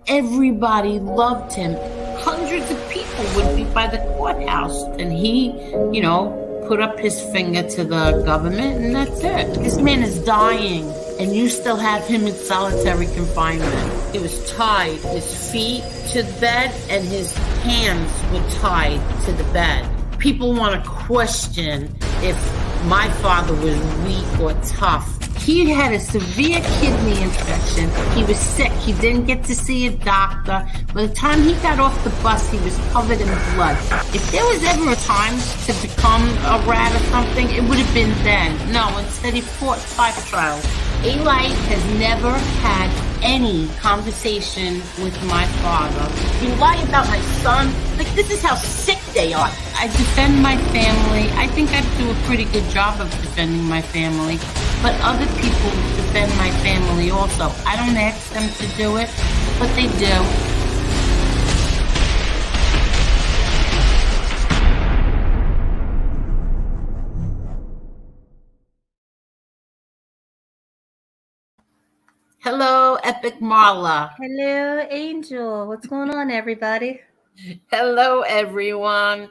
Everybody loved him. Hundreds of people would be by the courthouse, and he, put up his finger to the government, and that's it. This man is dying, and you still have him in solitary confinement. He was tied, his feet to the bed, and his hands were tied to the bed. People want to question if my father was weak or tough. He had a severe kidney infection. He was sick. He didn't get to see a doctor. By the time he got off the bus, he was covered in blood. If there was ever a time to become a rat or something, it would have been then. No, instead he fought 5 trials. Eli has never had any conversation with my father. You lie about my son? Like, this is how sick they are. I defend my family. I think I do a pretty good job of defending my family. But other people defend my family also. I don't ask them to do it, but they do. Hello, Epic Marla. Hello, Angel. What's going on, everybody? Hello, everyone.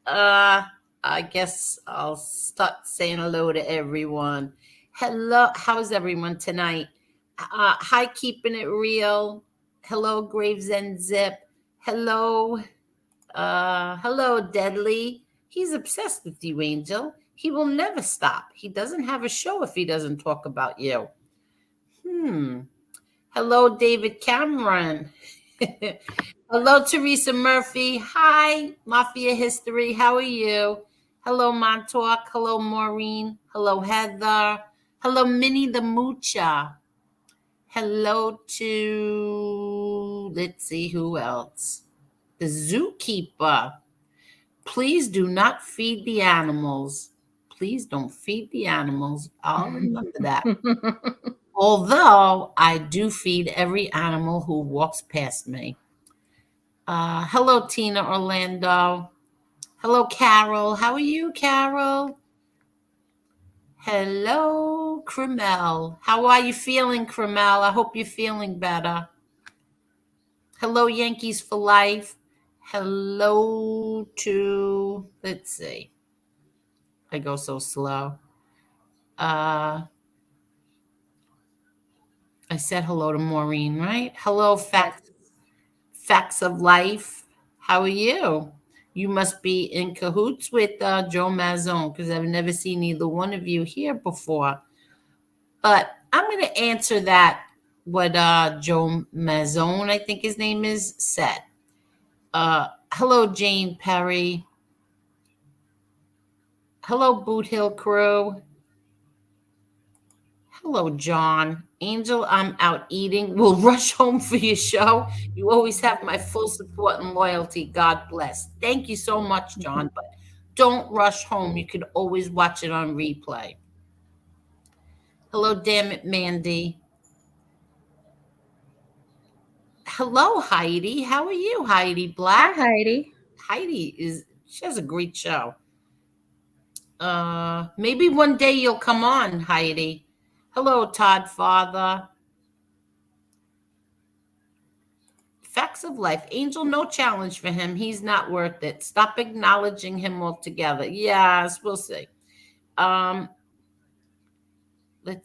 I guess I'll start saying hello to everyone. Hello, how's everyone tonight? Hi, keeping it real. Hello, Gravesend Zip. Hello, hello, Deadly. He's obsessed with you, Angel. He will never stop. He doesn't have a show if he doesn't talk about you. Hello, David Cameron. Hello, Teresa Murphy. Hi, Mafia History. How are you? Hello, Montauk. Hello, Maureen. Hello, Heather. Hello, Minnie the Moocha. Hello to, let's see who else. The Zookeeper. Please do not feed the animals. Please don't feed the animals. I'll remember that. Although I do feed every animal who walks past me. Hello, Tina Orlando. Hello, Carol. How are you, Carol? Hello, Kremel. How are you feeling, Kremel? I hope you're feeling better. Hello, Yankees for Life. Hello to, let's see. I go so slow. I said hello to Maureen, right? Hello, Facts of Life. How are you? You must be in cahoots with Joe Mazone because I've never seen either one of you here before. But I'm going to answer that what Joe Mazone, I think his name is, said. Hello, Jane Perry. Hello, Boot Hill Crew. Hello, John. Angel, I'm out eating. Will rush home for your show. You always have my full support and loyalty. God bless. Thank you so much, John. But don't rush home. You can always watch it on replay. Hello, damn it, Mandy. Hello, Heidi. How are you, Heidi Black? Hi, Heidi. She has a great show. Maybe one day you'll come on, Heidi. Hello, Todd Father. Facts of Life. Angel, no challenge for him. He's not worth it. Stop acknowledging him altogether. Yes, we'll see. Let's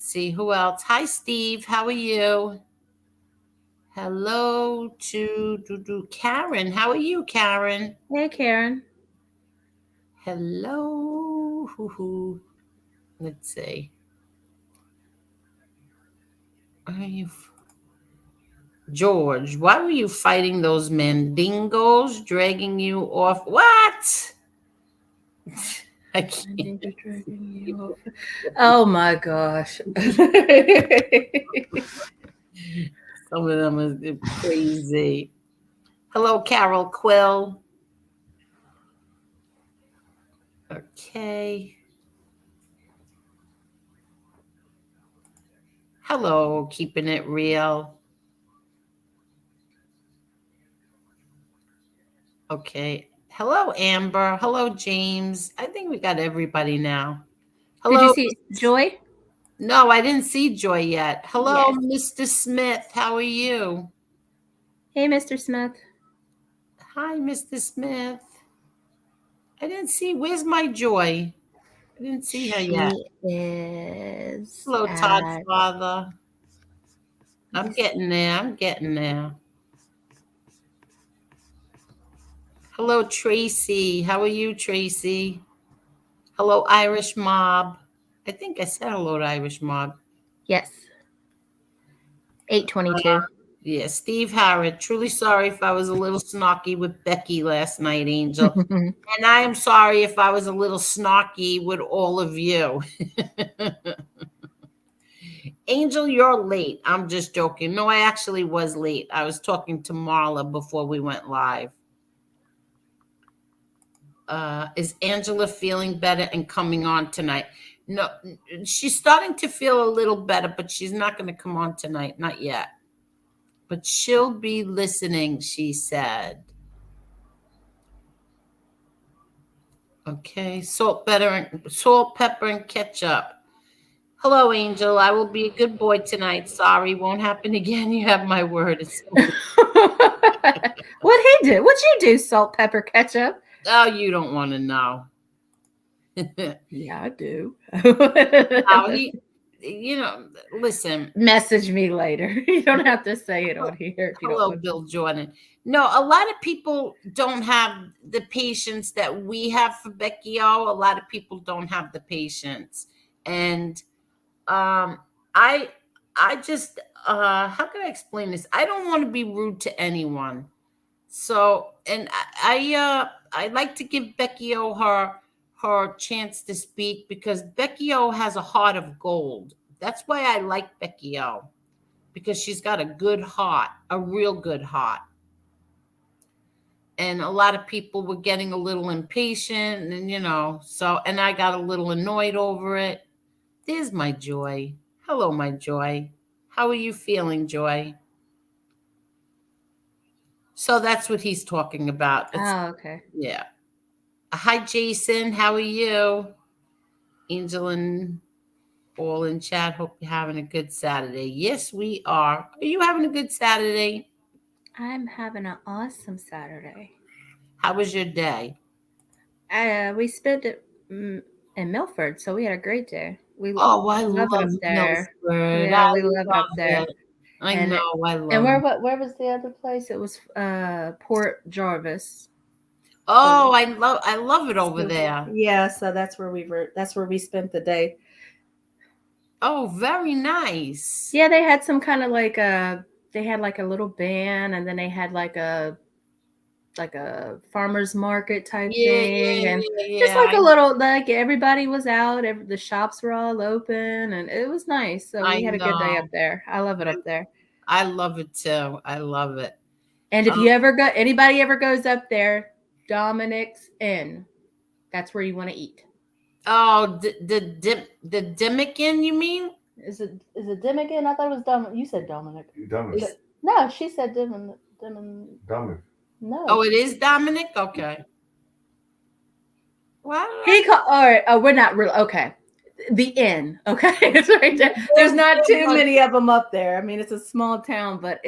see who else. Hi, Steve. How are you? Hello to Karen. How are you, Karen? Hey, Karen. Hello. Let's see. Are you George? Why were you fighting those mandingos dragging you off? What? I can't. Oh my gosh. Some of them are crazy. Hello, Carol Quill. Okay. Hello, keeping it real. Okay. Hello, Amber. Hello, James. I think we got everybody now. Did Hello. you see Joy? No, I didn't see Joy yet. Hello, Yes. Mr. Smith. How are you? Hey, Mr. Smith. Hi, Mr. Smith. I didn't see. Where's my Joy? I didn't see her yet. She is Hello, Todd's at. father. I'm getting there. I'm getting there. Hello, Tracy. How are you, Tracy? Hello, Irish Mob. I think I said hello to Irish Mob. Yes. 8:22. Yeah, Steve Harrod. Truly sorry if I was a little snarky with Becky last night, Angel. And I am sorry if I was a little snarky with all of you. Angel, you're late. I'm just joking. No, I actually was late. I was talking to Marla before we went live. Is Angela feeling better and coming on tonight? No, she's starting to feel a little better, but she's not going to come on tonight. Not yet. But she'll be listening, she said. Okay, salt, pepper, and ketchup. Hello, Angel. I will be a good boy tonight. Sorry, won't happen again. You have my word. What'd he do? What'd you do, salt, pepper, ketchup? Oh, you don't want to know. Yeah, I do. Listen. Message me later. You don't have to say it on here. Hello, Bill Jordan. No, a lot of people don't have the patience that we have for Becky O. A lot of people don't have the patience. And I just how can I explain this? I don't want to be rude to anyone. So, and I like to give Becky O her chance to speak because Becky O has a heart of gold. That's why I like Becky O, because she's got a good heart, a real good heart. And a lot of people were getting a little impatient and and I got a little annoyed over it. There's my Joy. Hello, my Joy. How are you feeling, Joy? So that's what he's talking about. Okay. Yeah. Hi, Jason. How are you? Angel and all in chat. Hope you're having a good Saturday. Yes, we are. Are you having a good Saturday? I'm having an awesome Saturday. How was your day? We spent it in Milford, so we had a great day. I love it up there. Milford. Yeah, we love it up there. I know. I love and it. Where was the other place? It was Port Jarvis. Oh, I love it over there. Yeah, so that's where we spent the day. Oh, very nice. Yeah, they had some kind of they had like a little band, and then they had like a farmer's market type thing, and just like a little, like everybody was out, the shops were all open, and it was nice. So we had a good day up there. I love it up there. I love it too. I love it. And if anybody ever goes up there, Dominic's Inn, that's where you want to eat. Oh, the Dimmick Inn, you mean? Is it Dimmick Inn? I thought it was Dominic. You said Dominic. Dominic. No, she said Dominic. Dominic. No. Oh, it is Dominic? Okay. Well, all right. Oh, we're not real. Okay. The inn. Okay. It's right there. There's not too many of them up there. I mean, it's a small town, but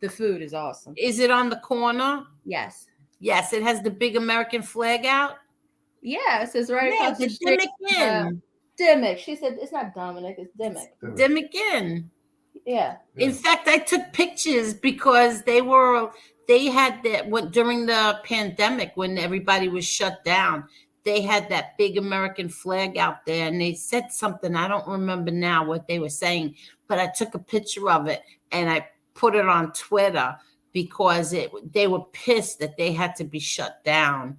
the food is awesome. Is it on the corner? Yes. Yes, it has the big American flag out. Yes, it's right across the street. Dimmick Inn. Dimmick. She said it's not Dominic, it's Dimmick. Dimmick Inn. Yeah. In fact, I took pictures because they had that during the pandemic when everybody was shut down. They had that big American flag out there, and they said something. I don't remember now what they were saying, but I took a picture of it and I put it on Twitter because they were pissed that they had to be shut down.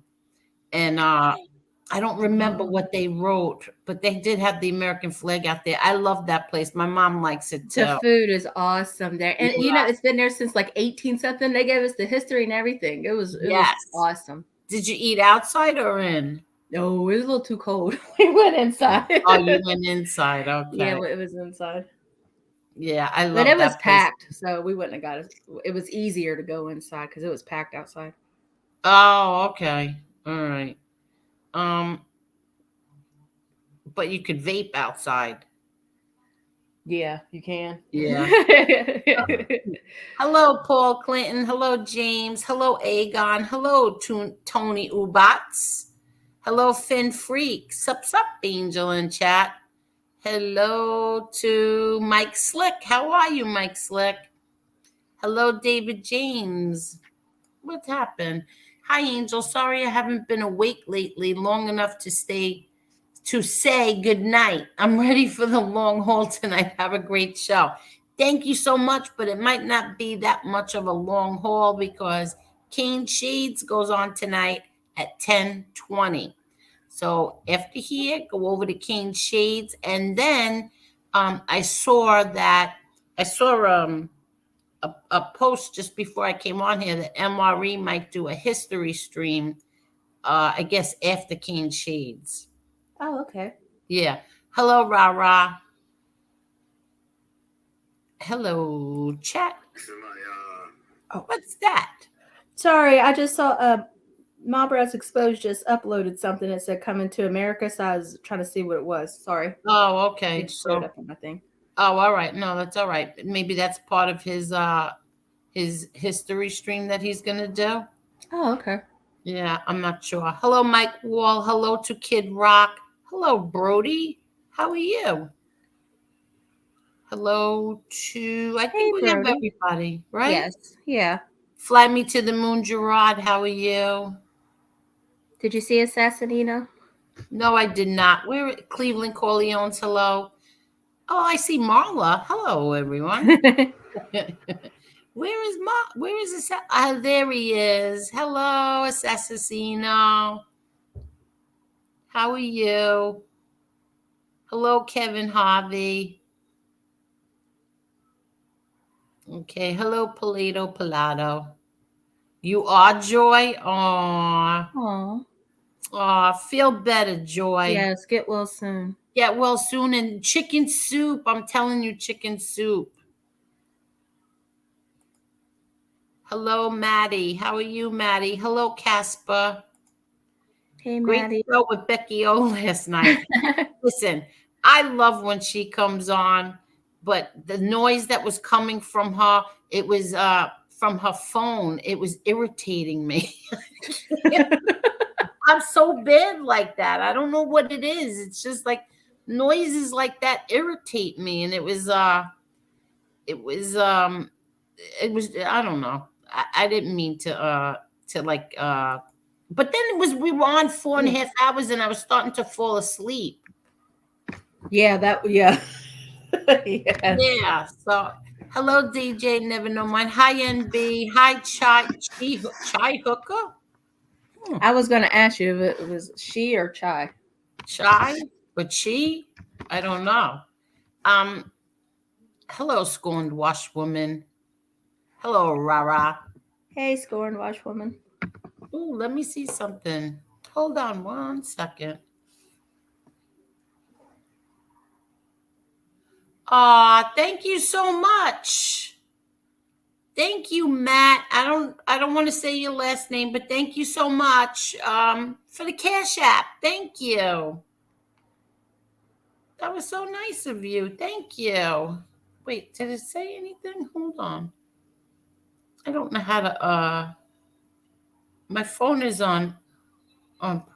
And I don't remember what they wrote, but they did have the American flag out there. I love that place. My mom likes it too. The food is awesome there. And it's been there since like 18 something. They gave us the history and everything. It was awesome. Did you eat outside or in? No, it was a little too cold. We went inside. Oh, you went inside. Okay. Yeah, it was inside. Yeah, I love it. But it was packed, so we wouldn't have got it. It was easier to go inside because it was packed outside. Oh, okay. All right. But you could vape outside. Yeah, you can. Yeah. Hello, Paul Clinton. Hello, James. Hello, Aegon. Hello, Tony Ubats. Hello, Finn Freak. Sup, Angel in chat. Hello to Mike Slick. How are you, Mike Slick? Hello, David James. What happened? Hi, Angel. Sorry I haven't been awake lately long enough to say good night. I'm ready for the long haul tonight. Have a great show. Thank you so much, but it might not be that much of a long haul because Caneshades goes on tonight at 10:20. So after here, go over to Caneshades, and then I saw a post just before I came on here that MRE might do a history stream. I guess after Caneshades. Oh, okay. Yeah. Hello, Ra. Hello, chat. Oh, what's that? Sorry, I just saw Marlboro's Exposed just uploaded something that said "Coming to America," so I was trying to see what it was. Sorry. Oh, okay. It just showed up on my thing. Oh, all right. No, that's all right. Maybe that's part of his history stream that he's gonna do. Oh, okay. Yeah, I'm not sure. Hello, Mike Wall. Hello to Kid Rock. Hello, Brody. How are you? Hello to I think we have everybody, right? Yes. Yeah. Fly Me to the Moon, Gerard. How are you? Did you see Assassinino? No, I did not. Where Cleveland Corleone's hello. Oh, I see Marla. Hello, everyone. Where is this? There he is. Hello, Assassino. How are you? Hello, Kevin Harvey. Okay. Hello, Pallado. You are Joy? Aww. Aw, feel better, Joy. Yes, get well soon. Get well soon. And chicken soup. I'm telling you, chicken soup. Hello, Maddie. How are you, Maddie? Hello, Casper. Hey, Great Maddie. show with Becky O last night. Listen, I love when she comes on, but the noise that was coming from her, it was from her phone. It was irritating me. I'm so bad like that. I don't know what it is. It's just like noises like that irritate me. And it was I don't know. I didn't mean to like but then we were on 4.5 hours and I was starting to fall asleep. Yeah. Yeah. So hello, DJ Never Know Mine. Hi, NB. Hi, Chai Hooker. I was going to ask you if it was she or Chai. Chai, but she, I don't know. Hello, scorned washwoman. Hello, Rara. Hey, scorned washwoman. Ooh, let me see something. Hold on 1 second. Thank you so much. Thank you, Matt. I don't want to say your last name, but thank you so much for the Cash App. Thank you. That was so nice of you. Thank you. Wait, did it say anything? Hold on. I don't know how to my phone is on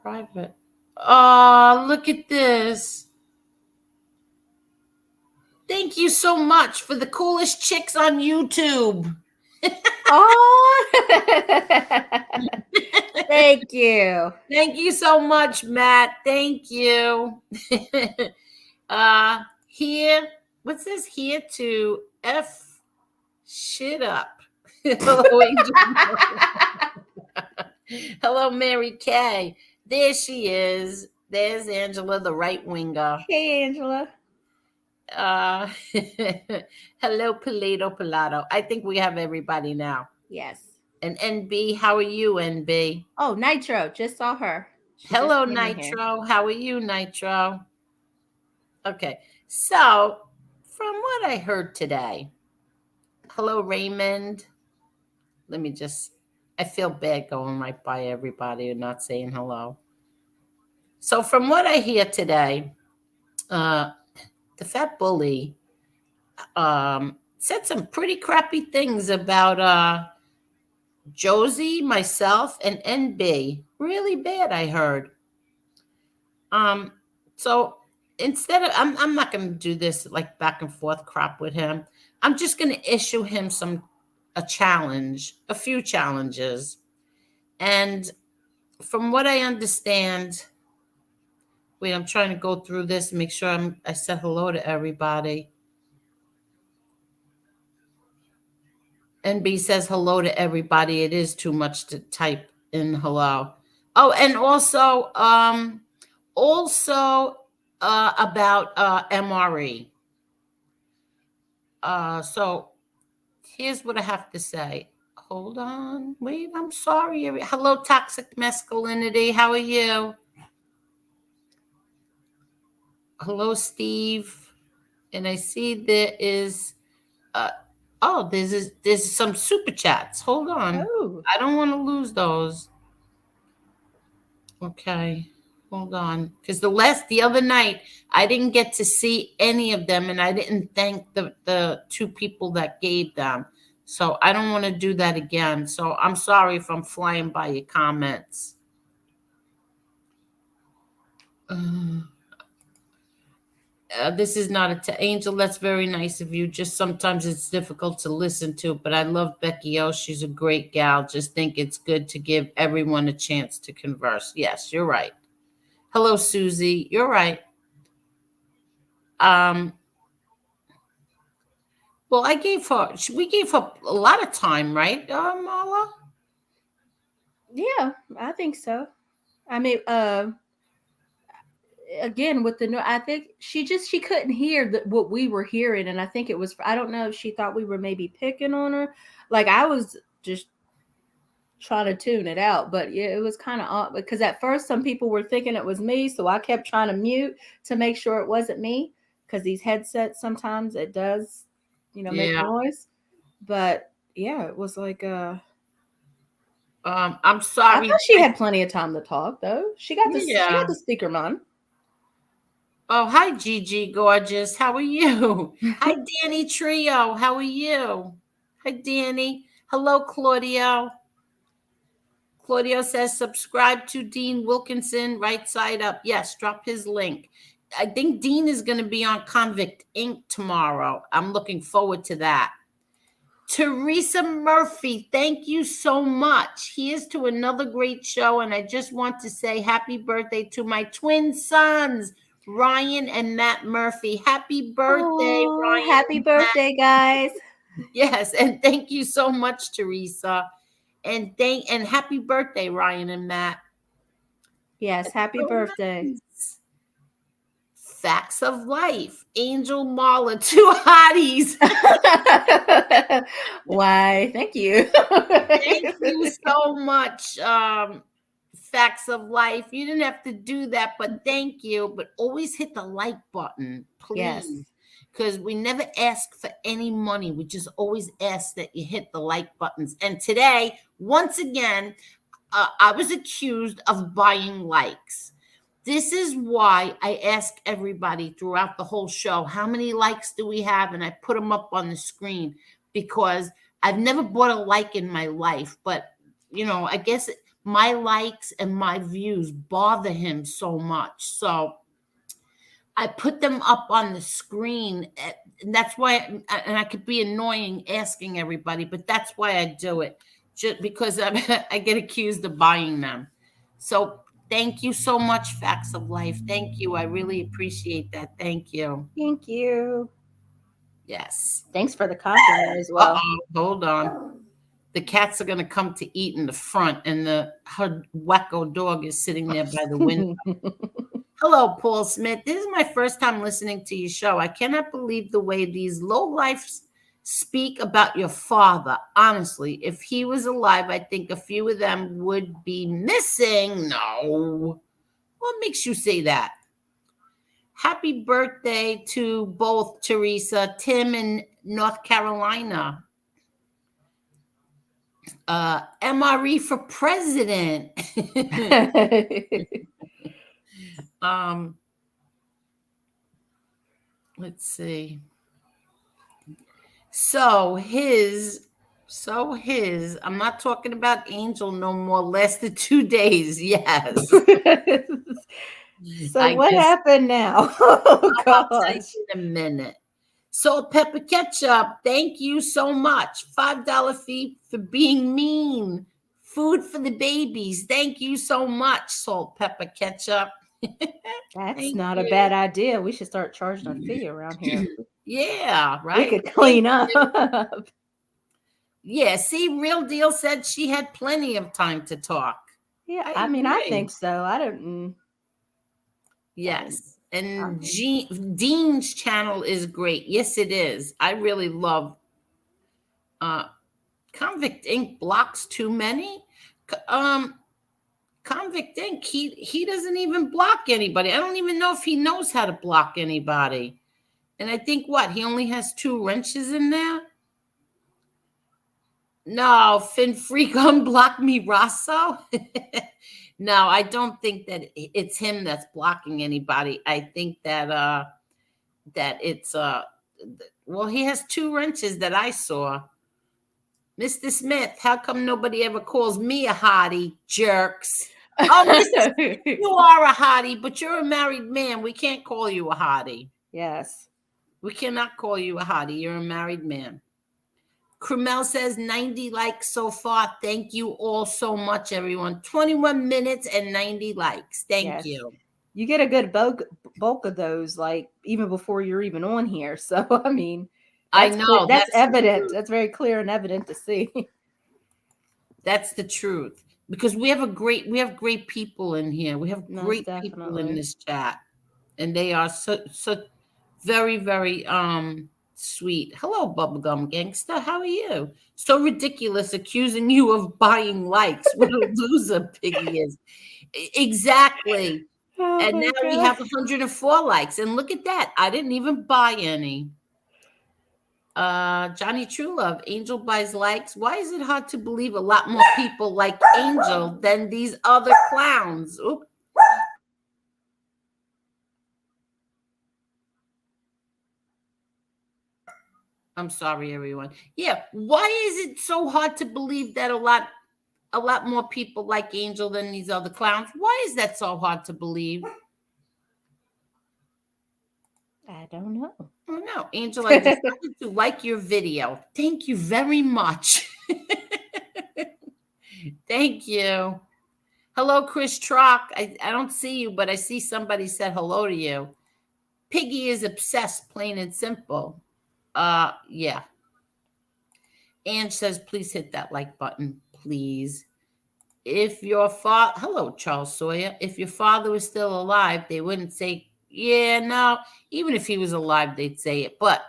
private. Look at this. Thank you so much for the coolest chicks on YouTube. Oh, thank you. Thank you so much, Matt. Thank you. Here, what's this? Here to F shit up. Hello, Mary Kay. There she is. There's Angela, the right winger. Hey, Angela. Hello, Pallado. I think we have everybody now. Yes. And NB, how are you, NB? Oh, Nitro. Just saw her. Hello, Nitro. How are you, Nitro? Okay. So, from what I heard today, hello, Raymond. I feel bad going right by everybody and not saying hello. So, from what I hear today, the fat bully said some pretty crappy things about Josie, myself, and NB. Really bad, I heard. Um, so instead of I'm not gonna do this like back and forth crap with him. I'm just gonna issue him a challenge, a few challenges. And from what I understand, wait, I'm trying to go through this and make sure I said hello to everybody. NB says hello to everybody. It is too much to type in hello. Oh, and also about MRE. So here's what I have to say. Hold on. Wait, I'm sorry. Hello, toxic masculinity. How are you? Hello, Steve. And I see there is there's some super chats. Hold on. Oh. I don't want to lose those. Okay. Hold on. Because the other night I didn't get to see any of them and I didn't thank the two people that gave them. So I don't want to do that again. So I'm sorry if I'm flying by your comments. This is not Angel. That's very nice of you. Just sometimes it's difficult to listen to, but I love Becky O. She's a great gal. Just think it's good to give everyone a chance to converse. Yes, you're right. Hello, Susie. You're right. Well, we gave her a lot of time, right, Marla? Yeah, I think so. I mean, again with I think she couldn't hear what we were hearing, and I think it was, I don't know if she thought we were maybe picking on her. Like I was just trying to tune it out, but yeah, it was kind of odd because at first some people were thinking it was me, so I kept trying to mute to make sure it wasn't me because these headsets sometimes it does, make noise. But yeah, it was like I'm sorry. I thought she had plenty of time to talk though. She got the speaker on. Oh, hi, Gigi, gorgeous. How are you? Hi, Danny Trio. How are you? Hi, Danny. Hello, Claudio. Claudio says, subscribe to Dean Wilkinson, right side up. Yes, drop his link. I think Dean is going to be on Convict Inc. tomorrow. I'm looking forward to that. Teresa Murphy, thank you so much. Here's to another great show. And I just want to say happy birthday to my twin sons, Ryan and Matt Murphy. Happy birthday, Ryan. Happy birthday, guys. Yes, and thank you so much, Teresa. And happy birthday, Ryan and Matt. Yes, happy birthday. Nice. Facts of life. Angel Marla, two hotties. Why, thank you. Thank you so much. Facts of life. You didn't have to do that, but thank you. But always hit the like button, please. Yes. Because we never ask for any money. We just always ask that you hit the like buttons. And today, once again, I was accused of buying likes. This is why I ask everybody throughout the whole show, how many likes do we have? And I put them up on the screen because I've never bought a like in my life. But, I guess my likes and my views bother him so much. So I put them up on the screen. And that's why, and I could be annoying asking everybody, but that's why I do it. Just because I get accused of buying them. So thank you so much, Facts of Life. Thank you. I really appreciate that. Thank you. Thank you. Yes. Thanks for the compliment as well. Hold on. The cats are going to come to eat in the front, and her wacko dog is sitting there by the window. Hello, Paul Smith. This is my first time listening to your show. I cannot believe the way these lowlifes speak about your father. Honestly, if he was alive, I think a few of them would be missing. No. What makes you say that? Happy birthday to both Teresa, Tim in North Carolina. MRE for president. Let's see. So his, I'm not talking about Angel no more, lasted 2 days. Yes. So I what guess happened now? Oh I'll tell you gosh. in a minute. Salt, pepper, ketchup. Thank you so much. $5 fee for being mean. Food for the babies. Thank you so much, salt, pepper, ketchup. That's Thank not a you. bad idea. We should start charging a fee around here. Yeah, We right. could Thank clean you. up. Yeah, see, Real Deal said she had plenty of time to talk. Yeah, I I mean, I agree. think so. I don't. Yes. I And mean, Dean's channel is great. Yes, it is. I really love uh Convict Ink blocks too many. C- Um Convict Ink, he doesn't even block anybody. I don't even know if he knows how to block anybody. And I think what, he only has 2 wrenches in there? No, Finn Freak unblock me, Rosso. No, I don't think that it's him that's blocking anybody. I think that it's well, he has 2 wrenches that I saw. Mr. Smith, how come nobody ever calls me a hottie, jerks? Oh, Mr. Smith, you are a hottie, but you're a married man. We can't call you a hottie. yes. We cannot call you a hottie. You're a married man. Krumel says 90 likes so far. Thank you all so much, everyone. 21 minutes and 90 likes. Thank Yes. you. You get a good bulk of those, like even before you're even on here. So I mean, I that's clear. know That's that's the evident. truth. That's very clear and evident to see. That's the truth. Because we have great people in here. We have Most great people in definitely. this chat. And they are so very, very sweet. Hello, bubblegum gangster. How are you? So ridiculous accusing you of buying likes. What a loser Piggy is. Exactly. Oh And now my we god. have 104 likes. And look at that. I didn't even buy any. Johnny Truelove, Angel buys likes. Why is it hard to believe a lot more people like Angel than these other clowns? Oop. I'm sorry, everyone. Yeah, why is it so hard to believe that a lot more people like Angel than these other clowns? Why is that so hard to believe? I don't know. Oh no, Angel, I decided to like your video. Thank you very much. Thank you. Hello, Chris Trock. I don't see you, but I see somebody said hello to you. Piggy is obsessed, plain and simple. Yeah. Ange says, please hit that like button, please. If your father, hello, Charles Sawyer. If your father was still alive, they wouldn't say, yeah, no. Even if he was alive, they'd say it. But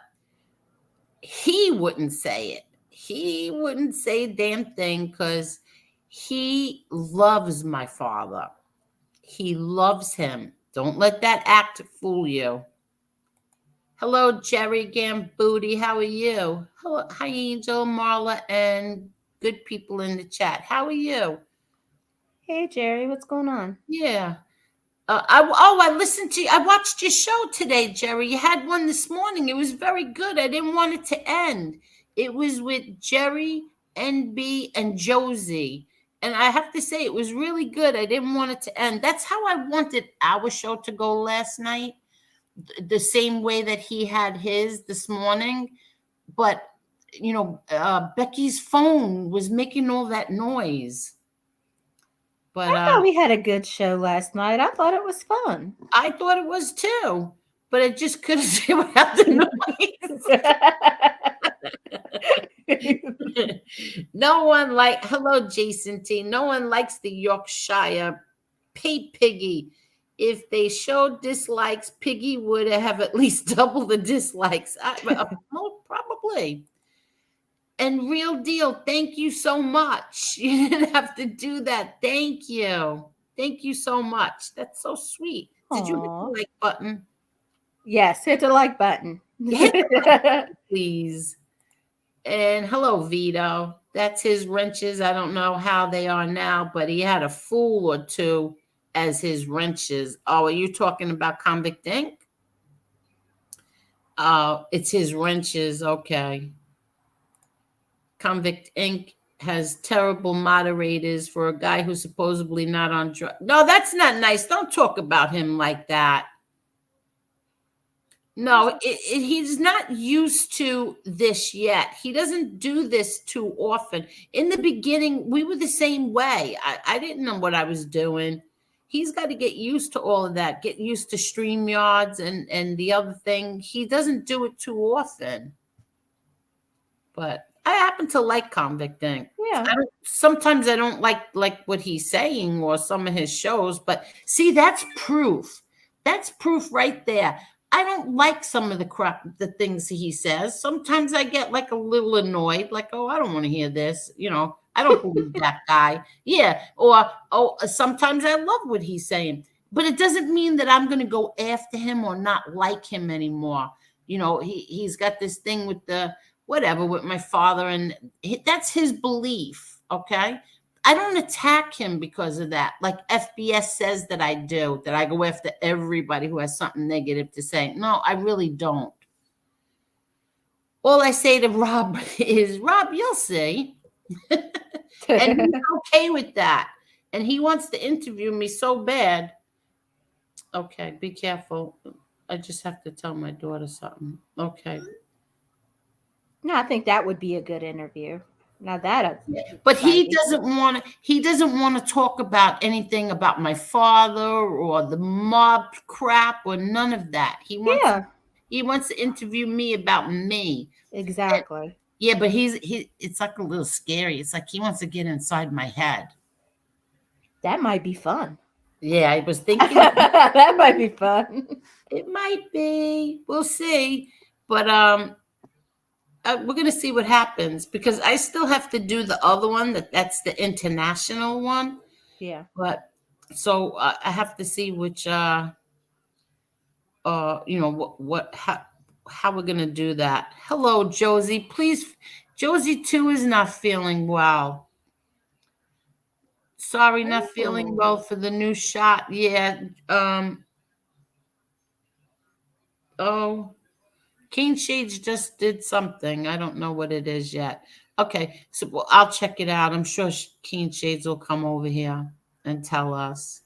he wouldn't say it. He wouldn't say a damn thing because he loves my father. He loves him. Don't let that act fool you. Hello, Jerry Gambooty. How are you? Hello, hi, Angel, Marla, and good people in the chat. How are you? Hey Jerry, what's going on? Yeah. I listened to you. I watched your show today, Jerry. You had one this morning. It was very good. I didn't want it to end. It was with Jerry, NB, and Josie. And I have to say, it was really good. I didn't want it to end. That's how I wanted our show to go last night, the same way that he had his this morning. But, Becky's phone was making all that noise. But I thought we had a good show last night. I thought it was fun. I thought it was too, but I just couldn't say without the noise. No one hello, Jason T. No one likes the Yorkshire pay Piggy. If they showed dislikes, Piggy would have at least double the dislikes. Probably. And Real Deal, thank you so much. You didn't have to do that. Thank you. Thank you so much. That's so sweet. Did you hit the Aw. like button? Yes, hit the like button. Hit the like button, please. And hello, Vito. That's his wrenches. I don't know how they are now, but he had a fool or two as his wrenches. Oh, are you talking about Convict Ink? It's his wrenches. Okay. Convict Inc. has terrible moderators for a guy who's supposedly not on drugs. No, that's not nice. Don't talk about him like that. No, he's not used to this yet. He doesn't do this too often. In the beginning, we were the same way. I didn't know what I was doing. He's got to get used to all of that, get used to StreamYards and the other thing. He doesn't do it too often. But I happen to like Convict Inc. Yeah. Sometimes I don't like what he's saying or some of his shows, but see, that's proof. That's proof right there. I don't like some of the things he says. Sometimes I get like a little annoyed, like, oh, I don't want to hear this. I don't believe that guy. Yeah. Or, sometimes I love what he's saying, but it doesn't mean that I'm going to go after him or not like him anymore. He's got this thing with with my father, and that's his belief. Okay. I don't attack him because of that. Like FBS says that I do, that I go after everybody who has something negative to say. No, I really don't. All I say to Rob is, Rob, you'll see. And he's okay with that. And he wants to interview me so bad. Okay, be careful. I just have to tell my daughter something. Okay. No, I think that would be a good interview. Now that, but he doesn't want to talk about anything about my father or the mob crap or none of that. He wants to interview me about me. Exactly. But it's like a little scary. It's like he wants to get inside my head. That might be fun. Yeah, I was thinking that might be fun. It might be. We'll see. But we're going to see what happens, because I still have to do the other one. That's the international one. Yeah. But so I have to see which, how we're going to do that. Hello, Josie. Please. Josie too is not feeling well. Sorry, not feeling well for the new shot. Yeah. Caneshades just did something. I don't know what it is yet. Okay, so I'll check it out. I'm sure Caneshades will come over here and tell us.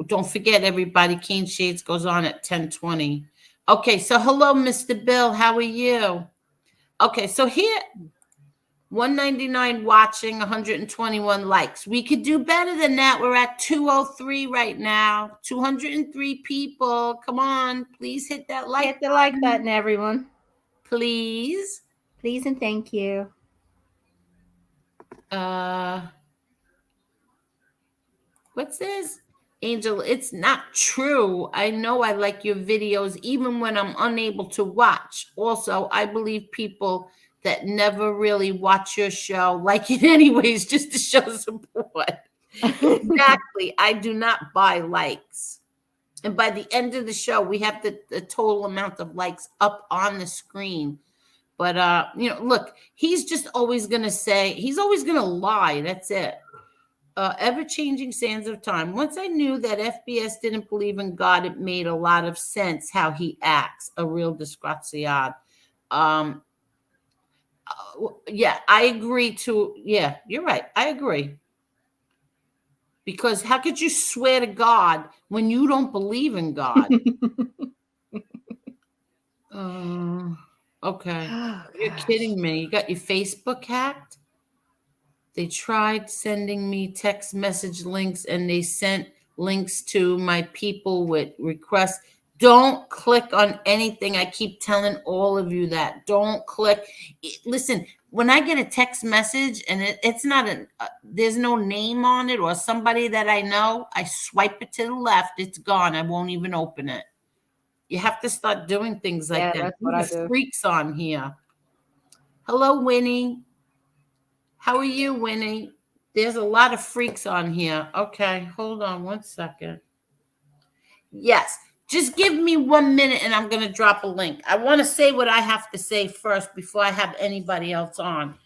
Don't forget, everybody, Caneshades goes on at 10:20. Okay, so hello, Mr. Bill. How are you? Okay, so here, 199 watching, 121 likes. We could do better than that. We're at 203 right now. 203 people. Come on, please hit that like Hit the like button, everyone. Please. Please and thank you. What's this? Angel, it's not true. I know I like your videos even when I'm unable to watch. Also, I believe people that never really watch your show like it anyways, just to show support. Exactly. I do not buy likes. And by the end of the show, we have the total amount of likes up on the screen. But, look, he's just always going to say, he's always going to lie. That's it. Ever-changing sands of time. Once I knew that FBS didn't believe in God, it made a lot of sense how he acts. A real disgraziad. Yeah, I agree too. Yeah, you're right. I agree. Because how could you swear to God when you don't believe in God? Okay. Oh, you're kidding me. You got your Facebook hacked? They tried sending me text message links, and they sent links to my people with requests. Don't click on anything. I keep telling all of you that. Don't click. Listen, when I get a text message and it's not there's no name on it or somebody that I know, I swipe it to the left. It's gone. I won't even open it. You have to start doing things like that. That's what I do. Freaks on here. Hello, Winnie. How are you, Winnie? There's a lot of freaks on here. Okay, hold on 1 second. Yes, just give me 1 minute and I'm going to drop a link. I want to say what I have to say first before I have anybody else on.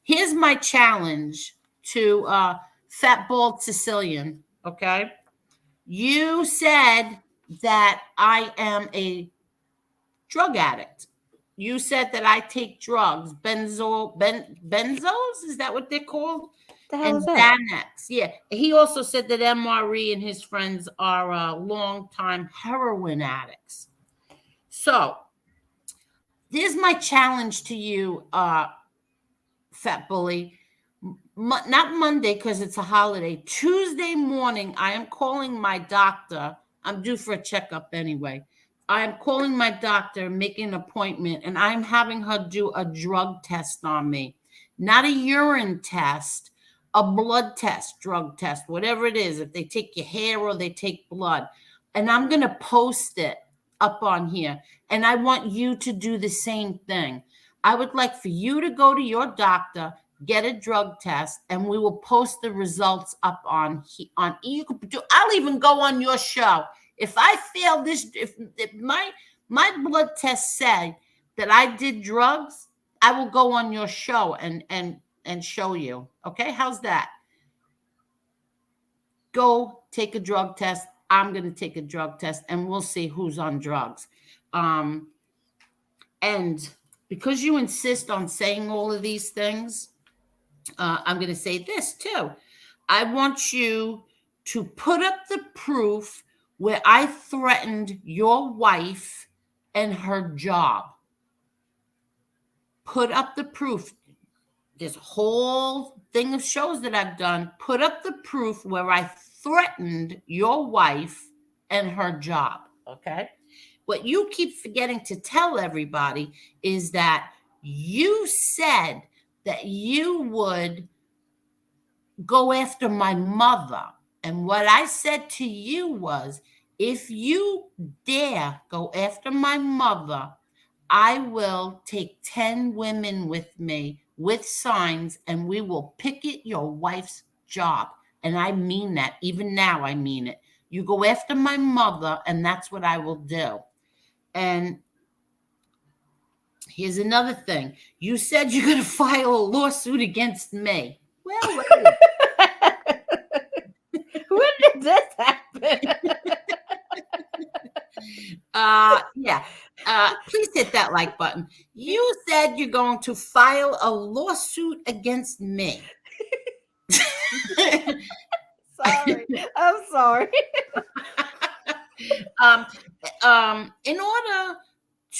Here's my challenge to Fat Bald Sicilian, okay? You said that I am a drug addict. you said that I take drugs, benzos, is that what they're called? The hell And is that? Xanax. Yeah. He also said that MRE and his friends are long-time heroin addicts. So here's my challenge to you, Fat Bully. Not Monday because it's a holiday. Tuesday morning, I am calling my doctor. I'm due for a checkup anyway. I am calling my doctor, making an appointment, and I'm having her do a drug test on me. Not a urine test, a blood test, drug test, whatever it is. If they take your hair or they take blood. And I'm going to post it up on here. And I want you to do the same thing. I would like for you to go to your doctor, get a drug test, and we will post the results up on you could do. I'll even go on your show. If I fail this, if my blood test said that I did drugs, I will go on your show and show you. Okay, how's that? Go take a drug test. I'm going to take a drug test, and we'll see who's on drugs. And because you insist on saying all of these things, I'm going to say this too. I want you to put up the proof where I threatened your wife and her job. Put up the proof. This whole thing of shows that I've done, put up the proof where I threatened your wife and her job. Okay. What you keep forgetting to tell everybody is that you said that you would go after my mother. And what I said to you was, if you dare go after my mother, I will take 10 women with me with signs, and we will picket your wife's job. And I mean that. Even now, I mean it. You go after my mother, and that's what I will do. And here's another thing. You said you're going to file a lawsuit against me. Well, when did this happen? Yeah. Please hit that like button. You said you're going to file a lawsuit against me. Sorry. I'm sorry. In order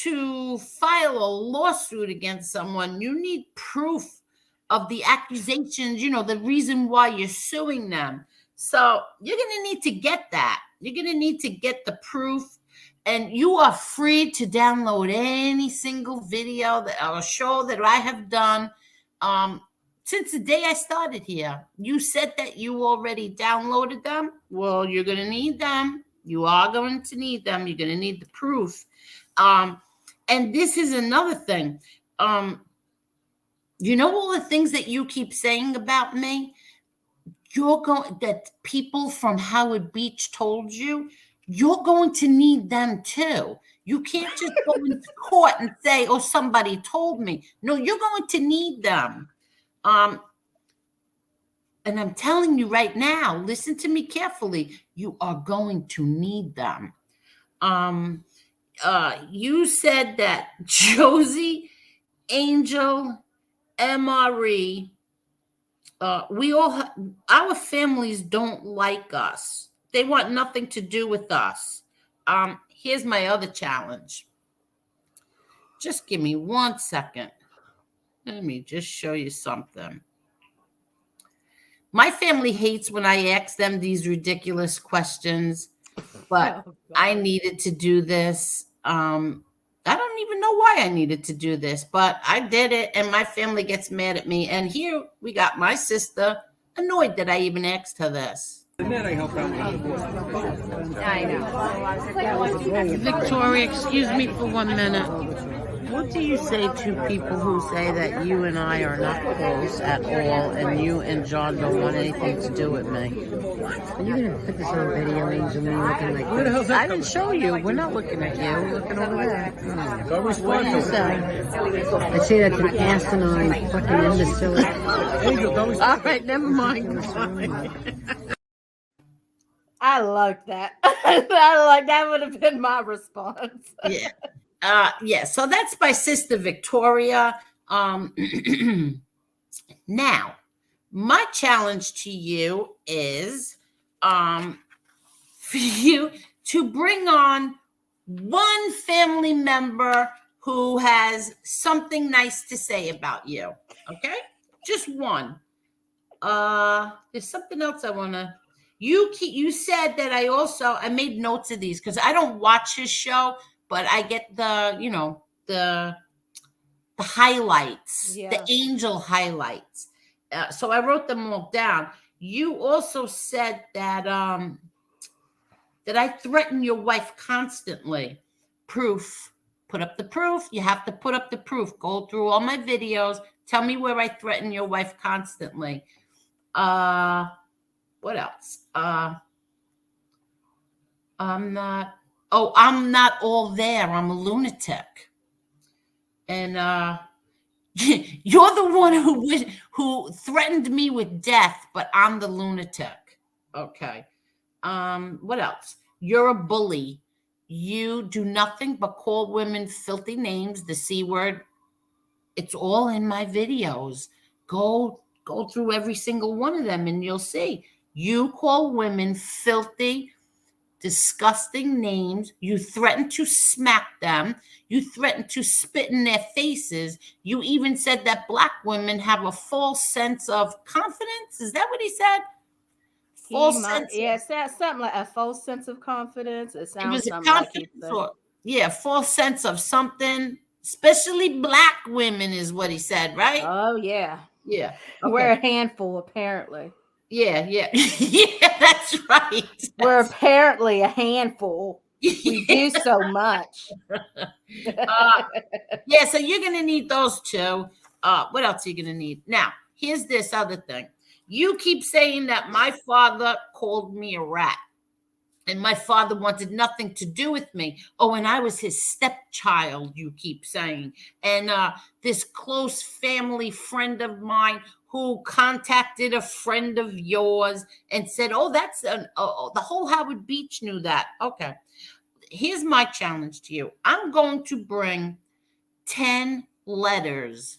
to file a lawsuit against someone, you need proof of the accusations, the reason why you're suing them. So you're going to need to get that. You're going to need to get the proof, and you are free to download any single video or show that I have done. Since the day I started here, you said that you already downloaded them. Well, you're going to need them. You are going to need them. You're going to need the proof. And this is another thing. All the things that you keep saying about me, that people from Howard Beach told you, you're going to need them too. You can't just go into court and say, oh, somebody told me. No, you're going to need them. And I'm telling you right now, listen to me carefully. You are going to need them. You said that Josie, Angel, MRE, our families don't like us. They want nothing to do with us. Here's my other challenge. Just give me 1 second. Let me just show you something. My family hates when I ask them these ridiculous questions, but I needed to do this. I don't even know why I needed to do this, but I did it, and my family gets mad at me. And here we got my sister annoyed that I even asked her this. I know. Victoria, excuse me for 1 minute. What do you say to people who say that you and I are not close at all, and you and John don't want anything to do with me? Are you going to put this on video, Angel, me looking like this? I didn't show you. We're not looking at you. We're looking over there. What do you say? I say that's an asinine fucking imbecile. All right, never mind. I like that. That would have been my response. Yeah. Yeah, so that's by Sister Victoria. Now, my challenge to you is for you to bring on one family member who has something nice to say about you. Okay? Just one. There's something else I want to you said that I made notes of these because I don't watch his show, but I get the highlights, the Yeah. angel highlights. So I wrote them all down. You also said that I threaten your wife constantly. Proof. Put up the proof. You have to put up the proof. Go through all my videos. Tell me where I threaten your wife constantly. What else? I'm not. Oh, I'm not all there. I'm a lunatic. And you're the one who threatened me with death, but I'm the lunatic. Okay. What else? You're a bully. You do nothing but call women filthy names, the C word. It's all in my videos. Go through every single one of them and you'll see. You call women filthy, disgusting names. You threaten to smack them. You threaten to spit in their faces. You even said that black women have a false sense of confidence. Is that what he said? False sense. It sounds something like a false sense of confidence. It It sounds was a something like he confidence said. or yeah, false sense of something. Especially black women is what he said, right? Oh yeah. Yeah. We're Okay. a handful, apparently. Yeah. Yeah. That's right. We're apparently a handful. We do so much. Yeah, so you're gonna need those two. What else are you gonna need? Now, here's this other thing. You keep saying that my father called me a rat, and my father wanted nothing to do with me. Oh, and I was his stepchild, you keep saying. And this close family friend of mine who contacted a friend of yours and said, oh, the whole Howard Beach knew that. Okay. Here's my challenge to you. I'm going to bring 10 letters.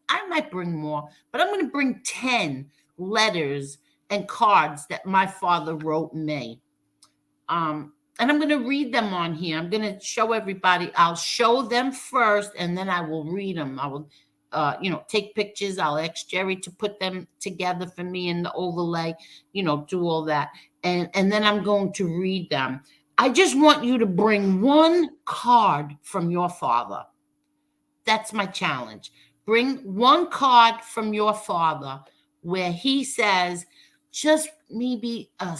I might bring more, but I'm going to bring 10 letters and cards that my father wrote me. And I'm going to read them on here. I'm going to show everybody. I'll show them first, and then I will read them. I will, take pictures. I'll ask Jerry to put them together for me in the overlay, do all that. And then I'm going to read them. I just want you to bring one card from your father. That's my challenge. Bring one card from your father where he says just maybe a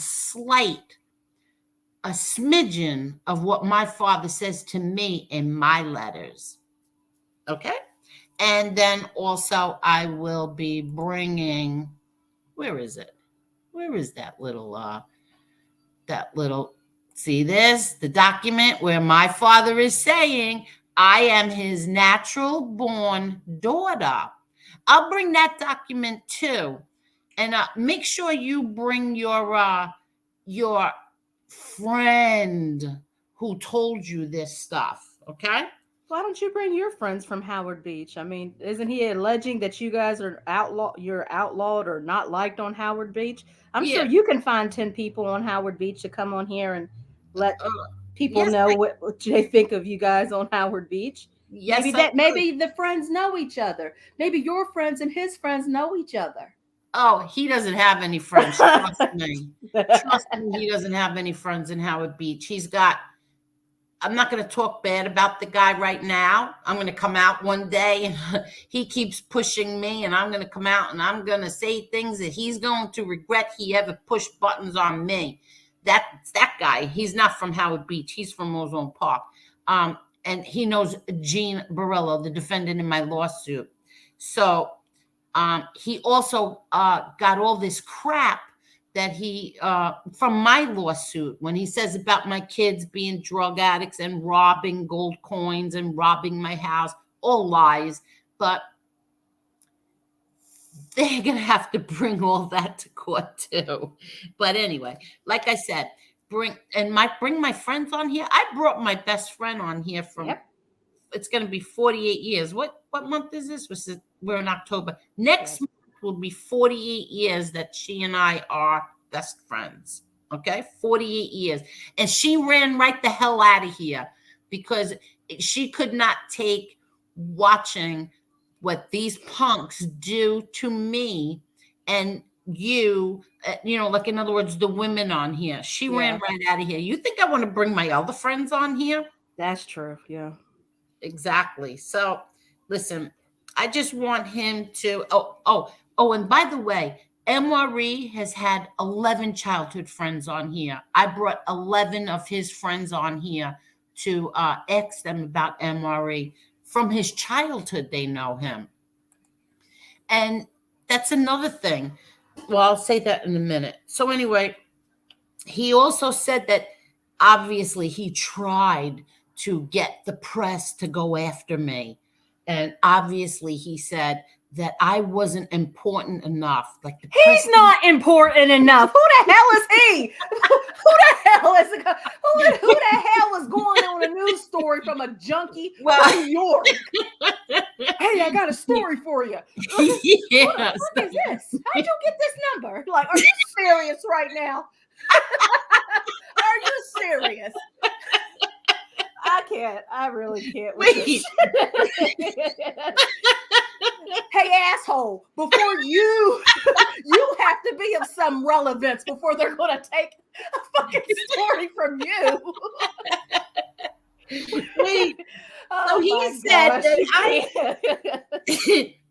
smidgen of what my father says to me in my letters. Okay? And then also I will be bringing, where is it? Where is that little, see this? The document where my father is saying, I am his natural born daughter. I'll bring that document too. And make sure you bring your friend who told you this stuff, okay? Why don't you bring your friends from Howard Beach? I mean, isn't he alleging that you guys are you're outlawed or not liked on Howard Beach? I'm Yeah. sure you can find 10 people on Howard Beach to come on here and let people Yes, know what they think of you guys on Howard Beach. yes, Maybe the friends know each other. Maybe your friends and his friends know each other. Oh, he doesn't have any friends. Trust me. Trust me, he doesn't have any friends in Howard Beach. I'm not going to talk bad about the guy right now. I'm going to come out one day and he keeps pushing me, and I'm going to come out and I'm going to say things that he's going to regret he ever pushed buttons on me. That's that guy. He's not from Howard Beach. He's from Ozone Park. And he knows Gene Barillo, the defendant in my lawsuit. So he also got all this crap that he from my lawsuit when he says about my kids being drug addicts and robbing gold coins and robbing my house. All lies. But they're gonna have to bring all that to court too. But anyway, like I said, bring my friends on here. I brought my best friend on here from it's going to be 48 years. What month is this? We're in October. Next month will be 48 years that she and I are best friends. Okay, 48 years. And she ran right the hell out of here because she could not take watching what these punks do to me and you know, like in other words, the women on here. She ran right out of here. You think I want to bring my other friends on here? That's true. Yeah. Exactly. So listen, I just want him to and by the way, MRE has had 11 childhood friends on here. I brought 11 of his friends on here to ask them about MRE. From his childhood, they know him. And that's another thing. Well, I'll say that in a minute. So anyway, he also said that obviously he tried to get the press to go after me. And obviously he said that I wasn't important enough. Like he's not important enough. Who the hell is he? Who the hell is who the hell is going on a news story from a junkie from New York? Hey, I got a story for you. Yes. What is this? How'd you get this number? Like, are you serious right now? Are you serious? I can't. I really can't. Wait. Hey, asshole! Before you have to be of some relevance before they're going to take a fucking story from you. Wait. So he said that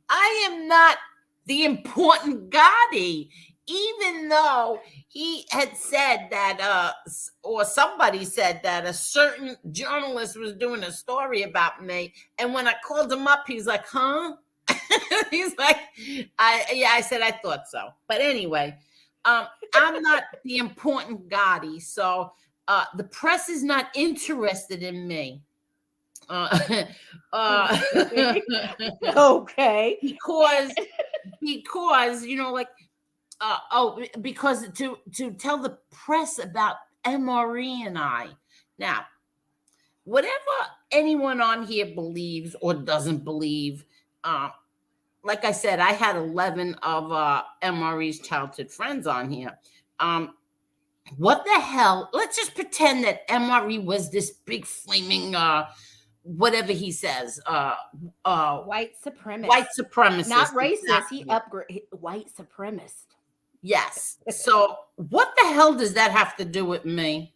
I am not the important Gotti, even though he had said that, or somebody said that a certain journalist was doing a story about me. And when I called him up, he's like, huh? He's like, I said, I thought so. But anyway, I'm not the important Gotti. So the press is not interested in me. Okay. Because you know, like because to tell the press about MRE and I. Now, whatever anyone on here believes or doesn't believe, like I said, I had 11 of MRE's childhood friends on here. What the hell? Let's just pretend that MRE was this big flaming whatever he says, white supremacist. White supremacist. Not racist. Exactly. He upgrade white supremacist. Yes. So what the hell does that have to do with me?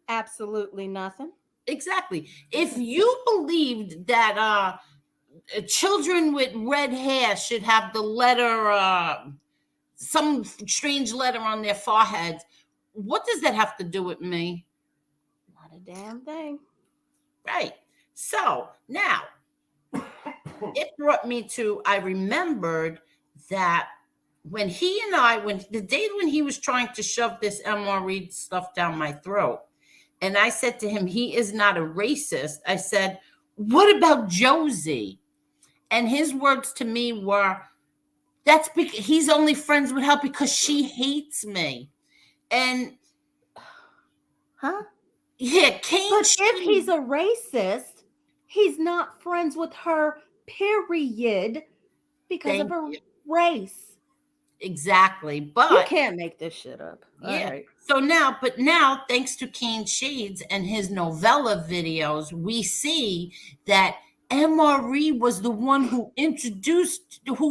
Absolutely nothing. Exactly. If you believed that children with red hair should have the letter, some strange letter on their foreheads, what does that have to do with me? Not a damn thing. Right. So now it brought me to, I remembered that when he and I, the day when he was trying to shove this MRE stuff down my throat, and I said to him, he is not a racist. I said, what about Josie? And his words to me were, that's because he's only friends with her because she hates me. And huh? Yeah, but if he's a racist, he's not friends with her, period, because of her race. Exactly. But you can't make this shit up. Yeah. Right. So now, thanks to Caneshades and his novella videos, we see that MRE was the one who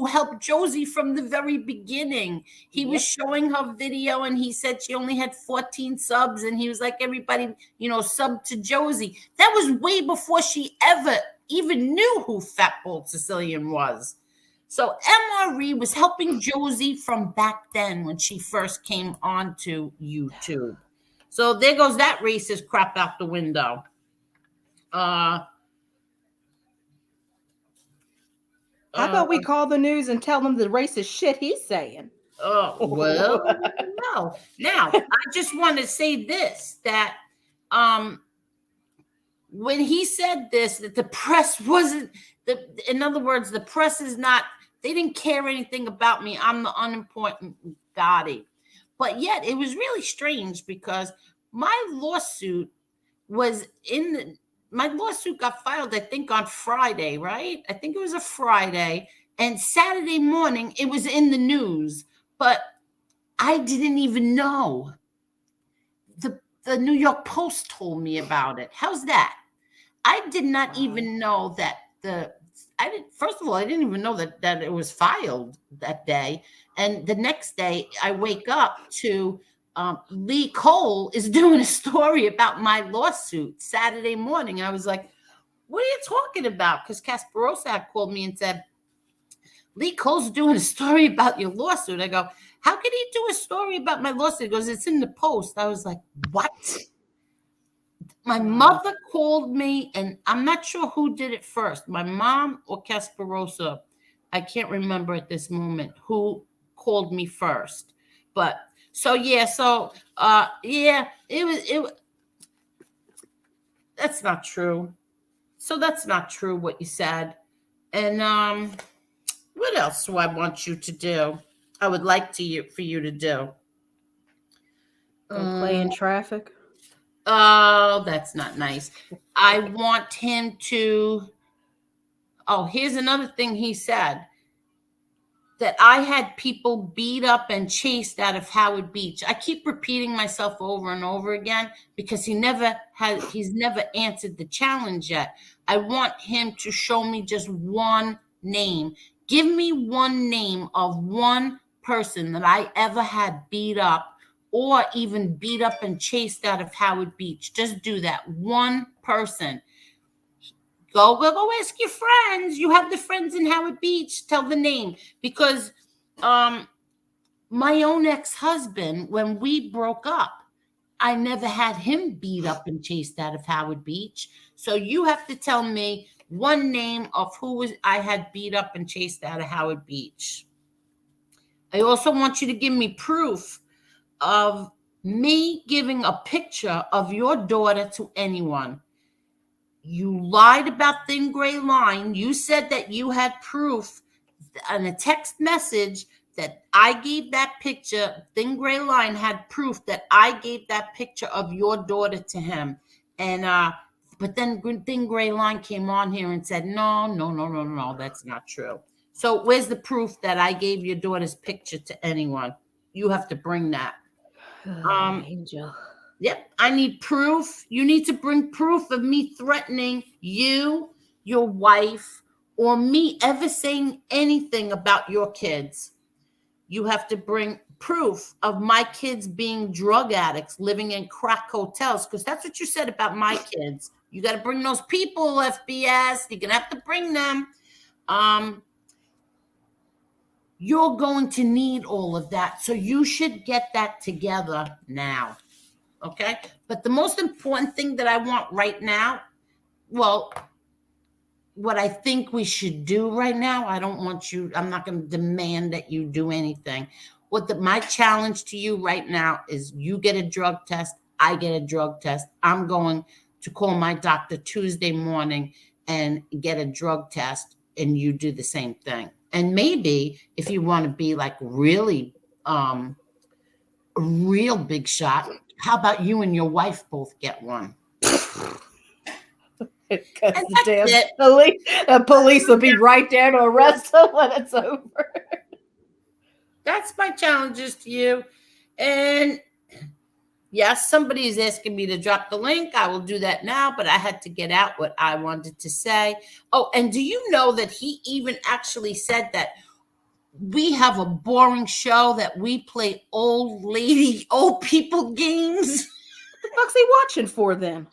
helped Josie from the very beginning. He was showing her video and he said she only had 14 subs. And he was like, everybody, sub to Josie. That was way before she ever even knew who Fatball Sicilian was. So MRE was helping Josie from back then when she first came onto YouTube. So there goes that racist crap out the window. How about we call the news and tell them the racist shit he's saying? Oh, well, no. Now, I just want to say this, that when he said this, that the press wasn't, in other words, the press is not, they didn't care anything about me. I'm the unimportant Gotti. But yet it was really strange because my lawsuit was my lawsuit got filed, I think, on Friday, right? I think it was a Friday. And Saturday morning, it was in the news. But I didn't even know. The New York Post told me about it. How's that? I did not even know that first of all, I didn't even know that it was filed that day. And the next day I wake up to Lee Cole is doing a story about my lawsuit Saturday morning. I was like, what are you talking about? Because Kasparosa had called me and said, Lee Cole's doing a story about your lawsuit. I go, how could he do a story about my lawsuit? He goes, it's in the Post. I was like, what? My mother called me, and I'm not sure who did it first, my mom or Kasparosa. I can't remember at this moment who called me first. But so yeah, it was that's not true. So that's not true what you said. And what else do I want you to do? I would like for you to do. Go play in traffic. Oh, that's not nice. I want him to. Oh, here's another thing he said. That I had people beat up and chased out of Howard Beach. I keep repeating myself over and over again because he's never answered the challenge yet. I want him to show me just one name. Give me one name of one person that I ever had beat up or even beat up and chased out of Howard Beach. Just do that. One person. Go ask your friends. You have the friends in Howard Beach. Tell the name. Because my own ex-husband, when we broke up, I never had him beat up and chased out of Howard Beach. So you have to tell me one name of I had beat up and chased out of Howard Beach. I also want you to give me proof of me giving a picture of your daughter to anyone. You lied about Thin Gray Line. You said that you had proof on a text message that I gave that picture. Thin Gray Line had proof that I gave that picture of your daughter to him. And but then Thin Gray Line came on here and said, no, that's not true. So where's the proof that I gave your daughter's picture to anyone? You have to bring that. Angel. Yep, I need proof. You need to bring proof of me threatening you, your wife, or me ever saying anything about your kids. You have to bring proof of my kids being drug addicts, living in crack hotels, because that's what you said about my kids. You got to bring those people, FBS. You're going to have to bring them. You're going to need all of that. So you should get that together now. Okay? But the most important thing that I want right now, well, what I think we should do right now, I'm not going to demand that you do anything. My challenge to you right now is you get a drug test, I get a drug test. I'm going to call my doctor Tuesday morning and get a drug test, and you do the same thing. And maybe if you want to be like really a real big shot, how about you and your wife both get one? Because the police will be right there to arrest them when it's over. That's my challenges to you. And yes, somebody is asking me to drop the link. I will do that now, but I had to get out what I wanted to say. Oh, and do you know that he even actually said that we have a boring show, that we play old people games? What the fuck's he watching for then?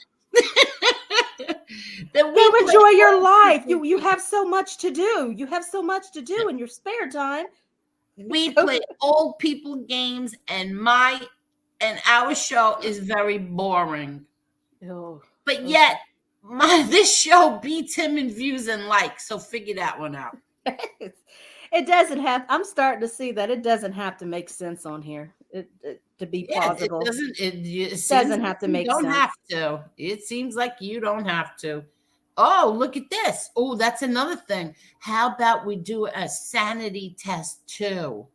That you enjoy your life. You have so much to do. You have so much to do in your spare time. We play old people games, and our show is very boring. Oh, but yet this show beats him in views and likes. So figure that one out. It doesn't have. I'm starting to see that it doesn't have to make sense on here to be plausible. It doesn't. It doesn't have to make sense. You don't have to. It seems like you don't have to. Oh, look at this. Oh, that's another thing. How about we do a sanity test too?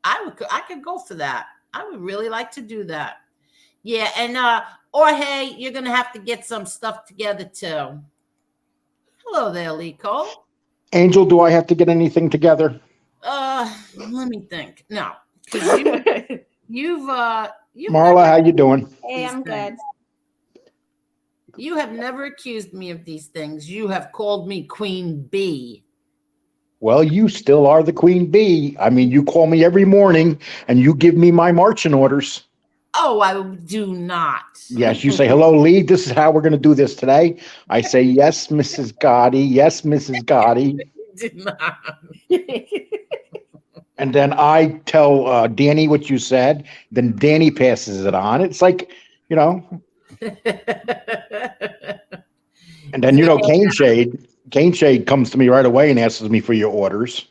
I could go for that. I would really like to do that. Yeah, and Or hey, you're gonna have to get some stuff together too. Hello there, Lee Cole. Angel, do I have to get anything together? Let me think. No, because you've Marla, how you doing? Hey, I'm good. You have never accused me of these things. You have called me Queen Bee. Well, you still are the queen bee. I mean, you call me every morning and you give me my marching orders. Oh, I do not. Yes, you say, hello, Lee. This is how we're going to do this today. I say, yes, Mrs. Gotti. Yes, Mrs. Gotti. Do not. And then I tell Danny what you said. Then Danny passes it on. It's like, you know. And then, Caneshade comes to me right away and asks me for your orders.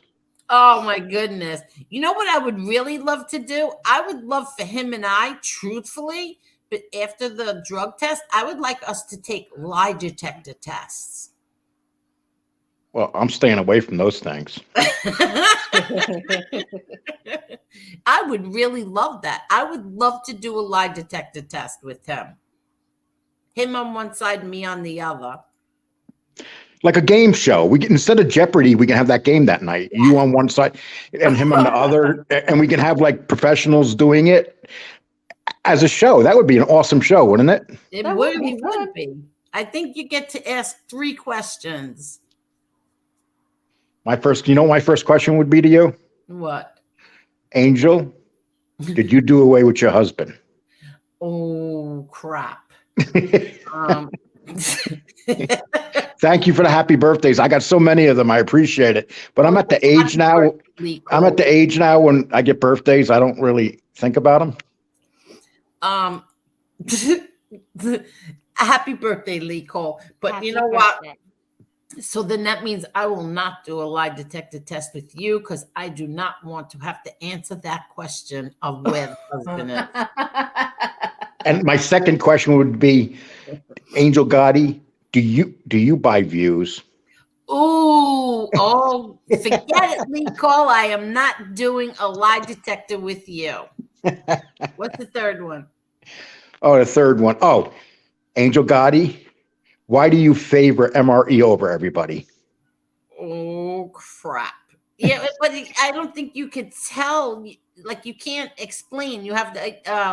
Oh my goodness. You know what I would really love to do? I would love for him and I, truthfully, but after the drug test, I would like us to take lie detector tests. Well, I'm staying away from those things. I would really love that. I would love to do a lie detector test with him. Him on one side, me on the other. Like a game show. We can, instead of Jeopardy, we can have that game that night. You on one side and him on the other, and we can have like professionals doing it as a show. That would be an awesome show, wouldn't it? It would be. I think you get to ask 3 questions. My first question would be to you? What? Angel, did you do away with your husband? Oh, crap. Thank you for the happy birthdays. I got so many of them. I appreciate it. But I'm at the age now. I'm at the age now when I get birthdays, I don't really think about them. Happy birthday, Lee Cole. But happy, you know what? So then that means I will not do a lie detector test with you because I do not want to have to answer that question of where the husband is. And my second question would be, Angel Gotti, do you buy views? Oh, forget it, Lee Cole. I am not doing a lie detector with you. What's the third one? Oh, the third one. Oh, Angel Gotti, why do you favor MRE over everybody? Oh, crap. Yeah, but I don't think you could tell. Like, you can't explain. You have to,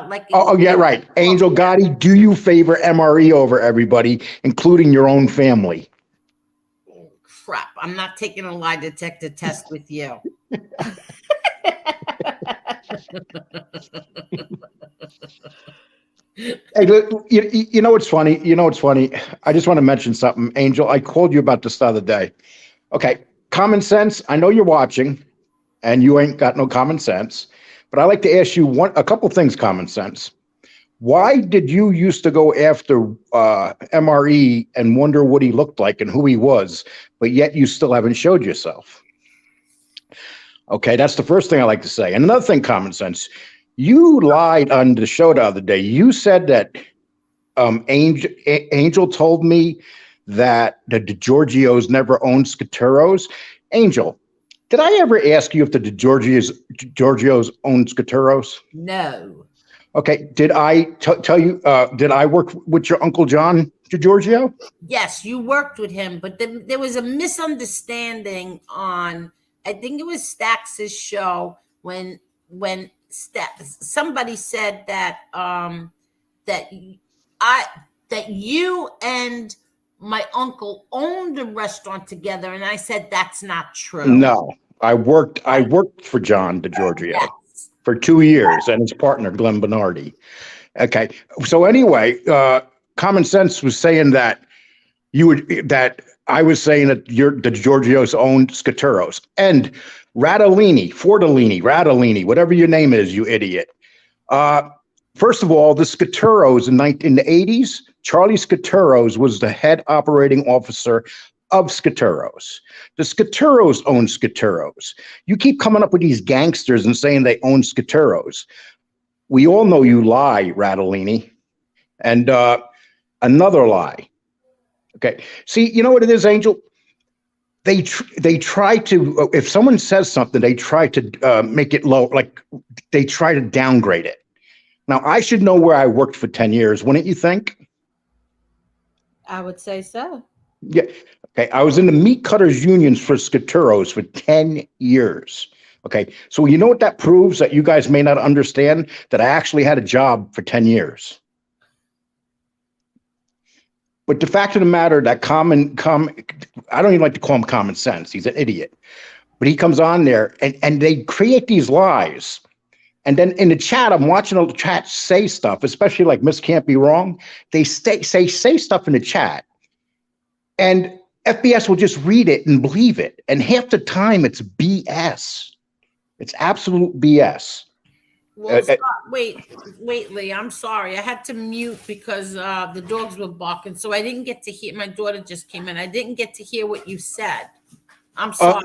like. Oh, yeah, right. Angel Gotti, do you favor MRE over everybody, including your own family? Oh, crap. I'm not taking a lie detector test with you. Hey, you know what's funny? I just want to mention something. Angel, I called you about this the other day. Okay, common sense. I know you're watching, and you ain't got no common sense. But I like to ask you a couple things, common sense. Why did you used to go after MRE and wonder what he looked like and who he was, but yet you still haven't showed yourself? Okay, that's the first thing I like to say. And another thing, common sense. You lied on the show the other day. You said that Angel told me that the DiGiorgios never owned Skateros. Angel, did I ever ask you if the DiGiorgios owned Skateros? No. Okay. Did I tell you, did I work with your Uncle John DiGiorgio? Yes, you worked with him, but there was a misunderstanding on, I think it was Stax's show when somebody said that that you and my uncle owned a restaurant together, and I said that's not true. No, I worked for John DiGiorgio for 2 years and his partner Glenn Bernardi. Okay, so anyway, common sense was saying that I was saying that the DiGiorgios owned Skateros and Radellini, whatever your name is, you idiot. First of all, the Skateros in the 80s, Charlie Skateros was the head operating officer of Skateros. The Skateros owned Skateros. You keep coming up with these gangsters and saying they own Skateros. We all know you lie, Radellini. And another lie. Okay. See, you know what it is, Angel? They try to, if someone says something, they try to make it low, like they try to downgrade it. Now, I should know where I worked for 10 years, wouldn't you think? I would say so. Yeah. Okay. I was in the meat cutters unions for Skaturos for 10 years. Okay. So you know what that proves that you guys may not understand? That I actually had a job for 10 years. But the fact of the matter that I don't even like to call him common sense. He's an idiot. But he comes on there and they create these lies. And then in the chat, I'm watching the chat say stuff, especially like Miss Can't Be Wrong. They say stuff in the chat. And FBS will just read it and believe it. And half the time it's BS. It's absolute BS. Well, wait, Lee. I'm sorry. I had to mute because the dogs were barking, so I didn't get to hear. My daughter just came in. I didn't get to hear what you said. I'm sorry.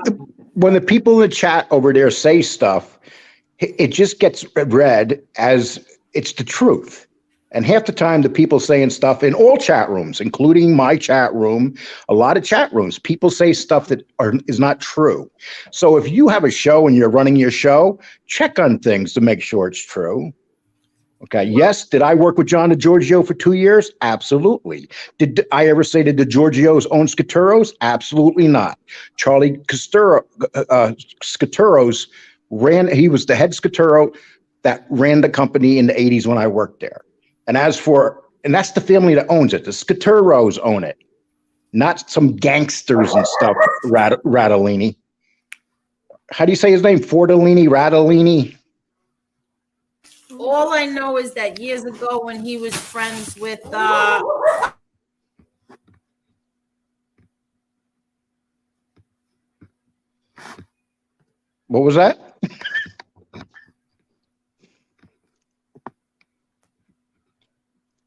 When the people in the chat over there say stuff, it just gets read as it's the truth. And half the time, the people saying stuff in all chat rooms, including my chat room, a lot of chat rooms, people say stuff that is not true. So if you have a show and you're running your show, check on things to make sure it's true. Okay. Yes. Did I work with John DiGiorgio for 2 years? Absolutely. Did I ever say that DiGiorgio's own Skaturos? Absolutely not. Charlie Skaturos he was the head Skaturo that ran the company in the 80s when I worked there. And that's the family that owns it. The Skaturos own it, not some gangsters and stuff. Radolini. How do you say his name? Fortellini, Radolini. All I know is that years ago when he was friends with What was that?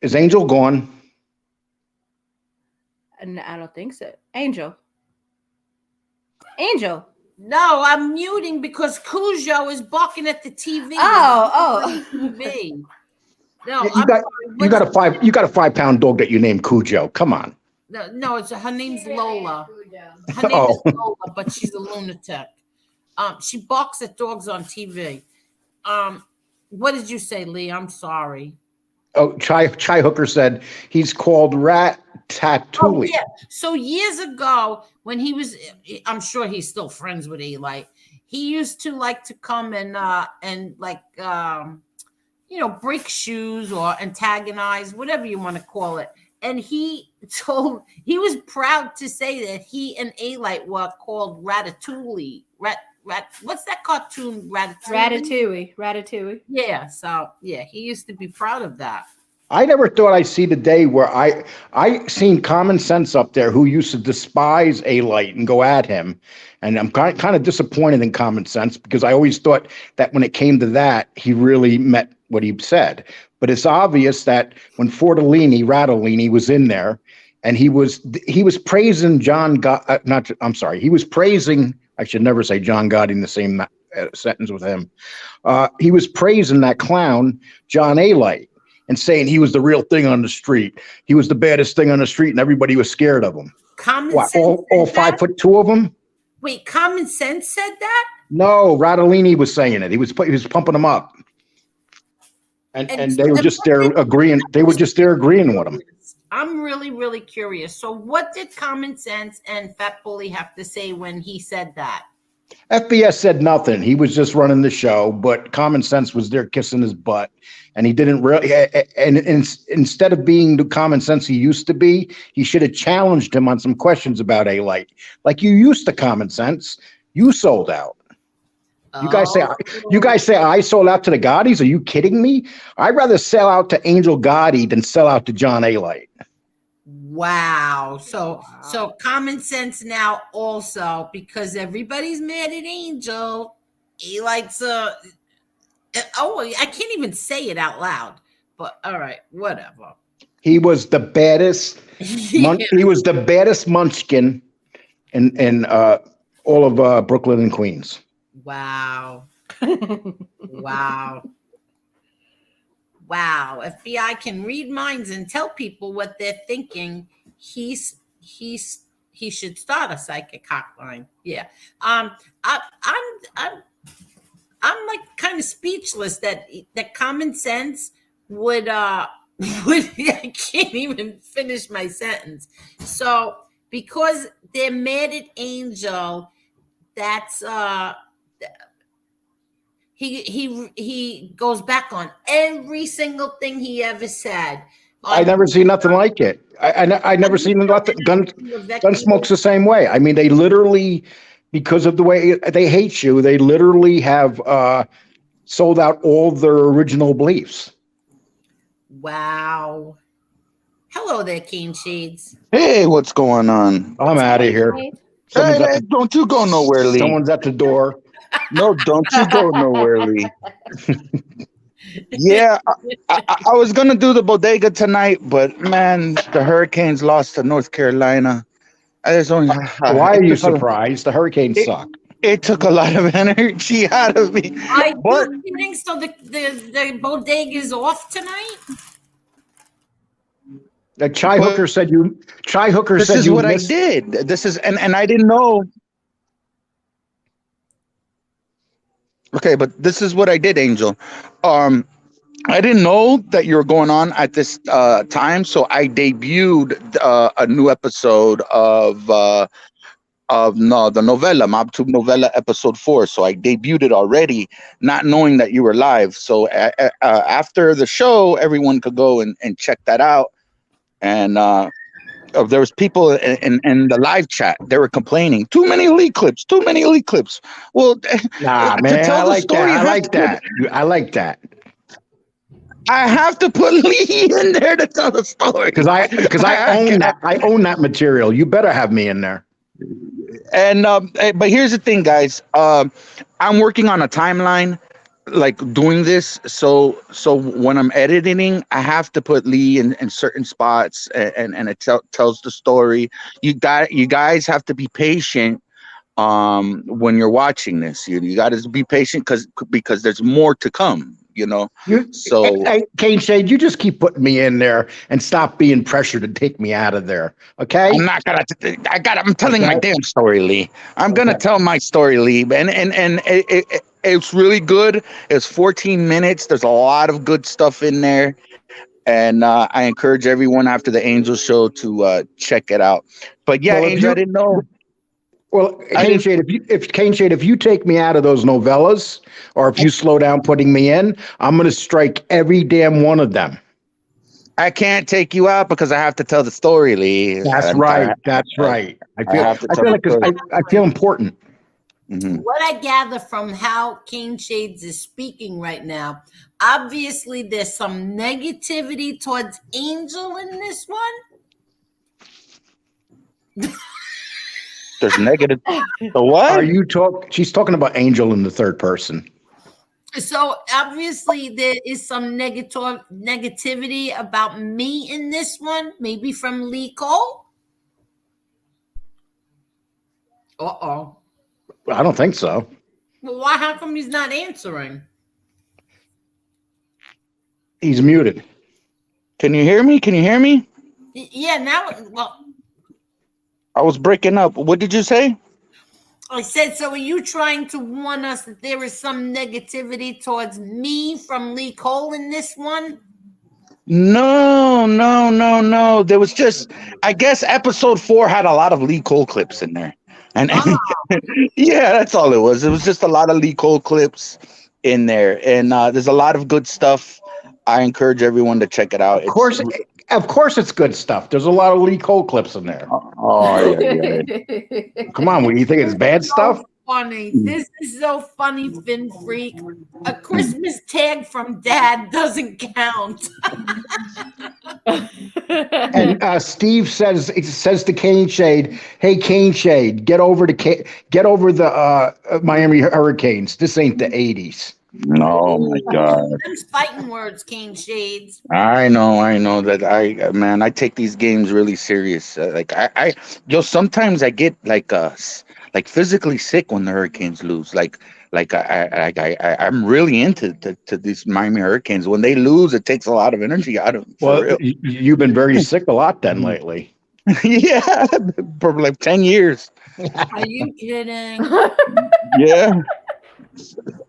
Is Angel gone? I don't think so. Angel. No, I'm muting because Cujo is barking at the TV. TV. No, you got a 5-pound dog that you named Cujo. Come on. No, her name's Lola. Her name is Lola, but she's a lunatic. She barks at dogs on TV. What did you say, Lee? I'm sorry. Oh, Chai Hooker said he's called Rat Tattoo. Oh, yeah. So years ago, when he was, I'm sure he's still friends with Eli. He used to like to come and break shoes or antagonize, whatever you want to call it. And he was proud to say that he and Eli were called Ratatouille. What's that cartoon? Ratatouille. Yeah. So yeah, he used to be proud of that. I never thought I'd see the day where I seen Common Sense up there who used to despise A-Light and go at him. And I'm kind of disappointed in Common Sense because I always thought that when it came to that, he really meant what he said. But it's obvious that when Radolini was in there and he was praising he was praising, I should never say John Gotti in the same sentence with him. He was praising that clown, John A-Light, and saying he was the real thing on the street. He was the baddest thing on the street, and everybody was scared of him. All 5'2" of them? Wait, Common Sense said that? No, Radolini was saying it. He was pumping them up, and they were just there agreeing. They were just there agreeing with him. I'm really, really curious. So, what did Common Sense and Fat Bully have to say when he said that? FBS said nothing. He was just running the show, but Common Sense was there kissing his butt. And he didn't really, and instead of being the Common Sense he used to be, he should have challenged him on some questions about A-Light. Like you used to Common Sense, you sold out. You guys say I sold out to the Gottis? Are you kidding me? I'd rather sell out to Angel Gotti than sell out to John A-Light. Wow. So Common Sense now also, because everybody's mad at Angel. He likes I can't even say it out loud. But all right, whatever. He was the baddest. He was the baddest munchkin in all of Brooklyn and Queens. Wow. Wow. FBI can read minds and tell people what they're thinking. He should start a psychic hotline. Yeah. I'm like kind of speechless that Common Sense would would I can't even finish my sentence. So because they're mad at Angel, that's he goes back on every single thing he ever said. I never seen nothing like it. I never seen nothing. Gunsmoke's the same way. I mean, they literally, because of the way they hate you, they literally have sold out all their original beliefs. Wow. Hello there, Caneshades. Hey, what's going on? I'm out of here. Hey, don't you go nowhere, Lee. Someone's at the door. No, don't you go nowhere, Lee. Yeah, I was gonna do the bodega tonight, but man, the Hurricanes lost to North Carolina. There's only Why are you surprised? The Hurricanes suck. It took a lot of energy out of me. Are you kidding? So the bodega is off tonight? Chai Hooker said you. Chai Hooker said you. This is what I did. This is and I didn't know. Okay, but this is what I did, Angel. I didn't know that you were going on at this time, so I debuted a new episode of the novella, MobTube novella, episode 4. So I debuted it already, not knowing that you were live. So after the show, everyone could go and check that out. And there was people in the live chat. They were complaining, too many leak clips. Well, nah, man, I like that. I like that. I have to put Lee in there to tell the story because I own that. I own that material. You better have me in there. And but here's the thing, guys. I'm working on a timeline, like doing this. So when I'm editing, I have to put Lee in certain spots, and it tells the story. You guys have to be patient. When you're watching this, you got to be patient because there's more to come. Caneshade, you just keep putting me in there and stop being pressured to take me out of there. Okay? I'm not gonna. I'm telling my damn story, Lee. I'm gonna tell my story, Lee. And it's really good. It's 14 minutes. There's a lot of good stuff in there, and I encourage everyone after the Angel show to check it out. But yeah, Angel, I didn't know. Well, Caneshade, if you take me out of those novellas, or if you slow down putting me in, I'm going to strike every damn one of them. I can't take you out because I have to tell the story, Lee. That's right. I feel important. Mm-hmm. What I gather from how Caneshades is speaking right now, obviously there's some negativity towards Angel in this one. There's negative. What are you talking? She's talking about Angel in the third person. So obviously there is some negativity about me in this one, maybe from Lee Cole. Uh-oh. I don't think so. Well, why? How come he's not answering? He's muted. Can you hear me? Yeah. Now, well. I was breaking up. What did you say? I said, so are you trying to warn us that there is some negativity towards me from Lee Cole in this one? No. There was just, I guess episode 4 had a lot of Lee Cole clips in there. And yeah, that's all it was. It was just a lot of Lee Cole clips in there. And there's a lot of good stuff. I encourage everyone to check it out. Of course, it's good stuff. There's a lot of Lee Cole clips in there. Oh, yeah. Come on, what do you think? It's bad stuff? Funny. This is so funny, Fin Freak. A Christmas tag from Dad doesn't count. And Steve says to Caneshade, "Hey, Caneshade, get over the Miami Hurricanes. This ain't the '80s." Oh my God! Them's fighting words, Caneshades. I know that I take these games really serious. Sometimes I get like physically sick when the Hurricanes lose. I'm really into these Miami Hurricanes. When they lose, it takes a lot of energy out of them. Well, you've been very sick a lot then lately. Yeah, for like 10 years. Are you kidding? Yeah.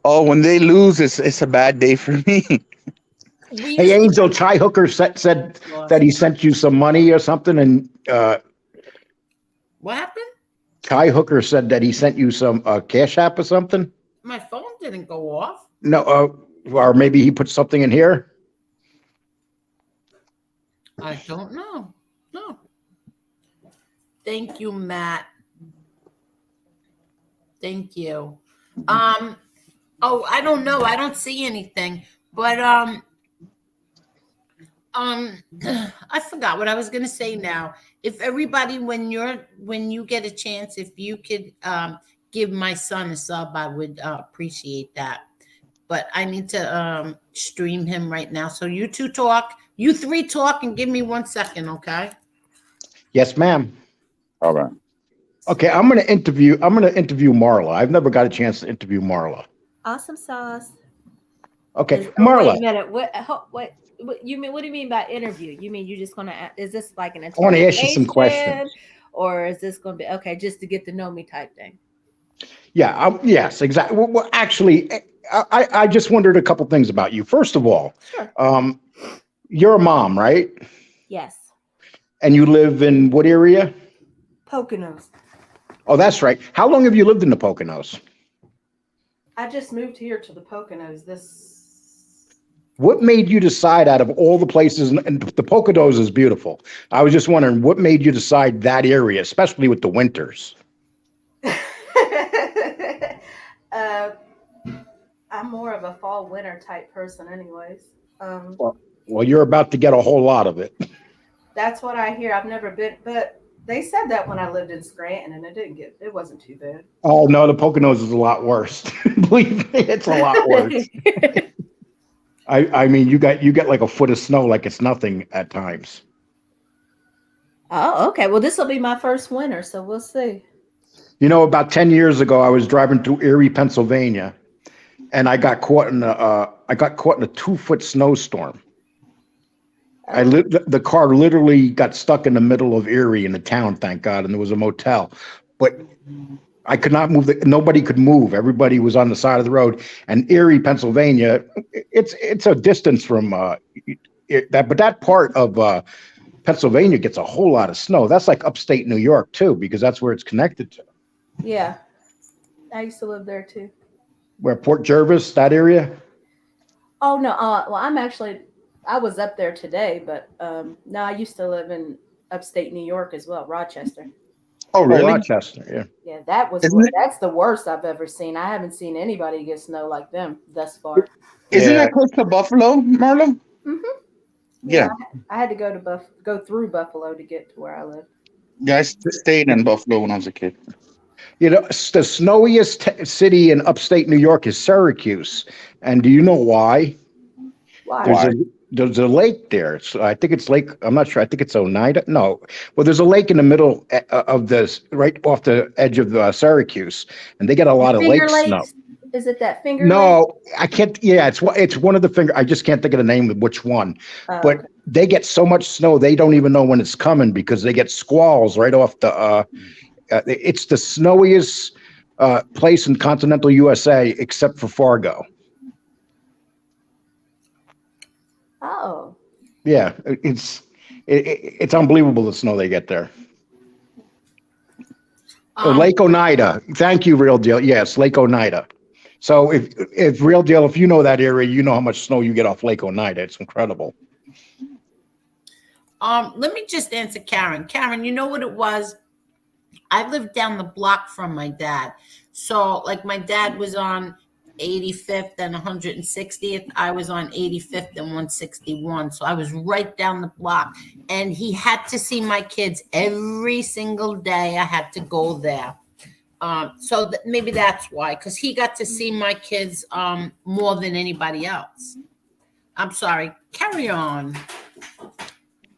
Oh, when they lose, it's a bad day for me. We Hey, Angel, Chai Hooker said that he sent you some money or something, and What happened? Chai Hooker said that he sent you some Cash App or something. My phone didn't go off. No, or maybe he put something in here. I don't know. No. Thank you, Matt. Thank you. Oh, I don't know. I don't see anything. But I forgot what I was gonna say now. If everybody, when you get a chance, if you could give my son a sub, I would appreciate that. But I need to stream him right now. So you two talk, you three talk, and give me 1 second, okay? Yes, ma'am. All right. Okay, I'm gonna interview Marla. I've never got a chance to interview Marla. Awesome sauce. Okay, Wait a Marla, minute. What you mean? What do you mean by interview? You mean you're just gonna? Is this like an I want to ask you some interrogation, questions. or is this gonna be okay? Just to get to know me type thing. Yeah, yes, exactly. Well, actually, I just wondered a couple things about you. First of all, Sure. you're a mom, right? Yes. And you live in what area? Poconos. Oh, that's right. How long have you lived in the Poconos? I just moved here to the Poconos. What made you decide out of all the places, and the Poconos is beautiful. I was just wondering what made you decide that area, especially with the winters? I'm more of a fall winter type person, anyways. Well, you're about to get a whole lot of it. That's what I hear. I've never been, but they said that when I lived in Scranton, and it wasn't too bad. Oh no, the Poconos is a lot worse. Believe me, it's a lot worse. I mean, you get like a foot of snow like it's nothing at times. Oh, okay. Well, this will be my first winter, so we'll see. You know, about 10 years ago, I was driving through Erie, Pennsylvania, and I got caught in a 2-foot snowstorm. The car literally got stuck in the middle of Erie in the town, thank God, and there was a motel. But I could not move. Nobody could move. Everybody was on the side of the road. And Erie, Pennsylvania, it's a distance from but that part of Pennsylvania gets a whole lot of snow. That's like upstate New York too, because that's where it's connected to. Yeah, I used to live there too. Where Port Jervis, that area? Oh no, well, I was up there today, but no, I used to live in upstate New York as well, Rochester. Oh, really? Rochester, yeah. Yeah, that's the worst I've ever seen. I haven't seen anybody get snow like them thus far. Isn't Yeah. that close to Buffalo, Marla? Mm-hmm. Yeah. I had to go through Buffalo to get to where I live. Yeah, I stayed in Buffalo when I was a kid. You know, the snowiest city in upstate New York is Syracuse. And do you know why? Why? There's a lake there. So I think it's Lake, I'm not sure. I think it's Oneida. No. Well, there's a lake in the middle of this, right off the edge of Syracuse. And they get a lot of Finger lake snow. Lakes? Is it that Finger Lake? No, I can't. Yeah, it's one of the finger. I just can't think of the name of which one. Oh, But okay. they get so much snow they don't even know when it's coming because they get squalls right off the. It's the snowiest place in continental USA except for Fargo. Oh. Yeah, it's unbelievable the snow they get there. Lake Oneida. Thank you, Real Deal. Yes, Lake Oneida. So if Real Deal, if you know that area, you know how much snow you get off Lake Oneida. It's incredible. Let me just answer Karen. Karen, you know what it was? I lived down the block from my dad. So like my dad was on 85th and 160th. I was on 85th and 161. So I was right down the block. And he had to see my kids every single day. I had to go there. So maybe that's why, because he got to see my kids more than anybody else. I'm sorry. Carry on.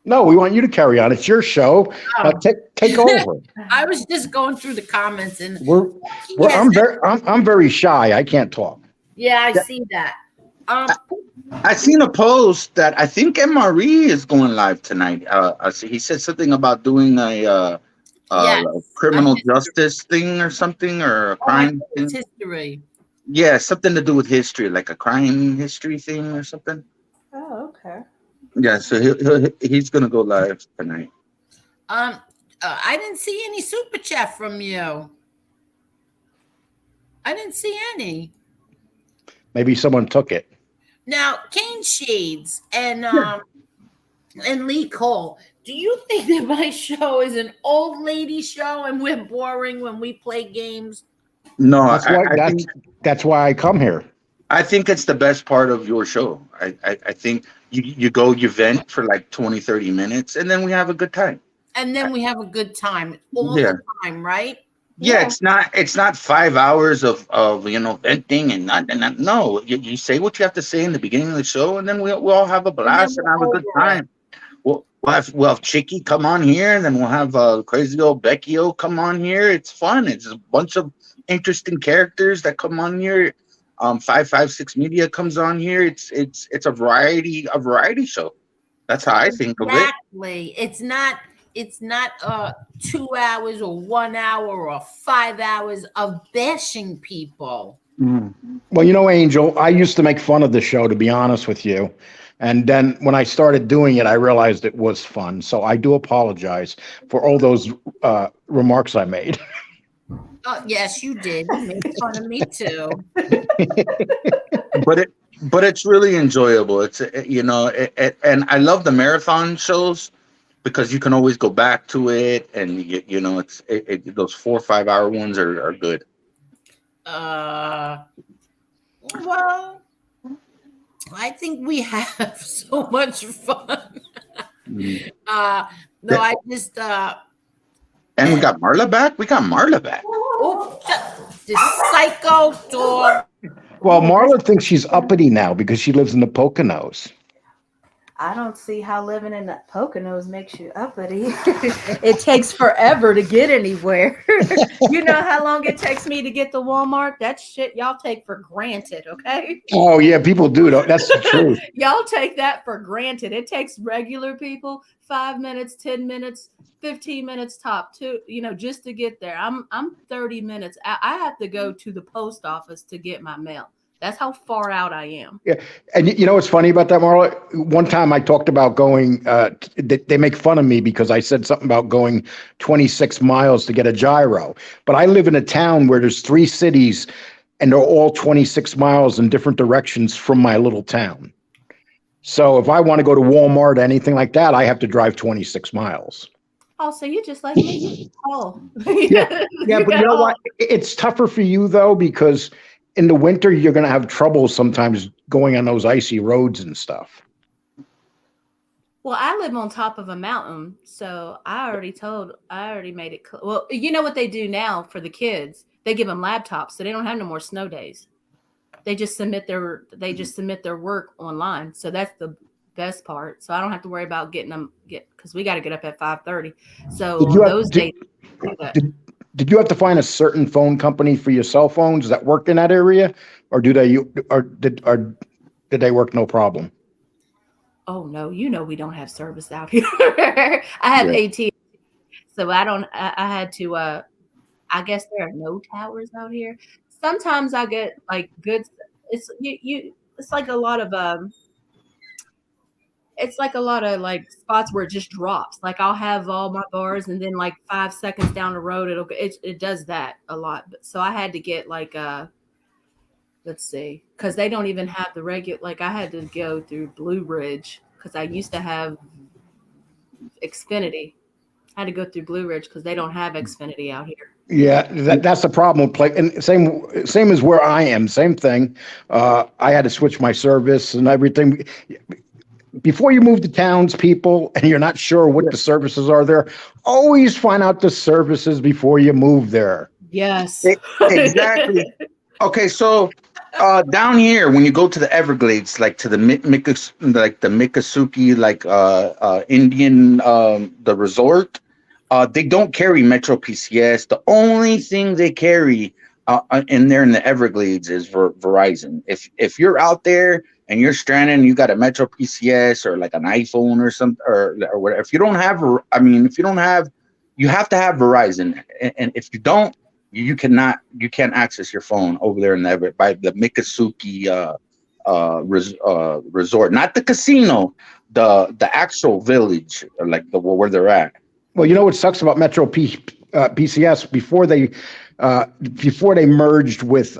No, we want you to carry on. It's your show. Take over. I was just going through the comments and I'm very shy. I can't talk. yeah, I see that. I seen a post that I think MRE is going live tonight. He said something about doing a Yes, criminal history. justice thing or something, or a crime It's thing. history. Yeah, something to do with history, like a crime history thing or something. Oh, Okay. Yeah, so he's gonna go live tonight. I didn't see any super chat from you. I didn't see any. Maybe someone took it. Now, Caneshades and Lee Cole, do you think that my show is an old lady show and we're boring when we play games? No, That's why I come here. I think it's the best part of your show. I think you go, you vent for like 20, 30 minutes, and then we have a good time. And then we have a good time all the time, right? Yeah, it's not 5 hours of venting and not no. You say what you have to say in the beginning of the show, and then we'll all have a blast and have a good time. We'll have Chicky come on here, and then we'll have crazy old Becky-O come on here. It's fun. It's a bunch of interesting characters that come on here. 556 Media comes on here. It's a variety show. That's how I think of it. Exactly. It's not 2 hours or 1 hour or 5 hours of bashing people. Well, Angel, I used to make fun of the show, to be honest with you. And then when I started doing it, I realized it was fun. So I do apologize for all those remarks I made. Yes, you did. You made fun of me too. But it's really enjoyable. It's and I love the marathon shows because you can always go back to it, and those 4 or 5 hour ones are good. Well, I think we have so much fun. No, I just and we got Marla back. Oh, this psycho dog. Well, Marla thinks she's uppity now because she lives in the Poconos. I don't see how living in the Poconos makes you uppity. It takes forever to get anywhere. You know how long it takes me to get to Walmart? That shit y'all take for granted, okay? Oh, yeah, people do. That's the truth. Y'all take that for granted. It takes regular people 5 minutes, 10 minutes, 15 minutes top just to get there. I'm 30 minutes. I have to go to the post office to get my mail. That's how far out I am. Yeah. And you know what's funny about that, Marla? One time I talked about going, they make fun of me because I said something about going 26 miles to get a gyro. But I live in a town where there's 3 cities and they're all 26 miles in different directions from my little town. So if I want to go to Walmart or anything like that, I have to drive 26 miles. Oh, so you're just like me. Oh. Yeah, but you know what? It's tougher for you, though, because in the winter, you're going to have trouble sometimes going on those icy roads and stuff. Well, I live on top of a mountain, so I already made it. Well, you know what they do now for the kids? They give them laptops, so they don't have no more snow days. They just submit their work online. So that's the best part. So I don't have to worry about because we got to get up at 5:30. So did you have to find a certain phone company for your cell phones that work in that area, or did they work no problem? Oh no, we don't have service out here. I have AT, so I had to. I guess there are no towers out here. Sometimes I get like good. It's It's like a lot of It's like a lot of like spots where it just drops. Like I'll have all my bars, and then like 5 seconds down the road, it does that a lot. So I had to get like let's see, because they don't even have the regular. Like I had to go through Blue Ridge because I used to have Xfinity. I had to go through Blue Ridge because they don't have Xfinity out here. Yeah, that's the problem. And same as where I am. Same thing. I had to switch my service and everything. Before you move to towns, people, and you're not sure what the services are there, always find out the services before you move there. Yes, exactly. Okay, so down here, when you go to the Everglades, like to the Miccosukee, Indian, the resort, they don't carry Metro PCS. The only thing they carry in the Everglades is Verizon. If you're out there and you're stranded and you got a Metro PCS or like an iPhone or something or whatever, if you don't have, you have to have Verizon. And if you don't, you can't access your phone over there by the Miccosukee resort, not the casino, the actual village, like where they're at. Well, you know what sucks about PCS before they merged with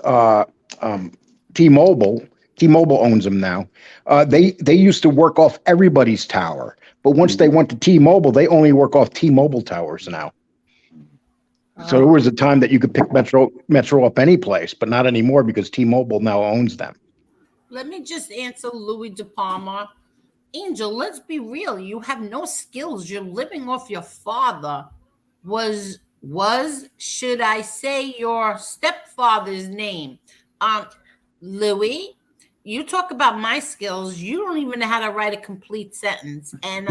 T-Mobile. T-Mobile owns them now. They used to work off everybody's tower, but once they went to T-Mobile, they only work off T-Mobile towers now. So there was a time that you could pick Metro up any place, but not anymore because T-Mobile now owns them. Let me just answer Louis De Palma. Angel, let's be real. You have no skills. You're living off your father. Was should I say your stepfather's name? Louis, you talk about my skills. You don't even know how to write a complete sentence. And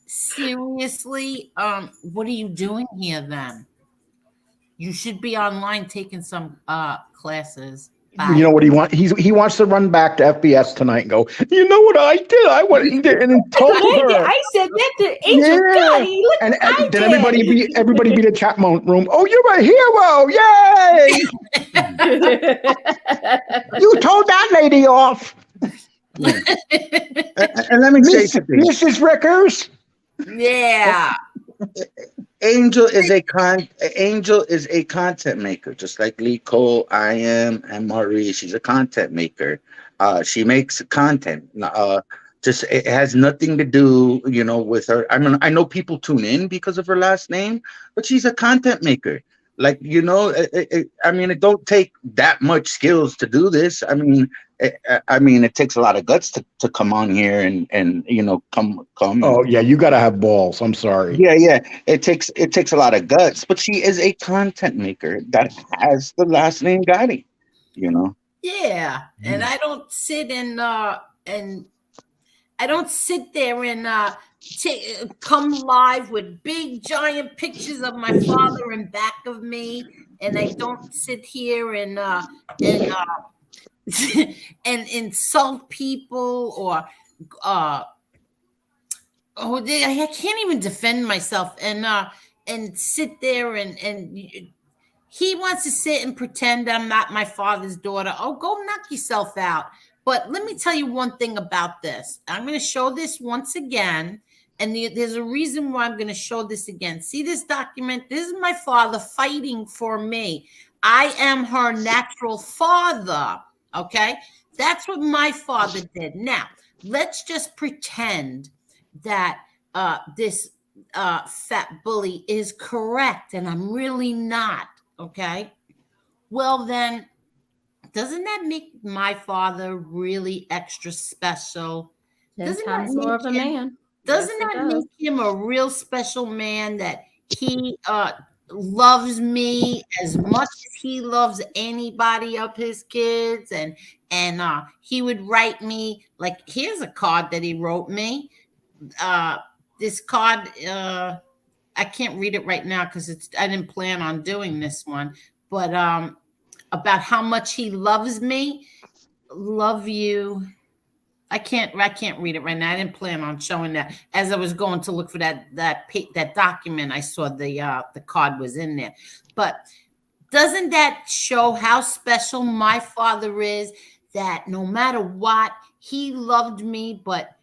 seriously, what are you doing here then? You should be online taking some classes. Bye. You know what he wants? He wants to run back to FBS tonight and go, you know what I did? I went there and told her. I said that to Angel Gotti. Look, and I then did. everybody be the chat room. Oh, you're a hero. Yay. You told that lady off. And let me say something. Mrs. Rickers. Yeah. Angel is a content maker, just like Lee Cole, I am, and Marie. She's a content maker. She makes content. Just it has nothing to do, with her. I mean, I know people tune in because of her last name, but she's a content maker. Like, it don't take that much skills to do this. I mean, it takes a lot of guts to come on here and come. Oh yeah, you got to have balls. I'm sorry. Yeah. It takes a lot of guts, but she is a content maker that has the last name Gotti. Yeah, and I don't sit I don't sit there and come live with big giant pictures of my father in back of me, and I don't sit here and and insult people or I can't even defend myself and sit there and he wants to sit and pretend I'm not my father's daughter. Oh, go knock yourself out. But let me tell you one thing about this. I'm going to show this once again. And there's a reason why I'm going to show this again. See this document? This is my father fighting for me. I am her natural father. Okay? That's what my father did. Now, let's just pretend that this fat bully is correct. And I'm really not. Okay? Well, then, doesn't that make my father really extra special? 10 times more of a man. Doesn't that make him a real special man, that he loves me as much as he loves anybody of his kids? And he would write me, like, here's a card that he wrote me. This card, I can't read it right now because I didn't plan on doing this one, but about how much he loves me. Love you. I can't read it right now. I didn't plan on showing that. As I was going to look for that document, I saw the card was in there. But doesn't that show how special my father is, that no matter what, he loved me, but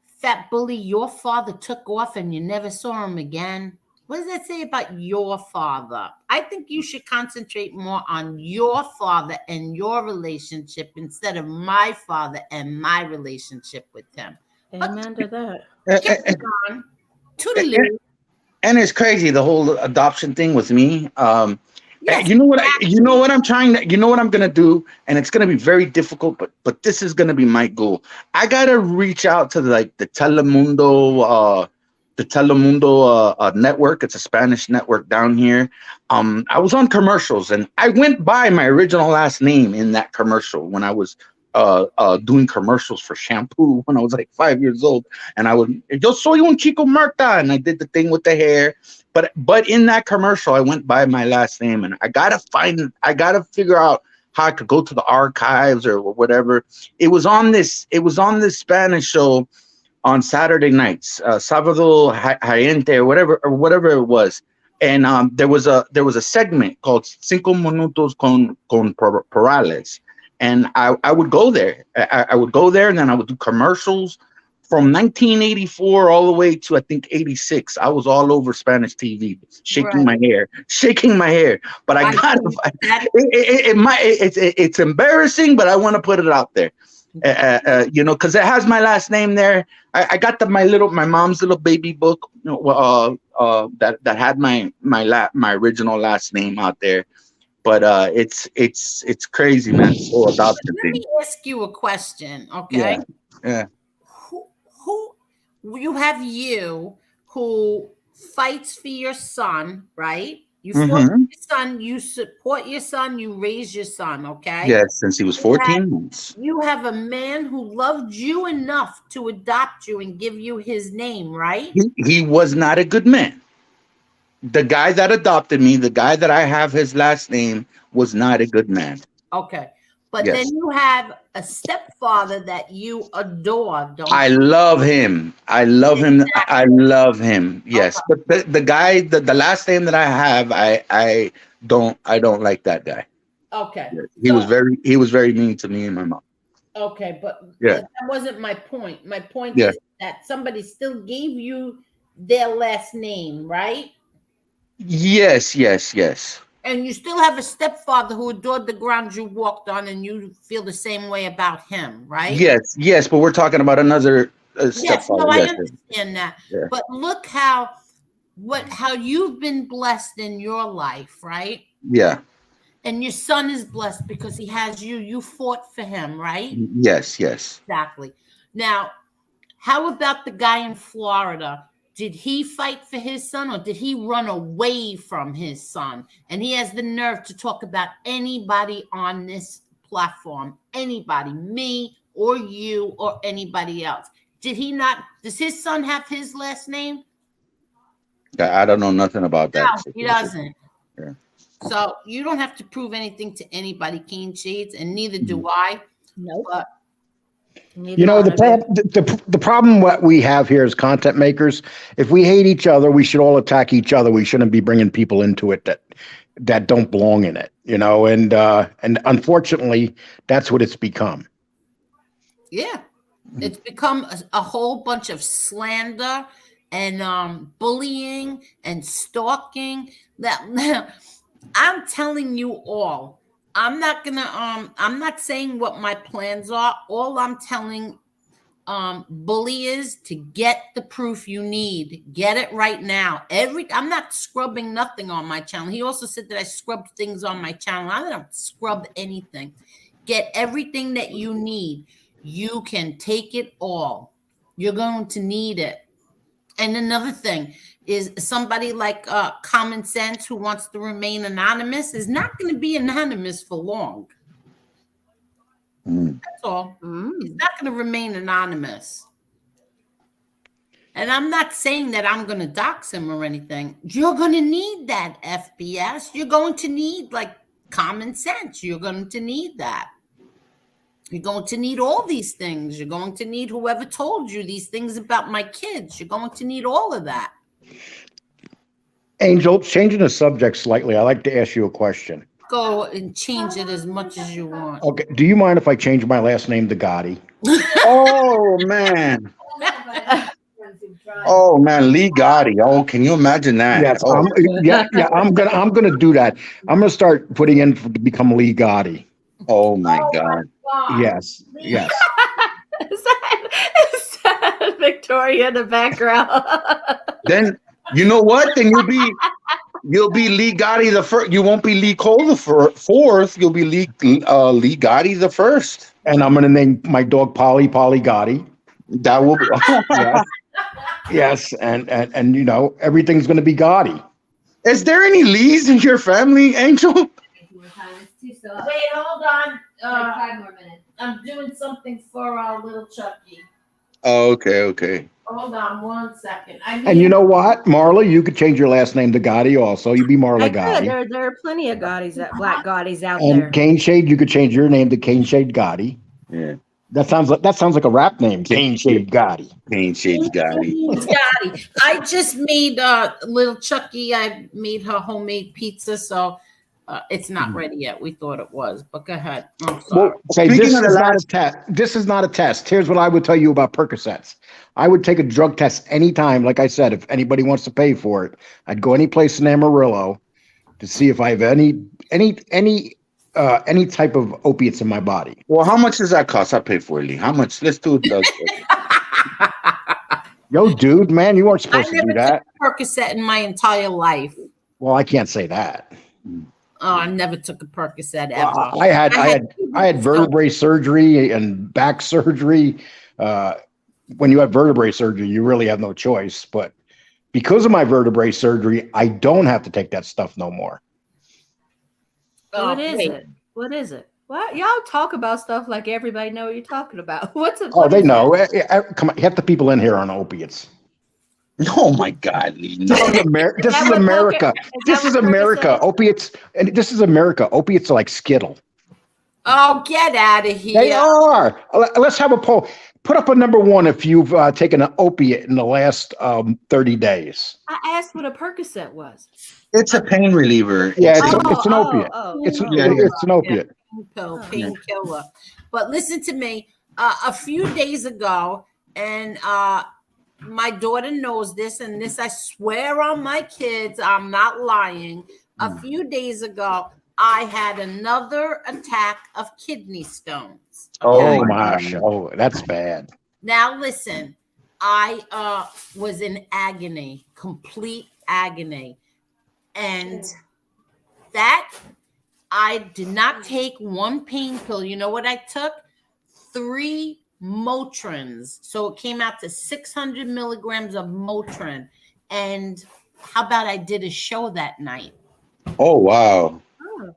fat bully, your father took off and you never saw him again? What does that say about your father? I think you should concentrate more on your father and your relationship instead of my father and my relationship with him. Amen to that. And it's crazy, the whole adoption thing with me. Yes, you know what I'm gonna do, and it's gonna be very difficult, but this is gonna be my goal. I gotta reach out to the Telemundo. The Telemundo network. It's a Spanish network down here. I was on commercials, and I went by my original last name in that commercial when I was doing commercials for shampoo when I was like 5 years old. And I would, yo soy un chico Marta, and I did the thing with the hair. But in that commercial, I went by my last name, and I gotta figure out how I could go to the archives or whatever. It was on this Spanish show on Saturday nights, Sábado Hayente or whatever it was. And there was a segment called Cinco Minutos con Perales, and I would go there. I would go there, and then I would do commercials from 1984 all the way to I think 86. I was all over Spanish TV, shaking my hair. But it's embarrassing, but I want to put it out there. Because it has my last name there. I got my mom's little baby book, that had my original last name out there. But it's crazy, man. This whole adoption Let thing. me ask you a question, okay? Yeah. Who you have who fights for your son, right? You fight for your son, you support your son, you raise your son, okay? Yes, since he was 14 months. You have a man who loved you enough to adopt you and give you his name, right? He was not a good man. The guy that adopted me, the guy that I have his last name, was not a good man. Okay. But then you have a stepfather that you adore, don't you? I love him. I love him. I love him. Yes. Okay. But the guy, the last name that I have, I don't like that guy. Okay. He was very mean to me and my mom. Okay, but that wasn't my point. My point is that somebody still gave you their last name, right? Yes. And you still have a stepfather who adored the ground you walked on, and you feel the same way about him, right? Yes, but we're talking about another stepfather. I understand that. Yeah. But look how you've been blessed in your life, right? Yeah. And your son is blessed because he has you. You fought for him, right? Yes. Exactly. Now, how about the guy in Florida? Did he fight for his son, or did he run away from his son? And he has the nerve to talk about anybody on this platform, anybody, me or you or anybody else. Did he not? Does his son have his last name? I don't know nothing about that. No, he doesn't. Yeah. So you don't have to prove anything to anybody, Caneshades, and neither do I. Nope. But the problem what we have here as content makers, if we hate each other, we should all attack each other. We shouldn't be bringing people into it that don't belong in it, and unfortunately that's what it's become. Yeah, it's become a whole bunch of slander and bullying and stalking. That I'm telling you all. I'm not saying what my plans are. All I'm telling bully is to get the proof you need. Get it right now. I'm not scrubbing nothing on my channel. He also said that I scrubbed things on my channel. I don't scrub anything. Get everything that you need. You can take it all. You're going to need it. And another thing is somebody like Common Sense who wants to remain anonymous is not going to be anonymous for long. That's all. He's not going to remain anonymous. And I'm not saying that I'm going to dox him or anything. You're going to need that, FBS. You're going to need like common sense. You're going to need that. You're going to need all these things. You're going to need whoever told you these things about my kids. You're going to need all of that. Angel, changing the subject slightly, I'd like to ask you a question. Go and change it as much as you want. Okay. Do you mind if I change my last name to Gotti? Oh, man. Oh, man. Lee Gotti. Oh, can you imagine that? Yes. Oh. I'm gonna do that. I'm gonna start putting in to become Lee Gotti. Oh my God. Yes. Is that Victoria in the background? Then you know what? Then you'll be Lee Gotti the first. You won't be Lee Cole the fourth. You'll be Lee Gotti the first. And I'm gonna name my dog Polly Gotti. That will be. Yes. And everything's gonna be Gotti. Is there any Lees in your family, Angel? Wait, hold on. 5 more minutes. I'm doing something for our little Chucky. Oh, okay. Hold on 1 second. And you know what, Marla, you could change your last name to Gotti also. You'd be Marla Gotti. There are plenty of Gottis, black Gottis out and there. Caneshade, you could change your name to Caneshade Gotti. Yeah. That sounds like a rap name. Caneshades Gotti. Caneshades Gotti. Gotti. I just made little Chucky. I made her homemade pizza, so it's not ready yet. We thought it was, but go ahead. I'm sorry. Well, okay, this is not a test. This is not a test. Here's what I would tell you about Percocets. I would take a drug test anytime. Like I said, if anybody wants to pay for it, I'd go any place in Amarillo to see if I have any type of opiates in my body. Well, how much does that cost? I pay for it, Lee. How much? Let's do it. Yo, dude, man, you weren't supposed to do that. I never took a Percocet in my entire life. Well, I can't say that. Oh, I never took a Percocet ever. Well, I had vertebrae surgery and back surgery. When you have vertebrae surgery, you really have no choice. But because of my vertebrae surgery, I don't have to take that stuff no more. What is it? What is it? What y'all talk about stuff like everybody know what you're talking about? What's it? Oh, they know. Come on, half the people in here are on opiates. Oh my God, Lee. No. This is America. This is America. Opiates, and this is America. Opiates are like Skittle. Oh, get out of here. They are. Let's have a poll. Put up a number one if you've taken an opiate in the last 30 days. I asked what a Percocet was. It's a pain reliever. Yeah, it's an opiate. It's an opiate. Painkiller. But listen to me. A few days ago, and my daughter knows this, and this I swear on my kids, I'm not lying. A few days ago, I had another attack of kidney stones. Okay? Oh my gosh! Oh, that's bad. Now listen, I was in agony, complete agony, and that I did not take one pain pill. You know what I took? 3 Motrins. So it came out to 600 milligrams of Motrin. And how about I did a show that night? Oh, wow. Okay.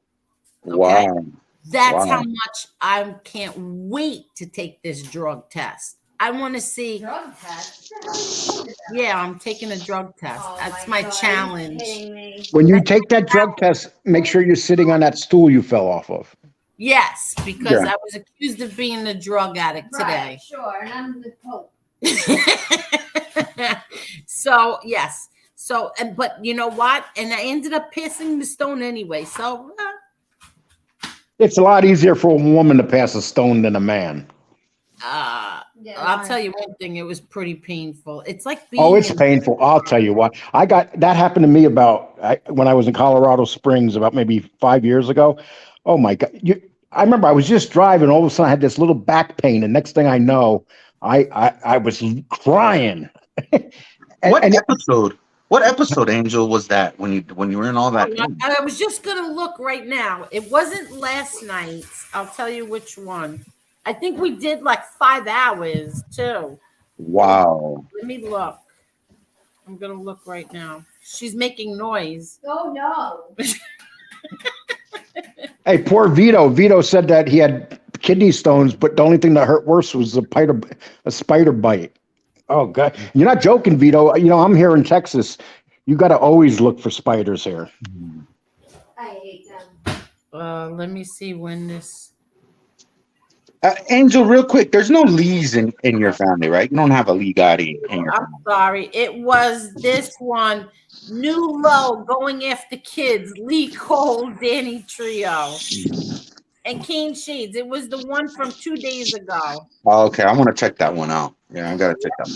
Wow. That's how much I can't wait to take this drug test. I want to see. Drug test? Yeah, I'm taking a drug test. That's my challenge. When you take that drug test, make sure you're sitting on that stool you fell off of. Yes, because I was accused of being a drug addict today. Sure, and I'm the Pope. So, yes. So, but you know what? And I ended up passing the stone anyway. So, it's a lot easier for a woman to pass a stone than a man. I'll tell you one thing. It was pretty painful. It's like being. Oh, it's painful. I'll tell you what. That happened to me when I was in Colorado Springs about maybe 5 years ago. Oh my God. I remember I was just driving. All of a sudden I had this little back pain. And next thing I know, I was crying. What episode, Angel, was that when you were in all that pain? I was just going to look right now. It wasn't last night. I'll tell you which one. I think we did like 5 hours too. Wow. Let me look. I'm going to look right now. She's making noise. Oh, no. Hey, poor Vito. Vito said that he had kidney stones, but the only thing that hurt worse was a spider bite. Oh, God. You're not joking, Vito. You know, I'm here in Texas. You got to always look for spiders here. I hate them. Let me see when this. Angel, real quick, there's no Lees in your family, right? You don't have a Lee Gotti in your family. I'm sorry. It was this one. New low going after kids. Lee Cole, Danny Trio. And Caneshades. It was the one from 2 days ago. Oh, okay, I want to check that one out. Yeah, I got to check that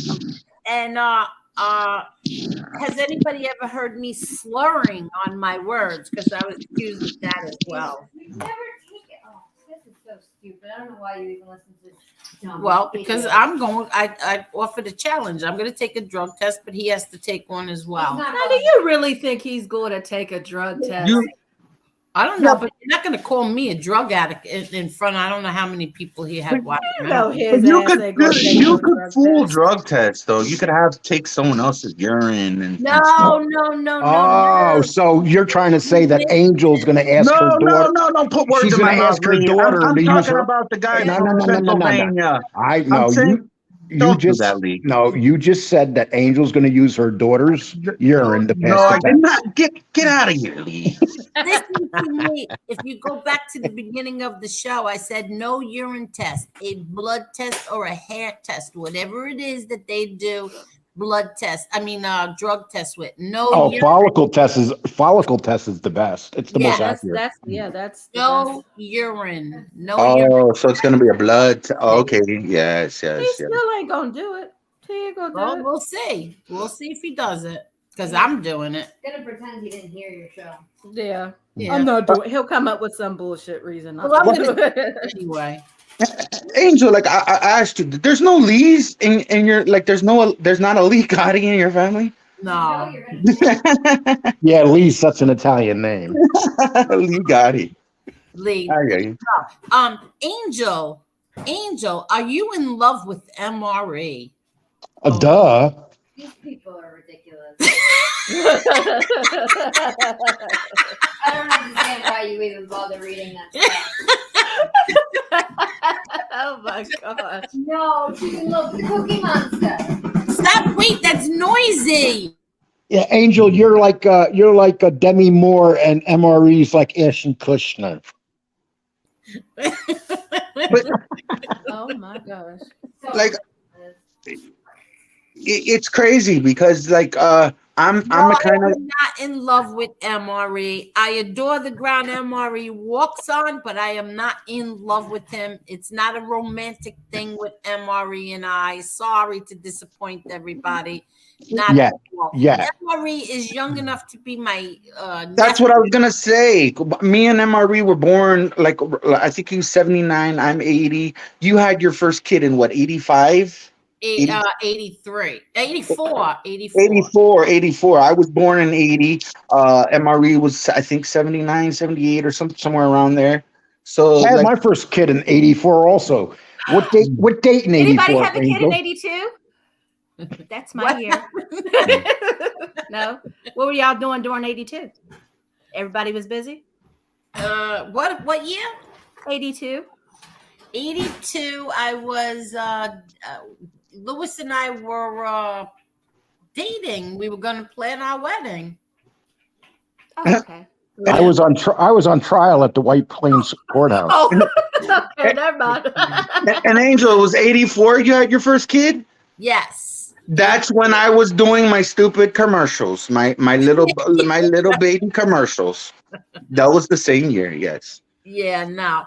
one out. And has anybody ever heard me slurring on my words? Because I was accused of that as well. So stupid. I don't know why you even listen to dumb. Well, because I offered a challenge. I'm going to take a drug test, but he has to take one as well. How do you really think he's going to take a drug test? I don't know, but you're not going to call me a drug addict in front. I don't know how many people he had watching. You could fool drug tests, though. You could take someone else's urine and. No. Oh, so you're trying to say that Angel's going to ask her daughter? No, don't put words she's in my mouth. She's going to ask her daughter I'm to use her. talking about the guy No. from Pennsylvania. I know. You just said that Angel's going to use her daughter's urine to pass. No, I did not. Get out of here, Lee. Listen to me. If you go back to the beginning of the show, I said no urine test, a blood test or a hair test, whatever it is that they do, blood test. I mean, drug test with no Oh, urine. follicle test is the best. It's the Yeah, most accurate. That's the best. No urine. No urine. Oh, so it's gonna be a blood. Okay, yes, He yes, yes. still ain't gonna do it. He ain't gonna do Well, it. we'll see. We'll see if he does it. Because I'm doing it. Gonna pretend he didn't hear your show. Yeah. Yeah. I'm not doing. He'll come up with some bullshit reason. Well, I'm Not gonna to do do it. it anyway. Angel, like I asked you, there's no Lees in your like. There's not a Lee Gotti in your family. No. You're gonna Yeah, Lee's such an Italian name. Lee Gotti. Lee. Okay. Angel, are you in love with MRE? Duh. These people are ridiculous. Oh I don't understand why you even bother reading that stuff. my gosh. No, she's in love with the Cookie Monster. Stop! Wait, that's noisy. Yeah, Angel, you're like a Demi Moore, and MRE's like Ashton Kutcher. Oh my gosh. So, Like it's crazy because like I'm the kind of I'm not in love with MRE. I adore the ground MRE walks on, but I am not in love with him. It's not a romantic thing with MRE and I. Sorry to disappoint everybody. Not Yeah, at all. yeah. MRE is young enough to be my that's what I was gonna say. Me and MRE were born like I think he's 79, I'm 80. You had your first kid in what, 85? 83, 84. 84. I was born in 80. MRE was I think 79, 78 or somewhere around there. So I had like, my first kid in '84 also. What date in Anybody '84? have a kid in '82? That's my What? year. No. What were y'all doing during '82? Everybody was busy. What year? '82. 82. I was Louis and I were dating. We were going to plan our wedding. Oh, okay. I was on trial at the White Plains courthouse. Oh, okay, never mind. and Angel, it was 84. You had your first kid. Yes. That's when I was doing my stupid commercials, my little baby commercials. That was the same year, yes. Yeah. No.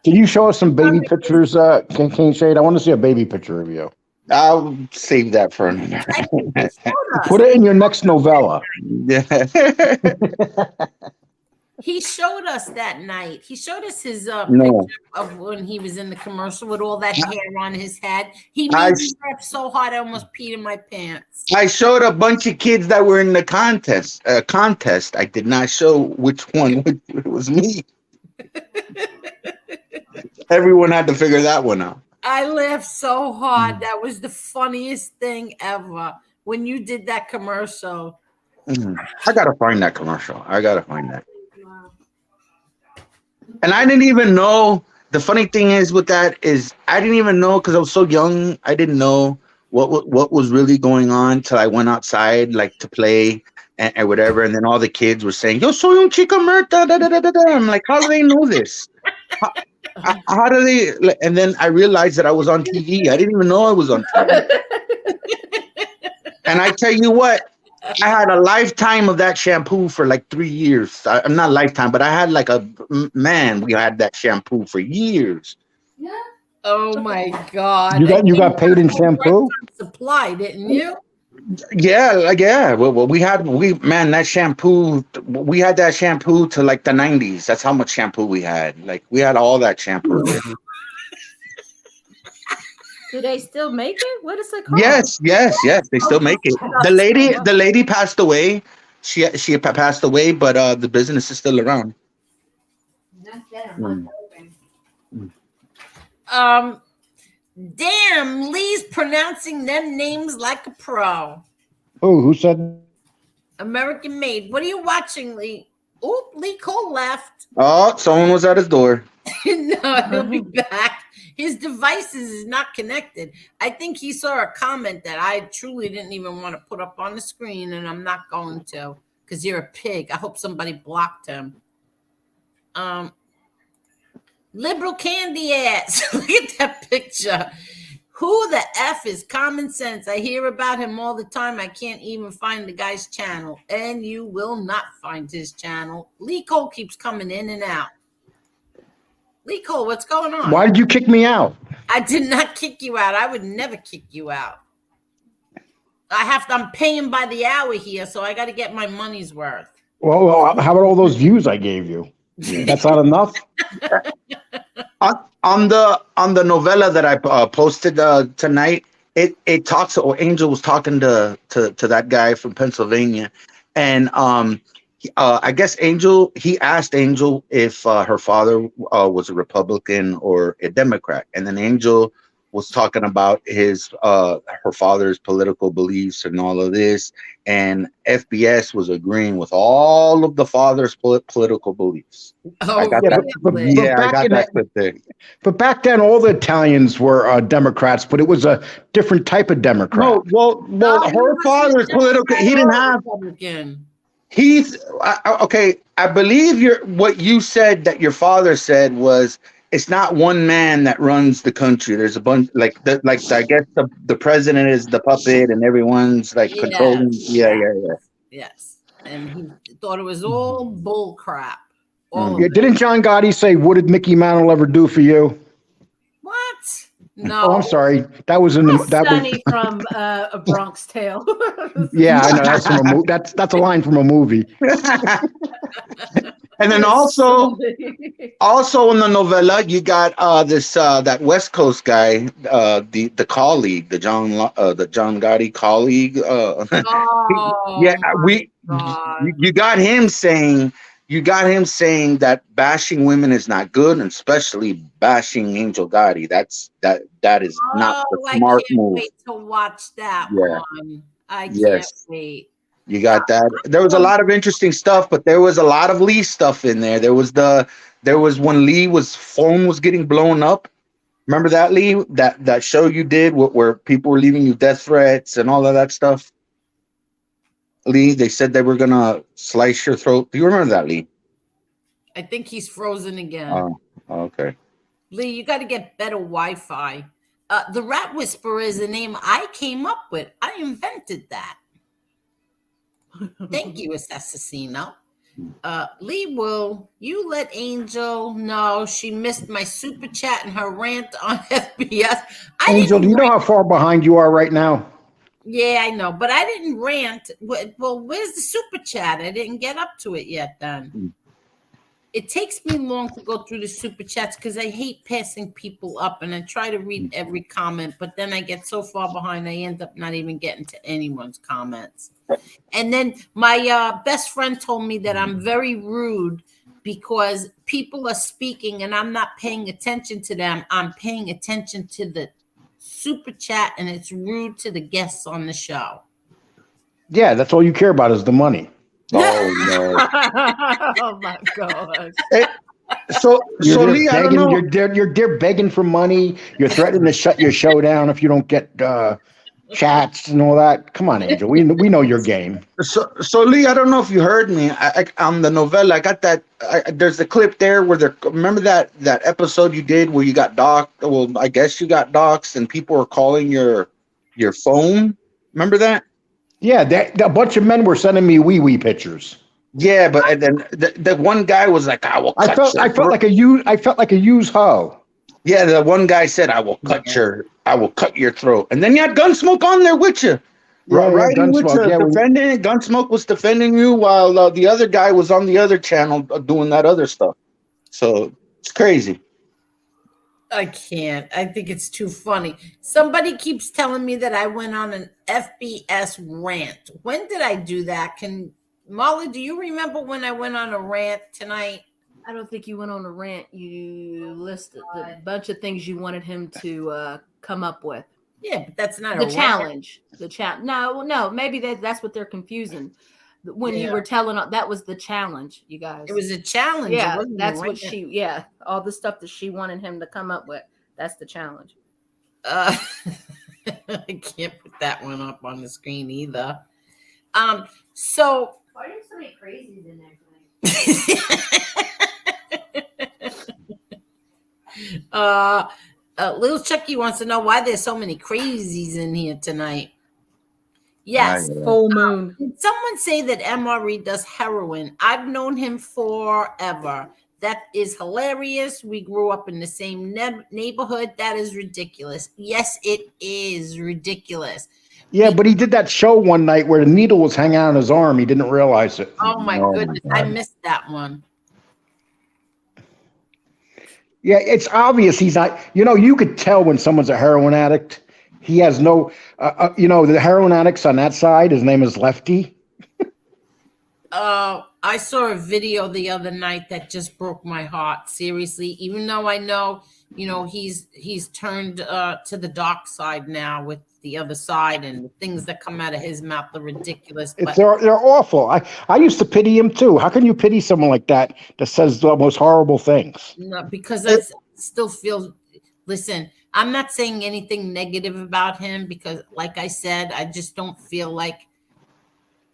Can you show us some baby pictures, Caneshade? I want to see a baby picture of you. I'll save that for another. I think he showed us. Put it in your next novella. Yeah. He showed us that night. He showed us his No. picture of when he was in the commercial with all that hair on his head. He made me laugh so hard I almost peed in my pants. I showed a bunch of kids that were in the contest. I did not show which one it was me. Everyone had to figure that one out. I laughed so hard. That was the funniest thing ever when you did that commercial. I gotta find that commercial. I gotta find that. And I didn't even know. The funny thing is with that is I didn't even know because I was so young. I didn't know what was really going on till I went outside like to play and whatever. And then all the kids were saying, "Yo soy un chica muerta." Da, da, da, da, da. I'm like, how do they know this? How do they? And then I realized that I was on TV. I didn't even know I was on TV. And I tell you what, I had a lifetime of that shampoo for like 3 years. I'm not lifetime, but I had like we had that shampoo for years. Yeah. Oh my God. You got paid in shampoo? Supply, didn't you? Yeah. Well, that shampoo. We had that shampoo to like the 90s. That's how much shampoo we had. Like we had all that shampoo. Do they still make it? What is it called? Yes. They still make it. The lady passed away. She passed away, but the business is still around. Not that I'm open. Damn, Lee's pronouncing them names like a pro. Oh, who said? American Made. What are you watching, Lee? Oop, Lee Cole left. Oh, someone was at his door. No, he'll be back. His devices is not connected. I think he saw a comment that I truly didn't even want to put up on the screen, and I'm not going to because you're a pig. I hope somebody blocked him. Liberal candy ass. Look at that picture. Who the F is Common Sense? I hear about him all the time. I can't even find the guy's channel. And you will not find his channel. Lee Cole keeps coming in and out. Lee Cole, what's going on? Why did you kick me out? I did not kick you out. I would never kick you out. I'm paying by the hour here, so I got to get my money's worth. Well, how about all those views I gave you? That's not enough. On the novella that I posted tonight, it talks. Angel was talking to that guy from Pennsylvania, and I guess he asked Angel if her father was a Republican or a Democrat, and then Angel was talking about her father's political beliefs and all of this, and FBS was agreeing with all of the father's political beliefs. Oh, I got really? I got that clip there. But back then, all the Italians were Democrats, but it was a different type of Democrat. No, her father's political. He didn't have. Republican. He's okay. I believe what you said that your father said was it's not one man that runs the country. There's a bunch I guess the president is the puppet and everyone's controlling. Yeah. Yes, and he thought it was all bull crap. Didn't John Gotti say, "What did Mickey Mantle ever do for you?" What? No. Oh, I'm sorry. That was Sonny from A Bronx Tale. Yeah, I know that's from a that's a line from a movie. And then also in the novella, you got that West Coast guy, the colleague, the John Gotti colleague. You got him saying. You got him saying that bashing women is not good, and especially bashing Angel Gotti. That is not the smart move. I can't wait to watch that one. I can't wait. You got that. There was a lot of interesting stuff, but there was a lot of Lee stuff in there. There was when Lee's phone was getting blown up. Remember that, Lee? That show you did where people were leaving you death threats and all of that stuff. Lee, they said they were gonna slice your throat. Do you remember that, Lee? I think he's frozen again. Oh, okay. Lee, you got to get better Wi-Fi. The Rat Whisperer is a name I came up with. I invented that. Thank you, Assassino. Lee, will you let Angel know she missed my super chat and her rant on FBS? Angel, do you know how far behind you are right now? Yeah, I know, but I didn't rant. Well, where's the super chat? I didn't get up to it yet then. It takes me long to go through the super chats because I hate passing people up, and I try to read every comment, but then I get so far behind, I end up not even getting to anyone's comments. And then my best friend told me that I'm very rude because people are speaking and I'm not paying attention to them. I'm paying attention to the super chat, and it's rude to the guests on the show. Yeah, that's all you care about is the money. Oh no! Oh my God! So Lee, I don't know. You're begging for money. You're threatening to shut your show down if you don't get chats and all that. Come on, Angel. We know your game. So Lee, I don't know if you heard me. On the novella, I got that. There's a clip there where remember that episode you did where you got doxxed. Well, I guess you got doxxed and people were calling your phone. Remember that? Yeah, a bunch of men were sending me wee pictures. Yeah, but and then the one guy was like, "I will." I felt like a used hoe. Yeah, the one guy said, "I will cut your throat," and then you had Gunsmoke on there with you, right? Defending Gunsmoke was defending you while the other guy was on the other channel doing that other stuff. So it's crazy. I can't. I think it's too funny. Somebody keeps telling me that I went on an FBS rant. When did I do that? Marla, do you remember when I went on a rant tonight? I don't think you went on a rant. You listed a bunch of things you wanted him to come up with. Yeah, but that's not the challenge. The challenge. No. Maybe that's what they're confusing. When you were telling, that was the challenge, you guys. It was a challenge. Yeah, that's what she. Yeah, all the stuff that she wanted him to come up with. That's the challenge. I can't put that one up on the screen either. So Why are there so many crazies in there tonight? Little Chucky wants to know why there's so many crazies in here tonight. Ah, Yes. yeah. Full moon. Did someone say that MRE does heroin? I've known him forever. That is hilarious. We grew up in the same neighborhood. That is ridiculous. Yes, it is ridiculous. Yeah, but he did that show one night where the needle was hanging on his arm. He didn't realize it. Oh my Oh my goodness, I God. missed that one. Yeah, it's obvious he's not. You could tell when someone's a heroin addict. He has no. The heroin addicts on that side. His name is Lefty. I saw a video the other night that just broke my heart. Seriously, even though I know, he's turned to the dark side now with the other side, and the things that come out of his mouth are ridiculous. But They're awful. I used to pity him too. How can you pity someone like that says the most horrible things? no, because I still feel. Listen, I'm not saying anything negative about him because, like I said, I just don't feel like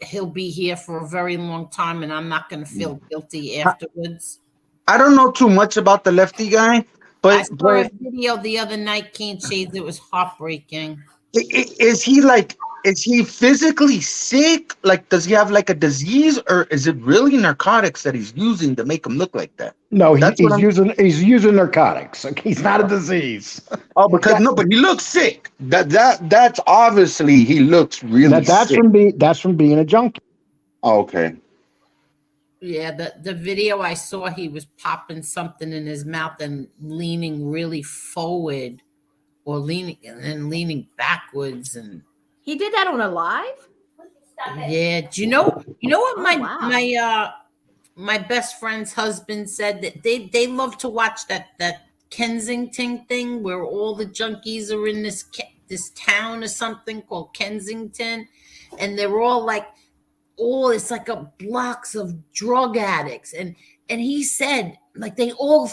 he'll be here for a very long time, and I'm not going to feel guilty afterwards. I don't know too much about the Lefty guy, I but saw a video the other night, Caneshades. It was heartbreaking. is he physically sick? Like, does he have like a disease, or is it really narcotics that he's using to make him look like that? No, That's what he's using narcotics. Like, he's not a disease. Oh, because no, but he looks sick. That's obviously he looks really That's sick. from being a junkie. Oh, okay. Yeah, the video I saw, he was popping something in his mouth and leaning really forward, or leaning backwards, and He did that on a live? yeah. Do you know what wow. my best friend's husband said that they love to watch that Kensington thing where all the junkies are in this town or something called Kensington, and they're all like, it's like a blocks of drug addicts, and he said like they all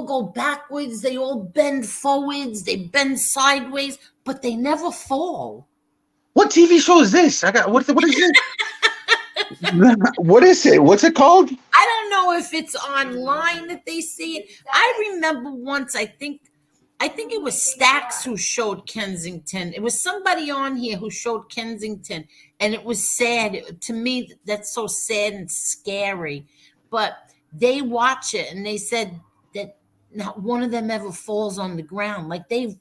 go backwards, they all bend forwards, they bend sideways, but they never fall. What TV show is this? What is it? What is it? What's it called? I don't know if it's online that they see it. I remember once, I think it was Stax who showed Kensington. It was somebody on here who showed Kensington, and it was sad. To me, that's so sad and scary. But they watch it, and they said that not one of them ever falls on the ground. Like they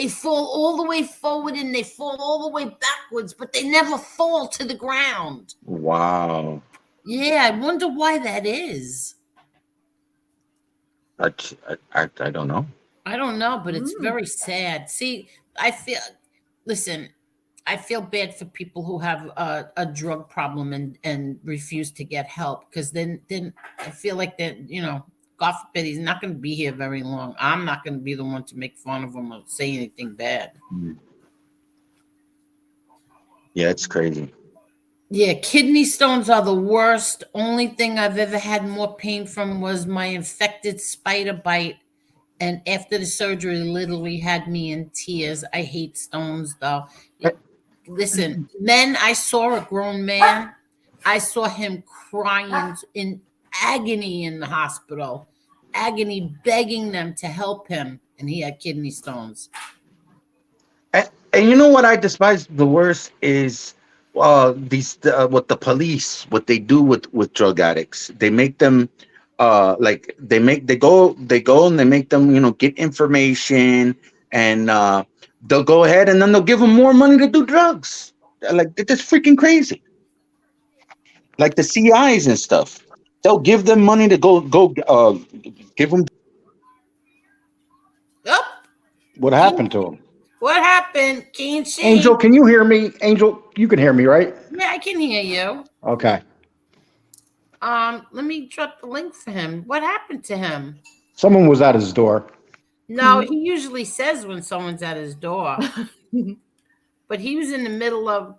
fall all the way forward and they fall all the way backwards, but they never fall to the ground. Wow. Yeah, I wonder why that is. I don't know. I don't know, but it's very sad. See, I feel bad for people who have a drug problem and refuse to get help, because then I feel like that, God forbid, he's not going to be here very long. I'm not going to be the one to make fun of him or say anything bad. Yeah, it's crazy. Yeah, kidney stones are the worst. Only thing I've ever had more pain from was my infected spider bite. And after the surgery, literally had me in tears. I hate stones, though. Listen, I saw a grown man. I saw him crying in agony in the hospital. Agony, begging them to help him. And he had kidney stones. And you know what I despise the worst is what the police, what they do with drug addicts. They make them they go and they make them get information, and they'll go ahead and then they'll give them more money to do drugs. Like, it's freaking crazy. Like the CIs and stuff, they'll give them money to go give them. Oh, What happened to him? what happened? Can't see. Angel, can you hear me? Angel, you can hear me, right? Yeah, I can hear you. Okay. Let me drop the link for him. What happened to him? Someone was at his door. No, he usually says when someone's at his door. But he was in the middle of.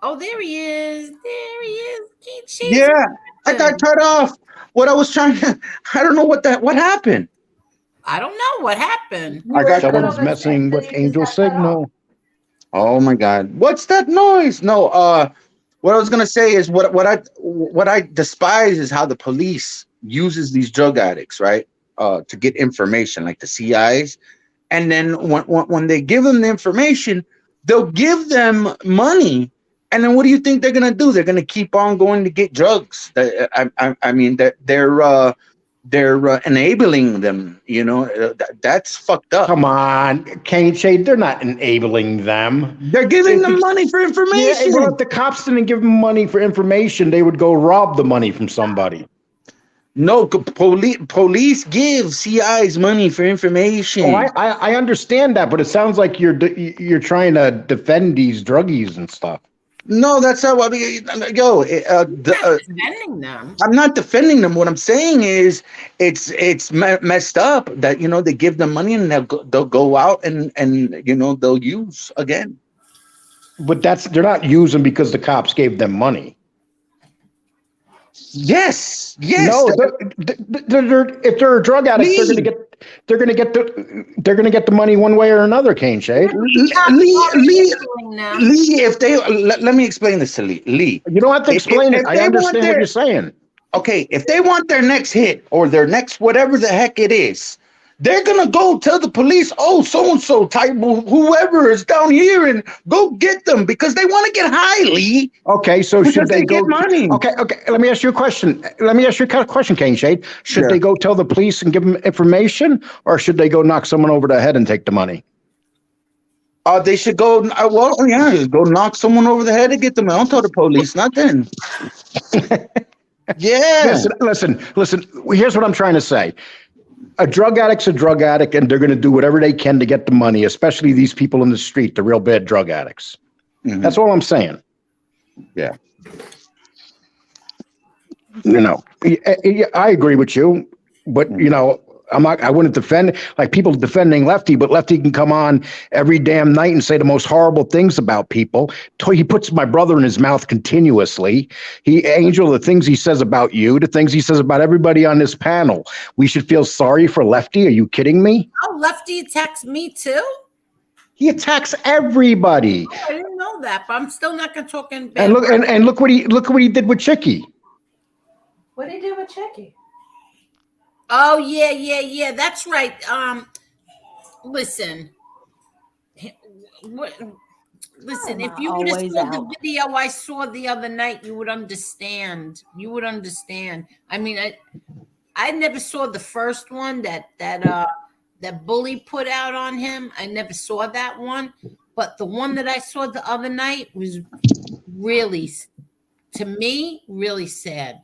Oh, there he is. There he is. Can't see. Yeah, I got cut off. What I was trying to. I don't know what happened. I don't know what happened. Someone's messing with Angel's signal. Oh my God! What's that noise? No, What I was gonna say is what I despise is how the police uses these drug addicts, right? To get information, like the CIs, and then when they give them the information, they'll give them money, and then what do you think they're gonna do? They're gonna keep on going to get drugs. I mean that they're enabling them. You know, that's fucked up. Come on, Caneshade, they're not enabling them. They're giving them money for Yeah, information. well, if the cops didn't give them money for information, they would go rob the money from somebody. No, police give CIs money for information. Oh, I understand that, but it sounds like you're trying to defend these druggies and stuff. No, that's not what we. Yo, Defending them. I'm not defending them. What I'm saying is, it's messed up that they give them money and they'll go out and they'll use again. But they're not using because the cops gave them money. Yes. No, if they're a drug addict, they're gonna get the money one way or another. Caneshade. Lee, if they let me explain this to Lee. You don't have to explain it. I understand what you're saying. Okay, if they want their next hit or their next whatever the heck it is, they're gonna go tell the police, oh, so and so type, whoever is down here, and go get them because they want to get high, Lee. Okay, so should they go get money? Okay. Let me ask you a question. Caneshade. Should they go tell the police and give them information, or should they go knock someone over the head and take the money? They should go. Go knock someone over the head and get them. Don't tell the police nothing. Yeah. Listen. Here's what I'm trying to say. A drug addict's a drug addict, and they're going to do whatever they can to get the money, especially these people in the street, the real bad drug addicts. Mm-hmm. That's all I'm saying. Yeah. I agree with you, but I wouldn't defend like people defending Lefty, but Lefty can come on every damn night and say the most horrible things about people. He puts my brother in his mouth continuously. Angel, the things he says about you, the things he says about everybody on this panel. We should feel sorry for Lefty. Are you kidding me? Oh, Lefty attacks me too? He attacks everybody. Oh, I didn't know that, but I'm still not going to talk in And bad. look what he did with Chicky. What did he do with Chicky? Oh, yeah. That's right. Listen. Listen, if you would have saw the video I saw the other night, you would understand. I mean, I never saw the first one that Bully put out on him. I never saw that one. But the one that I saw the other night was really, to me, really sad.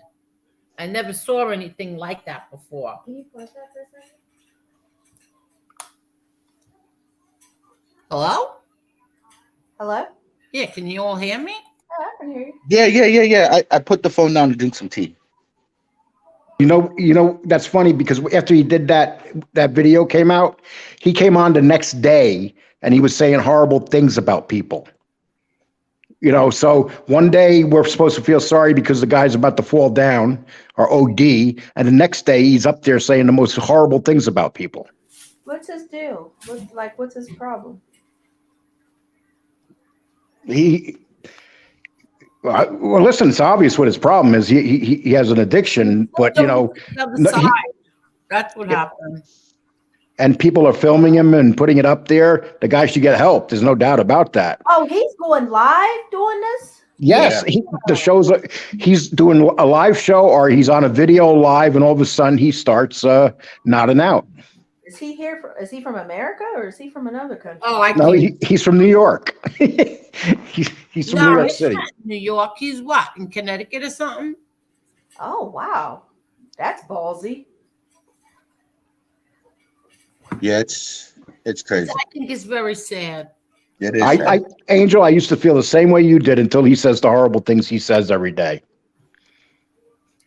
I never saw anything like that before. Can you pause that for a second? Hello? Yeah, can you all hear me? Oh, I can hear you. Yeah. I put the phone down to drink some tea. You know, that's funny because after he did that video came out, he came on the next day and he was saying horrible things about people. So one day we're supposed to feel sorry because the guy's about to fall down or OD, and the next day he's up there saying the most horrible things about people. What's his deal? What's his problem? Well, listen, it's obvious what his problem is. He has an addiction, but that's what happened. And people are filming him and putting it up there. The guy should get help. There's no doubt about that. Oh, he's going live doing this? Yes, yeah. He's doing a live show or he's on a video live, and all of a sudden he starts nodding out. Is he here? Is he from America or is he from another country? Oh, no, he's from New York. he's from New York City. Not New York. He's what, in Connecticut or something? Oh, wow, that's ballsy. Yeah, it's crazy. I think it's very sad. It is. Angel, I used to feel the same way you did until he says the horrible things he says every day.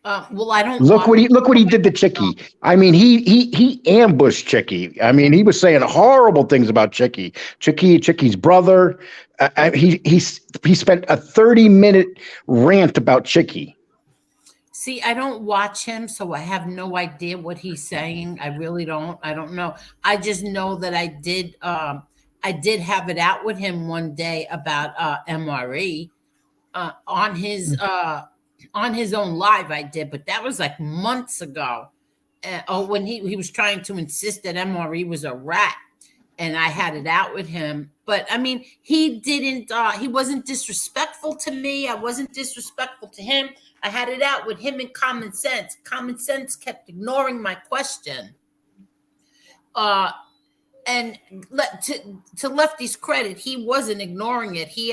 Well, I don't look what he did to Chicky. I mean, he ambushed Chicky. I mean, he was saying horrible things about Chicky's brother. He spent a 30-minute rant about Chicky. See, I don't watch him, so I have no idea what he's saying. I really don't. I don't know. I just know that I did have it out with him one day about MRE, on his own live. I did, but that was like months ago. When he was trying to insist that MRE was a rat, and I had it out with him. But I mean, he didn't. He wasn't disrespectful to me. I wasn't disrespectful to him. I had it out with him in Common Sense. Common Sense kept ignoring my question. And to Lefty's credit, he wasn't ignoring it. He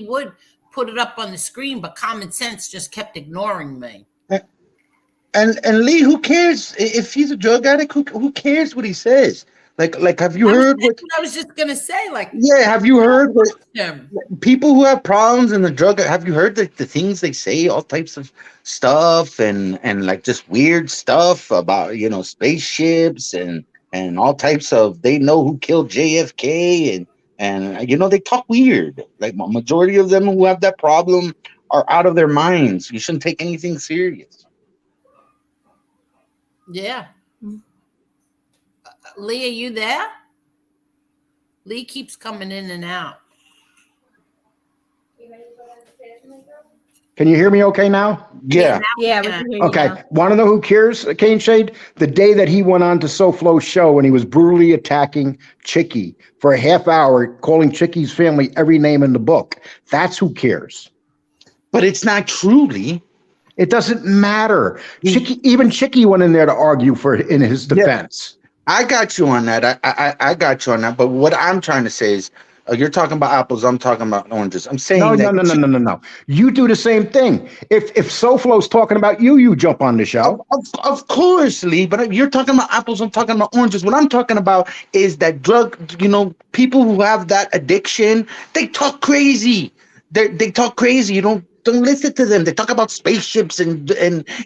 would put it up on the screen, but Common Sense just kept ignoring me. And Lee, who cares if he's a drug addict? Who cares what he says? Like, have you heard what I was just gonna say? Like, yeah, have you heard what him. people who have problems in the drug? Have you heard the things they say? All types of stuff and like just weird stuff about spaceships and all types of. They know who killed JFK and they talk weird. Like majority of them who have that problem are out of their minds. You shouldn't take anything serious. Yeah. Lee, are you there? Lee keeps coming in and out. Can you hear me okay now? Yeah. Yeah, we can hear you Okay. now. Want to know who cares, Caneshade? The day that he went on to SoFlo's show and he was brutally attacking Chicky for a half hour, calling Chicky's family every name in the book. That's who cares. But it's not truly. It doesn't matter. Even Chicky went in there to argue in his defense. I got you on that. I got you on that. But what I'm trying to say is, you're talking about apples. I'm talking about oranges. I'm saying No. You do the same thing. If SoFlo's talking about you, you jump on the show. Of course, Lee. But you're talking about apples. I'm talking about oranges. What I'm talking about is that drug. People who have that addiction, they talk crazy. They talk crazy. You don't listen to them. They talk about spaceships and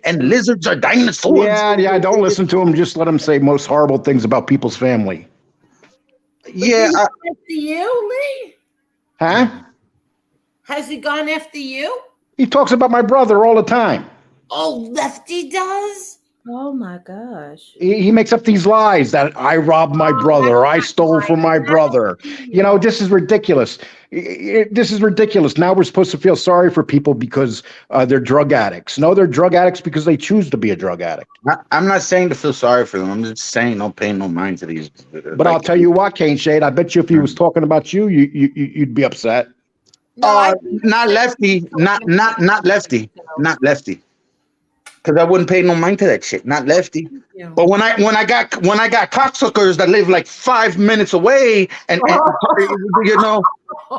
lizards or dinosaurs. Yeah. Don't listen to them. Just let them say most horrible things about people's family. Yeah. After you, Lee? Huh? Has he gone after you? He talks about my brother all the time. Oh, Lefty does? Oh my gosh. He makes up these lies that I robbed my brother, I stole from my brother. This is ridiculous. This is ridiculous. Now we're supposed to feel sorry for people because they're drug addicts. No, they're drug addicts because they choose to be a drug addict. I'm not saying to feel sorry for them. I'm just saying don't pay no mind to these. But I'll tell you what, Caneshade, I bet you if he was talking about you, you'd be upset. No, not Lefty. Not Lefty. Not Lefty. Because I wouldn't pay no mind to that shit. Not Lefty. Yeah. But when I got cocksuckers that live like 5 minutes away, and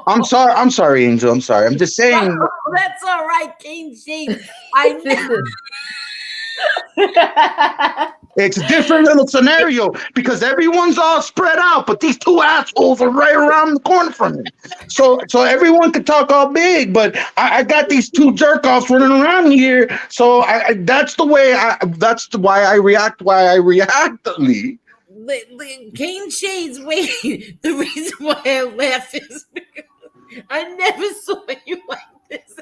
I'm sorry, Angel. I'm sorry. I'm just saying. Oh, that's all right, Caneshades. I know. It's a different little scenario because everyone's all spread out, but these two assholes are right around the corner from me. So everyone could talk all big, but I got these two jerk offs running around here. So that's why I react. Why I react, Lee. Caneshades, wait. The reason why I laugh is because I never saw you like this.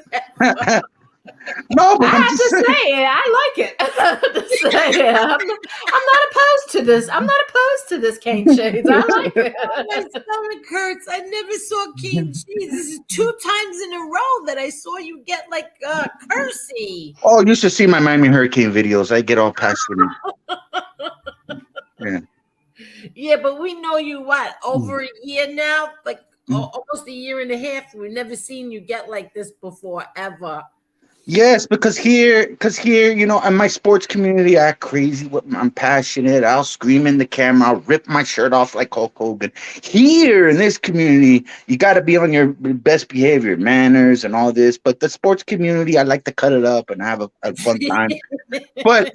No, but I have to say it. I like it. I have to say it. I'm not opposed to this. I'm not opposed to this, Caneshades. I like it. My stomach hurts. I never saw Caneshades. This is 2 times in a row that I saw you get like cursy. Oh, you should see my Miami Hurricane videos. I get all passionate. Yeah. Yeah, but we know you over a year now, like almost a year and a half. We've never seen you get like this before, ever. Yes, because here, in my sports community, I act crazy. I'm passionate. I'll scream in the camera. I'll rip my shirt off like Hulk Hogan. Here in this community, you got to be on your best behavior, manners, and all this. But the sports community, I like to cut it up and have a fun time. but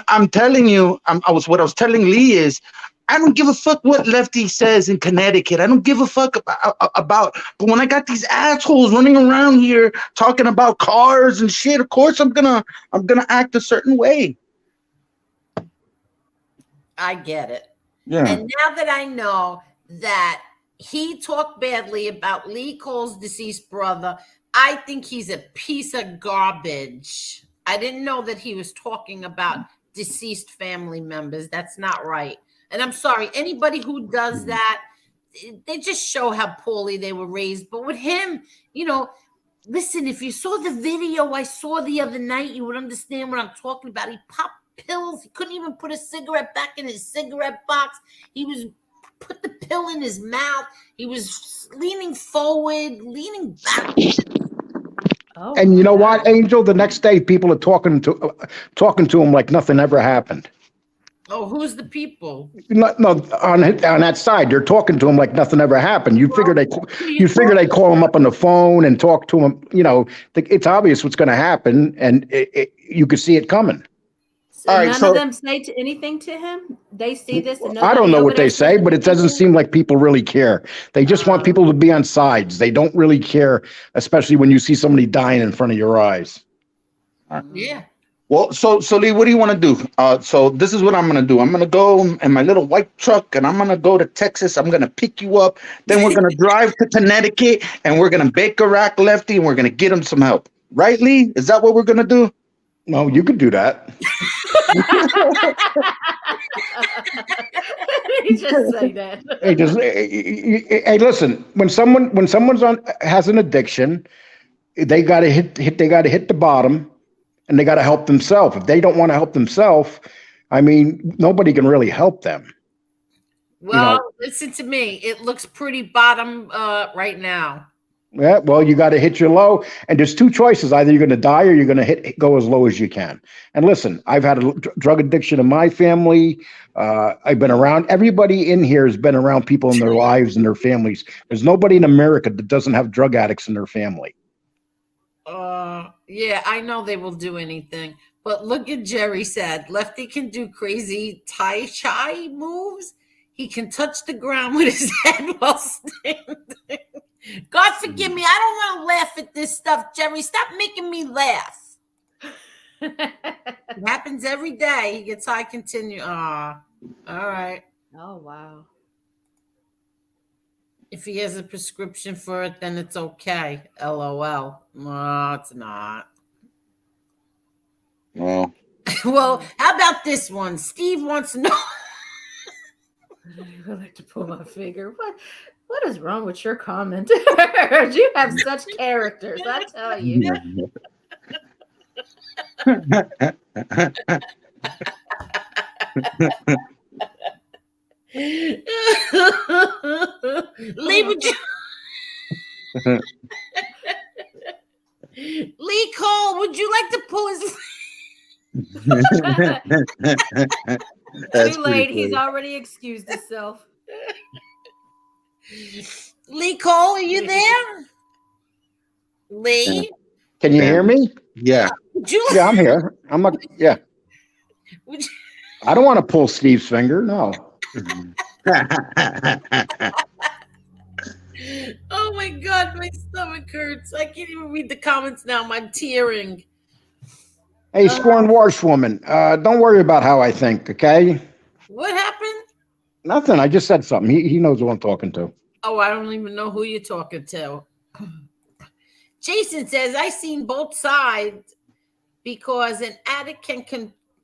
I'm telling you, what I was telling Lee is, I don't give a fuck what Lefty says in Connecticut. I don't give a fuck about. But when I got these assholes running around here talking about cars and shit, of course I'm gonna act a certain way. I get it. Yeah. And now that I know that he talked badly about Lee Cole's deceased brother, I think he's a piece of garbage. I didn't know that he was talking about deceased family members. That's not right. And I'm sorry, anybody who does that, they just show how poorly they were raised. But with him, Listen, if you saw the video I saw the other night, you would understand what I'm talking about. He popped pills. He couldn't even put a cigarette back in his cigarette box. He was put the pill in his mouth. He was leaning forward, leaning back. Oh, And you know what, Angel? The next day, people are talking to him like nothing ever happened. Oh, who's the people? No, on that side, they're talking to him like nothing ever happened. You figure they call him up on the phone and talk to him. You know, it's obvious what's going to happen, and you could see it coming. So All right, none so- of them say anything to him? They see this and I don't know what they nobody say, but it doesn't seem like people really care. They just want people to be on sides. They don't really care, especially when you see somebody dying in front of your eyes. Yeah. Well, so Lee, what do you want to do? So this is what I'm going to do. I'm going to go in my little white truck, and I'm going to go to Texas. I'm going to pick you up. Then we're going to drive to Connecticut, and we're going to bake a rack Lefty, and we're going to get him some help. Right, Lee? Is that what we're going to do? No, you could do that. He just say that. Hey, listen. When someone's has an addiction, they got to hit the bottom, and they got to help themselves. If they don't want to help themselves, I mean, nobody can really help them. Well, listen to me. It looks pretty bottom right now. Yeah, well, you got to hit your low, and there's two choices: either you're going to die or you're going to go as low as you can. And listen, I've had a drug addiction in my family. I've been around. Everybody in here has been around people in their lives and their families. There's nobody in America that doesn't have drug addicts in their family. Yeah, I know they will do anything. But look at Jerry said, Lefty can do crazy Tai Chi moves. He can touch the ground with his head while standing. God forgive me. I don't want to laugh at this stuff, Jerry. Stop making me laugh. It happens every day. He gets high continue. All right. Oh, wow. If he has a prescription for it, then it's okay. LOL. No, it's not. Well, Well, how about this one? Steve wants to know. I like to pull my finger. What is wrong with your commenters? You have such characters, I tell you. Lee, would you? Lee Cole, would you like to pull his? Too late. He's already excused himself. Lee Cole, are you there? Lee, Can you hear me? yeah. would you? Yeah, I'm here. Yeah. Would you I don't want to pull Steve's finger. No. oh my God, my stomach hurts. I can't even read the comments now. I'm tearing. Hey, scorned washwoman, don't worry about how I think, okay? What happened? Nothing. I just said something. He knows who I'm talking to. Oh, I don't even know who you're talking to. Jason says, I seen both sides because an addict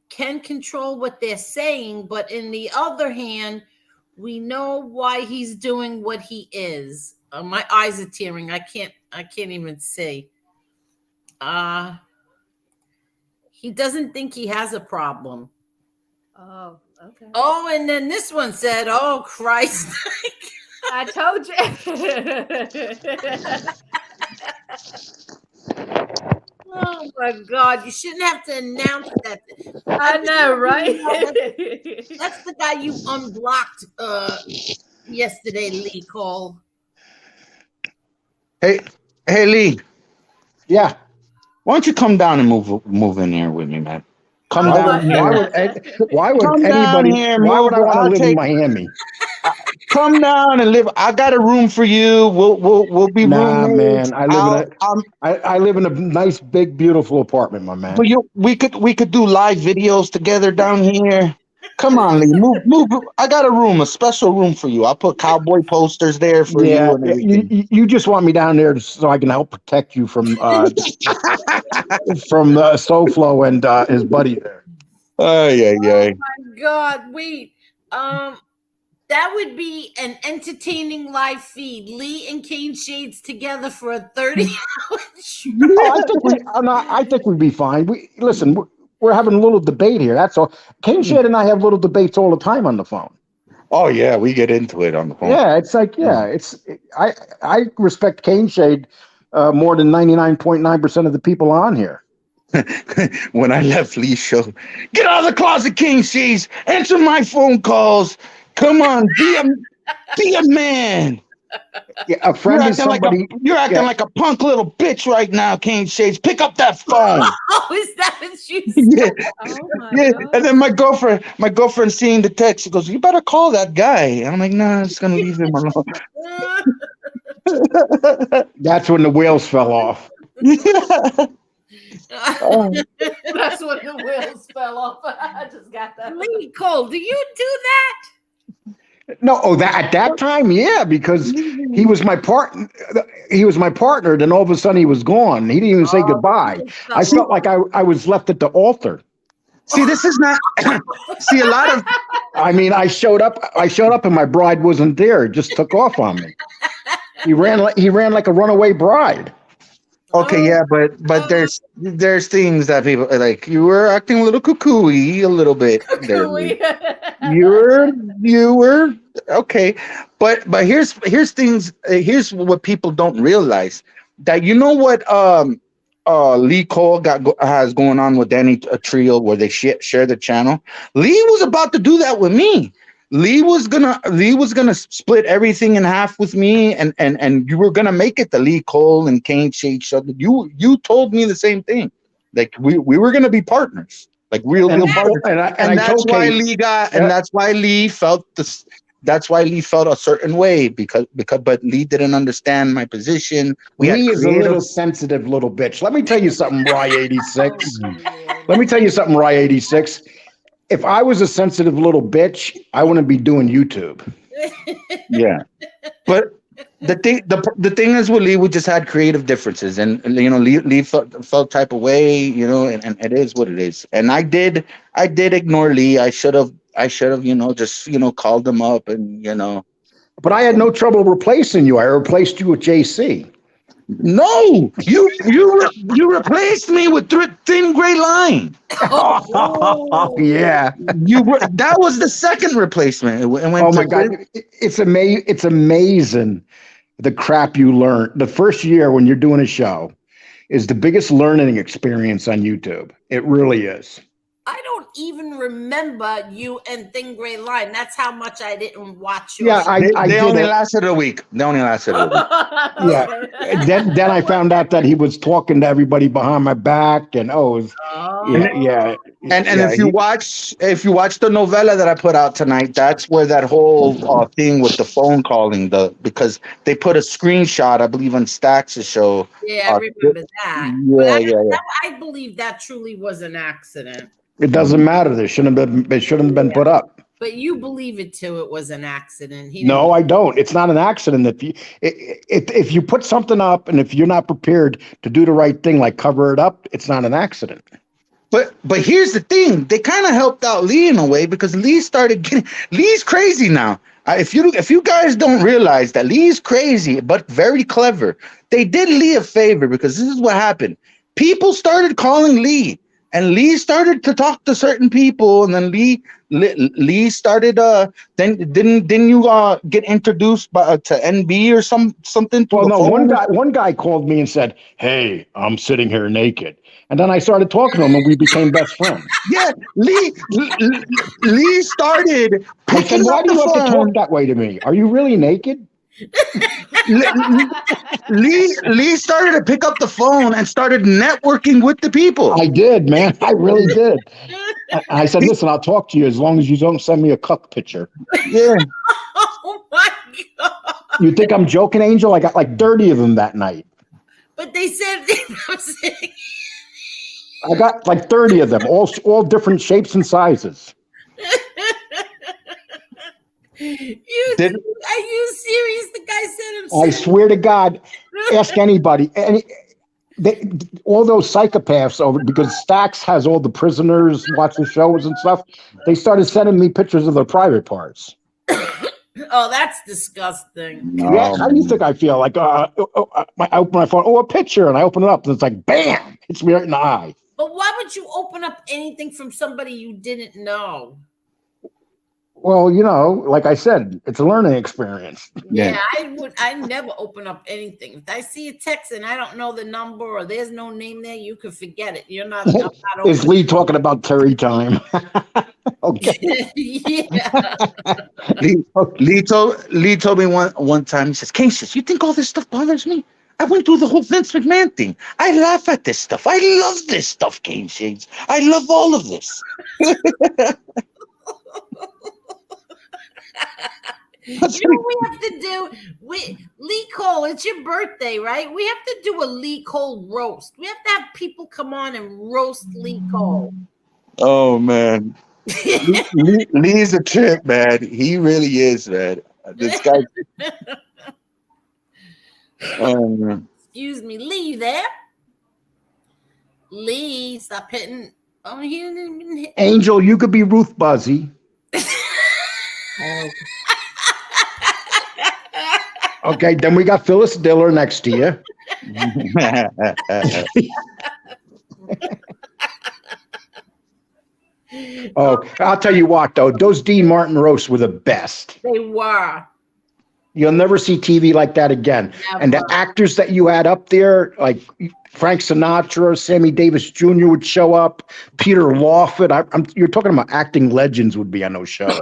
can control what they're saying, but in the other hand, we know why he's doing what he is. My eyes are tearing. I can't even see. He doesn't think he has a problem. Oh, okay. Oh, and then this one said, oh, Christ. I told you. Oh, my God. You shouldn't have to announce that. I know, right? That's the guy you unblocked yesterday, Lee Cole. Hey, Lee. Yeah. Why don't you come down and move in here with me, man? Come Oh, down my here. Why would Come down anybody? here, Why would I move. want I'll to live in take- Miami? Come down and live. I got a room for you. We'll be Nah, roommates. man. I live in a nice, big, beautiful apartment, my man. But we could do live videos together down here. Come on, Lee. Move. I got a room, a special room for you. I'll put cowboy posters there for you and everything. you just want me down there so I can help protect you from SoFlo and his buddy there. Oh yeah. My God, wait. That would be an entertaining live feed. Lee and Caneshades together for a 30-hour show. I think we'd be fine. Listen, we're having a little debate here. That's all. Caneshade and I have little debates all the time on the phone. Oh yeah, we get into it on the phone. Yeah, it's like I respect Caneshade more than 99.9% of the people on here. When I left Lee's show, get out of the closet, Caneshades. Answer my phone calls. Come on, be a man. Yeah, a friend is somebody. You're acting like a punk little bitch right now, Caneshades. Pick up that phone. Oh, is that what she said? Yeah. Oh my Yeah. God. And then my girlfriend seeing the text, she goes, "You better call that guy." And I'm like, "Nah, I'm just gonna leave him alone." That's when the wheels fell off. That's when the wheels fell off. I just got that. Lee Cole, do you do that? No, at that time, yeah, because he was my partner. He was my partner. Then all of a sudden, he was gone. He didn't even say goodbye. I felt like I was left at the altar. See, this is not. See, a lot of. I mean, I showed up, and my bride wasn't there. It just took off on me. He ran like a runaway bride. Okay, yeah, but there's things that people like. You were acting a little cuckoo-y a little bit. You were okay, but here's things. Here's what people don't realize, that you know what Lee Cole has going on with Danny Trio, where they share the channel. Lee was about to do that with me. Lee was gonna split everything in half with me, and you were gonna make it the Lee Cole and Caneshades show. You told me the same thing. Like we were gonna be partners, like real partners. And that's why Lee and that's why Lee felt this. That's why Lee felt a certain way because but Lee didn't understand my position. Lee is a little sensitive little bitch. Let me tell you something, Rye 86. Let me tell you something, Rye 86. If I was a sensitive little bitch, I wouldn't be doing YouTube. Yeah, but the thing is with Lee, we just had creative differences, and you know, Lee felt type of way, you know, and it is what it is. And I did ignore Lee. I should have, you know, just, you know, called him up and, you know. But I had no trouble replacing you. I replaced you with JC. No, you replaced me with Thin Gray Line. Oh yeah, that was the second replacement. It went oh my God, it's amazing the crap you learn. The first year when you're doing a show is the biggest learning experience on YouTube. It really is. I don't even remember you and Thin Gray Line. That's how much I didn't watch you. Yeah, they only lasted a week. Yeah. Then I found out that he was talking to everybody behind my back, and yeah. And if you watch the novella that I put out tonight, that's where that whole thing with the phone calling, because they put a screenshot, I believe, on Stax's show. Yeah, I remember that. Yeah. I believe that truly was an accident. It doesn't matter. They shouldn't have been put up. But you believe it too. It was an accident. No, I don't. It's not an accident. If you put something up and if you're not prepared to do the right thing, like cover it up, it's not an accident. But here's the thing. They kind of helped out Lee in a way, because Lee's crazy now. If you guys don't realize that Lee's crazy but very clever, they did Lee a favor, because this is what happened. People started calling Lee. And Lee started to talk to certain people, and then Lee started. Then didn't you get introduced to NB or something? Well, no. One guy called me and said, "Hey, I'm sitting here naked," and then I started talking to him, and we became best friends. Yeah, Lee started. I said, "Why do you have to talk that way to me? Are you really naked?" Lee started to pick up the phone and started networking with the people. I did, man. I really did. I said, "Listen, I'll talk to you as long as you don't send me a cuck picture." Yeah. Oh my God. You think I'm joking, Angel? I got like 30 of them that night. But they said I got like 30 of them, all different shapes and sizes. Are you serious? The guy said himself. I swear to God, ask anybody. All those psychopaths over, because Stax has all the prisoners watching shows and stuff. They started sending me pictures of their private parts. Oh, that's disgusting. Yeah, how do you think I feel? Like I open my phone, a picture, and I open it up, and it's like, bam, hits me right in the eye. But why would you open up anything from somebody you didn't know? Well, like I said, it's a learning experience. Yeah, I never open up anything. If I see a text and I don't know the number or there's no name there, you can forget it. You're not. I'm not Is Lee talking about Terry time? Okay. Yeah. Lee told me one time. He says, "Caneshades, you think all this stuff bothers me? I went through the whole Vince McMahon thing. I laugh at this stuff. I love this stuff, Caneshades. I love all of this." You know what we have to do? Lee Cole, it's your birthday, right? We have to do a Lee Cole roast. We have to have people come on and roast Lee Cole. Oh man, Lee's a trip, man. He really is, man. This guy. Excuse me, Lee, you there? Lee, stop hitting. Oh, he didn't even hit. Angel, you could be Ruth Buzzy. Okay, then we got Phyllis Diller next to you. Oh, I'll tell you what, though, those Dean Martin roasts were the best. They were. You'll never see TV like that again. Never. And the actors that you had up there, like Frank Sinatra, Sammy Davis Jr. would show up, Peter Lawford. You're talking about acting legends would be on those shows.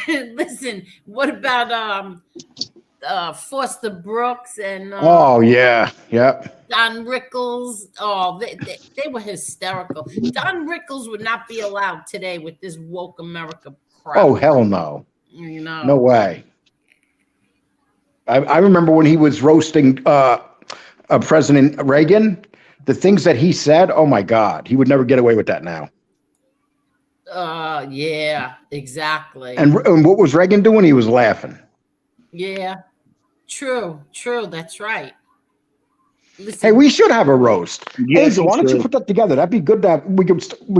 Listen, what about Foster Brooks and oh yeah, yep. Don Rickles? Oh, they were hysterical. Don Rickles would not be allowed today with this woke America crap. Oh hell no, no way. I remember when he was roasting President Reagan, the things that he said. Oh my God, he would never get away with that now. Yeah, exactly. And what was Reagan doing? He was laughing. Yeah, true. That's right. Listen, hey, we should have a roast. Yes, Hazel, why don't you put that together? That'd be good. That we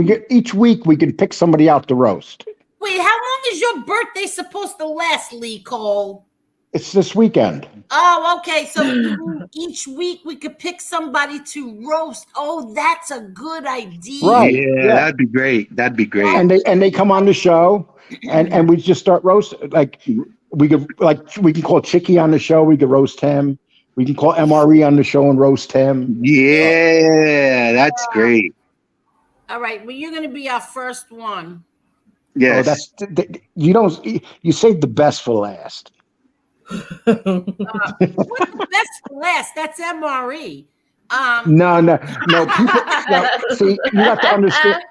get each week we can pick somebody out to roast. wait, how long is your birthday supposed to last, Lee Cole? It's this weekend. Oh, okay. So each week we could pick somebody to roast. Oh, that's a good idea. Right. Yeah, that'd be great. And they come on the show, and we just start roasting. Like we can call Chicky on the show. We could roast him. We can call MRE on the show and roast him. Yeah, that's great. All right. Well, you're going to be our first one. Yes. You saved the best for last. What's the best for last? That's MRE. No. People, see, you got to understand.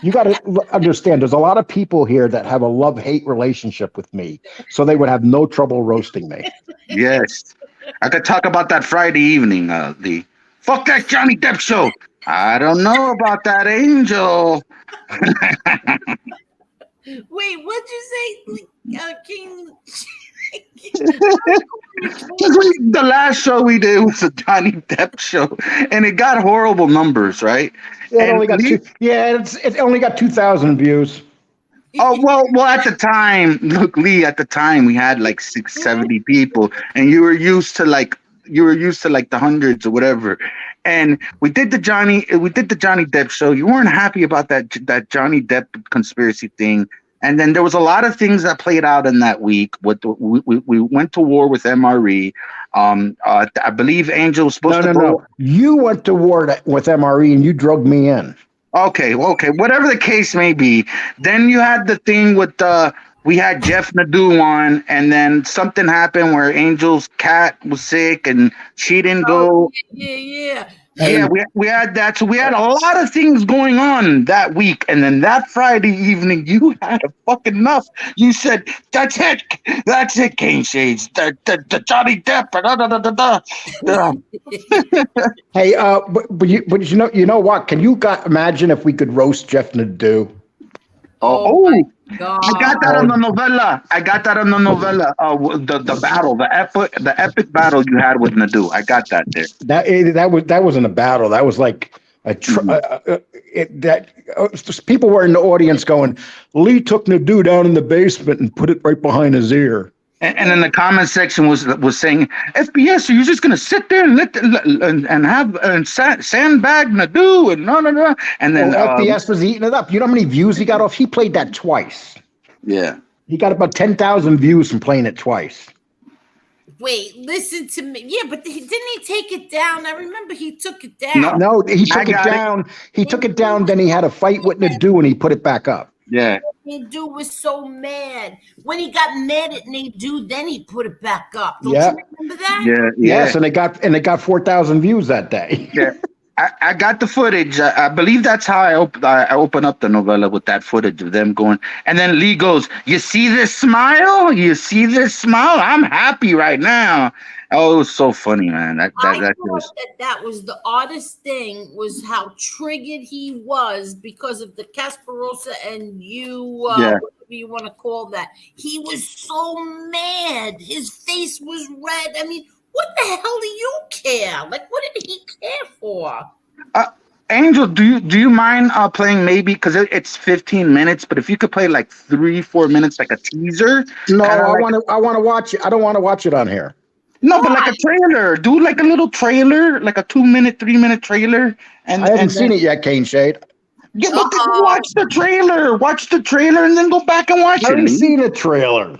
You got to understand. There's a lot of people here that have a love-hate relationship with me, so they would have no trouble roasting me. Yes, I could talk about that Friday evening. The fuck that Johnny Depp show. I don't know about that, Angel. Wait, what'd you say, King? The last show we did was a Johnny Depp show, and it got horrible numbers, right? It only got 2,000 views. Oh well, at the time, look, Lee, at the time we had like 670 people, and you were used to like the hundreds or whatever. And we did the Johnny Depp show. You weren't happy about that Johnny Depp conspiracy thing. And then there was a lot of things that played out in that week. We went to war with MRE. I believe Angel was supposed to go. No. You went to war with MRE and you drugged me in. Okay. Whatever the case may be. Then you had the thing with we had Jeff Nadeau on, and then something happened where Angel's cat was sick and she didn't go. Yeah. Yeah, we had that. So we had a lot of things going on that week. And then that Friday evening, you had a fucking enough. You said, that's it, Caneshades. The Johnny Depp. Hey, but you know what? Can you imagine if we could roast Jeff Nadeau? Oh God. I got that on the novella. The battle, the epic battle you had with Nadeau. I got that there. That wasn't a battle. That was like people were in the audience going, Lee took Nadeau down in the basement and put it right behind his ear. And then the comment section was saying, "FBS, are you just gonna sit there and and have sandbag Nadu and no?" And Well, then FBS was eating it up. You know how many views he got off? He played that twice. yeah. He got about 10,000 views from playing it twice. Wait, listen to me. Yeah, but didn't he take it down? I remember he took it down. No, No, he I took it got it. down. He took it down. Then he had a fight with Nadu, and he put it back up. Yeah. Nadu was so mad. When he got mad at Nadu, then he put it back up. Don't Yeah. you remember that? Yeah. Yes, and it got 4,000 views that day. Yeah. I got the footage. I believe that's how I open up the novella with that footage of them going. And then Lee goes, "You see this smile? You see this smile? I'm happy right now." Oh, it was so funny, man. I That thought was that was the oddest thing, was how triggered he was because of the Casparosa and you, yeah. whatever you want to call that. He was so mad. His face was red. I mean, what the hell do you care? Like, what did he care for? Angel, do you mind playing maybe, because it's 15 minutes, but if you could play like 3-4 minutes, like a teaser? No, I like, want to watch it. I don't want to watch it on here. no, but like a trailer. Do like a little trailer, like a 2-minute, 3-minute trailer. And I haven't seen it yet, Caneshade. Yeah, but then watch the trailer. Watch the trailer and then go back and watch I haven't it. seen a trailer.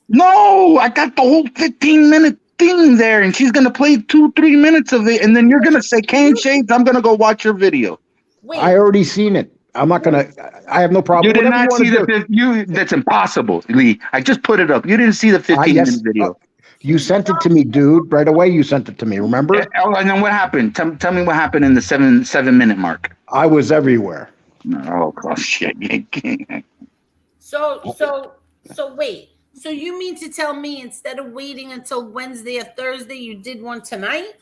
No, I got the whole 15-minute thing there, and she's gonna play 2-3 minutes of it, and then you're gonna say, "Caneshades, I'm gonna go watch your video." Wait, I already seen it. I'm not gonna. I have no problem. You did Whatever not wanna see do. That's impossible, Lee. I just put it up. You didn't see the 15-minute video. You sent it to me, dude. Right away, you sent it to me. Remember? Oh, and then what happened? Tell me what happened in the 7-minute mark. I was everywhere. Oh, shit. So wait. So you mean to tell me, instead of waiting until Wednesday or Thursday, you did one tonight?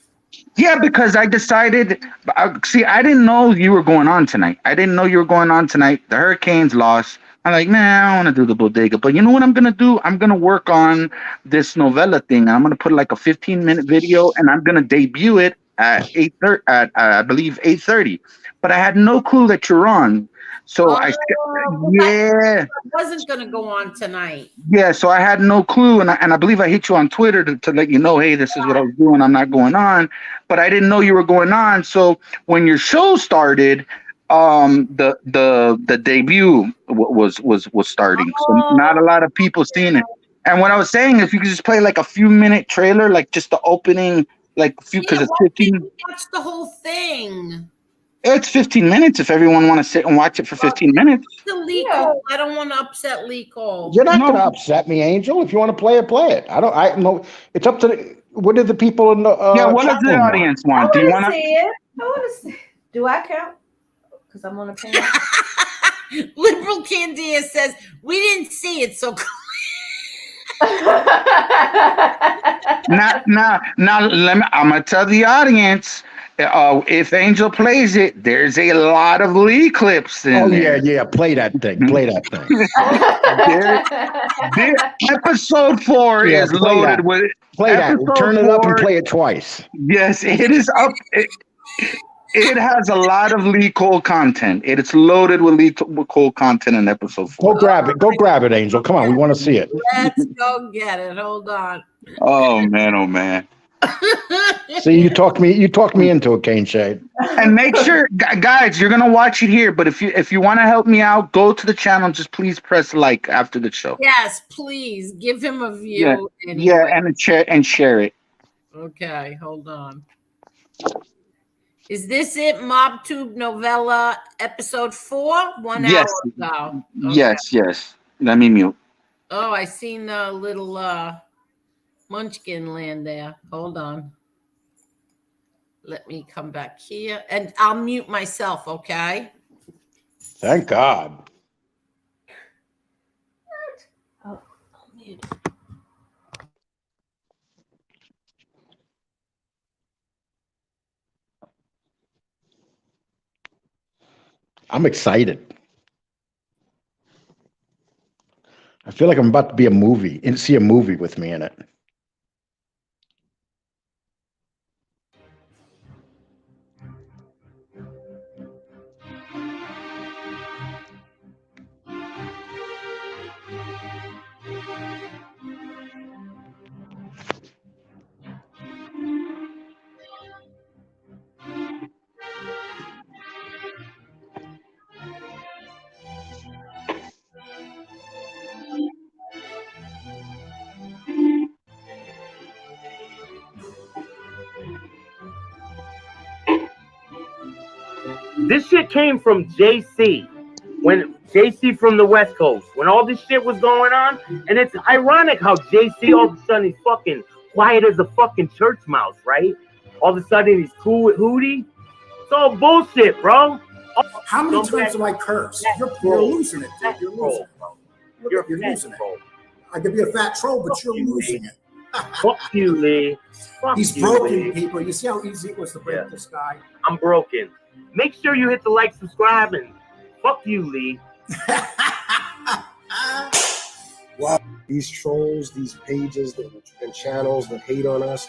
Yeah, because I decided. See, I didn't know you were going on tonight. The Hurricanes lost. I'm like, man, I don't want to do the bodega. But you know what I'm gonna do? I'm gonna work on this novella thing. I'm gonna put like a 15-minute video, and I'm gonna debut it at 8:30. At I believe 8:30. But I had no clue that you're on. So I wasn't gonna go on tonight. Yeah, so I had no clue, and I believe I hit you on Twitter to let you know, hey, this is what I was doing. I'm not going on, but I didn't know you were going on. So when your show started, the debut was starting. So not a lot of people seen it. And what I was saying, if you could just play like a few-minute trailer, like just the opening, like a few, because it's 15. Watch the whole thing. It's 15 minutes if everyone want to sit and watch it for 15 minutes. I don't want to upset Lee Cole. You're not going to upset me, Angel. If you want to play it, play it. I know. It's up to what do the people in the what does the audience want? Do you want to see it? I want to see. Do I count? Because I'm on a panel. Liberal Candia says we didn't see it, so. Now, I'm gonna tell the audience. If Angel plays it, there's a lot of Lee clips in there. Yeah. Play that thing. Episode 4 is loaded with. Play that. Turn it up and play it twice. Yes, it is up. It has a lot of Lee Cole content. It's loaded with Lee Cole content in episode 4. Go grab it, Angel. Come on, we want to see it. Let's go get it. Hold on. Oh man. See, you talked me into a Caneshade. And make sure, guys, you're gonna watch it here. But if you want to help me out, go to the channel. Just please press like after the show. Yes, please give him a view. Yeah, and share it. Okay, hold on. Is this it? MobTube novella episode 4? 1 hour ago. Okay. Yes. Let me mute. Oh, I seen the little munchkin land there. Hold on. Let me come back here, and I'll mute myself, okay? Thank God. Oh, I'll mute. I'm excited. I feel like I'm about to be a movie and see a movie with me in it. This shit came from JC. When JC from the West Coast, when all this shit was going on, and it's ironic how JC all of a sudden he's fucking quiet as a fucking church mouse, right? All of a sudden he's cool with Hootie. It's all bullshit, bro. How many times am I cursed? You're losing it, dude. You're losing it. You're losing it. I could be a fat troll, but you're losing it. Fuck you, Lee. He's broken, people. You see how easy it was to break this guy? I'm broken. Make sure you hit the like, subscribe, and fuck you, Lee. Wow, these trolls, these pages and channels that hate on us,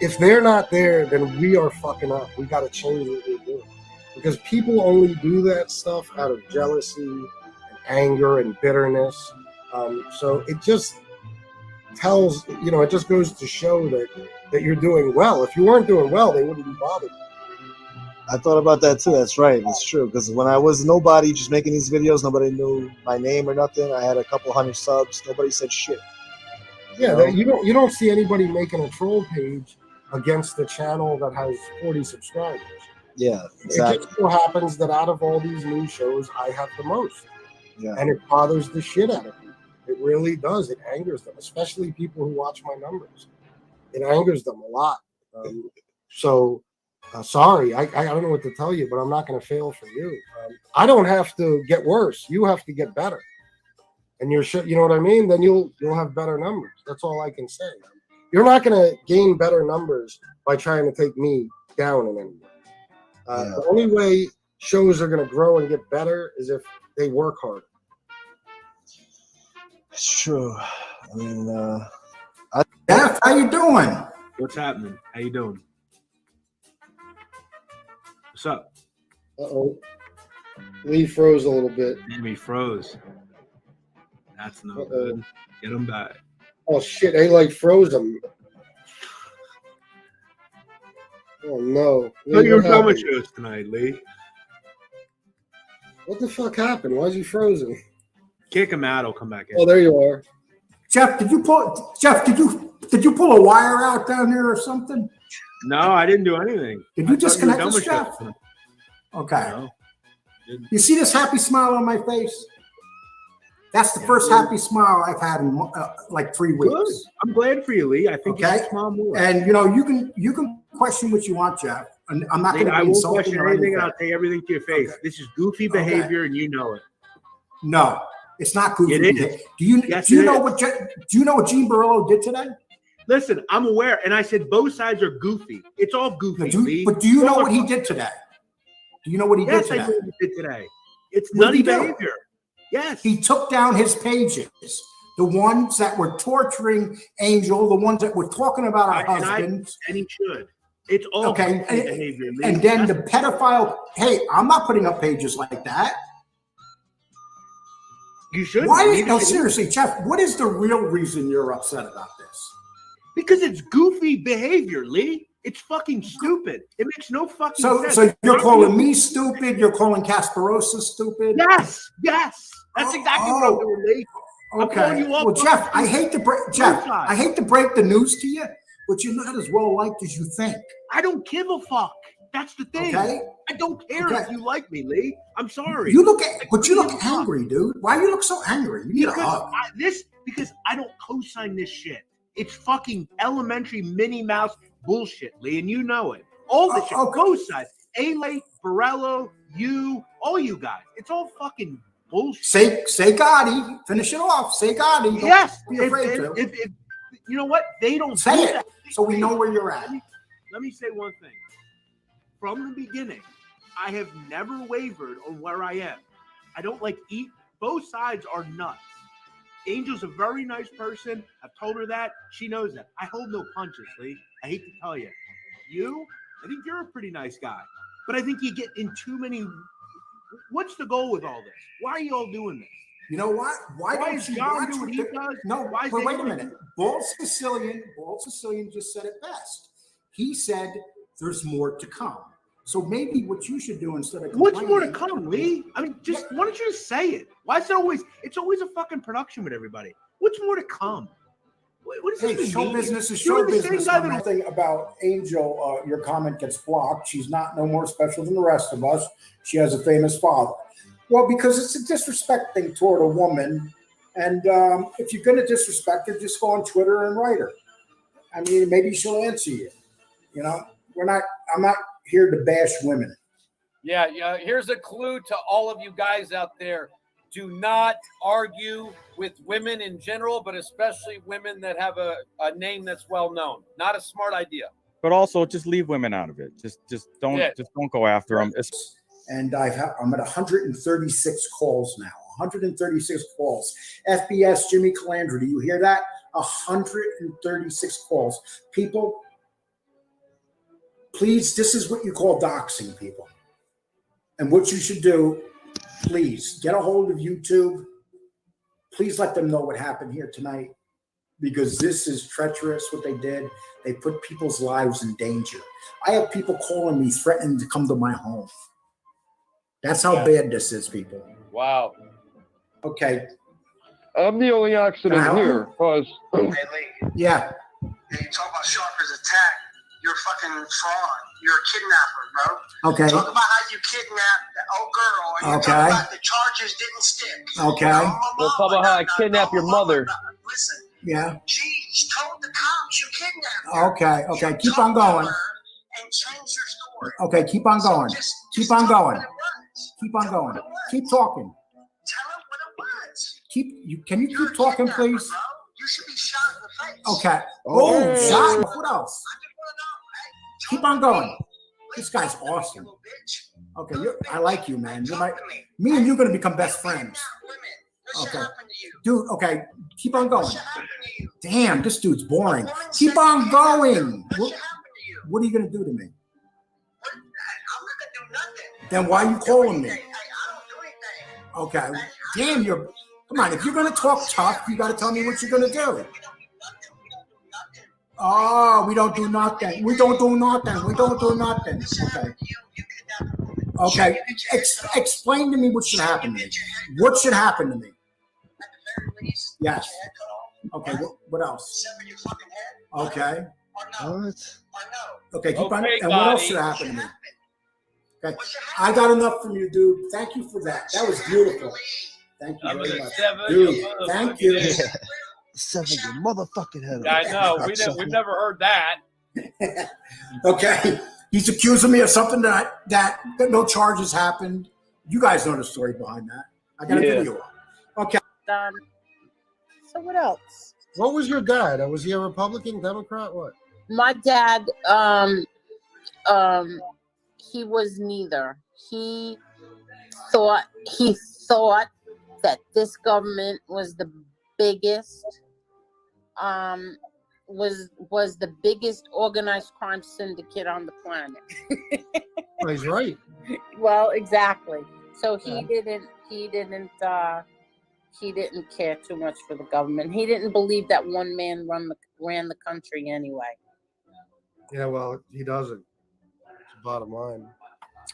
if they're not there, then we are fucking up. We got to change what we're doing. Because people only do that stuff out of jealousy and anger and bitterness. So it just tells, it just goes to show that you're doing well. If you weren't doing well, they wouldn't be bothered. I thought about that too. That's right. It's true. Because when I was nobody, just making these videos, nobody knew my name or nothing. I had a couple hundred subs. Nobody said shit. Yeah, you don't see anybody making a troll page against the channel that has 40 subscribers. Yeah, exactly. It just so happens that out of all these new shows, I have the most. Yeah. And it bothers the shit out of me. It really does. It angers them, especially people who watch my numbers. It angers them a lot. Sorry, I don't know what to tell you, but I'm not going to fail for you. I don't have to get worse. You have to get better. And you know what I mean? Then you'll have better numbers. That's all I can say. You're not going to gain better numbers by trying to take me down in any way. The only way shows are going to grow and get better is if they work harder. It's true. I mean, Jeff, how you doing? What's happening? How you doing? What's up? Uh-oh. Lee froze a little bit. He froze. That's no good. Get him back. Oh, shit. They froze him. Oh, no. No, you're done with shows tonight, Lee. What the fuck happened? Why is he frozen? Kick him out. He'll come back in. Oh, there you are. Jeff, did you pull a wire out down there or something? No, I didn't do anything. Did you disconnect this, Jeff? Okay. No, you see this happy smile on my face? That's the first happy smile I've had in 3 weeks. Good. I'm glad for you, Lee. I think you should smile more. And you can question what you want, Jeff. And I'm not going to be insulting question or anything. anything. I'll say everything to your face. Okay. This is goofy behavior, and you know it. No, it's not goofy. It is. Do you know what Gene Barillo did today? Listen, I'm aware, and I said both sides are goofy. It's all goofy. But do you know what he did today? Do you know what he did today? Yes, I know what he did today. It's nutty behavior. Yes. He took down his pages. The ones that were torturing Angel, the ones that were talking about our husbands. And he should. It's all goofy behavior. Lee. And then the pedophile, hey, I'm not putting up pages like that. You should. No, seriously, Jeff, what is the real reason you're upset about this? Because it's goofy behavior, Lee. It's fucking stupid. It makes no fucking sense. So you're calling me stupid? You're calling Kasparosa stupid? Yes. That's exactly what I'm doing, Lee. Okay. Well, Jeff, I hate to break the news to you, but you're not as well liked as you think. I don't give a fuck. That's the thing. Okay? I don't care if you like me, Lee. I'm sorry. You look angry, dude. Why do you look so angry? You need a hug. Because I don't co-sign this shit. It's fucking elementary Minnie Mouse bullshit, Lee, and you know it. All this shit. Both sides. A-Late, Borello, you, all you guys. It's all fucking bullshit. Say Gotti. Finish it off. Say Gotti. Yes. Don't be afraid to. If you know what? They don't say it. That. So we know where you're at. Let me say one thing. From the beginning, I have never wavered on where I am. I don't both sides are nuts. Angel's a very nice person. I've told her that. She knows that. I hold no punches, Lee. I hate to tell you. I think you're a pretty nice guy. But I think you get in too many. What's the goal with all this? Why are you all doing this? You know what? Why don't is you John watch doing what he does? No, wait a minute. Bald Sicilian just said it best. He said there's more to come. So maybe what you should do instead of what's more to come, Lee? I mean, why don't you just say it? Why is it always? It's always a fucking production with everybody. What's more to come? What does Hey, this show mean? business is You're show the same business. guy that- Nothing about Angel. Your comment gets blocked. She's not no more special than the rest of us. She has a famous father. Well, because it's a disrespecting toward a woman. And if you're going to disrespect her, just go on Twitter and write her. I mean, maybe she'll answer you. You know, I'm not here to bash women. Yeah. Here's a clue to all of you guys out there. Do not argue with women in general, but especially women that have a name that's well known. Not a smart idea. But also, just leave women out of it. Just don't go after them. And I'm at 136 calls now. 136 calls. FBS Jimmy Calandra, do you hear that? 136 calls. People, please, this is what you call doxing people. And what you should do, please get a hold of YouTube. Please let them know what happened here tonight, because this is treacherous what they did. They put people's lives in danger. I have people calling me threatening to come to my home. That's how bad this is, people. Wow. Okay. I'm the only accident here, because yeah. Hey, you talk about Sharper's attack. You're a fucking fraud. You're a kidnapper, bro. Okay. Talk about how you kidnapped the old girl, and you talk about the charges didn't stick. Okay. We'll talk about how I kidnapped your mother. Listen. Yeah. She told the cops you kidnapped her. Okay. Keep on going. And change your story. Okay. Keep on going. Keep on going. Keep on going. Keep talking. Tell him what it was. Can you keep talking, please? You should be shot in the face. Okay. Oh, shot. What else? Keep on going. This guy's awesome. Okay, I like you, man. Me and you're gonna become best friends. Okay, dude. Okay, keep on going. Damn, this dude's boring. Keep on going. What are you gonna do to me? Then why are you calling me? Okay. Damn, come on. If you're gonna talk tough, you gotta tell me what you're gonna do. Oh, we don't do nothing. We don't do nothing. We don't do nothing. Okay. Explain to me what should happen to me. What should happen to me? Yes. Okay. What else? Okay. What? Okay. Keep on. And what else should happen to me? Okay. I got enough from you, dude. Thank you for that. That was beautiful. Thank you very much, dude. Thank you. Seven your motherfucking head. Yeah, I know. We've never heard that. Okay. He's accusing me of something that no charges happened. You guys know the story behind that. I got a video. Okay. So what else? What was your dad? Was he a Republican, Democrat? What? My dad, he was neither. He thought that this government was the biggest, was the biggest organized crime syndicate on the planet. Oh, he's right. Well, exactly. So he didn't care too much for the government. He didn't believe that one man ran the country anyway. Yeah, well, he doesn't. It's the bottom line.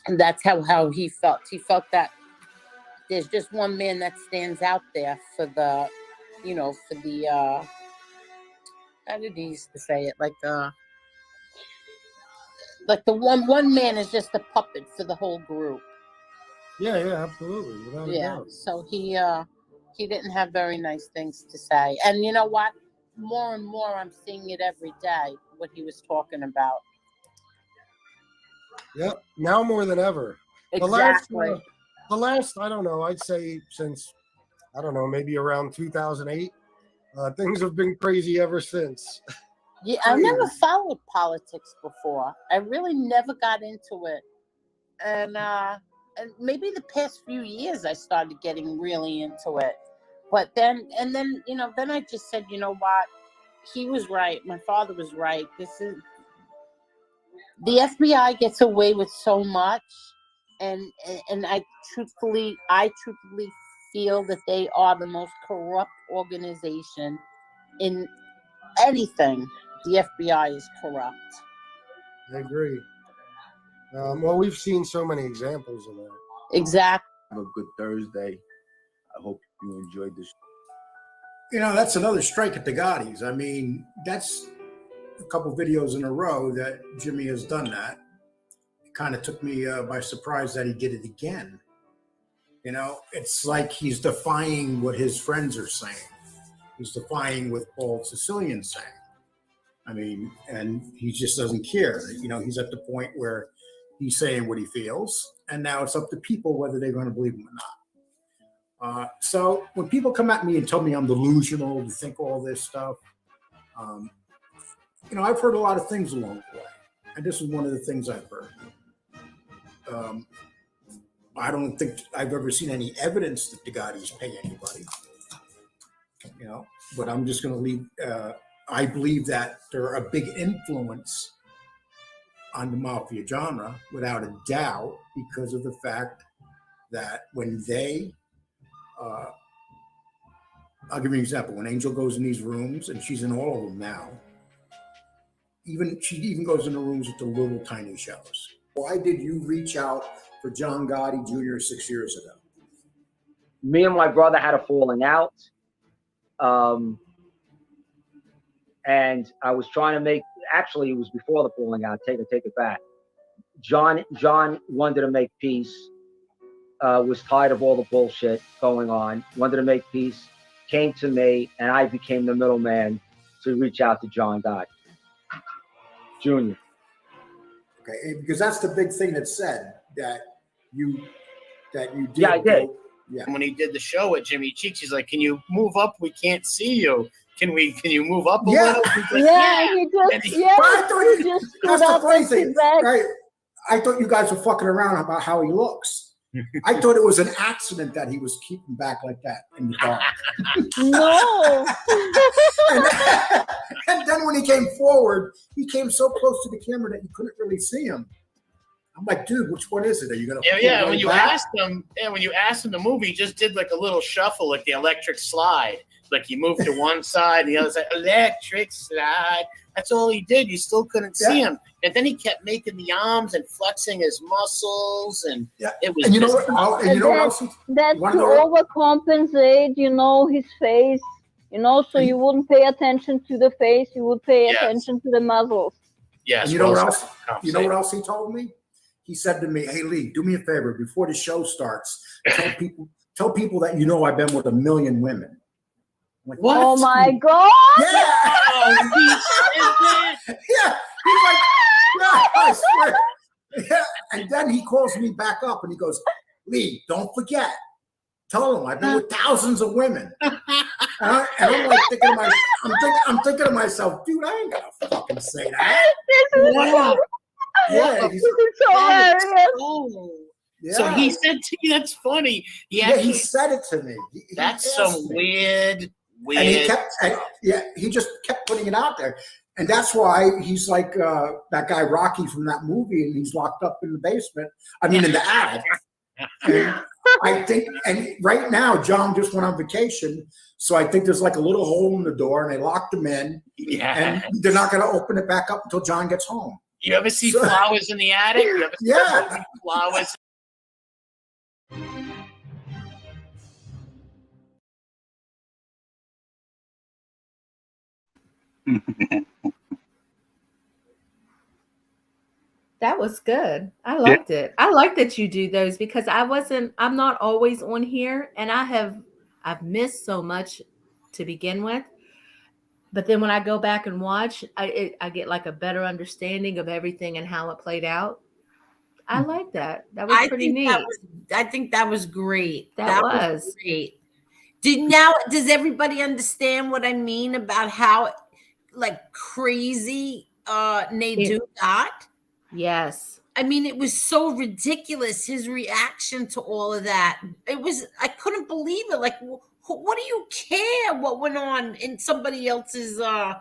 And that's how he felt. He felt that there's just one man that stands out there for the, how did he used to say it? Like the one man is just a puppet for the whole group. Yeah, absolutely. Without a doubt. So he didn't have very nice things to say. And you know what? More and more I'm seeing it every day, what he was talking about. Yep. Now more than ever. Exactly. The last, I don't know, I'd say since, I don't know, maybe around 2008, things have been crazy ever since. Yeah, I never followed politics before. I really never got into it. And maybe the past few years I started getting really into it. But then I just said, you know what? He was right. My father was right. The FBI gets away with so much, and I truthfully feel that they are the most corrupt organization in anything. The FBI is corrupt. I agree. Well, we've seen so many examples of that. Exactly. Have a good Thursday. I hope you enjoyed this. that's another strike at the Gottis. I mean, that's a couple videos in a row that Jimmy has done that. It kind of took me by surprise that he did it again. It's like he's defying what his friends are saying. He's defying what Paul Sicilian's saying. I mean, and he just doesn't care. He's at the point where he's saying what he feels, and now it's up to people whether they're going to believe him or not. So when people come at me and tell me I'm delusional to think all this stuff, I've heard a lot of things along the way, and this is one of the things I've heard. I don't think I've ever seen any evidence that the Gottis pay anybody, but I'm just going to leave. I believe that they're a big influence on the mafia genre, without a doubt, because of the fact that when they, I'll give you an example. When Angel goes in these rooms, and she's in all of them now, she even goes in the rooms with the little tiny shows. Why did you reach out for John Gotti Jr. 6 years ago? Me and my brother had a falling out. And I was trying to make, actually it was before the falling out, take it back. John wanted to make peace, was tired of all the bullshit going on, wanted to make peace, came to me, and I became the middleman to reach out to John Gotti Jr. Okay, because that's the big thing that's said, that you did. Yeah, I did. Yeah. When he did the show with Jimmy Cheeks, he's like, "Can you move up? We can't see you. Can you move up a little?" Like, he just that's stood the up funny and thing, sit back. right? I thought you guys were fucking around about how he looks. I thought it was an accident that he was keeping back like that in the dark. No. And then when he came forward, he came so close to the camera that you couldn't really see him. I'm like, dude, which one is it? Are you gonna? Yeah. When you asked him to move, he just did like a little shuffle, like the electric slide. Like he moved to one side, the other side, electric slide. That's all he did. You still couldn't see him. And then he kept making the arms and flexing his muscles, and it was. And you know just, what? And you know what else? That's to overcompensate, his face. So you wouldn't pay attention to the face. You would pay attention to the muscles. Yes. And you know what else? You know what else he told me? He said to me, "Hey Lee, do me a favor before the show starts. Tell people that I've been with 1 million women." I'm like, what? Oh my God! Yeah. Yeah. He's like, yeah, I swear. Yeah. And then he calls me back up and he goes, "Lee, don't forget. Tell him I've been with thousands of women." And I'm like I'm thinking to myself, dude, I ain't gonna fucking say that. Wow. Yeah, this is so hilarious. Yeah. So he said to you, that's funny. He said it to me. That's some weird. And he just kept putting it out there. And that's why he's like that guy Rocky from that movie, and he's locked up in the basement. I mean, in the attic. And I think, and right now, John just went on vacation. So I think there's like a little hole in the door, and they locked him in. Yeah. And they're not going to open it back up until John gets home. You ever see flowers in the attic? You ever see flowers? That was good. I liked it. I like that you do those because I'm not always on here, and I've missed so much to begin with. But then when I go back and watch, I get like a better understanding of everything and how it played out. I like that. That was pretty neat. I think that was great. That was great. Does everybody understand what I mean about how like crazy Nadu got? Yes. I mean, it was so ridiculous, his reaction to all of that. I couldn't believe it. Like, what do you care what went on in somebody else's, where's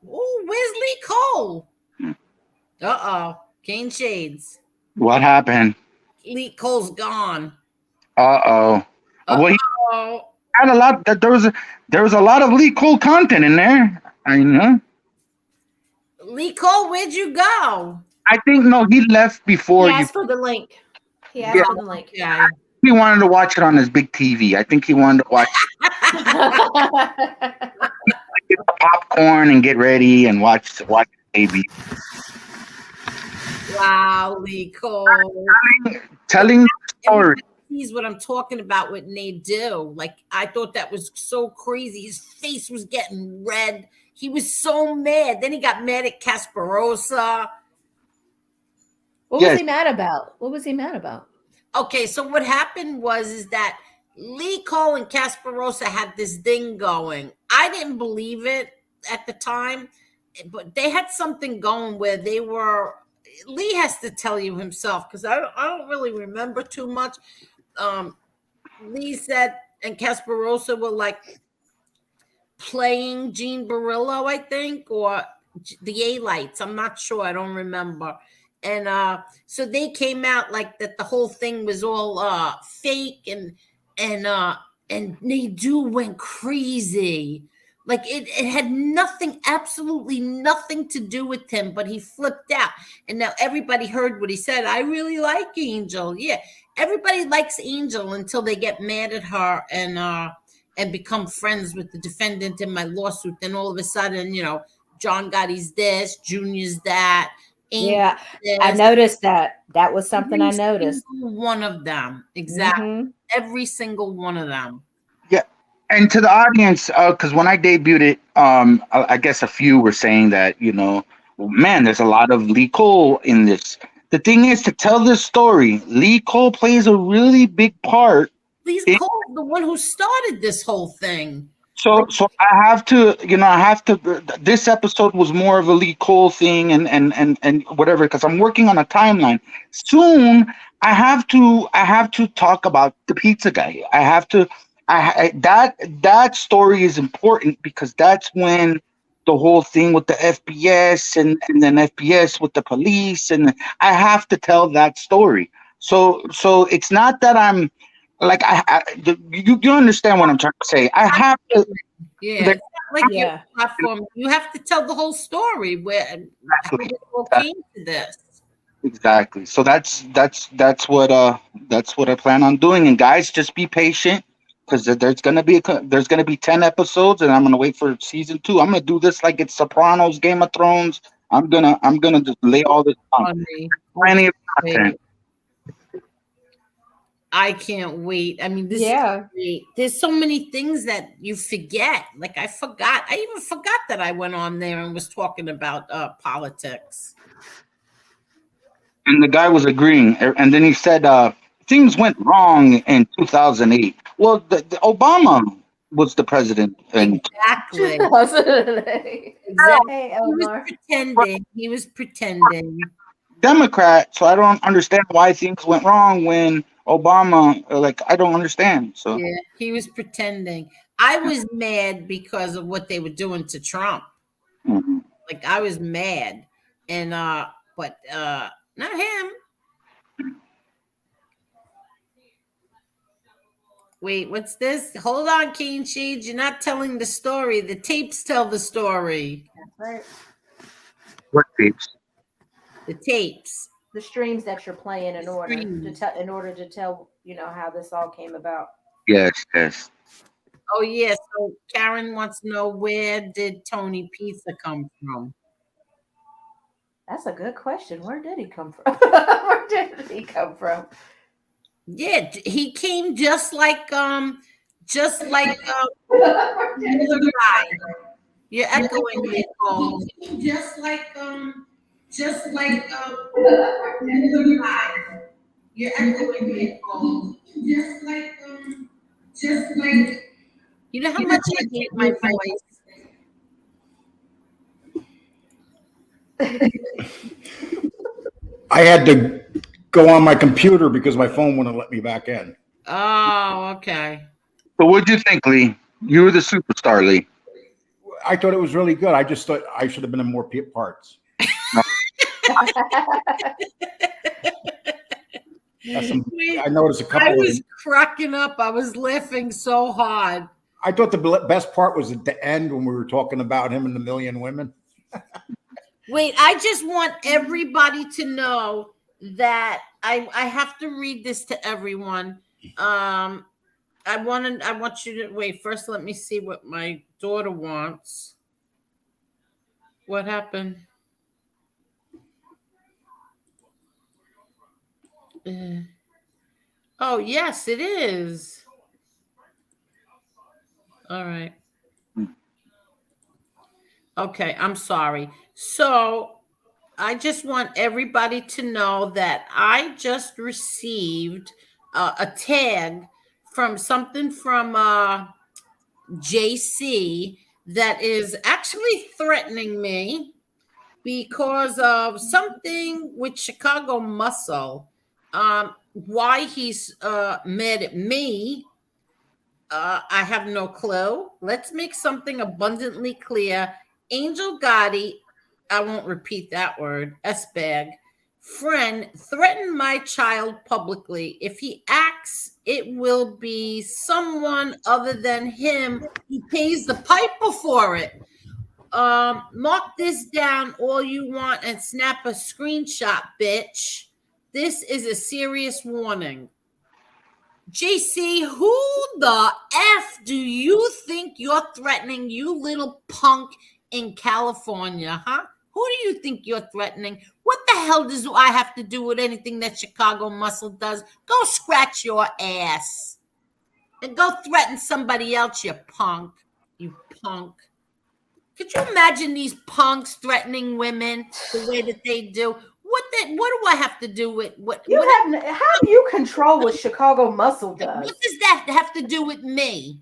Lee Cole? Caneshades. What happened? Lee Cole's gone. Well, he had a lot. There was a lot of Lee Cole content in there. I know. Lee Cole, where'd you go? I think he left before He asked for the link. He asked for the link. Yeah. He wanted to watch it on his big TV. I think he wanted to watch. Get the popcorn and get ready and watch baby. Wow, Lee Cole. Telling the story. He's what I'm talking about with Nadeau. Like, I thought that was so crazy. His face was getting red. He was so mad. Then he got mad at Casparosa. What was he mad about? What was he mad about? Okay, so what happened is that Lee Cole and Casparosa had this thing going. I didn't believe it at the time, but they had something going where they were. Lee has to tell you himself because I don't really remember too much. Lee said, and Casparosa were like playing Gene Barillo, I think, or the A-Lights. I'm not sure. I don't remember. And so they came out like that. The whole thing was all fake, and Nadeau went crazy. Like it had nothing, absolutely nothing to do with him, but he flipped out. And now everybody heard what he said. I really like Angel. Yeah, everybody likes Angel until they get mad at her and become friends with the defendant in my lawsuit. Then all of a sudden, John Gotti's this, Junior's that. Yeah, I noticed that. That was something I noticed. One of them, exactly. Every single one of them. Yeah, and to the audience, because when I debuted it, I guess a few were saying that man, there's a lot of Lee Cole in this. The thing is, to tell this story, Lee Cole plays a really big part. Lee Cole, the one who started this whole thing. So I have to, this episode was more of a Lee Cole thing and whatever, because I'm working on a timeline. Soon I have to talk about the pizza guy. That story is important because that's when the whole thing with the FBS and then FBS with the police, and I have to tell that story. So it's not that I'm like you understand what I'm trying to say. I have to. Yeah, your platform. You have to tell the whole story where how it all came to this. Exactly. So that's what I plan on doing. And guys, just be patient because there's gonna be 10 episodes, and I'm gonna wait for season 2. I'm gonna do this like it's Sopranos, Game of Thrones. I'm gonna just lay all this on. Plenty of content. I can't wait. I mean, this is great. There's so many things that you forget. Like I even forgot that I went on there and was talking about politics. And the guy was agreeing. And then he said things went wrong in 2008. Well, the Obama was the president. And Exactly. Exactly. He was pretending. Democrat, so I don't understand why things went wrong when Obama, I don't understand. So yeah, he was pretending. I was mad because of what they were doing to Trump. Mm-hmm. Like I was mad, and but not him. Wait, what's this? Hold on, Caneshades. You're not telling the story. The tapes tell the story. That's right. What tapes? The tapes. The streams that you're playing in order to tell how this all came about. Yes. Oh yeah. So Karen wants to know, where did Tony Pizza come from? That's a good question. Where did he come from? Where did he come from? Yeah, he came just like the other guy. You're echoing me, Cole. Just like the other guy. You're echoing me, Cole. Just like. You know how much I hate my voice. I had to go on my computer because my phone wouldn't let me back in. Oh, okay. So what'd you think, Lee? You were the superstar, Lee. I thought it was really good. I just thought I should have been in more parts. I noticed a couple. I was cracking up. I was laughing so hard. I thought the best part was at the end when we were talking about him and the million women. Wait, I just want everybody to know that I have to read this to everyone. I want you to wait. First, let me see what my daughter wants. What happened? Oh, yes, it is. All right. Okay, I'm sorry. So I just want everybody to know that I just received a tag from something from JC that is actually threatening me because of something with Chicago Muscle. Why he's mad at me, I have no clue. Let's make something abundantly clear. Angel Gotti, I won't repeat that word, S-bag, friend, threatened my child publicly. If he acts, it will be someone other than him who pays the piper for it. Mark this down all you want and snap a screenshot, bitch. This is a serious warning. JC, who the F do you think you're threatening, you little punk in California, huh? Who do you think you're threatening? What the hell does I have to do with anything that Chicago Muscle does? Go scratch your ass. And go threaten somebody else, you punk. You punk. Could you imagine these punks threatening women the way that they do? What do I have to do with what? How do you control what Chicago Muscle does? What does that have to do with me?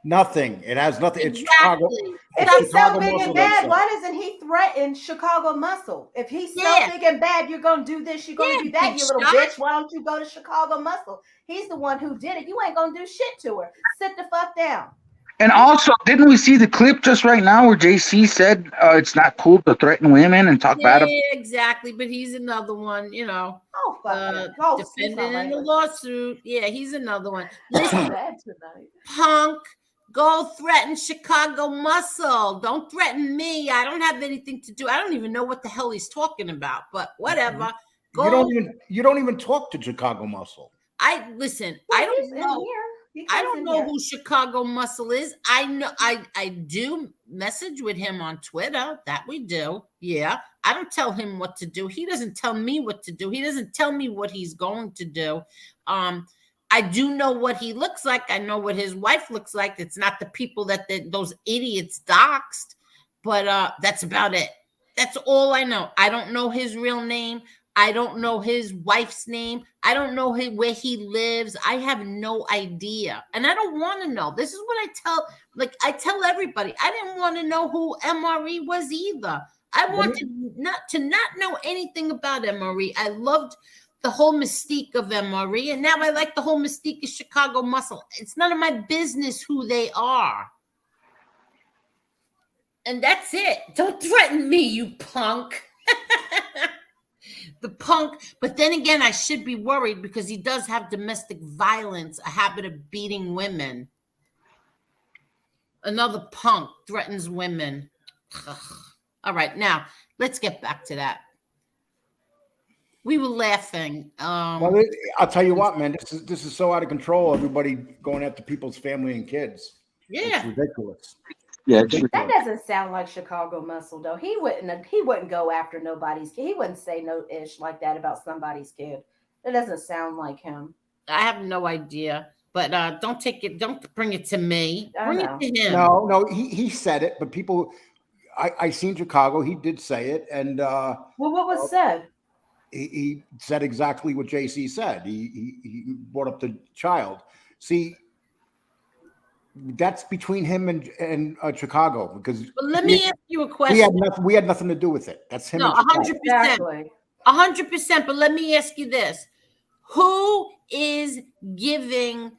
Nothing. It has nothing. It's Exactly. Chicago. If It's he's so Chicago big Muscle and that bad, said why it. doesn't he threaten Chicago Muscle? If he's so Yeah. big and bad, you're gonna do this, you're gonna do that, big you little shot. bitch. Why don't you go to Chicago Muscle? He's the one who did it. You ain't gonna do shit to her. Sit the fuck down. And also, didn't we see the clip just right now where JC said it's not cool to threaten women and talk bad about? Yeah, exactly. But he's another one, Oh, fuck him. Oh, excuse my defending in the language. lawsuit. Yeah, he's another one. Listen, Bad tonight. punk, go threaten Chicago Muscle. Don't threaten me. I don't have anything to do. I don't even know what the hell he's talking about, but whatever. Go. You don't even talk to Chicago Muscle. I don't know. I don't know here. who Chicago Muscle is. I know I do message with him on Twitter. That we do. Yeah. I don't tell him what to do. He doesn't tell me what to do. He doesn't tell me what he's going to do. I do know what he looks like. I know what his wife looks like. It's not the people that those idiots doxed, but that's about it. That's all I know. I don't know his real name. I don't know his wife's name. I don't know where he lives. I have no idea. And I don't want to know. This is what I tell everybody. I didn't want to know who MRE was either. I wanted not to know anything about MRE. I loved the whole mystique of MRE, and now I like the whole mystique of Chicago Muscle. It's none of my business who they are. And that's it. Don't threaten me, you punk. The punk, but then again, I should be worried because he does have domestic violence, a habit of beating women. Another punk threatens women. Ugh. All right, now let's get back to that. We were laughing. Well, I'll tell you what, man. This is so out of control. Everybody going after people's family and kids. Yeah, it's ridiculous. Yeah, that doesn't sound like Chicago Muscle though. He wouldn't go after nobody's kid. He wouldn't say no ish like that about somebody's kid. That doesn't sound like him. I have no idea, but don't bring it to me. Bring it to him. No, he said it, but people, I seen Chicago. He did say it, and well, what was said? He said exactly what JC said. He brought up the child. See. That's between him and Chicago because. Well, let me ask you a question. We had nothing to do with it. That's him. No, 100%. 100%. But let me ask you this: who is giving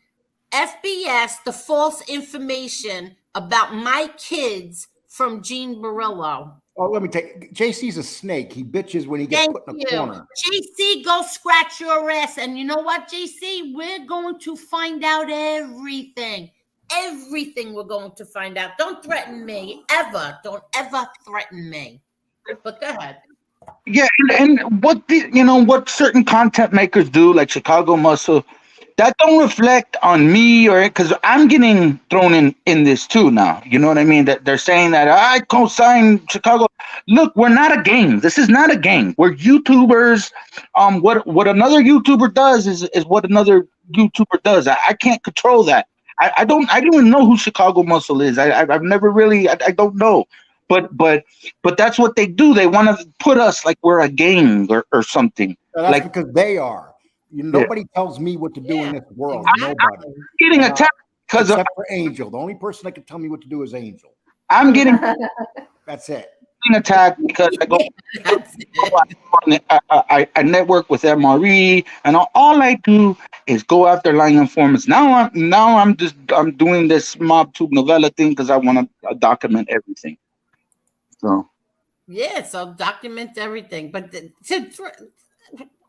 FBS the false information about my kids from Gene Barillo? Oh, let me take. JC's a snake. He bitches when he gets put in a corner. JC, go scratch your ass. And you know what, JC? We're going to find out everything. Everything we're going to find out. Don't threaten me ever. Don't ever threaten me. But go ahead. Yeah, and what what certain content makers do, like Chicago Muscle, that don't reflect on me, or because I'm getting thrown in this too now. You know what I mean? That they're saying that I co-signed Chicago. Look, we're not a gang. This is not a gang. We're YouTubers. What another YouTuber does is what another YouTuber does. I can't control that. I don't even know who Chicago Muscle is. I've never really. I don't know. But that's what they do. They want to put us like we're a gang or something. That's Like, because they are. Nobody tells me what to do in this world. Nobody. I'm getting attacked because except for Angel. The only person that can tell me what to do is Angel. I'm getting That's it. attacked because I go. I network with MRE, and all I do is go after lying informants. Now I'm doing this mob tube novella thing because I want to document everything. So Yeah, so document everything. But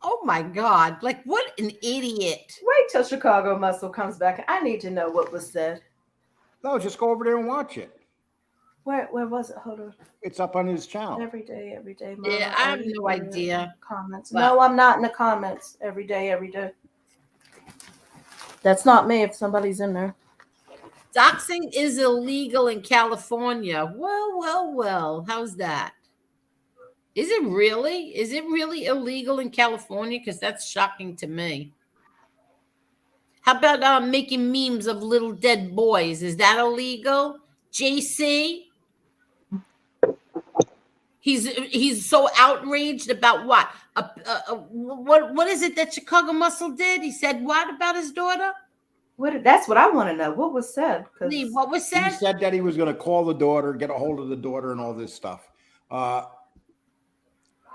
oh my God, like what an idiot. Wait till Chicago Muscle comes back. I need to know what was said. No, just go over there and watch it. Where was it? Hold on. It's up on his channel. Every day. Yeah, I have no idea. Comments. But- No, I'm not in the comments. Every day. That's not me if somebody's in there. Doxing is illegal in California. Well. How's that? Is it really? Is it really illegal in California? Because that's shocking to me. How about making memes of little dead boys? Is that illegal? JC? He's so outraged about what? What is it that Chicago Muscle did? He said what about his daughter? That's what I want to know. What was said? What was said? He said that he was going to call the daughter, get a hold of the daughter, and all this stuff.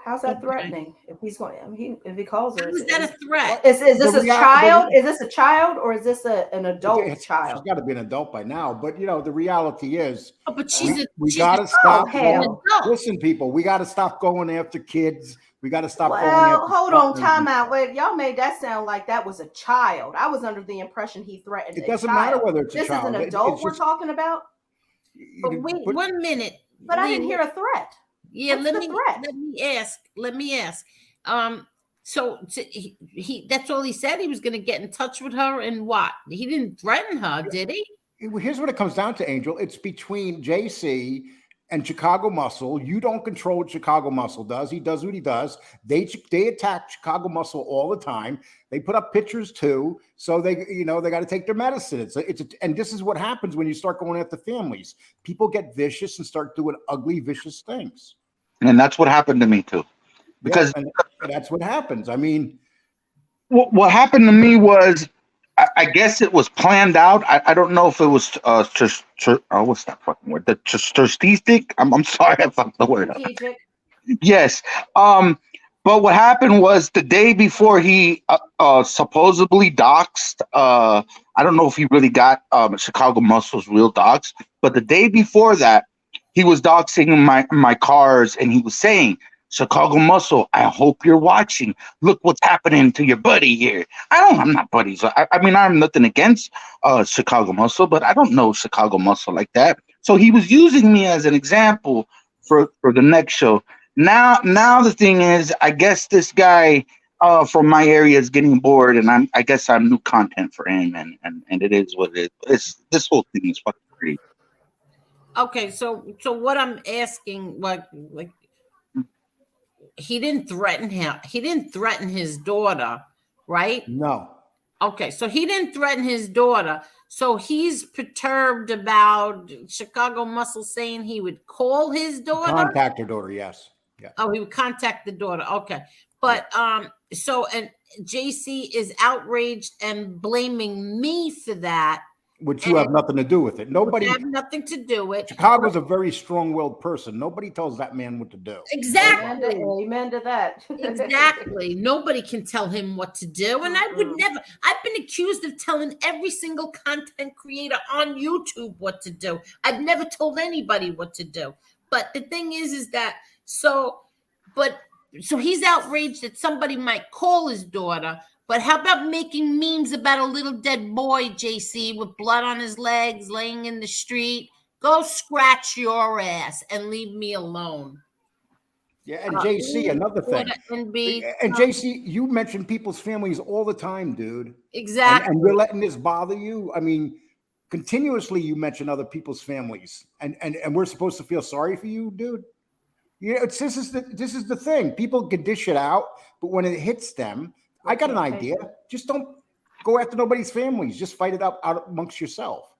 How's that threatening? If he's going, if he calls her, is that a threat? Is this a child? Is this a child or is this an adult child? She's got to be an adult by now. But the reality is, but we got to stop. Hell. Listen, people, we got to stop going after kids. We got to stop. Well, hold on, time out. Wait, y'all made that sound like that was a child. I was under the impression he threatened. It doesn't matter whether it's a child. This is an adult we're talking about. But wait, 1 minute. But I didn't hear a threat. Yeah, let me ask. So he that's all he said. He was going to get in touch with her, and what? He didn't threaten her, did he? Here's what it comes down to, Angel. It's between JC and Chicago Muscle. You don't control what Chicago Muscle does. He does what he does. They attack Chicago Muscle all the time. They put up pictures too, so they got to take their medicine. And this is what happens when you start going after families. People get vicious and start doing ugly, vicious things. And that's what happened to me too, because and that's what happens. I mean, what happened to me was, I guess it was planned out. I don't know if it was what's that fucking word? The strategic. I'm sorry, I fucked the word up. Yes. But what happened was the day before he supposedly doxed. I don't know if he really got Chicago Muscle's real docs, but the day before that, he was doxing my cars, and he was saying, Chicago Muscle, I hope you're watching. Look what's happening to your buddy here. I'm not buddies. I mean, I have nothing against Chicago Muscle, but I don't know Chicago Muscle like that. So he was using me as an example for the next show. Now the thing is, I guess this guy from my area is getting bored, and I guess I'm new content for him, and it is what it is. This whole thing is fucking crazy. Okay, so what I'm asking, like he didn't threaten him. He didn't threaten his daughter, right? No. Okay, so he didn't threaten his daughter. So he's perturbed about Chicago Muscle saying he would call his daughter. Contact her daughter, yes. Yeah. Oh, he would contact the daughter. Okay. But so and JC is outraged and blaming me for that. Which you have nothing to do with it. Nobody have nothing to do with. Chicago's a very strong-willed person. Nobody tells that man what to do. Exactly. Amen to that. Exactly. Nobody can tell him what to do. And I would never. I've been accused of telling every single content creator on YouTube what to do. I've never told anybody what to do. But the thing is that so he's outraged that somebody might call his daughter. But how about making memes about a little dead boy, JC, with blood on his legs, laying in the street? Go scratch your ass and leave me alone. Yeah, and JC, another thing. And JC, you mention people's families all the time, dude. Exactly. And you're letting this bother you? I mean, continuously you mention other people's families, and we're supposed to feel sorry for you, dude. Yeah, this is the thing. People can dish it out, but when it hits them, I got an idea. Just don't go after nobody's families. Just fight it out amongst yourself.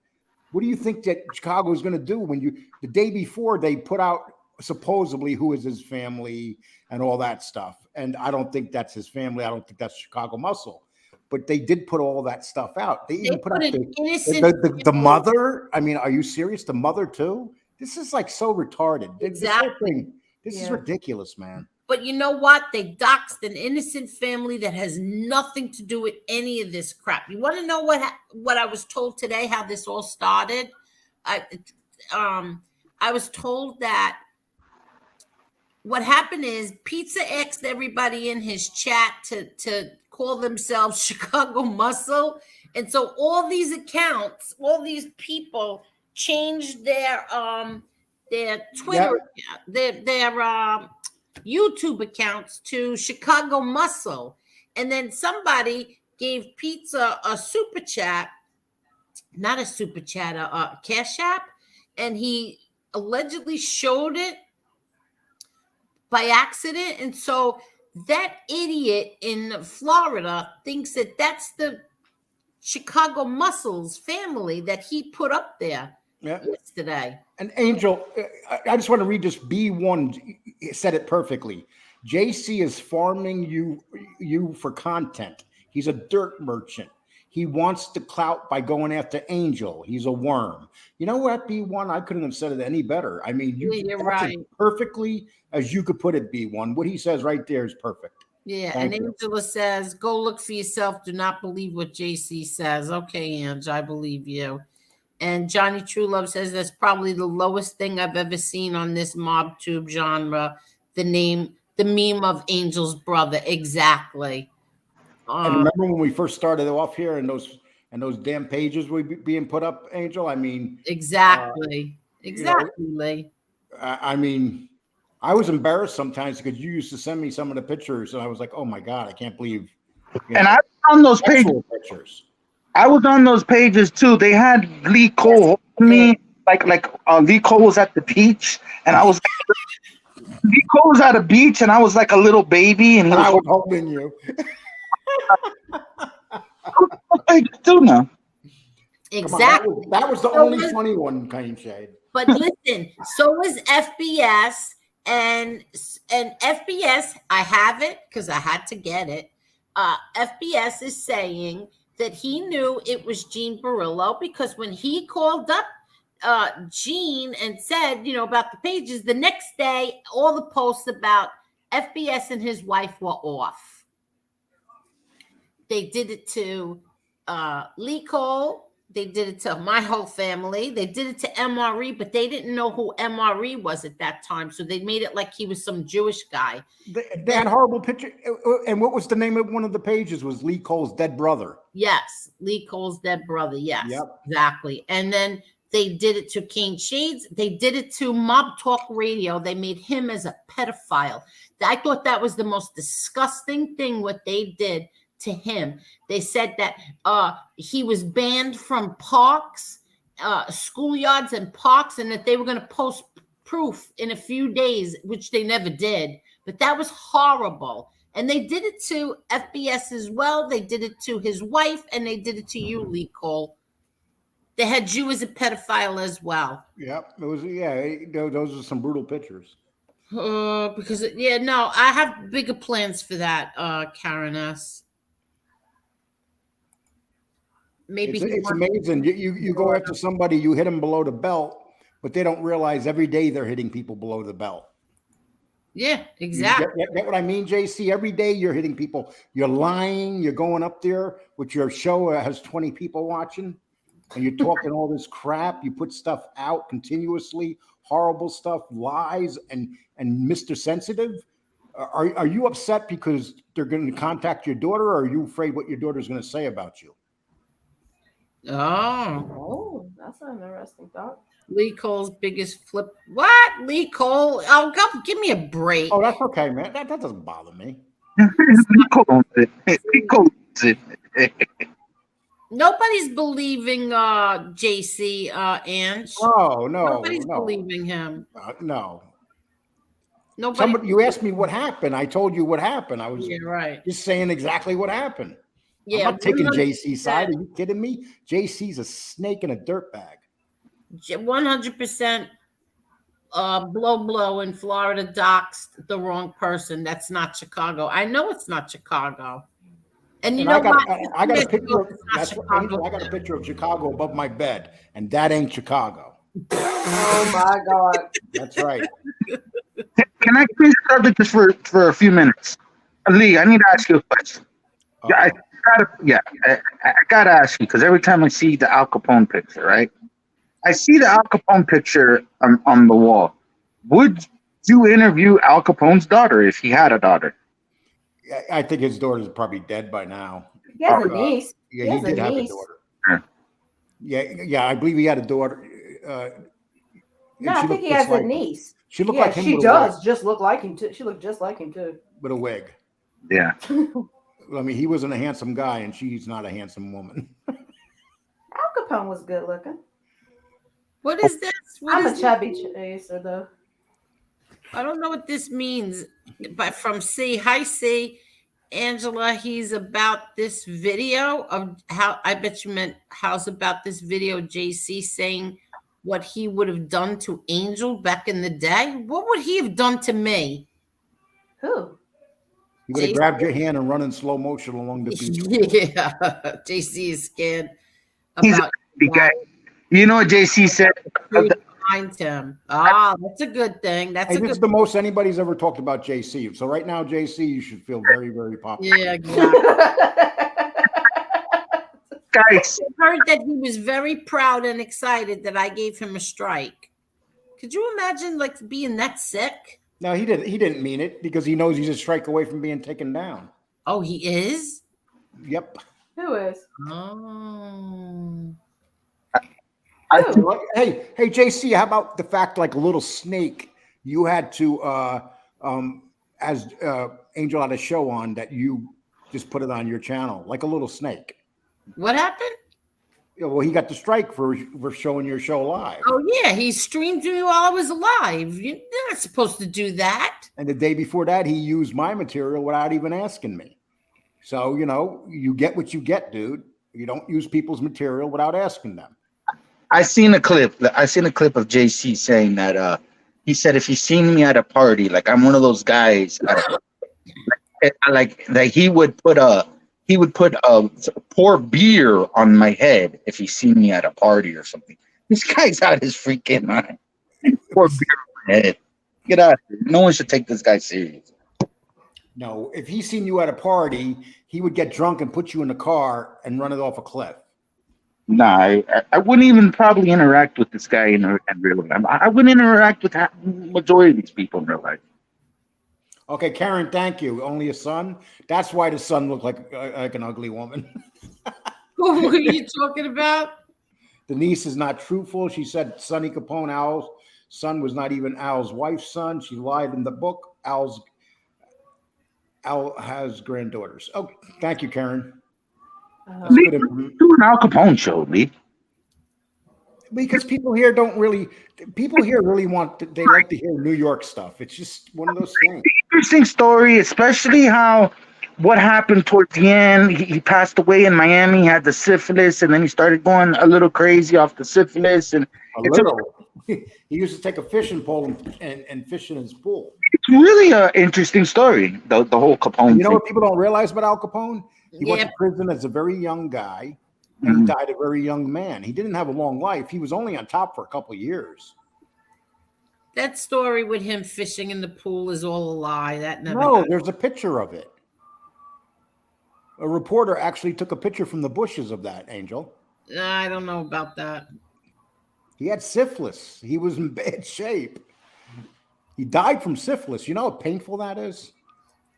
What do you think that Chicago is going to do when the day before they put out supposedly who is his family and all that stuff? And I don't think that's his family. I don't think that's Chicago Muscle. But they did put all that stuff out. They even put out the mother. I mean, are you serious? The mother too? This is like so retarded. Exactly. This is ridiculous, man. But you know what? They doxed an innocent family that has nothing to do with any of this crap. You want to know what I was told today, how this all started? I was told that what happened is Pizza asked everybody in his chat to call themselves Chicago Muscle. And so all these accounts, all these people changed their Twitter, their YouTube accounts to Chicago Muscle. And then somebody gave Pizza a super chat, not a super chat, a Cash App, and he allegedly showed it by accident. And so that idiot in Florida thinks that that's the Chicago Muscles family that he put up there yesterday. And Angel, I just want to read this. B1 said it perfectly. JC is farming you for content. He's a dirt merchant. He wants the clout by going after Angel. He's a worm. You know what, B1? I couldn't have said it any better. I mean, you're right. Perfectly as you could put it, B1. What he says right there is perfect. Yeah, Thank and you. Angela says, go look for yourself. Do not believe what JC says. Okay, Ange, I believe you. And Johnny Truelove says that's probably the lowest thing I've ever seen on this mob tube genre. The meme of Angel's brother. Exactly. And remember when we first started off here and those damn pages were being put up, Angel? I mean, exactly. I mean, I was embarrassed sometimes because you used to send me some of the pictures, and I was like, "Oh my god, I can't believe." And I was on those pages. I was on those pages too. They had Lee Cole holding me, like Lee Cole was at the beach, and I was. Lee Cole was at a beach, and I was like a little baby, and I was holding you. Do now. Exactly. On, that was the only funny one, Caneshade. But listen, so is FBS, and FBS. I have it because I had to get it. FBS is saying that he knew it was Gene Barillo because when he called up Gene and said, about the pages, the next day, all the posts about FBS and his wife were off. They did it to Lee Cole. They did it to my whole family. They did it to MRE, but they didn't know who MRE was at that time. So they made it like he was some Jewish guy. They had horrible picture. And what was the name of one of the pages? Was Lee Cole's dead brother. Yes. Lee Cole's dead brother. Yes. Yep. Exactly. And then they did it to Caneshades. They did it to Mob Talk Radio. They made him as a pedophile. I thought that was the most disgusting thing what they did to him. They said that he was banned from parks, schoolyards and parks, and that they were going to post proof in a few days, which they never did. But that was horrible. And they did it to FBS as well. They did it to his wife, and they did it to you, Lee Cole. They had you as a pedophile as well. Yep. It was, those are some brutal pictures. Because, I have bigger plans for that, Karen S. Maybe it's amazing. You go after somebody, you hit them below the belt, but they don't realize every day they're hitting people below the belt. Yeah, exactly. Get what I mean, JC? Every day you're hitting people. You're lying. You're going up there with your show has 20 people watching, and you're talking all this crap. You put stuff out continuously, horrible stuff, lies, and Mr. Sensitive. Are you upset because they're going to contact your daughter, or are you afraid what your daughter's going to say about you? Oh, That's an interesting thought. Lee Cole's biggest flip. What? Lee Cole? Oh, go, give me a break. Oh, that's okay, man. That doesn't bother me. Nobody's believing JC Ange. Oh, no. Nobody's no. believing him. No. Nobody. You asked me what happened. I told you what happened. I was right. just saying exactly what happened. Yeah, I'm not taking 100%. JC's side. Are you kidding me? JC's a snake in a dirt bag. 100% blow in Florida doxed the wrong person. That's not Chicago. I know it's not Chicago. And you know what? I got a picture of that's what, Angel, I got a picture of Chicago above my bed, and that ain't Chicago. Oh my God. That's right. Can I change the subject just for a few minutes? Lee, I need to ask you a question. I gotta ask you because every time I see the Al Capone picture, right? I see the Al Capone picture on the wall. Would you interview Al Capone's daughter if he had a daughter? I think his daughter's probably dead by now. He has a niece. Yeah, he did have a daughter. Yeah, I believe he had a daughter. No, I think he has a niece. She looked like him. She does just look like him too. She looked just like him too. With a wig. Yeah. I mean, he wasn't a handsome guy, and she's not a handsome woman. Al Capone was good looking. What is this? I'm a chubby chaser though. I don't know what this means, but from C. Hi, C. Angela, he's about this video of how I bet you meant how's about this video, JC saying what he would have done to Angel back in the day. What would he have done to me? Who? You would have grabbed your hand and run in slow motion along the beach. Yeah, JC is scared He's about a guy. You know what JC said? behind him. Ah, that's a good thing. That's This is the most anybody's ever talked about JC. So right now, JC, you should feel very, very popular. Yeah, exactly. Guys, I heard that he was very proud and excited that I gave him a strike. Could you imagine like being that sick? No, he didn't mean it because he knows he's a strike away from being taken down. Oh, he is? Yep. Who is? Oh. Hey, JC, how about the fact like a little snake you had to as Angel had a show on that you just put it on your channel like a little snake. What happened? Yeah, well, he got the strike for showing your show live. Oh yeah, he streamed me while I was alive. You're not supposed to do that. And the day before that, he used my material without even asking me. So, you get what you get, dude. You don't use people's material without asking them. I seen a clip of JC saying that he said if he seen me at a party, like I'm one of those guys, like that he would pour beer on my head if he seen me at a party or something. This guy's out his freaking mind. Pour beer on my head. Get out of here. No one should take this guy serious. No, if he seen you at a party, he would get drunk and put you in the car and run it off a cliff. Nah, I wouldn't even probably interact with this guy in real life. I wouldn't interact with the majority of these people in real life. Okay, Karen, thank you. Only a son? That's why the son looked like an ugly woman. What were you talking about? The niece is not truthful. She said Sonny Capone, Al's son, was not even Al's wife's son. She lied in the book. Al has granddaughters. Oh, thank you, Karen. Lee, do an Al Capone show, Lee. Because people here really want, they like to hear New York stuff. It's just one of those things. Interesting story, especially what happened towards the end. He passed away in Miami, had the syphilis, and then he started going a little crazy off the syphilis. And He used to take a fishing pole and fish in his pool. It's really an interesting story, the whole Capone You know thing. what people don't realize about Al Capone? He went to prison as a very young guy, and he died a very young man. He didn't have a long life. He was only on top for a couple of years. That story with him fishing in the pool is all a lie. That never No, happened. there's a picture of it. A reporter actually took a picture from the bushes of that, Angel. I don't know about that. He had syphilis. He was in bad shape. He died from syphilis. You know how painful that is?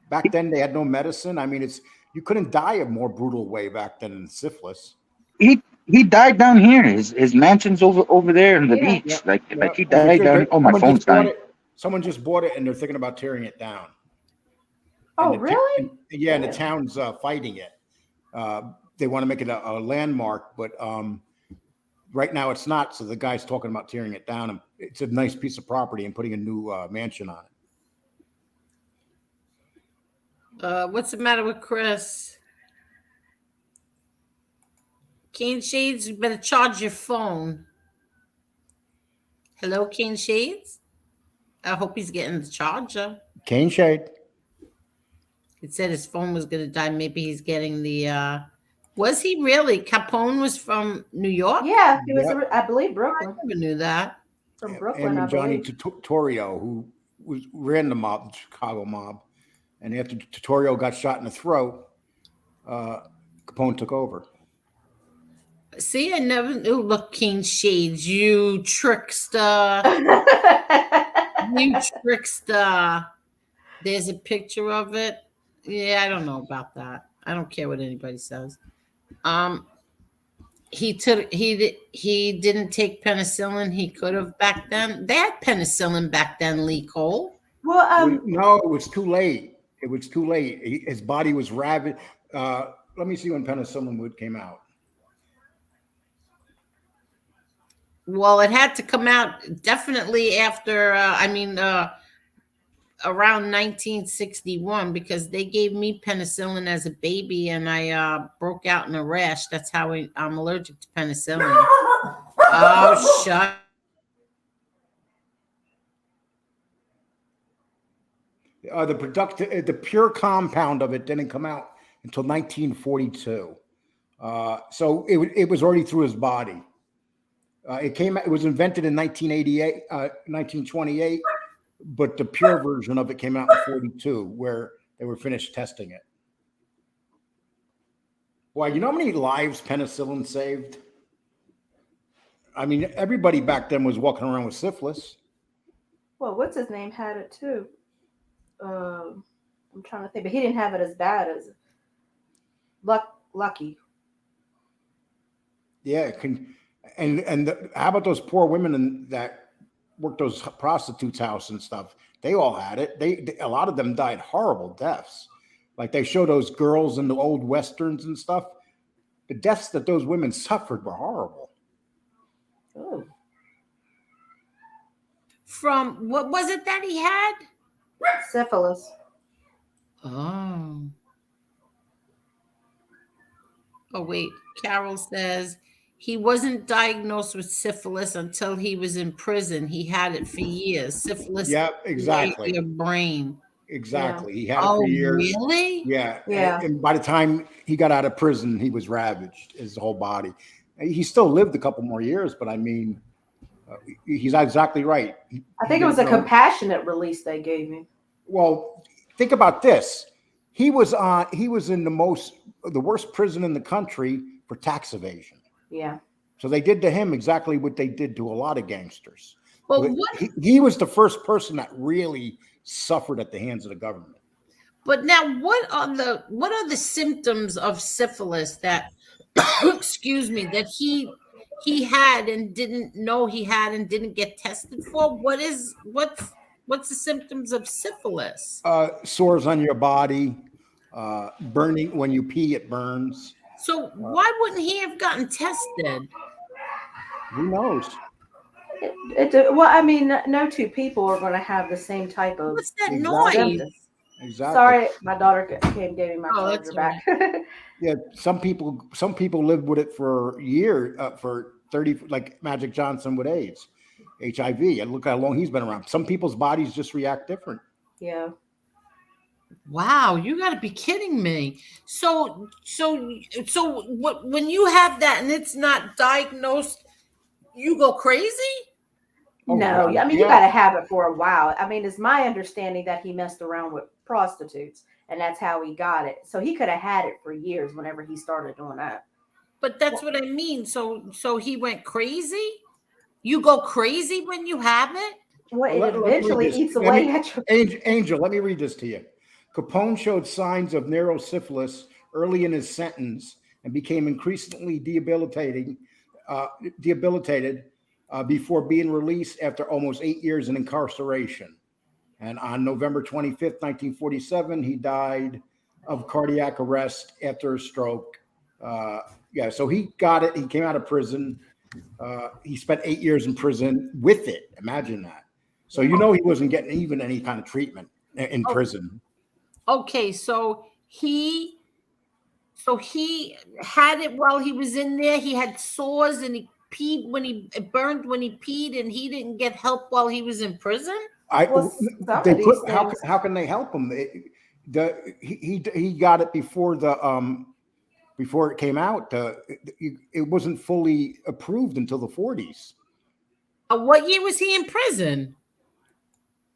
Back then, they had no medicine. I mean, you couldn't die a more brutal way back then than syphilis. He he died down here. His mansion's over there in the beach. Yeah, Like yeah. he died down. Oh, my Someone phone's just bought dying. it. Someone just bought it, and they're thinking about tearing it down. Oh, And really? And the town's fighting it. They want to make it a landmark, but right now it's not. So the guy's talking about tearing it down. And it's a nice piece of property and putting a new mansion on it. What's the matter with Chris? Caneshades, you better charge your phone. Hello, Caneshades? I hope he's getting the charger. Caneshade. It said his phone was going to die. Maybe he's getting the... Was he really? Capone was from New York? Yeah, he was, I believe, Brooklyn. I never knew that. From Brooklyn, I And Johnny believe. Torrio, who ran the mob, the Chicago mob. And after Torrio got shot in the throat, Capone took over. See, I never knew. Look, Caneshades, you trickster. You trickster. There's a picture of it. Yeah, I don't know about that. I don't care what anybody says. He didn't take penicillin. He could have back then. They had penicillin back then, Lee Cole. Well, no, it was too late. It was too late. His body was ravaged. Let me see when penicillin came out. Well, it had to come out definitely after, around 1961, because they gave me penicillin as a baby and I broke out in a rash. That's how I'm allergic to penicillin. Oh, shut. The pure compound of it didn't come out until 1942. So it was already through his body. It was invented in 1928, but the pure version of it came out in 42, where they were finished testing it. Well, you know how many lives penicillin saved? I mean, everybody back then was walking around with syphilis. Well, what's his name had it too. I'm trying to think, but he didn't have it as bad as Lucky. Yeah, how about those poor women that worked those prostitutes' house and stuff? They all had it. A lot of them died horrible deaths. Like they show those girls in the old westerns and stuff. The deaths that those women suffered were horrible. Oh. From what was it that he had? Syphilis. Oh. Oh, wait. Carol says he wasn't diagnosed with syphilis until he was in prison. He had it for years. Syphilis. Yeah, exactly. Your brain. Exactly. Yeah. He had it for years. Really? Yeah. Yeah. And by the time he got out of prison, he was ravaged, his whole body. He still lived a couple more years, but I mean, he's exactly right. I think it was a compassionate release they gave him. Well, think about this. He was in the worst prison in the country for tax evasion. Yeah. So they did to him exactly what they did to a lot of gangsters. Well, he was the first person that really suffered at the hands of the government. But now, what are the symptoms of syphilis that, excuse me, that he had and didn't know he had and didn't get tested for? What's the symptoms of syphilis? Sores on your body, burning. When you pee, it burns. So why wouldn't he have gotten tested? Who knows? Well, I mean, no two people are going to have the same type of. What's that noise? Exactly. Sorry, my daughter gave me my charger back. Yeah, some people live with it for years, for 30, like Magic Johnson with AIDS, HIV. And look how long he's been around. Some people's bodies just react different. Yeah. Wow, you got to be kidding me. So what, when you have that and it's not diagnosed, you go crazy? No, I mean, you got to have it for a while. I mean, it's my understanding that he messed around with prostitutes and that's how he got it. So he could have had it for years whenever he started doing that. But that's what I mean. So he went crazy? You go crazy when you have it? Well, it eventually eats away at your... Angel, let me read this to you. Capone showed signs of neurosyphilis early in his sentence and became increasingly debilitated before being released after almost 8 years in incarceration. And on November 25th, 1947, he died of cardiac arrest after a stroke. So he got it. He came out of prison. He spent 8 years in prison with it. Imagine that. So he wasn't getting even any kind of treatment in prison. Okay, so he had it while he was in there. He had sores and he peed when he burned when he peed, and he didn't get help while he was in prison. How can they help him? He got it before before it came out. It wasn't fully approved until the 40s. What year was he in prison?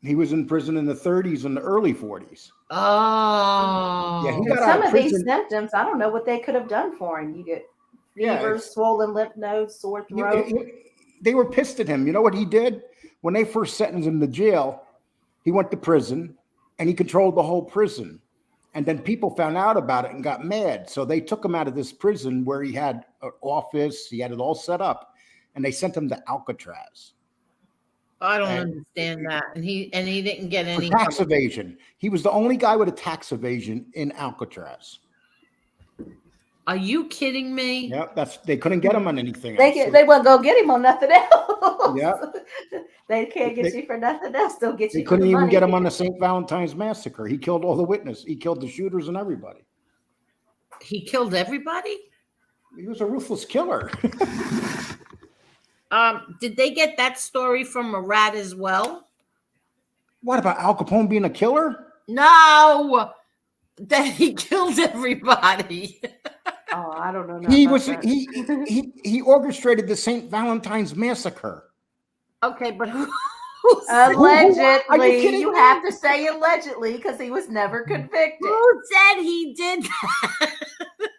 He was in prison in the 30s and the early 40s. Oh, yeah. He And got out some of of prison. these symptoms, I don't know what they could have done for him. You get fever, swollen lymph nodes, sore throat. They were pissed at him. You know what he did? When they first sentenced him to jail, he went to prison and he controlled the whole prison. And then people found out about it and got mad. So they took him out of this prison where he had an office, he had it all set up, and they sent him to Alcatraz. I don't understand that. And he didn't get any For tax evasion. He was the only guy with a tax evasion in Alcatraz. Are you kidding me? Yep, they couldn't get him on anything They else. won't go get him on nothing else. Yeah. They can't get you for nothing else. They'll get you. They couldn't even get him on the St. Valentine's Massacre. He killed all the witnesses. He killed the shooters and everybody. He killed everybody? He was a ruthless killer. Did they get that story from a rat as well? What about Al Capone being a killer? No, that he killed everybody. Oh, I don't know. He orchestrated the St. Valentine's Massacre. Okay, but allegedly, you have to say allegedly because he was never convicted. Who said he did that?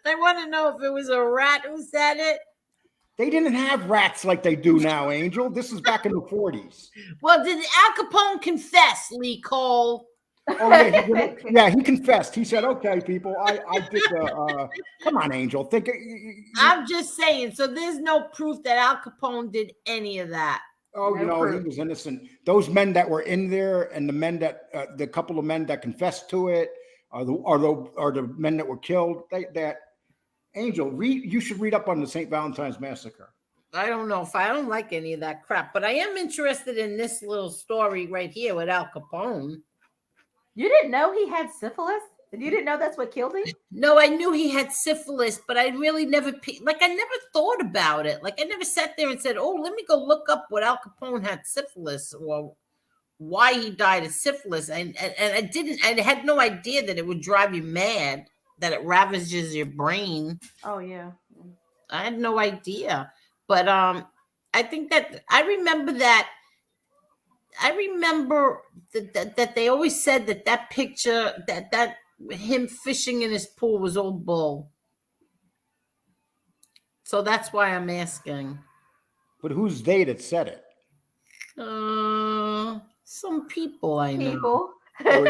I want to know if it was a rat who said it. They didn't have rats like they do now, Angel. This is back in the 40s. Well, did Al Capone confess, Lee Cole? Oh, yeah, he confessed. He said, "Okay, people, I did the. Come on, Angel. I'm just saying. So there's no proof that Al Capone did any of that. Oh, he was innocent. Those men that were in there, and the men that the couple of men that confessed to it, are the men that were killed. Angel, you should read up on the St. Valentine's Massacre. I don't know if I don't like any of that crap, but I am interested in this little story right here with Al Capone. You didn't know he had syphilis? And you didn't know that's what killed him? No, I knew he had syphilis, but I really never thought about it. Like I never sat there and said, "Oh, let me go look up what Al Capone had syphilis or why he died of syphilis." And I had no idea that it would drive you mad, that it ravages your brain. Oh yeah. I had no idea. But I think that I remember that they always said that picture that him fishing in his pool was old bull. So that's why I'm asking. But who's they that said it? Some people I know. Was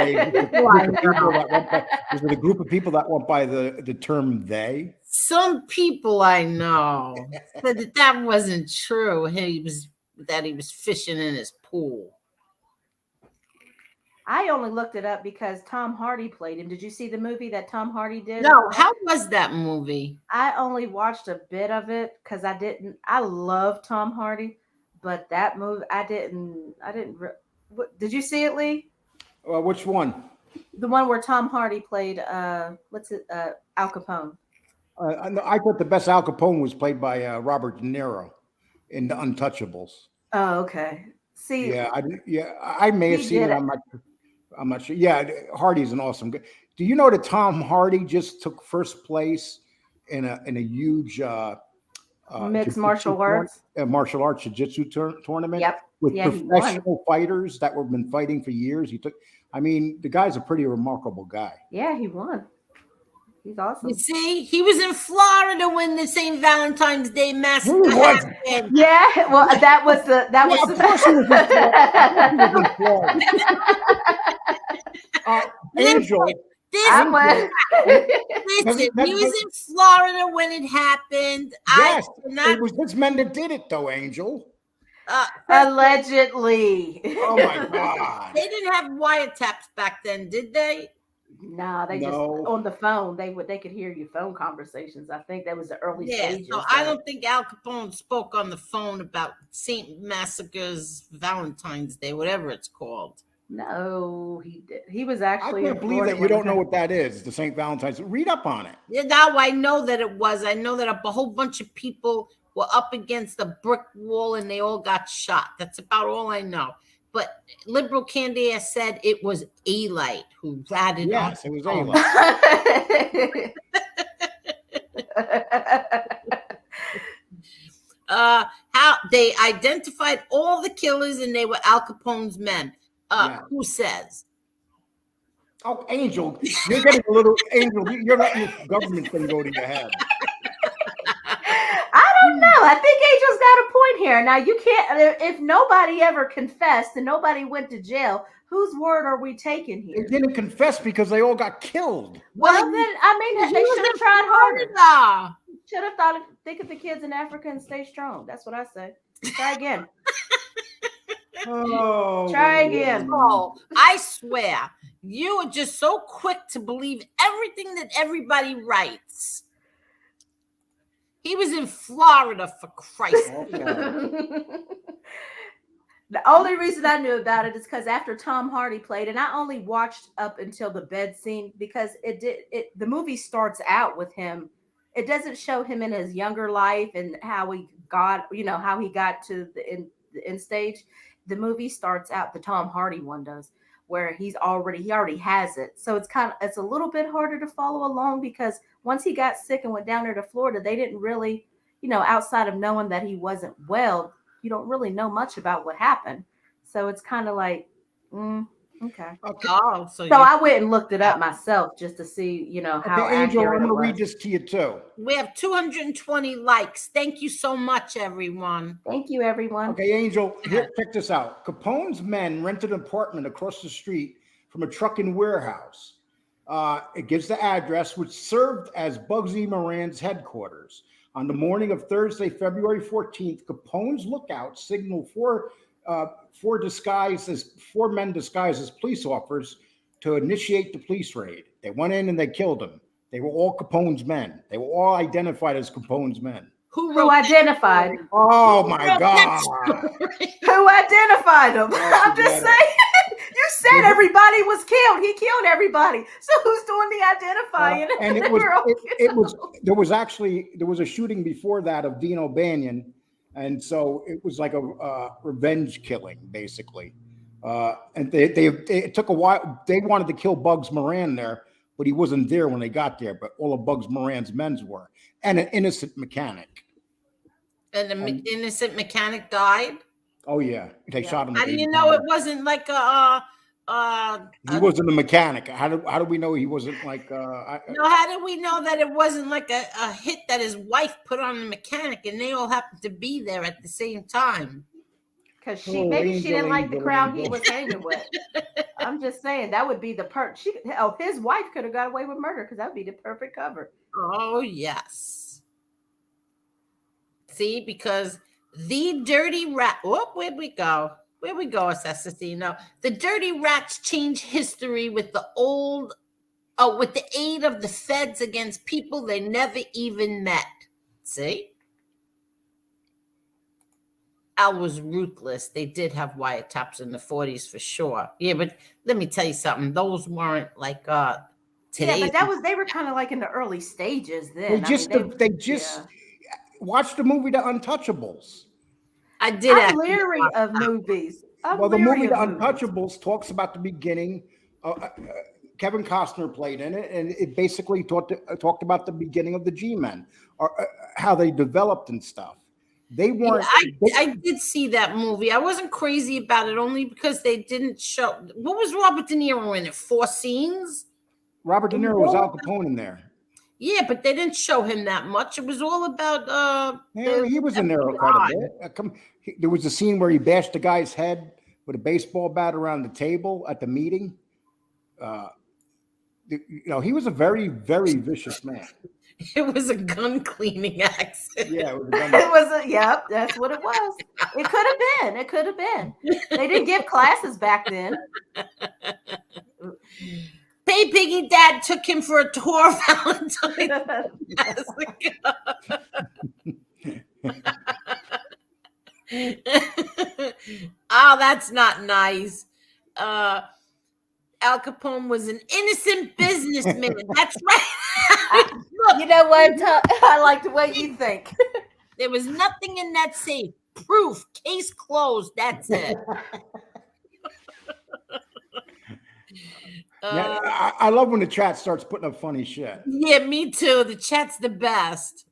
it a group of people that went by the term they? Some people I know said that wasn't true. He was fishing in his pool. I only looked it up because Tom Hardy played him. Did you see the movie that Tom Hardy did? No, how was that movie? I only watched a bit of it because I love Tom Hardy, but that movie did you see it, Lee? Which one? The one where Tom Hardy played Al Capone. I thought the best Al Capone was played by Robert De Niro in The Untouchables. Oh, okay. See, I may have seen it. I'm not sure. Yeah, Hardy's an awesome guy. Do you know that Tom Hardy just took first place in a huge mixed martial arts jiu-jitsu tournament? Yep. With professional fighters that have been fighting for years. The guy's a pretty remarkable guy. Yeah, he won. He's awesome. You see, he was in Florida when the St. Valentine's Day Massacre happened. Yeah, well, that was the. Of course he was in Florida. Angel. Listen, That's he was in Florida when it happened. Yes, I cannot. it was this men that did it, though, Angel. Allegedly. Oh my God! They didn't have wiretaps back then, did they? No, they just No. on the phone. They could hear your phone conversations. I think that was the early Yeah, stages. so I don't think Al Capone spoke on the phone about Saint Massacre's Valentine's Day, whatever it's called. No, he did. He was I actually. can't in believe Florida that you when it don't know happened. what that is. The St. Valentine's. Read up on it. Yeah, now I know that it was. I know that a whole bunch of people were up against a brick wall and they all got shot. That's about all I know. But Liberal Candy said it was A-Light who ratted on. Yes, it was phone. How they identified all the killers and they were Al Capone's men. Who says? Oh, Angel, you're getting a little Angel. You're letting this government thing go to your head. I don't know. I think Angel's got a point here. Now you can't. If nobody ever confessed and nobody went to jail, whose word are we taking They here? didn't confess because they all got killed. Well, then I mean they should have tried harder. Should have thought. Think of the kids in Africa and stay strong. That's what I say. Try again. Oh, Try again. Oh, I swear, you are just so quick to believe everything that everybody writes. He was in Florida, for Christ's sake. The only reason I knew about it is because after Tom Hardy played, and I only watched up until the bed scene because the movie starts out with him. It doesn't show him in his younger life and how he got, how he got to the end stage. The movie starts out, the Tom Hardy one does, where he already has it. So it's a little bit harder to follow along because once he got sick and went down there to Florida, they didn't really, outside of knowing that he wasn't well, you don't really know much about what happened. So it's kind of like, okay. Oh, so I went and looked it up myself just to see, how Okay, Angel, accurate I'm it going to read was. this to you, too. We have 220 likes. Thank you so much, everyone. Thank you, everyone. Okay, Angel, here, check this out. Capone's men rented an apartment across the street from a trucking warehouse. It gives the address, which served as Bugsy Moran's headquarters. On the morning of Thursday, February 14th, Capone's lookout signaled four men disguised as police officers to initiate the police raid. They went in and they killed them. They were all Capone's men. They were all identified as Capone's men. Who identified? Oh my God! Who identified them? I'm just saying. You said everybody was killed. He killed everybody. So who's doing the identifying? And there was a shooting before that of Dean O'Banion, and so it was like a revenge killing basically. And it took a while. They wanted to kill Bugs Moran there, but he wasn't there when they got there. But all of Bugs Moran's men were, and an innocent mechanic. And the innocent mechanic died? Oh, yeah. They shot him. How do you know it wasn't like he wasn't a mechanic. How do we know he wasn't like how do we know that it wasn't like a hit that his wife put on the mechanic and they all happened to be there at the same time? Because she didn't like the crowd he was hanging with. I'm just saying that would be the his wife could have got away with murder because that would be the perfect cover. Oh yes. See, because the dirty rat. Oh, where'd we go? Where'd we go, Assassino? The dirty rats change history with the aid of the feds against people they never even met. See? Al was ruthless. They did have wiretaps in the 40s for sure. Yeah, but let me tell you something. Those weren't like today. Yeah, but they were kind of like in the early stages then. They just watched the movie The Untouchables. I did. I'm leery of movies. The movie The Untouchables talks about the beginning. Kevin Costner played in it, and it basically talked about the beginning of the G-Men, or how they developed and stuff. They weren't. Yeah, I did see that movie. I wasn't crazy about it only because they didn't show. What was Robert De Niro in it? 4 scenes. Robert De Niro was Al Capone in there. Yeah, but they didn't show him that much. It was all about. He was in there quite a bit. There was a scene where he bashed the guy's head with a baseball bat around the table at the meeting. he was a very, very vicious man. It was a gun cleaning accident. Yeah, it was a gun. It was yep, that's what it was. It could have been. It could have been. They didn't give classes back then. Hey Piggy Dad took him for a tour of Valentine's. Oh, that's not nice. Al Capone was an innocent businessman. That's right. Look, you know what? I like the way you think. There was nothing in that safe. Proof. Case closed. That's it. Yeah, I love when the chat starts putting up funny shit. Yeah, me too. The chat's the best.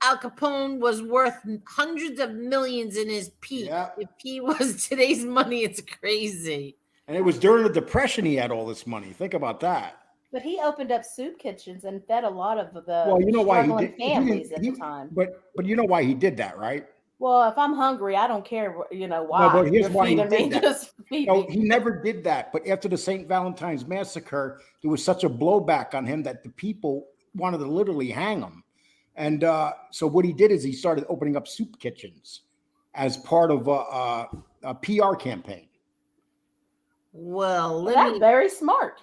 Al Capone was worth hundreds of millions in his peak. Yeah. If he was today's money, it's crazy. And it was during the Depression he had all this money. Think about that. But he opened up soup kitchens and fed a lot of the Well, you know why he struggling did. families at the time. But you know why he did that, right? Well, if I'm hungry, I don't care. Why. No, but here's You're why he feeding me. did that. Just feed No, me. he never did that. But after the St. Valentine's Massacre, there was such a blowback on him that the people wanted to literally hang him. And so what he did is he started opening up soup kitchens as part of a PR campaign. Well, That's very smart.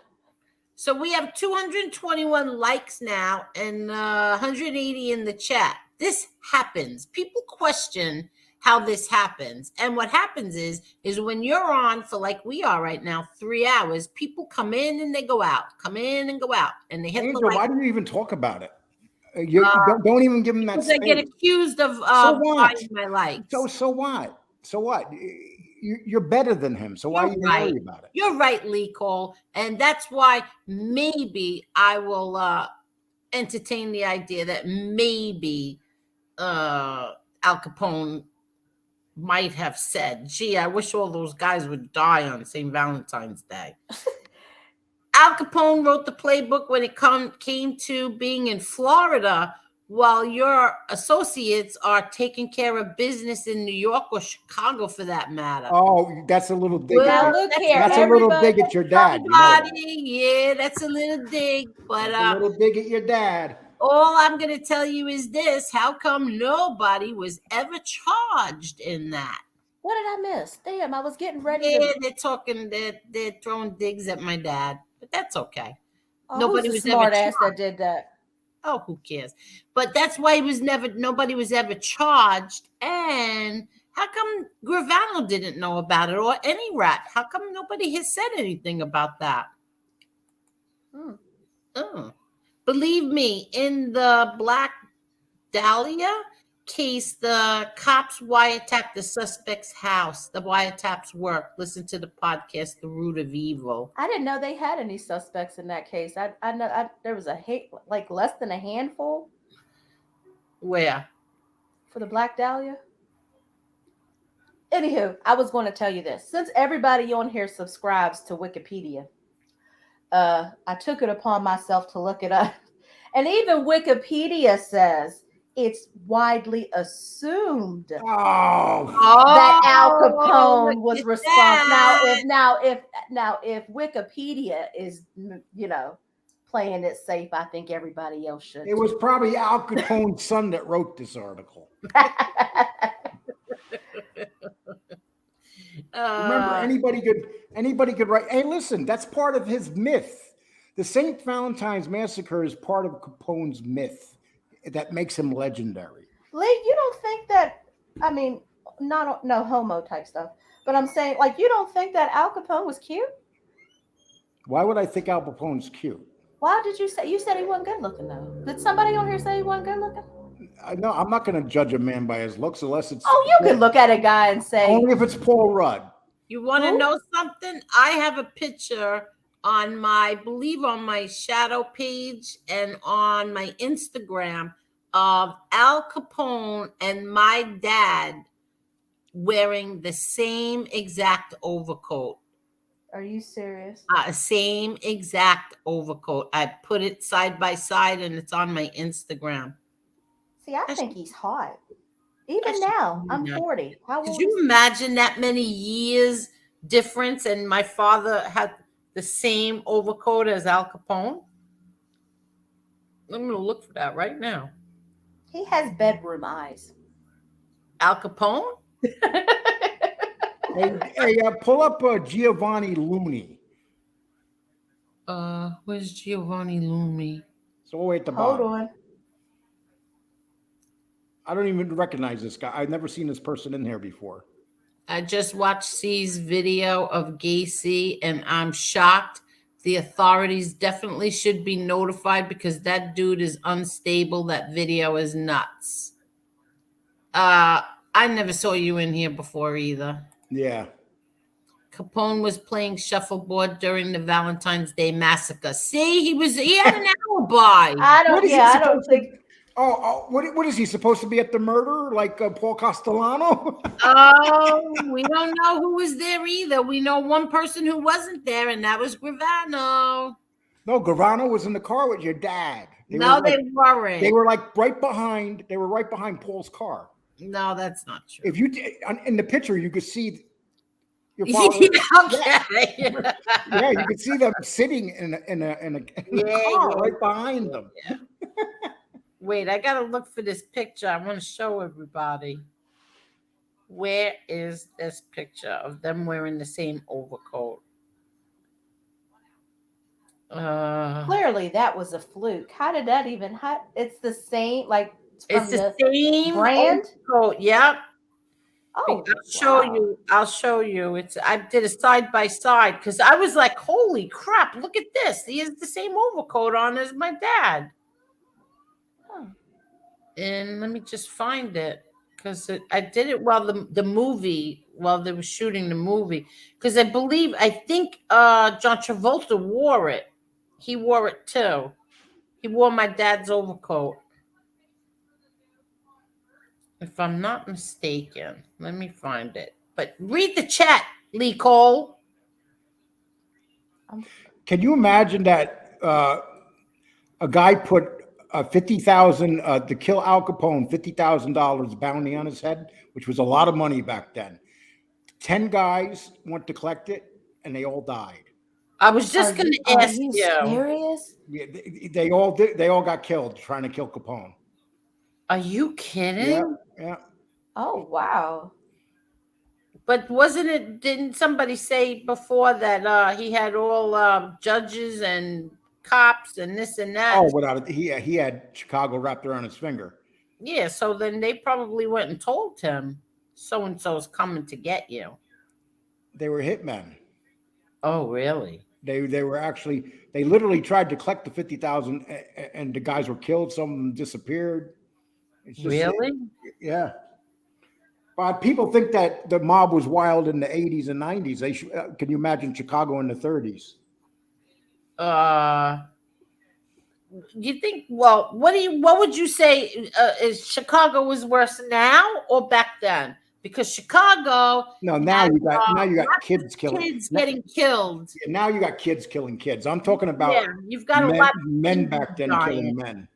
So we have 221 likes now and 180 in the chat. This happens. People question how this happens. And what happens is when you're on for like we are right now, 3 hours, people come in and they go out, come in and go out. And they hit Angel, the like. why do you even talk about it? You don't even give them that Because I get space. accused of So what? buying my likes. So what? So what? You're better than him. So why You're are you right. worried about it? You're right, Lee Cole. And that's why maybe I will entertain the idea that maybe Al Capone might have said, gee, I wish all those guys would die on St. Valentine's Day. Al Capone wrote the playbook when it came to being in Florida while your associates are taking care of business in New York or Chicago for that matter. Oh, that's a little dig. Well, look here, That's a little dig at your dad. You know that. Yeah, that's a little dig. But That's a little dig at your dad. all I'm going to tell you is this. How come nobody was ever charged in that? What did I miss? Damn, I was getting ready Yeah, to. they're throwing digs at my dad, but that's okay. Oh, Nobody who's was the ever smart ass that charged. did that? Oh, who cares? But that's why nobody was ever charged. And how come Gravano didn't know about it or any rat? How come nobody has said anything about that? Believe me, in the Black Dahlia case, the cops wiretapped the suspect's house. The wiretaps work. Listen to the podcast, The Root of Evil. I didn't know they had any suspects in that case. I know there was like less than a handful. Where? For the Black Dahlia. Anywho, I was going to tell you this. Since everybody on here subscribes to Wikipedia, I took it upon myself to look it up. And even Wikipedia says it's widely assumed that Al Capone was responsible. Now, if Wikipedia is, playing it safe, I think everybody else should. It was probably Al Capone's son that wrote this article. Remember, anybody could write. Hey, listen, that's part of his myth. The St. Valentine's Massacre is part of Capone's myth that makes him legendary. Lee, you don't think that? I mean, no homo type stuff, but I'm saying, like, you don't think that Al Capone was cute? Why would I think Al Capone's cute? Why did you say? You said he wasn't good looking, though. Did somebody on here say he wasn't good looking? No, I'm not going to judge a man by his looks unless it's. Oh, you can look at a guy and say. Only if it's Paul Rudd. You want to know something? I have a picture on my shadow page and on my Instagram of Al Capone and my dad wearing the same exact overcoat. Are you serious? Same exact overcoat. I put it side by side and it's on my Instagram. See, I think he's hot. Even now, I'm 40. How old Could you imagine that many years difference? And my father had the same overcoat as Al Capone? I'm gonna look for that right now. He has bedroom eyes. Al Capone? Hey, pull up Giovanni Luni. Where's Giovanni Lumi? It's all the way at the Hold bottom. on. I don't even recognize this guy. I've never seen this person in here before. I just watched C's video of Gacy and I'm shocked. The authorities definitely should be notified because that dude is unstable. That video is nuts. I never saw you in here before either. Yeah. Capone was playing shuffleboard during the Valentine's Day massacre. See, he had an alibi. I don't. What is he Yeah, I supposed don't think. What is he supposed to be at the murder like Paul Castellano? Oh, we don't know who was there either. We know one person who wasn't there, and that was Gravano. No, Gravano was in the car with your dad. They weren't. They were like right behind. They were right behind Paul's car. No, that's not true. If you in the picture, you could see your father. Okay. Yeah, you could see them sitting in a car right behind them. Yeah. Wait, I gotta look for this picture. I want to show everybody. Where is this picture of them wearing the same overcoat? Clearly, that was a fluke. How did that even happen? It's the same, like It's the same brand. overcoat. Yep. Oh, I'll show you. I did a side by side because I was like, "Holy crap! Look at this! He has the same overcoat on as my dad." And let me just find it because I did it while while they were shooting the movie because I think John Travolta wore it. He wore it too. He wore my dad's overcoat. If I'm not mistaken, let me find it. But read the chat, Lee Cole. Can you imagine that a guy put 50,000 to kill Al Capone, $50,000 bounty on his head, which was a lot of money back then. 10 guys went to collect it, and they all died. I was just going to ask you. Serious? Yeah, they all did. They all got killed trying to kill Capone. Are you kidding? Yeah. Oh wow. But didn't somebody say before that he had all judges and cops and this and that? Oh, without it, he had Chicago wrapped around his finger. Yeah, so then they probably went and told him so and so's coming to get you. They were hitmen. Oh, really? They literally tried to collect the 50,000, and the guys were killed. Some of them disappeared. It's just, really? Yeah. But people think that the mob was wild in the 80s and 90s. Can you imagine Chicago in the 30s? You think? Well, what would you say? Is Chicago was worse now or back then? Because Chicago. No, now you got kids killing. Kids getting killed. Now you got kids killing kids. I'm talking about. Yeah, you've got a lot of men back then dying. killing men.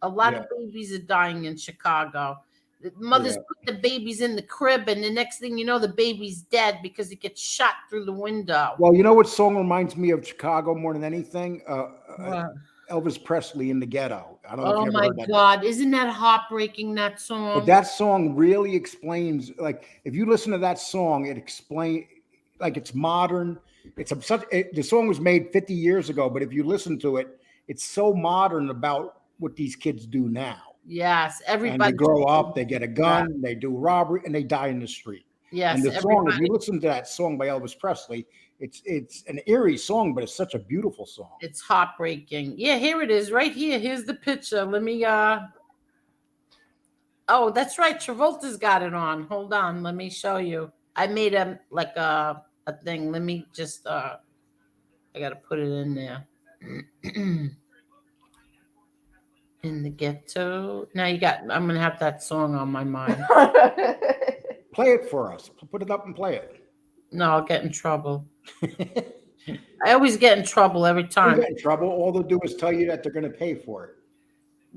A lot of babies are dying in Chicago. The mothers put the babies in the crib, and the next thing you know, the baby's dead because it gets shot through the window. Well, you know what song reminds me of Chicago more than anything? Elvis Presley in the Ghetto. I don't know if you ever heard that. Oh my God, isn't that heartbreaking? That song. But that song really explains. Like, if you listen to that song, it explains. Like, it's modern. The song was made 50 years ago, but if you listen to it, it's so modern about what these kids do now. Yes, everybody. And they grow up, they get a gun, they do robbery, and they die in the street. Yes, and the song, if you listen to that song by Elvis Presley, it's an eerie song, but it's such a beautiful song. It's heartbreaking. Yeah, here it is, right here. Here's the picture. Let me. Oh, that's right. Travolta's got it on. Hold on, let me show you. I made a thing. Let me just. I gotta put it in there. In the ghetto. Now I'm gonna have that song on my mind. Play it for us. Put it up and play it. No, I'll get in trouble. I always get in trouble every time. You get in trouble. All they'll do is tell you that they're gonna pay for it.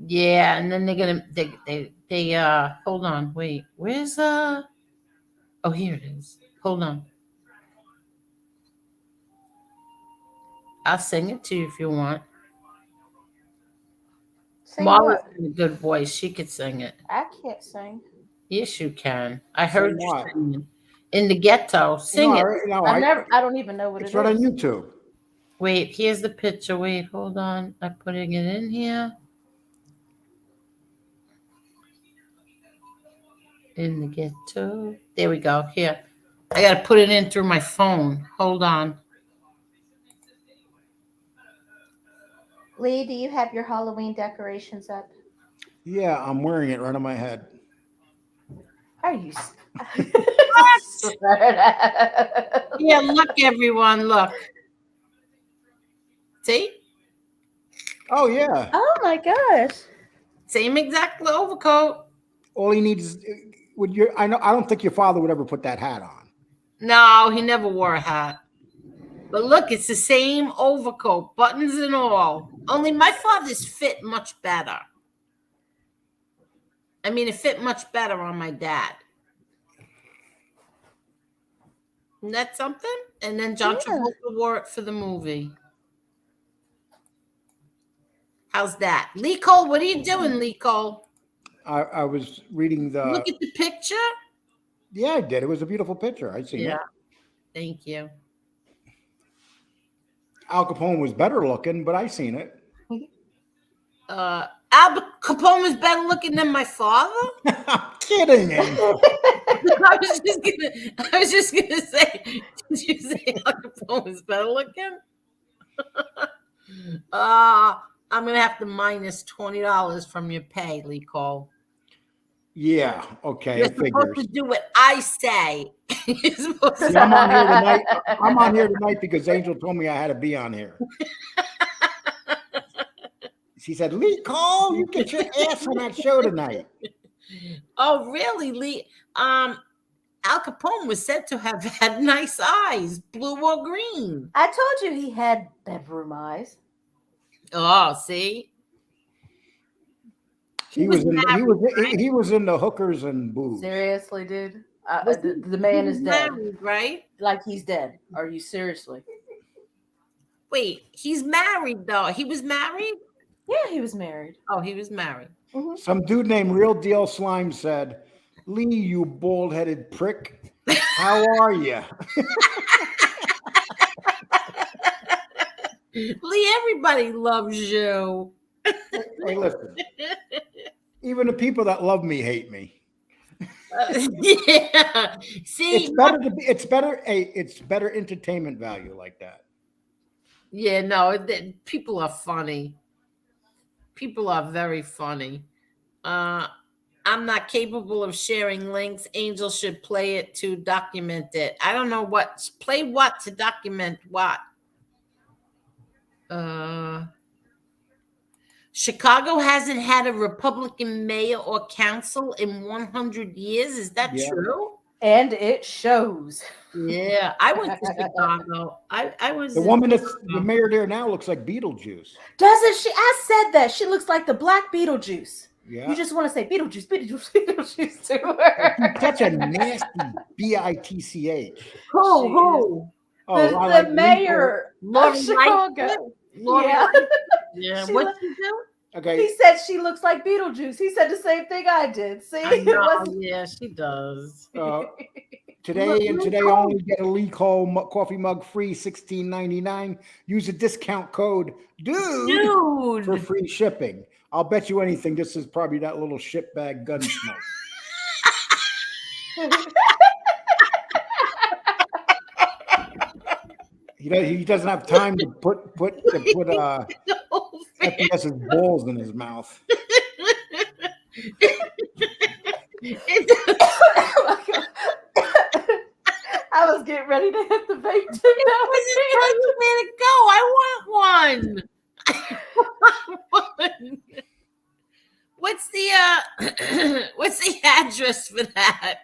Yeah, and then they're gonna they hold on, wait. Where's oh, here it is. Hold on. I'll sing it to you if you want. Sing Marla's what? got a good voice. She could sing it. I can't sing. Yes, you can. I heard Sing you what? singing in the ghetto. Sing it. I don't even know what It's it right is. on YouTube. Wait, here's the picture. Wait, hold on. I'm putting it in here. In the ghetto. There we go. Here. I got to put it in through my phone. Hold on. Lee, do you have your Halloween decorations up? Yeah, I'm wearing it right on my head. Are you? Yeah, look, everyone. Look. See? Oh yeah. Oh my gosh. Same exact overcoat. All he needs would you I don't think your father would ever put that hat on. No, he never wore a hat. But look, it's the same overcoat, buttons and all. Only my father's fit much better. I mean, it fit much better on my dad. Isn't that something? And then John Travolta wore it for the movie. How's that? Lee Cole, what are you doing, Lee Cole? I was reading the Look at the picture. Yeah, I did. It was a beautiful picture. I seen it. Thank you. Al Capone was better looking, but I seen it. Al Capone was better looking than my father. Kidding. I was just gonna say. Did you say Al Capone was better looking? I'm gonna have to minus $20 from your pay, Lee Cole. Yeah. Okay. You're It supposed figures. to do what I say. You're supposed See, to- I'm on here tonight. I'm on here tonight because Angel told me I had to be on here. She said, "Lee Cole, you get your ass on that show tonight." Oh, really, Lee? Al Capone was said to have had nice eyes, blue or green. I told you he had bedroom eyes. Oh, see, He was in the hookers and booze. Seriously, dude. Was The man he is was dead. married, right? Like he's dead. Are you seriously? Wait, he's married though. He was married? Yeah, he was married. Oh, he was married. Some dude named Real Deal Slime said, "Lee, you bald-headed prick, how are you?" Lee, everybody loves you. Hey, listen. Even the people that love me hate me. Yeah. See, it's better entertainment value like that. Yeah, no, people are funny. People are very funny. I'm not capable of sharing links. Angel should play it to document it. I don't know play what to document what. Chicago hasn't had a Republican mayor or council in 100 years. Is that true? And it shows. Yeah, I went to Chicago. I was The woman that's the mayor there now looks like Beetlejuice. Doesn't she? I said that. She looks like the black Beetlejuice. Yeah. You just want to say Beetlejuice, Beetlejuice, Beetlejuice to her. She's such a nasty bitch. Who? Oh, The mayor of Chicago. Yeah. Yeah. What you do? Okay. He said she looks like Beetlejuice. He said the same thing I did. See, I know, yeah, she does. Today only get a Lee Cole coffee mug free, $16.99. Use a discount code dude for free shipping. I'll bet you anything this is probably that little shitbag Gunsmoke. He doesn't have time to put FPS's balls in his mouth. I was getting ready to hit the vape too. I wasn't telling you where to go. I want one. What's the address for that?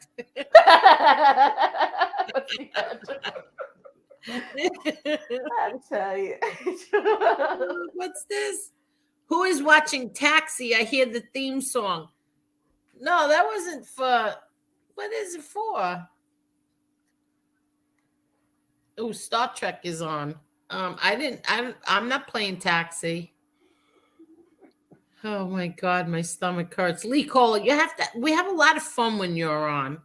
What's the address? I tell you. What's this? Who is watching Taxi? I hear the theme song. No, that wasn't for. What is it for? Oh, Star Trek is on. I'm not playing taxi. Oh my God, my stomach hurts. Lee Cole, we have a lot of fun when you're on.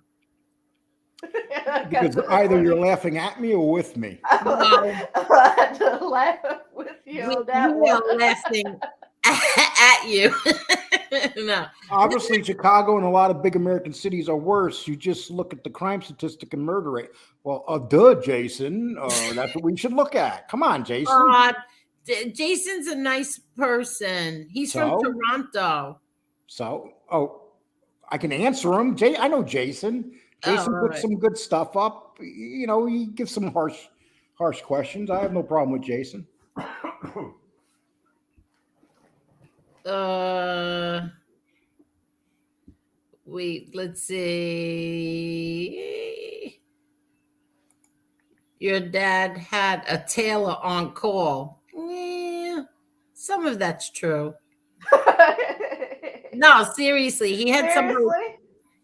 Because either you're laughing at me or with me. No. I had to laugh with you on that We are one. laughing at you. No. Obviously, Chicago and a lot of big American cities are worse. You just look at the crime statistic and murder rate. Well, Jason. That's what we should look at. Come on, Jason. Jason's a nice person. He's from So? Toronto. So, I can answer him. I know Jason. Jason all puts right. some good stuff up. You know, he gives some harsh questions. I have no problem with Jason. Wait, let's see. Your dad had a tailor on call. Yeah, some of that's true. No, seriously, he had somebody.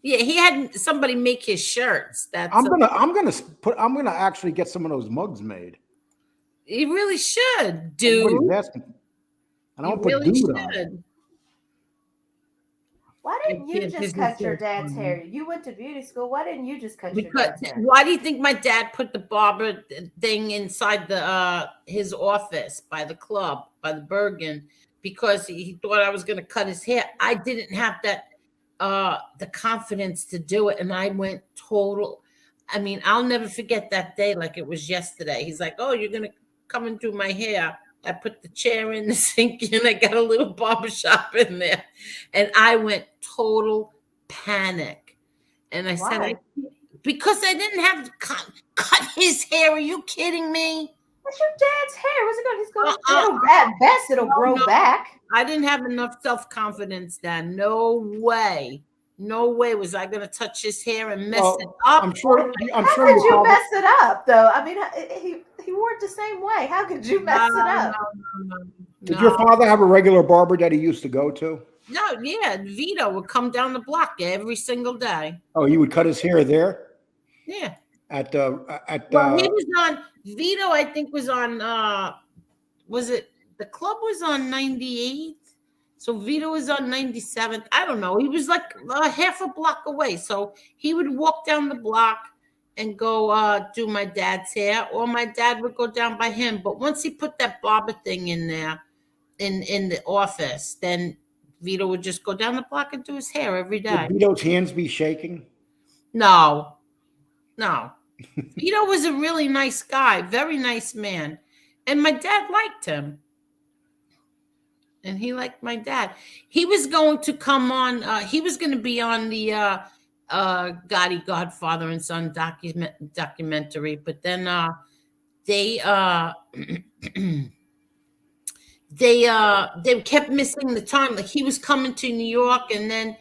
Yeah, he had somebody make his shirts. I'm gonna actually get some of those mugs made. You really should, dude. Everybody's asking. And I'll put dude on it. Why didn't you just cut your dad's hair? You went to beauty school. Why didn't you just cut your dad's hair? Why do you think my dad put the barber thing inside his office by the club, by the Bergen? Because he thought I was going to cut his hair. I didn't have that the confidence to do it, and I went total. I mean, I'll never forget that day like it was yesterday. He's like, "Oh, you're going to come and do my hair." I put the chair in the sink and I got a little barbershop in there. And I went total panic. And I said, because I didn't have to cut his hair. Are you kidding me? What's your dad's hair? What's it going? He's going at best it'll grow back. I didn't have enough self-confidence then. No way. No way was I going to touch his hair and mess it up. I'm sure. How could you mess it up, though? I mean, he wore it the same way. How could you mess it up? Did your father have a regular barber that he used to go to? No, yeah. Vito would come down the block every single day. Oh, you would cut his hair there? Yeah. Well, he was on Vito, I think was on was it the club was on 98th? So Vito was on 97th. I don't know. He was like half a block away. So he would walk down the block and go do my dad's hair, or my dad would go down by him. But once he put that barber thing in there in the office, then Vito would just go down the block and do his hair every day. Would Vito's hands be shaking? No. Vito was a really nice guy, very nice man. And my dad liked him. And he liked my dad. He was going to come on. He was going to be on the Gotti Godfather and Son documentary. But then they kept missing the time. Like he was coming to New York, and then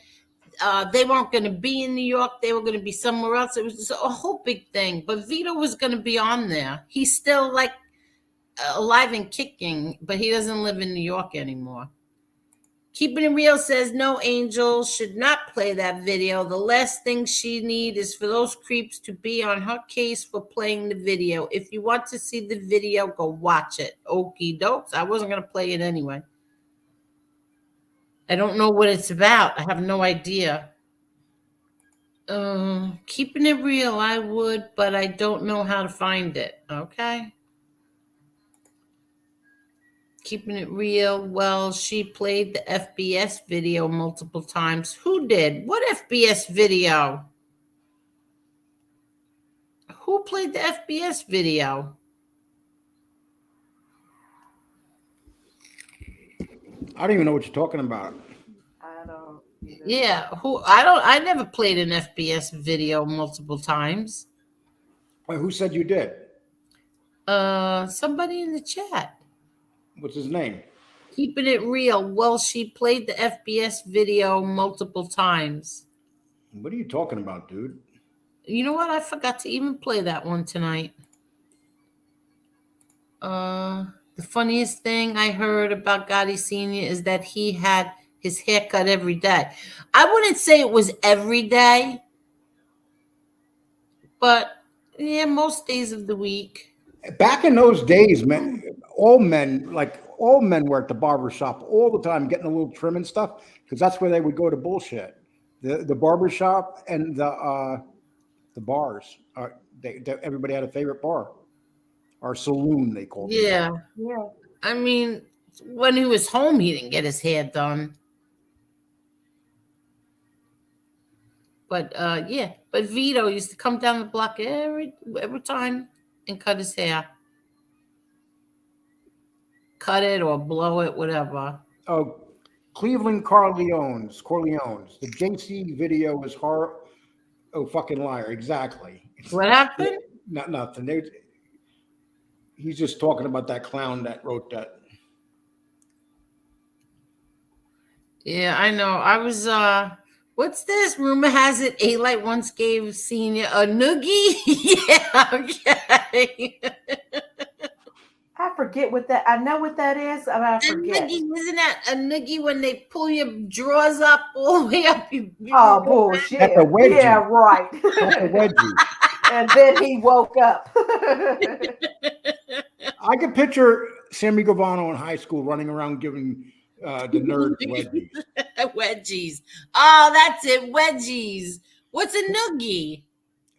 they weren't going to be in New York. They were going to be somewhere else. It was just a whole big thing. But Vito was going to be on there. He's still like alive and kicking, but he doesn't live in New York anymore. Keeping It Real says, no, Angel should not play that video. The last thing she needs is for those creeps to be on her case for playing the video. If you want to see the video, go watch it. Okie dokes. I wasn't going to play it anyway. I don't know what it's about. I have no idea. Keeping It Real, I would, but I don't know how to find it. Okay. Keeping It Real. Well, she played the FBS video multiple times. Who did? What FBS video? Who played the FBS video? I don't even know what you're talking about. I don't. Yeah, I never played an FBS video multiple times. Wait, who said you did? Somebody in the chat. What's his name? Keeping It Real. Well, she played the FBS video multiple times. What are you talking about, dude? You know what? I forgot to even play that one tonight. The funniest thing I heard about Gotti Sr. is that he had his hair cut every day. I wouldn't say it was every day, but yeah, most days of the week. Back in those days, man, all men were at the barber shop all the time getting a little trim and stuff because that's where they would go to bullshit. The barber shop and the bars. Everybody had a favorite bar or saloon, they called it. Yeah. I mean, when he was home, he didn't get his hair done. But but Vito used to come down the block every time and cut his hair. Cut it or blow it, whatever. Oh, Cleveland Corleones. The JC video is horror. Oh, fucking liar. Exactly. What happened? Nothing. He's just talking about that clown that wrote that. Yeah, I know. I was what's this? Rumor has it A-Light once gave Senior a noogie. Yeah, okay. I forget what that. I know what that is, but I forget. Noogie, isn't that a noogie when they pull your drawers up all the way up? Oh bullshit! That's a wedgie. Yeah, right. That's a wedgie. And then he woke up. I can picture Sammy Gavano in high school running around giving the nerds wedgies. Wedgies. Oh, that's it. Wedgies. What's a noogie?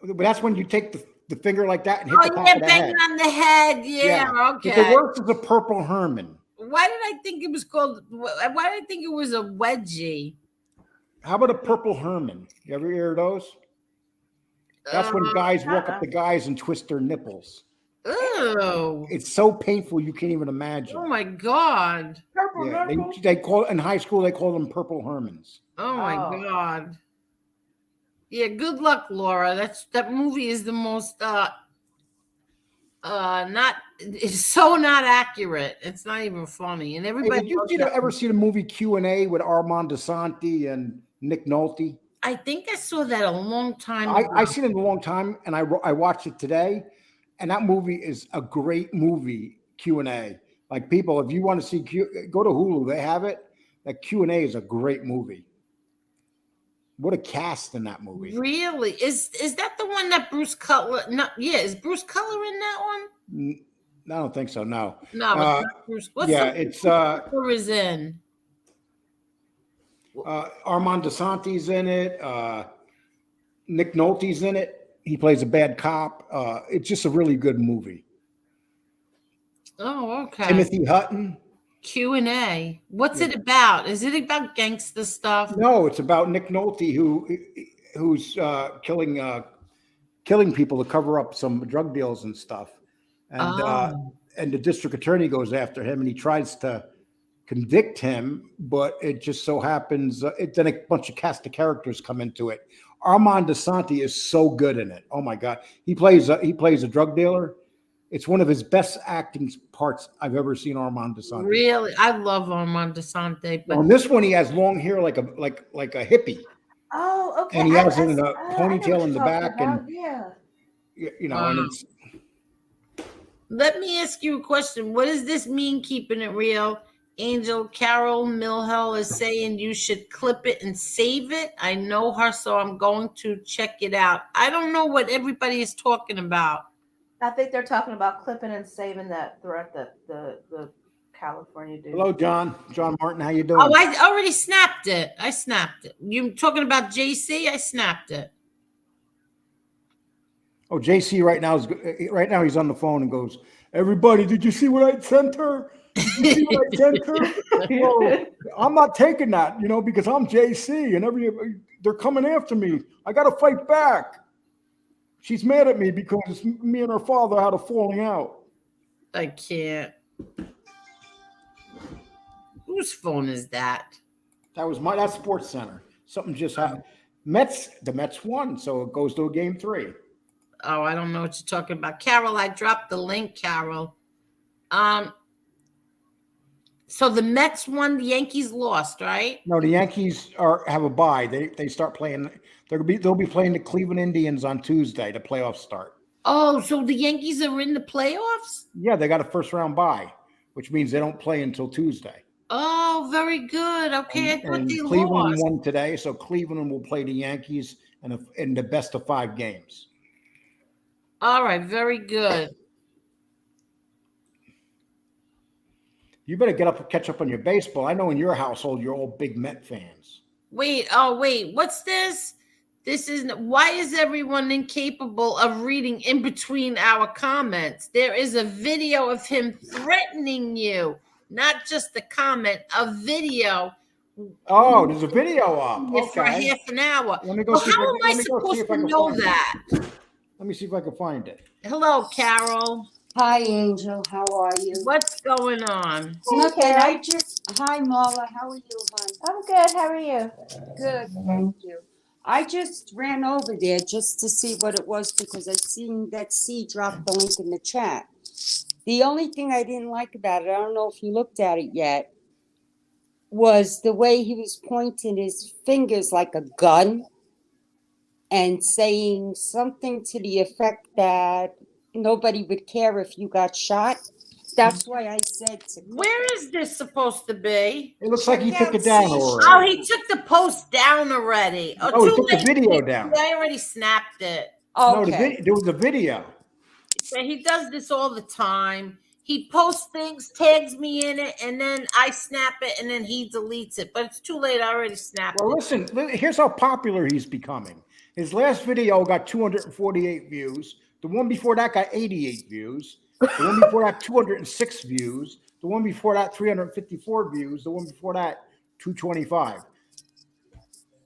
But that's when you take the finger like that and hit the top of the banging head. on the head. Yeah, okay. But the worst is a purple Herman. Why did I think it was called? Why did I think it was a wedgie? How about a purple Herman? You ever hear of those? That's when guys walk up to guys and twist their nipples. Oh, it's so painful you can't even imagine. Oh my god! Purple Yeah, they call in high school. They call them purple Hermans. Oh my god! Yeah, good luck, Laura. That movie is the most it's so not accurate. It's not even funny, and everybody. Hey, did you ever see the movie Q&A with Armand DeSanti and Nick Nolte? I think I saw that a long time ago. I seen it a long time, and I watched it today, and that movie is a great movie. Q&A, like people, if you want to see go to Hulu, they have it. That Q&A is a great movie. What a cast in that movie! Really? Is that the one that Bruce Cutler? No, yeah. Is Bruce Cutler in that one? I don't think so. No. No, it's not Bruce. What's it's Cutler is in? Armand DeSanti's in it. Nick Nolte's in it. He plays a bad cop. It's just a really good movie. Oh, okay. Timothy Hutton. Q&A. What's it about? Is it about gangster stuff? No, it's about Nick Nolte who's killing people to cover up some drug deals and stuff. And the district attorney goes after him and he tries to convict him, but it just so happens then a bunch of cast of characters come into it. Armand DeSanti is so good in it. Oh my god, he plays a drug dealer. It's one of his best acting parts I've ever seen. Armand DeSanti. Really, I love Armand DeSanti. But on this one, he has long hair like a hippie. Oh, okay. And he has it in a ponytail in the back, and yeah, and it's. Let me ask you a question. What does this mean, keeping it real? Angel Carol Milhell is saying you should clip it and save it. I know her, so I'm going to check it out. I don't know what everybody is talking about. I think they're talking about clipping and saving that threat that the California dude. Hello, John Martin. How you doing? Oh, I already snapped it. You talking about JC? I snapped it. Oh, JC right now he's on the phone and goes, "Everybody, did you see what I sent her? Did you see what I sent her? Well, I'm not taking that, because I'm JC and they're coming after me. I got to fight back. She's mad at me because me and her father had a falling out." I can't. Whose phone is that? That's Sports Center. Something just happened. The Mets won, so it goes to a game 3. Oh, I don't know what you're talking about. Carol, I dropped the link, Carol. So the Mets won, the Yankees lost, right? No, the Yankees have a bye. They start playing. They'll be playing the Cleveland Indians on Tuesday. The playoffs start. Oh, so the Yankees are in the playoffs? Yeah, they got a first round bye, which means they don't play until Tuesday. Oh, very good. Okay, I thought they Cleveland lost. won today, so Cleveland will play the Yankees in the best of 5 games. All right, very good. You better get up and catch up on your baseball. I know in your household you're all big Met fans. Wait, what's this? This is why is everyone incapable of reading in between our comments? There is a video of him threatening you, not just a comment, a video. Oh, there's a video up. For Okay. half an hour. Let me go Well, see if how am I let me go see supposed if I to can know find that? it. Let me see if I can find it. Hello, Carol. Hi, Angel. How are you? What's going on? Nothing. I just. Hi, Marla. How are you, hon? I'm good. How are you? Good. Thank you. I just ran over there just to see what it was because I seen that C drop the link in the chat. The only thing I didn't like about it, I don't know if you looked at it yet, was the way he was pointing his fingers like a gun and saying something to the effect that nobody would care if you got shot. That's why I said to Where is this supposed to be? It looks like he took out it down C's already. Oh, he took the post down already. Oh, No, he too took the late. video down. I already snapped it. No, there was a video. So he does this all the time. He posts things, tags me in it, and then I snap it, and then he deletes it. But it's too late. I already snapped Well, it. listen, here's how popular he's becoming. His last video got 248 views. The one before that got 88 views. The one before that, 206 views. The one before that, 354 views. The one before that, 225.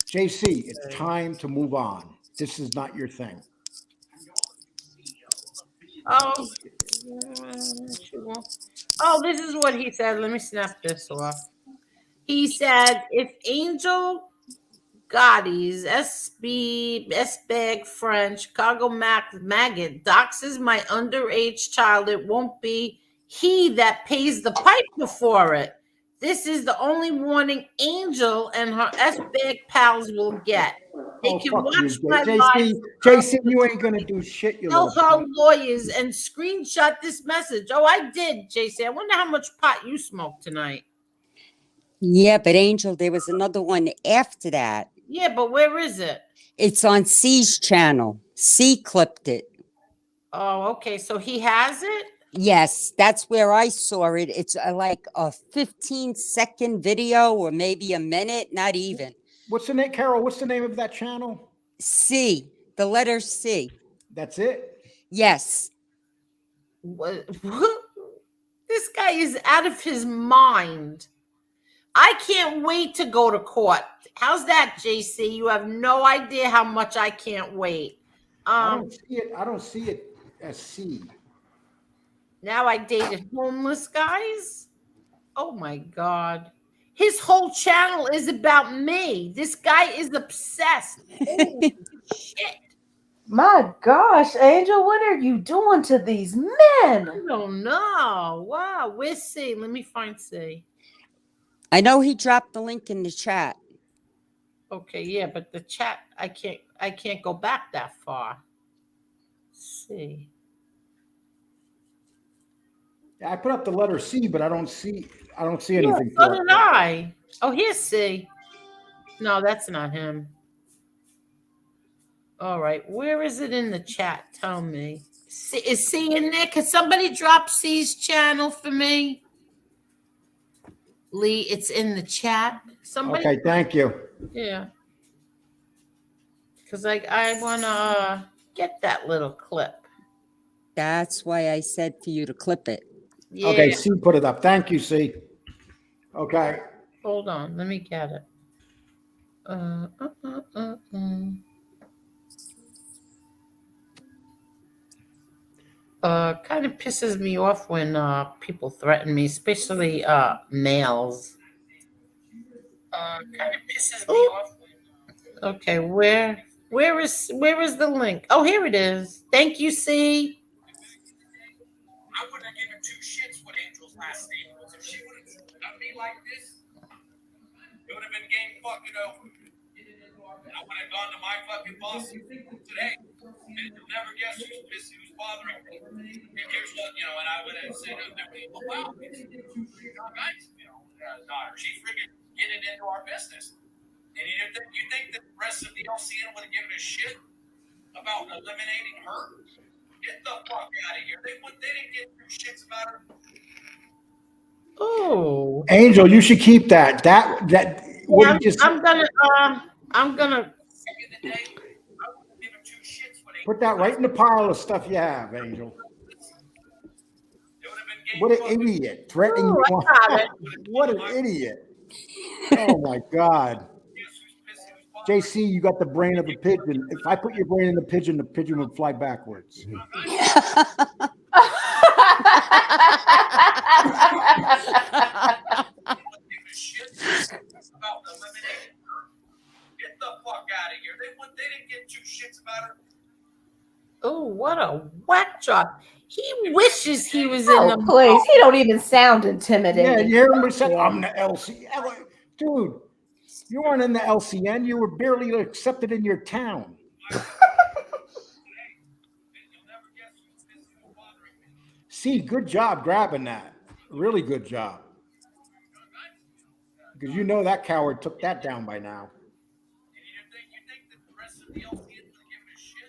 JC, it's time to move on. This is not your thing. Oh, this is what he said. Let me snap this off. He said, if Angel Gotti's S-Bag French Chicago Maggot doxes my underage child, it won't be he that pays the piper for it. This is the only warning Angel and her S-Bag pals will get. They can fuck watch you, my JC. live. JC, you ain't gonna do shit. You Tell little her cunt. lawyers and screenshot this message. Oh, I did, JC. I wonder how much pot you smoked tonight. Yeah, but Angel, there was another one after that. Yeah, but where is it? It's on C's channel. C clipped it. Oh, okay. So he has it? Yes, that's where I saw it. It's like a 15-second video or maybe a minute, not even. What's the name, Carol? What's the name of that channel? C, the letter C. That's it? Yes. What? This guy is out of his mind. I can't wait to go to court. How's that, JC? You have no idea how much I can't wait. I don't see it. I don't see it as C. Now I dated homeless guys. Oh my God. His whole channel is about me. This guy is obsessed. Holy shit. My gosh, Angel, what are you doing to these men? I don't know. Wow. Where's C? Let me find C. I know he dropped the link in the chat. Okay, yeah, but the chat, I can't go back that far. Let's see. I put up the letter C, but I don't see anything. So for did it. I. Oh, here's C. No, that's not him. All right, where is it in the chat? Tell me. Is C in there? Can somebody drop C's channel for me? Lee, it's in the chat. Somebody. Okay, thank you. Yeah. Because I want to get that little clip. That's why I said for you to clip it. Yeah. Okay, C put it up. Thank you, C. Okay. Hold on, let me get it. Kind of pisses me off when people threaten me, especially males. Kind of pisses me off. Okay, where is the link? Oh, here it is. Thank you, C. I wouldn't have given two shits what Angel's last name was. If she would have done me like this, it would have been game fucking over. And I would have gone to my fucking boss today. And you'll never guess who's bothering me. And here's what, and I would have said, well, wow, it's John Guy's, daughter. She's freaking getting into our business. And you think that the rest of the LCN would have given a shit about eliminating her? Get the fuck out of here. They didn't get two shits about her. Oh, Angel, you should keep that. That what yeah, you just I'm gonna put that right in the pile of stuff you have, Angel. What an idiot. Threatening Ooh, you. I got it. What an idiot. Oh my God. JC, you got the brain of a pigeon. If I put your brain in the pigeon would fly backwards. Oh, what a whack job. He wishes he was in Oh, the please. He don't even sound Yeah, intimidating. you hear him say, I'm the LC. Dude, you weren't in the LCN. You were barely accepted in your town. See, good job grabbing that. Really good job. Because you know that coward took that down by now.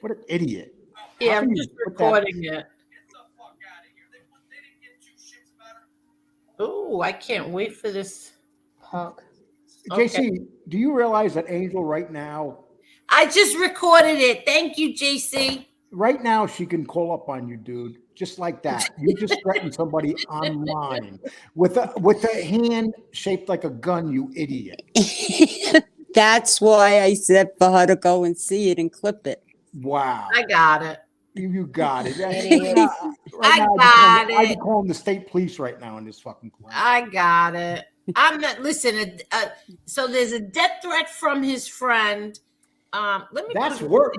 What an idiot. Yeah, How can I'm you just put that- recording it. Oh, I can't wait for this punk. JC, do you realize that Angel right now, I just recorded it. Thank you, JC. right now, she can call up on you, dude, just like that. You just threatened somebody online with a hand shaped like a gun, you idiot. That's why I said for her to go and see it and clip it. Wow. I got it. You got it. Idiot. I'd be calling the state police right now in this fucking place. I got it. I'm not. Listen. So there's a death threat from his friend. Let me. That's worse.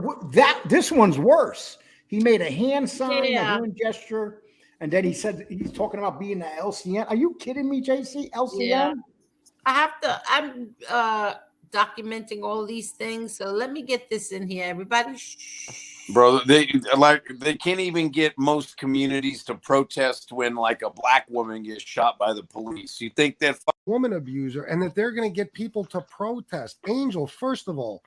This one's worse. He made a hand sign, a hand gesture, and then he said he's talking about being the LCN. Are you kidding me, JC? LCN? Yeah. I have to. I'm documenting all these things. So let me get this in here, everybody. Bro, they can't even get most communities to protest when like a black woman gets shot by the police. You think that woman abuser and that they're going to get people to protest? Angel, first of all,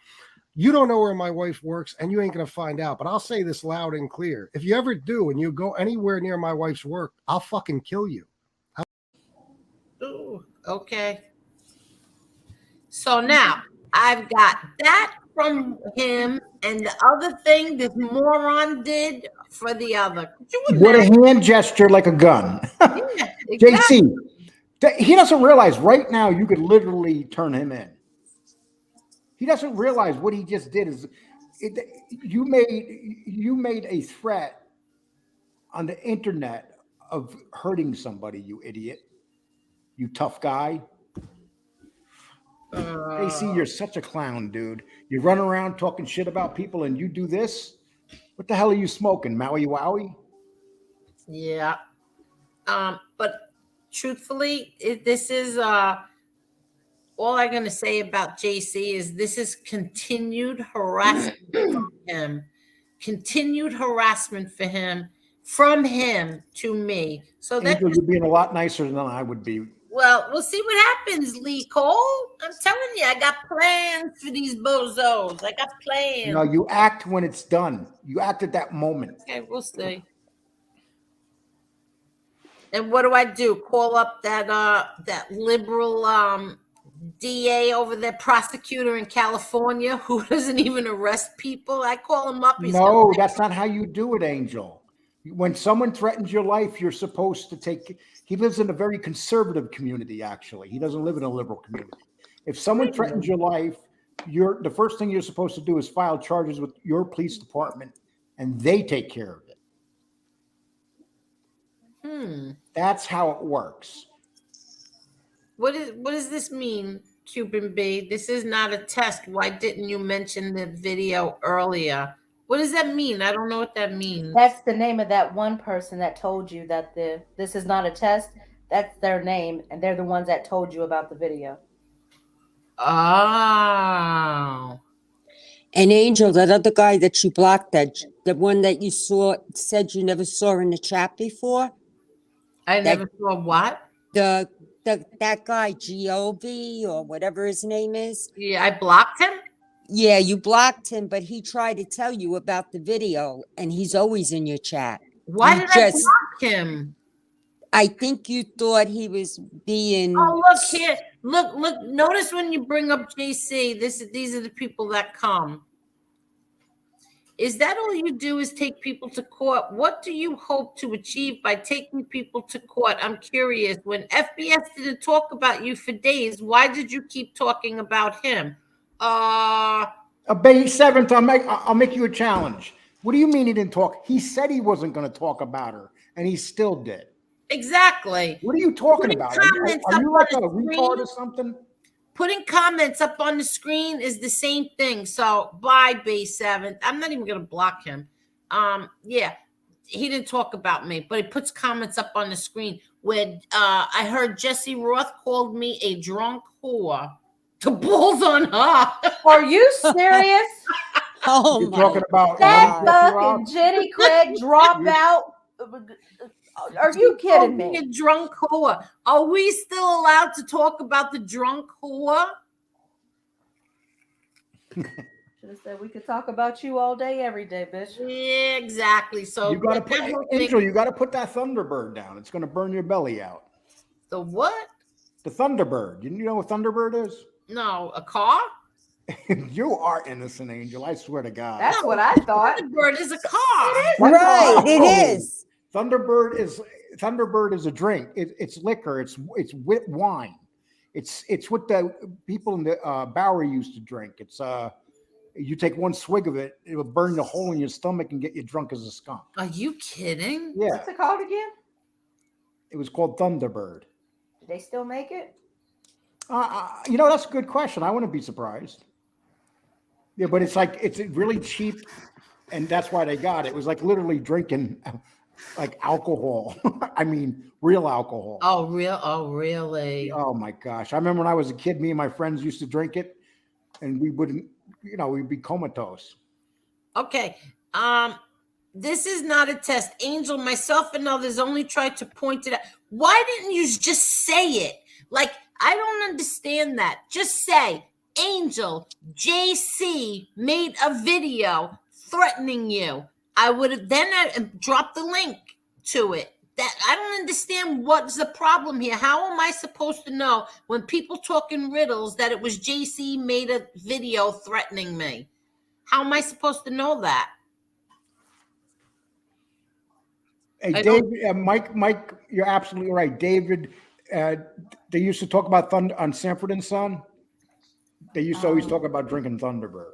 you don't know where my wife works and you ain't going to find out, but I'll say this loud and clear. If you ever do and you go anywhere near my wife's work, I'll fucking kill you. Ooh, okay. So now I've got that from him, and the other thing this moron did for the other. What a hand gesture like a gun. Yeah, exactly. JC, he doesn't realize right now you could literally turn him in. He doesn't realize what he just did is you made a threat on the internet of hurting somebody, you idiot. You tough guy. JC, you're such a clown, dude. You run around talking shit about people and you do this? What the hell are you smoking? Maui Wowie? Yeah. But truthfully, this is all I'm gonna say about JC is this is continued harassment from him. Continued harassment for him, from him to me. So that Angel, you're being a lot nicer than I would be. well, we'll see what happens, Lee Cole. I'm telling you, I got plans for these bozos. I got plans. No, you act when it's done. You act at that moment. Okay, we'll see. And what do I do? Call up that liberal DA over there, prosecutor in California who doesn't even arrest people. I call him up. No, that's not how you do it, Angel. When someone threatens your life, you're supposed to take. He lives in a very conservative community, actually. He doesn't live in a liberal community. If someone threatens your life, the first thing you're supposed to do is file charges with your police department, and they take care of it. That's how it works. What does this mean, Cuban B? This is not a test. Why didn't you mention the video earlier? What does that mean? I don't know what that means. That's the name of that one person that told you that this is not a test. That's their name, and they're the ones that told you about the video. Oh. And Angel, that other guy that you blocked, the one that you said you never saw in the chat before. I never saw what? That guy, G.O.V. or whatever his name is. Yeah, I blocked him? Yeah, you blocked him, but he tried to tell you about the video, and he's always in your chat. Why did I block him? I think you thought he was being. Oh, look here. Look. Notice when you bring up JC, these are the people that come. Is that all you do is take people to court? What do you hope to achieve by taking people to court? I'm curious. When FBS didn't talk about you for days, why did you keep talking about him? May 7th, I'll make you a challenge. What do you mean he didn't talk? He said he wasn't going to talk about her, and he still did. Exactly. What are you talking Putting about? comments Are you up like on a the screen- retard or something? Putting comments up on the screen is the same thing. So bye, Bay 7th. I'm not even going to block him. Yeah, he didn't talk about me, but he puts comments up on the screen. Where I heard Jesse Roth called me a drunk whore. The balls on her. Are you serious? Oh You're my talking about That Jesse fucking Roth? Jenny Craig drop out. Are you kidding me? A drunk whore. Are we still allowed to talk about the drunk whore? Should have said we could talk about you all day, every day, bitch. Yeah, exactly. So You got to that put whole Angel. thing- You got to put that Thunderbird down. It's going to burn your belly out. The what? The Thunderbird. You know what Thunderbird is? No, a car? You are innocent, Angel. I swear to God. That's what I thought. Thunderbird is a car. Right, it is. Thunderbird is a drink. It's liquor. It's wit wine. It's what the people in the Bowery used to drink. It's you take one swig of it, it will burn the hole in your stomach and get you drunk as a skunk. Are you kidding? Yeah. What's it called again? It was called Thunderbird. Do they still make it? That's a good question. I wouldn't be surprised. Yeah, but it's really cheap, and that's why they got it. It was like literally drinking like alcohol. I mean, real alcohol. Oh, really? Oh my gosh. I remember when I was a kid, me and my friends used to drink it, and we wouldn't, we'd be comatose. Okay. This is not a test. Angel, myself, and others only tried to point it out. Why didn't you just say it? Like, I don't understand that. Just say, Angel, JC made a video threatening you. I would have then dropped the link to it. That I don't understand what's the problem here. How am I supposed to know when people talk in riddles that it was JC made a video threatening me? How am I supposed to know that? Hey, David, Mike, you're absolutely right. David, they used to talk about Thunder on Sanford and Son. They used to always talk about drinking Thunderbird.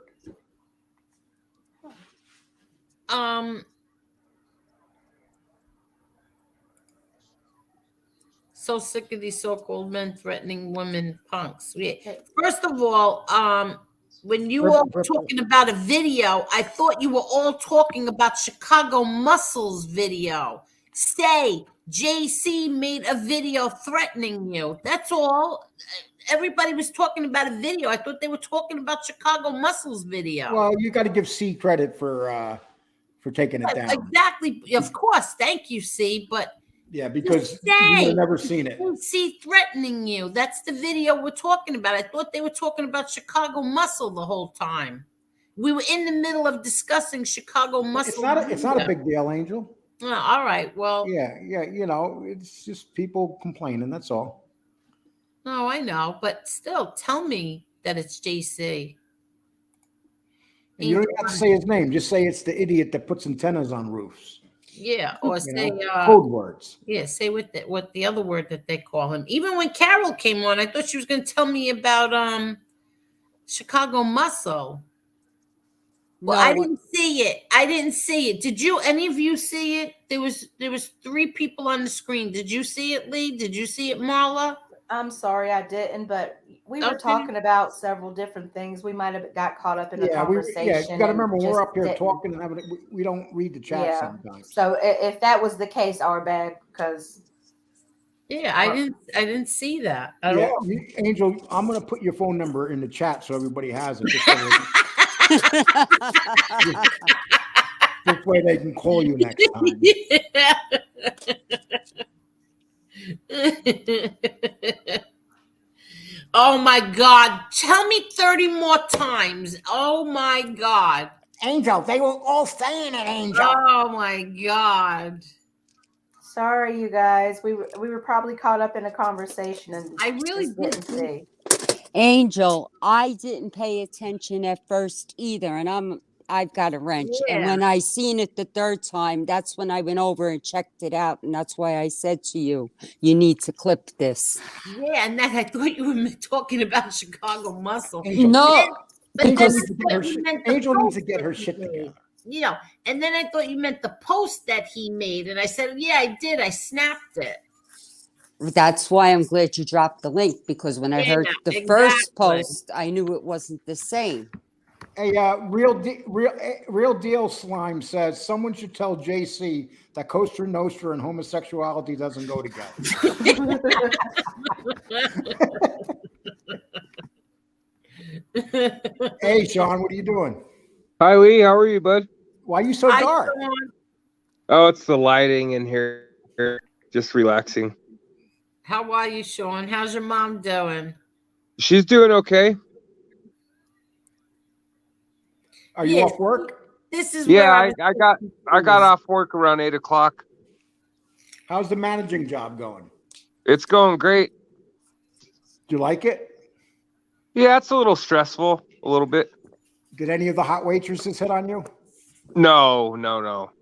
So sick of these so-called men threatening women punks. First of all, when you were talking about a video, I thought you were all talking about Chicago Muscles video. Say JC made a video threatening you. That's all. Everybody was talking about a video. I thought they were talking about Chicago Muscles video. Well, you got to give C credit for taking it down. Exactly. Of course. Thank you, C. But yeah, because you have never seen it. See, threatening you. That's the video we're talking about. I thought they were talking about Chicago Muscle the whole time. We were in the middle of discussing Chicago Muscle. It's not a big deal, Angel. Oh, all right. Well. Yeah. It's just people complaining. That's all. No, I know, but still, tell me that it's JC. And you don't have to say his name. Just say it's the idiot that puts antennas on roofs. Yeah, or say code words. Yeah, say what the other word that they call him. Even when Carol came on, I thought she was going to tell me about Chicago Muscle. Well, I didn't see it. Did you? Any of you see it? There was 3 people on the screen. Did you see it, Lee? Did you see it, Marla? I'm sorry, I didn't, but we were talking about several different things. We might have got caught up in a conversation. You got to remember, we're up here didn't. talking and we don't read the chat sometimes. So if that was the case, our bad, because I didn't see that at all. Angel, I'm going to put your phone number in the chat so everybody has it. This way they can call you next time. Oh my God. Tell me 30 more times. Oh my God. Angel, they were all saying it, Angel. Oh my God. Sorry, you guys. We were probably caught up in a conversation and I really just didn't see. Angel, I didn't pay attention at first either, and I've got a wrench. And Yeah. when I seen it the third time, that's when I went over and checked it out, and that's why I said to you, you need to clip this. Yeah, and then I thought you were talking about Chicago Muscle. No, But then because I thought you meant the Angel needs to post get her that he shit made. together. You know, and then I thought you meant the post that he made, and I said, "Yeah, I did. I snapped it." that's why I'm glad you dropped the link, because when I heard Yeah, the first exactly. post, I knew it wasn't the same. Hey, real deal slime says someone should tell JC that Costa Nostra and homosexuality doesn't go together. Hey, Sean, what are you doing? Hi, Lee. How are you, bud? Why are you so Hi, dark? Sean. Oh, it's the lighting in here. Just relaxing. How are you, Sean? How's your mom doing? She's doing okay. Are you off work? This is Yeah, where I got off work around 8 o'clock. How's the managing job going? It's going great. Do you like it? Yeah, it's a little stressful, a little bit. Did any of the hot waitresses hit on you? No, not at all.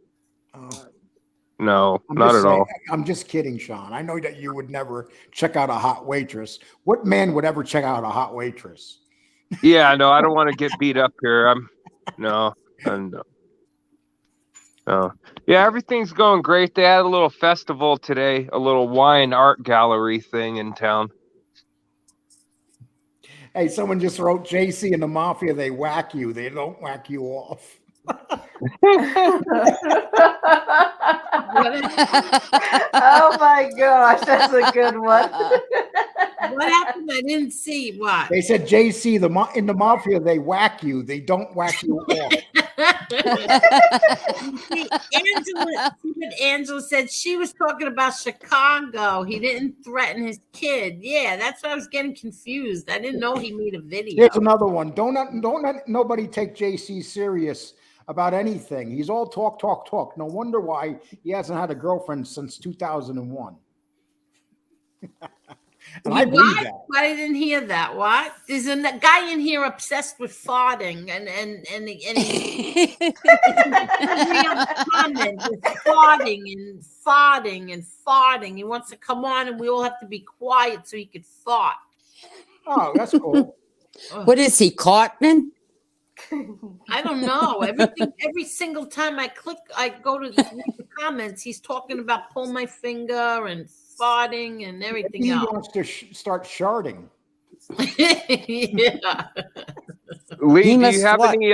I'm just kidding, Sean. I know that you would never check out a hot waitress. What man would ever check out a hot waitress? Yeah, no, I don't want to get beat up here. No. Yeah, everything's going great. They had a little festival today, a little wine art gallery thing in town. Hey, someone just wrote JC and the Mafia, they whack you. They don't whack you off. Oh my gosh, that's a good one. What happened? I didn't see what. They said JC, in the Mafia, they whack you. They don't whack you off. See, Angela said she was talking about Chicago. He didn't threaten his kid. Yeah, that's why I was getting confused. I didn't know he made a video. Here's another one. Don't let nobody take JC serious about anything. He's all talk. No wonder why he hasn't had a girlfriend since 2001. And I believe that. I didn't hear that. What? There's a guy in here obsessed with farting, and he's farting and farting. He wants to come on, and we all have to be quiet so he could fart. Oh, that's cool. What is he, Cartman? I don't know. Every single time I go to read the comments, he's talking about pull my finger and farting and everything He else. wants to start sharding. Yeah. Lee, do you have any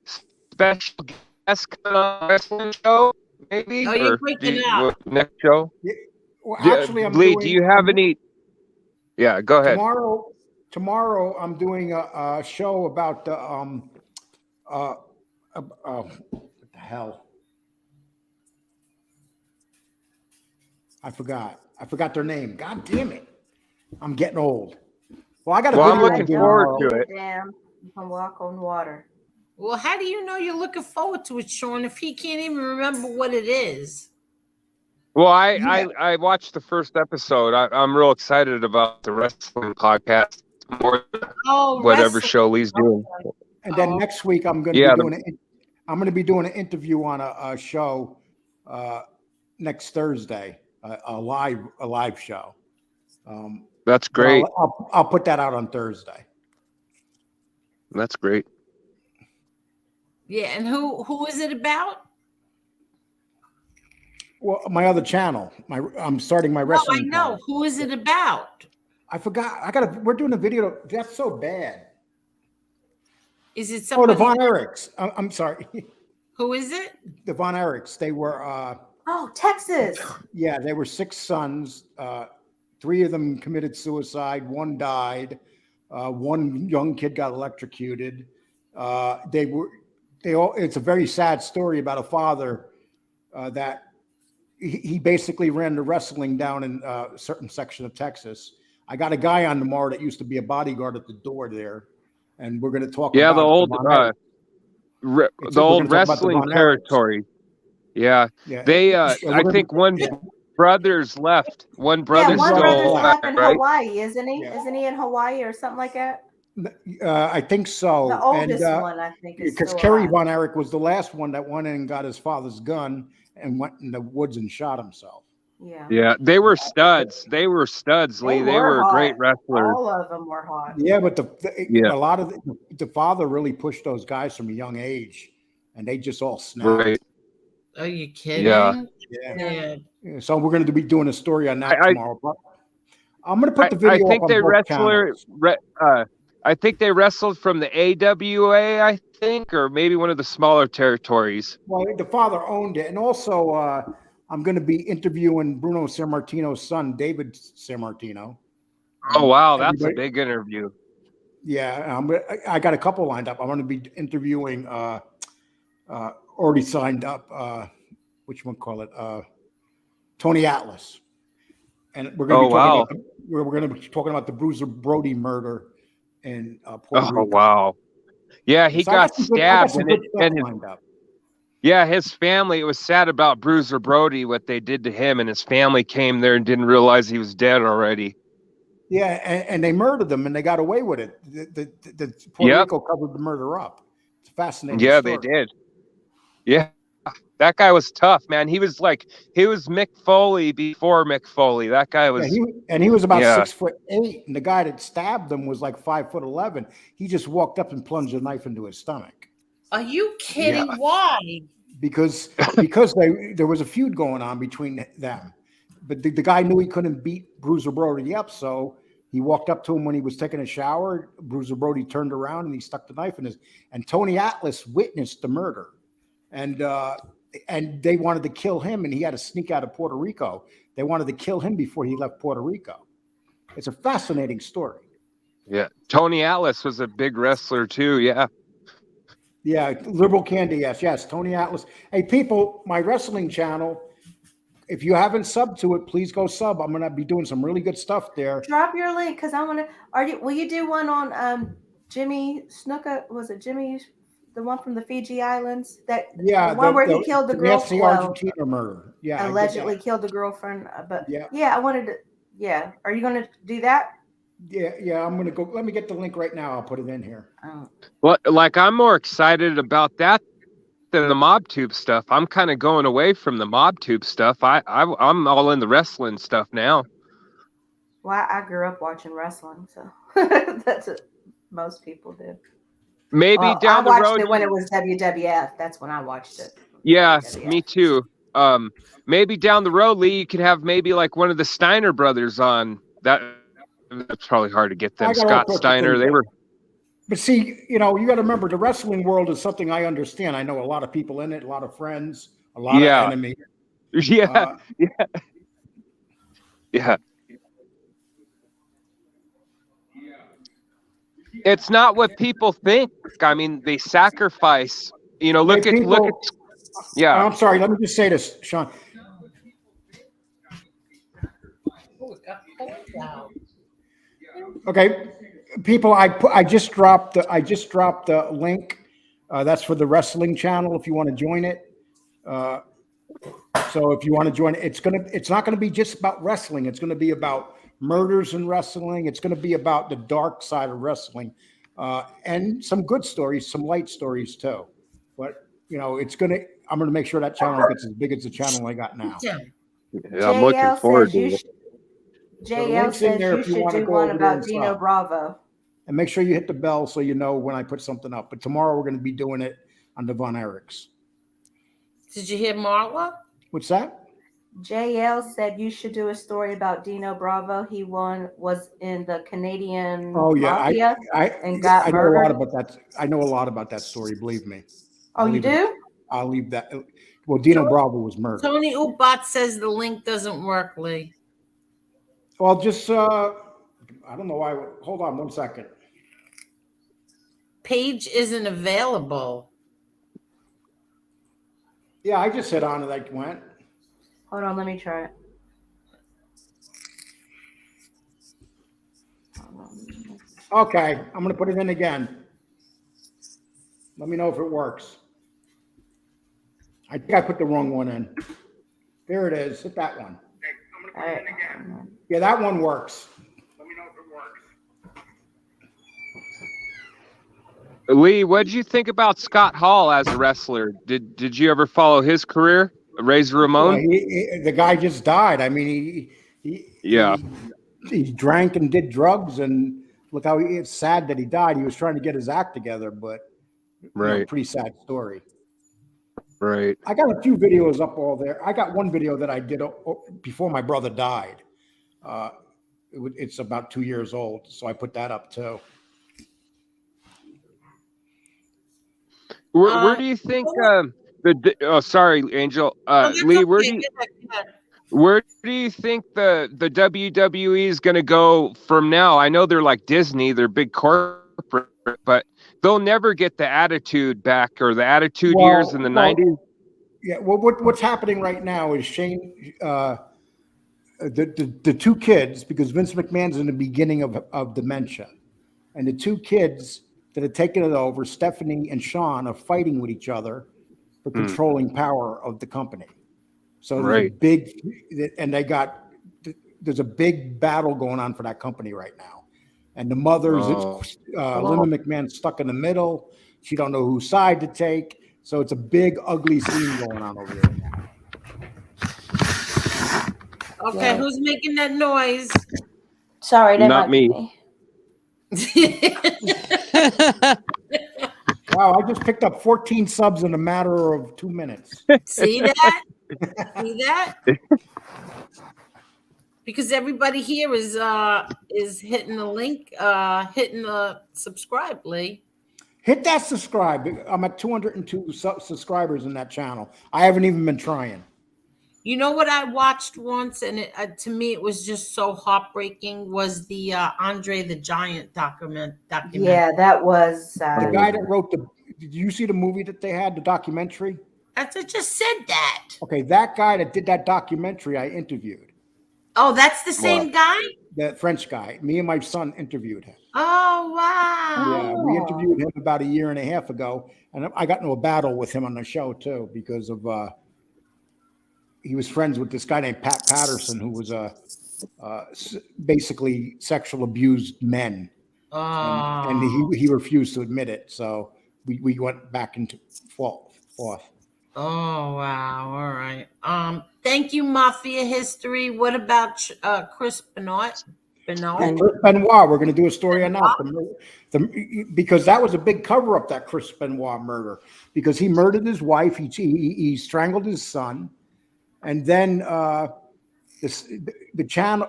special guests coming on the wrestling show? Maybe? Oh, you're breaking up. Next show? Well, actually, Lee, do you have any? Yeah, go ahead. Tomorrow, I'm doing a show about the what the hell? I forgot their name. God damn it! I'm getting old. Well, I got. I'm looking forward to it. Damn, you can walk on water. Well, how do you know you're looking forward to it, Sean, if he can't even remember what it is? Well, I watched the first episode. I'm real excited about the wrestling podcast more than whatever show Lee's doing. And then next week, I'm going to be doing an interview on a show next Thursday, a live show. That's great. I'll put that out on Thursday. That's great. Yeah, and who is it about? Well, my other channel. I'm starting my wrestling. I know. channel. Who is it about? I forgot. We're doing a video. That's so bad. Is it Oh, somebody? the Von Erichs. I'm sorry. Who is it? The Von Erichs. They were. Oh, Texas. Yeah, they were 6 sons. 3 of them committed suicide. 1 died. 1 young kid got electrocuted. It's a very sad story about a father that he basically ran the wrestling down in a certain section of Texas. I got a guy on tomorrow that used to be a bodyguard at the door there, and we're going to talk. Yeah, about the old wrestling territory. Yeah. Yeah. They Yeah, I think one brother's left. One brother's one still brother's alive, left in right? Hawaii, isn't he? Isn't he in Hawaii or something like that? I think so. The oldest one, I think, is because still Kerry alive. Von Erich was the last one that went in and got his father's gun and went in the woods and shot himself. Yeah. Yeah, they were studs. They were studs, Lee. They were hot. great wrestlers. All of them were hot. Yeah, but Yeah. a lot of the father really pushed those guys from a young age, and they just all snapped. Right. Are you kidding? Yeah. Yeah. Yeah, so we're going to be doing a story on that tomorrow. But I'm going to put the I video think up they on both channels. I think they wrestled from the AWA, I think, or maybe one of the smaller territories. Well, the father owned it, and also I'm going to be interviewing Bruno Sammartino's son, David Sammartino. Oh wow, that's a big interview. Yeah, I got a couple lined up. I'm going to be interviewing. Already signed up. Tony Atlas, and we're going to be talking about we're going to be talking about the Bruiser Brody murder in Puerto Rico. Oh wow. Yeah, he So I got some good- I got stabbed some and good it stuff and lined up. yeah, his family, it was sad about Bruiser Brody, what they did to him, and his family came there and didn't realize he was dead already. Yeah, and they murdered them, and they got away with it. The Puerto Rico covered the murder up. It's a fascinating. Yeah, story. they did. Yeah, that guy was tough, man. He was Mick Foley before Mick Foley. That guy was. Yeah, he was about yeah. 6'8", and the guy that stabbed him was like 5'11". He just walked up and plunged a knife into his stomach. Are you kidding? Yeah. Why? Because there was a feud going on between them, but the guy knew he couldn't beat Bruiser Brody up, so he walked up to him when he was taking a shower. Bruiser Brody turned around and he stuck the knife in his. And Tony Atlas witnessed the murder, and they wanted to kill him, and he had to sneak out of Puerto Rico. They wanted to kill him before he left Puerto Rico. It's a fascinating story. Yeah, Tony Atlas was a big wrestler too. Yeah. Yeah, Liberal Candy, yes. Tony Atlas. Hey, people, my wrestling channel, if you haven't subbed to it, please go sub. I'm going to be doing some really good stuff there. Drop your link because I want to. Will you do one on Jimmy Snuka? Was it Jimmy, the one from the Fiji Islands? The one where he killed the girlfriend. That's the Argentina murder. Yeah, allegedly killed the girlfriend. But yeah, I wanted to. Yeah, are you going to do that? Yeah, I'm going to go. Let me get the link right now. I'll put it in here. Oh. Well, I'm more excited about that than the mob tube stuff. I'm kind of going away from the mob tube stuff. I'm all in the wrestling stuff now. Well, I grew up watching wrestling, so that's what most people do. Maybe down the road. I watched it when it was WWF. That's when I watched it. Yeah, WWF. me too. Maybe down the road, Lee, you could have maybe like one of the Steiner brothers on. That's probably hard to get them. Scott Steiner, they were. But see, you got to remember the wrestling world is something I understand. I know a lot of people in it, a lot of friends, a lot of enemies. Yeah, yeah. It's not what people think. I mean, they sacrifice. Look at. Yeah. I'm sorry. Let me just say this, Sean. Okay, people. I just dropped the link. That's for the wrestling channel. If you want to join it. So if you want to join it, it's not gonna be just about wrestling. It's gonna be about murders in wrestling. It's gonna be about the dark side of wrestling, and some good stories, some light stories too. But I'm gonna make sure that channel gets as big as the channel I got now. Yeah, I'm looking forward to it. JL says you should do one about Dino Bravo. And make sure you hit the bell so you know when I put something up. But tomorrow we're going to be doing it on the Von Erichs. Did you hear Marla? What's that? JL said you should do a story about Dino Bravo. He was in the Canadian mafia and got murdered. Know a lot about that. I know a lot about that story. Believe me. You do? I'll leave that. Well, Dino Bravo was murdered. Tony Ubat says the link doesn't work, Lee. Well, just I don't know why. Hold on 1 second. Page isn't available. Yeah, I just hit on it. I went. Hold on, let me try it. Okay, I'm going to put it in again. Let me know if it works. I think I put the wrong one in. There it is. Hit that one. Yeah, that one works. Lee, what did you think about Scott Hall as a wrestler? Did you ever follow his career? Razor Ramon? Well, the guy just died. I mean, he drank and did drugs, and look how it's sad that he died. He was trying to get his act together, but Right. pretty sad story. Right. I got a few videos up all there. I got one video that I did before my brother died. It's about 2 years old, so I put that up too. Where do you think sorry, Angel. Lee, where do you think the WWE is going to go from now? I know they're like Disney, they're big corporate, but they'll never get the attitude back or the attitude years in the 90s. Yeah, well, what's happening right now is Shane, the two kids, because Vince McMahon's in the beginning of dementia, and the two kids that have taken it over, Stephanie and Sean, are fighting with each other for controlling power of the company. So there's there's a big battle going on for that company right now. And the mother's, Linda McMahon, stuck in the middle. She don't know whose side to take. So it's a big, ugly scene going on over there now. Okay, who's making that noise? Sorry, that not might be me. Wow, I just picked up 14 subs in a matter of 2 minutes. See that? See that? Because everybody here is hitting the link, hitting the subscribe, Lee. Hit that subscribe. I'm at 202 subscribers in that channel. I haven't even been trying. You know what I watched once, and to me it was just so heartbreaking, was the Andre the Giant document. Yeah, that was The guy that wrote did you see the movie that they had, the documentary? I just said that. Okay, that guy that did that documentary, I interviewed. Oh, that's the same guy? That French guy. Me and my son interviewed him. Oh, wow. Yeah, we interviewed him about 1.5 years ago, and I got into a battle with him on the show too because of he was friends with this guy named Pat Patterson, who was basically sexual abused men, and he refused to admit it. So we went back into forth. Oh, wow. All right. Thank you, Mafia History. What about Chris Benoit? Chris Benoit. We're going to do a story on that because that was a big cover up, that Chris Benoit murder, because he murdered his wife. He strangled his son. And then the channel,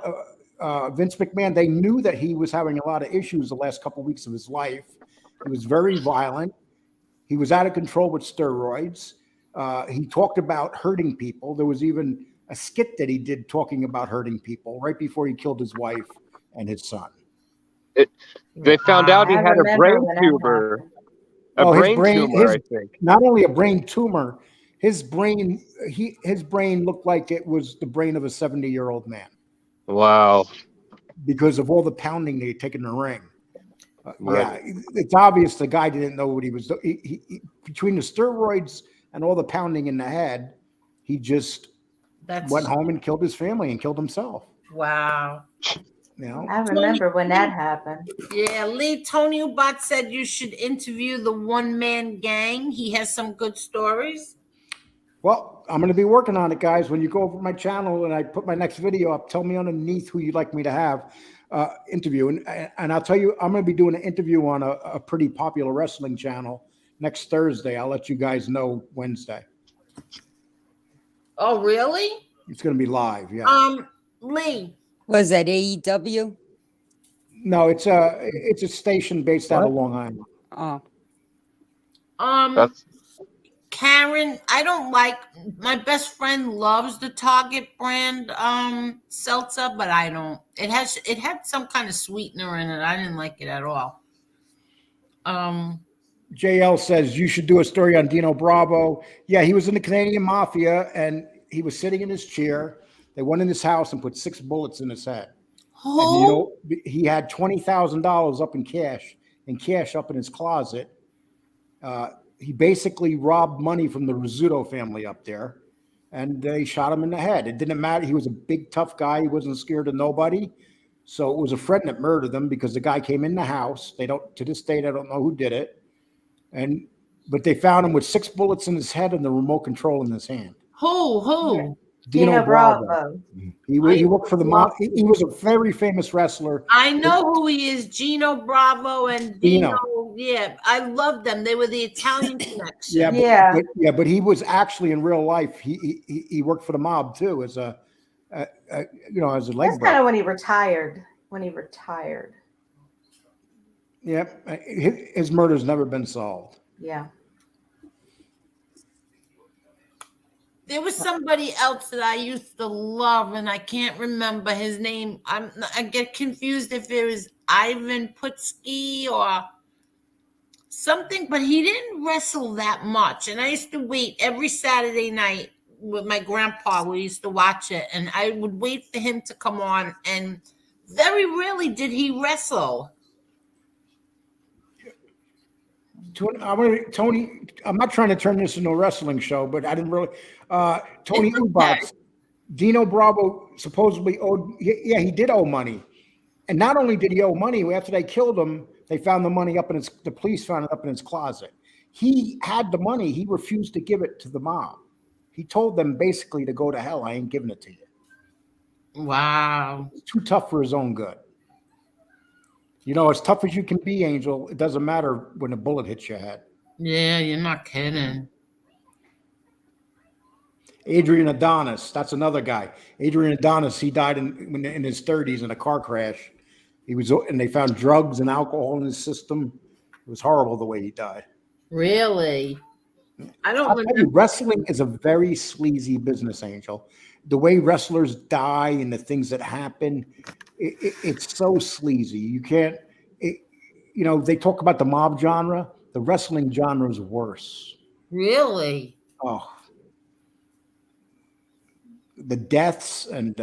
Vince McMahon, they knew that he was having a lot of issues the last couple of weeks of his life. He was very violent. He was out of control with steroids. He talked about hurting people. There was even a skit that he did talking about hurting people right before he killed his wife and his son. They found out he had a brain tumor. A brain tumor, I think. Not only a brain tumor, his brain looked like it was the brain of a 70-year-old man. Wow. Because of all the pounding they had taken in the ring. Right. Yeah, it's obvious the guy didn't know what he was doing. He, between the steroids and all the pounding in the head, he just went home and killed his family and killed himself. Wow. You know? I remember when that happened. Yeah, Lee, Tony Ubat said you should interview the one-man gang. He has some good stories. Well, I'm going to be working on it, guys. When you go over my channel and I put my next video up, tell me underneath who you'd like me to have interview. And I'll tell you, I'm going to be doing an interview on a pretty popular wrestling channel next Thursday. I'll let you guys know Wednesday. Oh, really? It's going to be live, yeah. Lee. Was that AEW? No, it's a station based out of Long Island. Oh. Karen, I don't like, my best friend loves the Target brand seltzer, but I don't. It had some kind of sweetener in it. I didn't like it at all. JL says you should do a story on Dino Bravo. Yeah, he was in the Canadian Mafia and he was sitting in his chair. They went in his house and put 6 bullets in his head. And, you know, he had $20,000 up in cash up in his closet. he basically robbed money from the Rizzuto family up there, and they shot him in the head. It didn't matter. He was a big, tough guy. He wasn't scared of nobody. So it was a friend that murdered them because the guy came in the house. They don't, to this day, they don't know who did it. But they found him with 6 bullets in his head and the remote control in his hand. Who? Dino Bravo. He worked for the mob. He was a very famous wrestler. I know who he is. Gino Bravo and Dino. Yeah, I love them. They were the Italian connection. But he was actually in real life. He worked for the mob too as a as a leg That's break. kind of when he retired. Yep, his murder's never been solved. Yeah. There was somebody else that I used to love, and I can't remember his name. I get confused if it was Ivan Putski or something, but he didn't wrestle that much. And I used to wait every Saturday night with my grandpa. We used to watch it, and I would wait for him to come on, and very rarely did he wrestle. Tony, I'm not trying to turn this into a wrestling show, but I didn't really. Tony Ubats, Dino Bravo supposedly owed. Yeah, he did owe money, and not only did he owe money. After they killed him, they found the money up in his. The police found it up in his closet. He had the money. He refused to give it to the mob. He told them basically to go to hell. I ain't giving it to you. Wow. It's too tough for his own good. You know, as tough as you can be, Angel, it doesn't matter when a bullet hits your head. Yeah, you're not kidding. Adrian Adonis, that's another guy. Adrian Adonis, he died in his 30s in a car crash. And they found drugs and alcohol in his system. It was horrible the way he died. Really? I'll tell you, wrestling is a very sleazy business, Angel. The way wrestlers die and the things that happen, it's so sleazy. You can't, they talk about the mob genre. The wrestling genre is worse. Really? Oh. The deaths and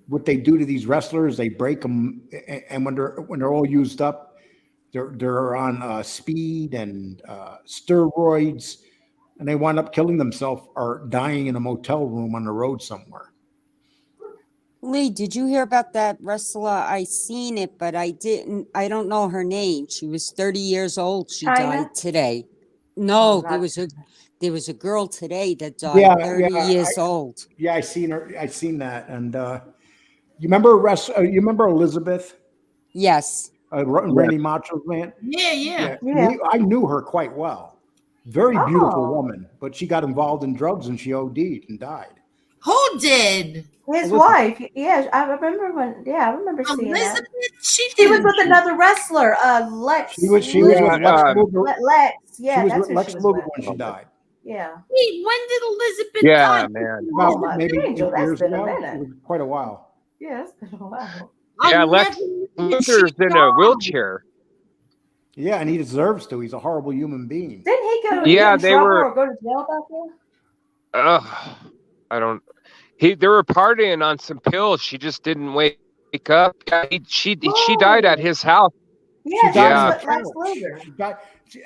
what they do to these wrestlers, they break them. And when they're all used up, they're on speed and steroids. And they wind up killing themselves or dying in a motel room on the road somewhere. Lee, did you hear about that wrestler? I seen it, but I didn't. I don't know her name. She was 30 years old. She died today. No, there was a girl today that died 30 years old. Yeah, I seen her. I seen that. And you remember Elizabeth? Yes. Randy Macho's man. Yeah. I knew her quite well. Very beautiful woman, but she got involved in drugs and she OD'd and died. Who did? His wife. Yeah, I remember seeing that. She was with another wrestler, Lex. She was with Lex Luger. Lex. Yeah, she was that's with who Lex she was Luger with. when she died. Yeah. Wait, when did Elizabeth die? Yeah, man. About maybe Angel, 8 that's years been a ago. minute. It was quite a while. Yeah, it's been a while. Yeah, Lex Luger's in a wheelchair. Yeah, and he deserves to. He's a horrible human being. Didn't he go Yeah, get in they trouble were- or go to jail back there? I don't. They were partying on some pills. She just didn't wake up. Yeah, she died at his house. Yeah, She died on Lex the couch. Luger. She died-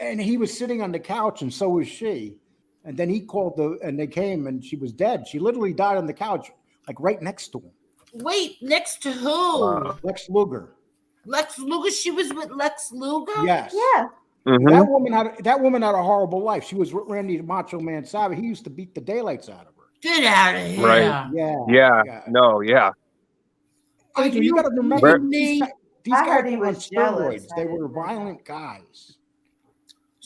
and he was sitting on the couch, and so was she. And then he called and they came, and she was dead. She literally died on the couch, like right next to him. Wait, next to who? Lex Luger. Lex Luger? She was with Lex Luger? Yes. Yeah. Mm-hmm. That woman had a horrible life. She was with Randy Macho Man Savage. He used to beat the daylights out of her. Get out of here. Right. Yeah. No. Yeah. Angel, you got to remember these I guys heard he were on was jealous. steroids. They were violent guys.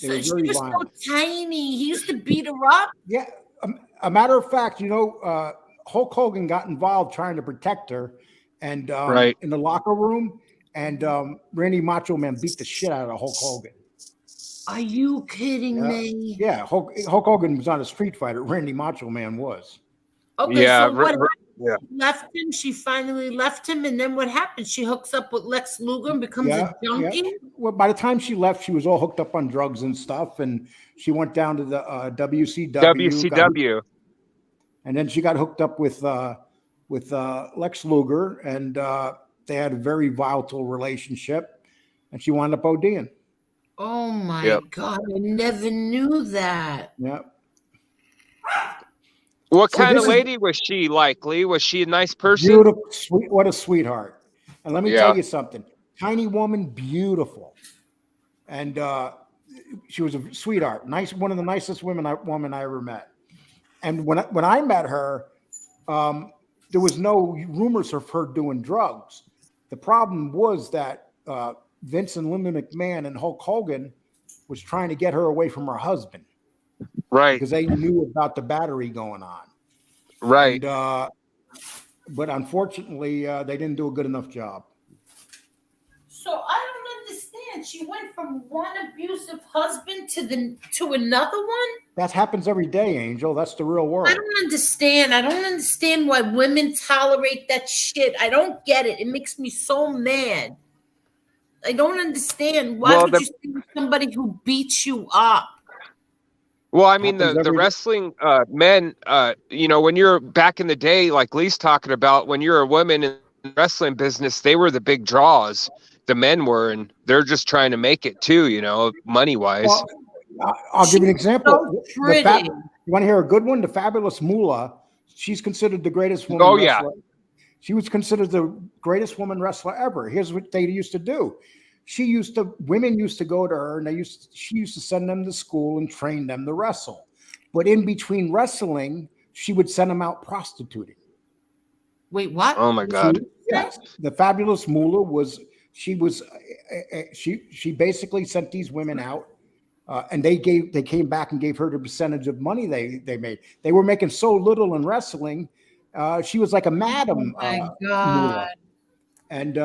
They So were she very was violent. so tiny. He used to beat her up. Yeah. A matter of fact, Hulk Hogan got involved trying to protect her, and in the locker room, and Randy Macho Man beat the shit out of Hulk Hogan. Are you kidding me? Yeah, Hulk Hogan was not a street fighter. Randy Macho Man was. Okay, Yeah, so what happened? yeah. She left him. She finally left him, and then what happened? She hooks up with Lex Luger and becomes a junkie. Yeah. Well, by the time she left, she was all hooked up on drugs and stuff, and she went down to the WCW. And then she got hooked up with Lex Luger, and they had a very volatile relationship, and she wound up ODing. Oh my Yep. God, I never knew that. Yeah. What So kind this of is lady was she like, Lee? Was she a nice person? beautiful, sweet. What a sweetheart. And let me tell Yeah. you something. Tiny woman, beautiful. And she was a sweetheart. Nice, one of the nicest women I ever met. And when I met her, there was no rumors of her doing drugs. The problem was that Vince and Linda McMahon and Hulk Hogan was trying to get her away from her husband. Right. Because they knew about the battery going on. Right. And, but unfortunately, they didn't do a good enough job. So I don't understand. She went from one abusive husband to another one? That happens every day, Angel. That's the real world. I don't understand. I don't understand why women tolerate that shit. I don't get it. It makes me so mad. I don't understand. Why Well, would you stay with somebody who beats you up? Well, I mean, Happens the every day. wrestling men, you know, when you're back in the day, like Lee's talking about, when you're a woman in the wrestling business, they were the big draws. The men were, and they're just trying to make it too, you know, money wise. Well, I'll give you an example. So pretty. You want to hear a good one? The Fabulous Moolah. She's considered the greatest woman Oh, yeah. wrestler. She was considered the greatest woman wrestler ever. Here's what they used to do. Women used to go to her, and she used to send them to school and train them to wrestle. But in between wrestling, she would send them out prostituting. Wait, what? Oh my God. Yes, the Fabulous Moolah she basically sent these women out, and they came back and gave her the percentage of money they made. They were making so little in wrestling. She was like a madam. Oh my Moolah. God. And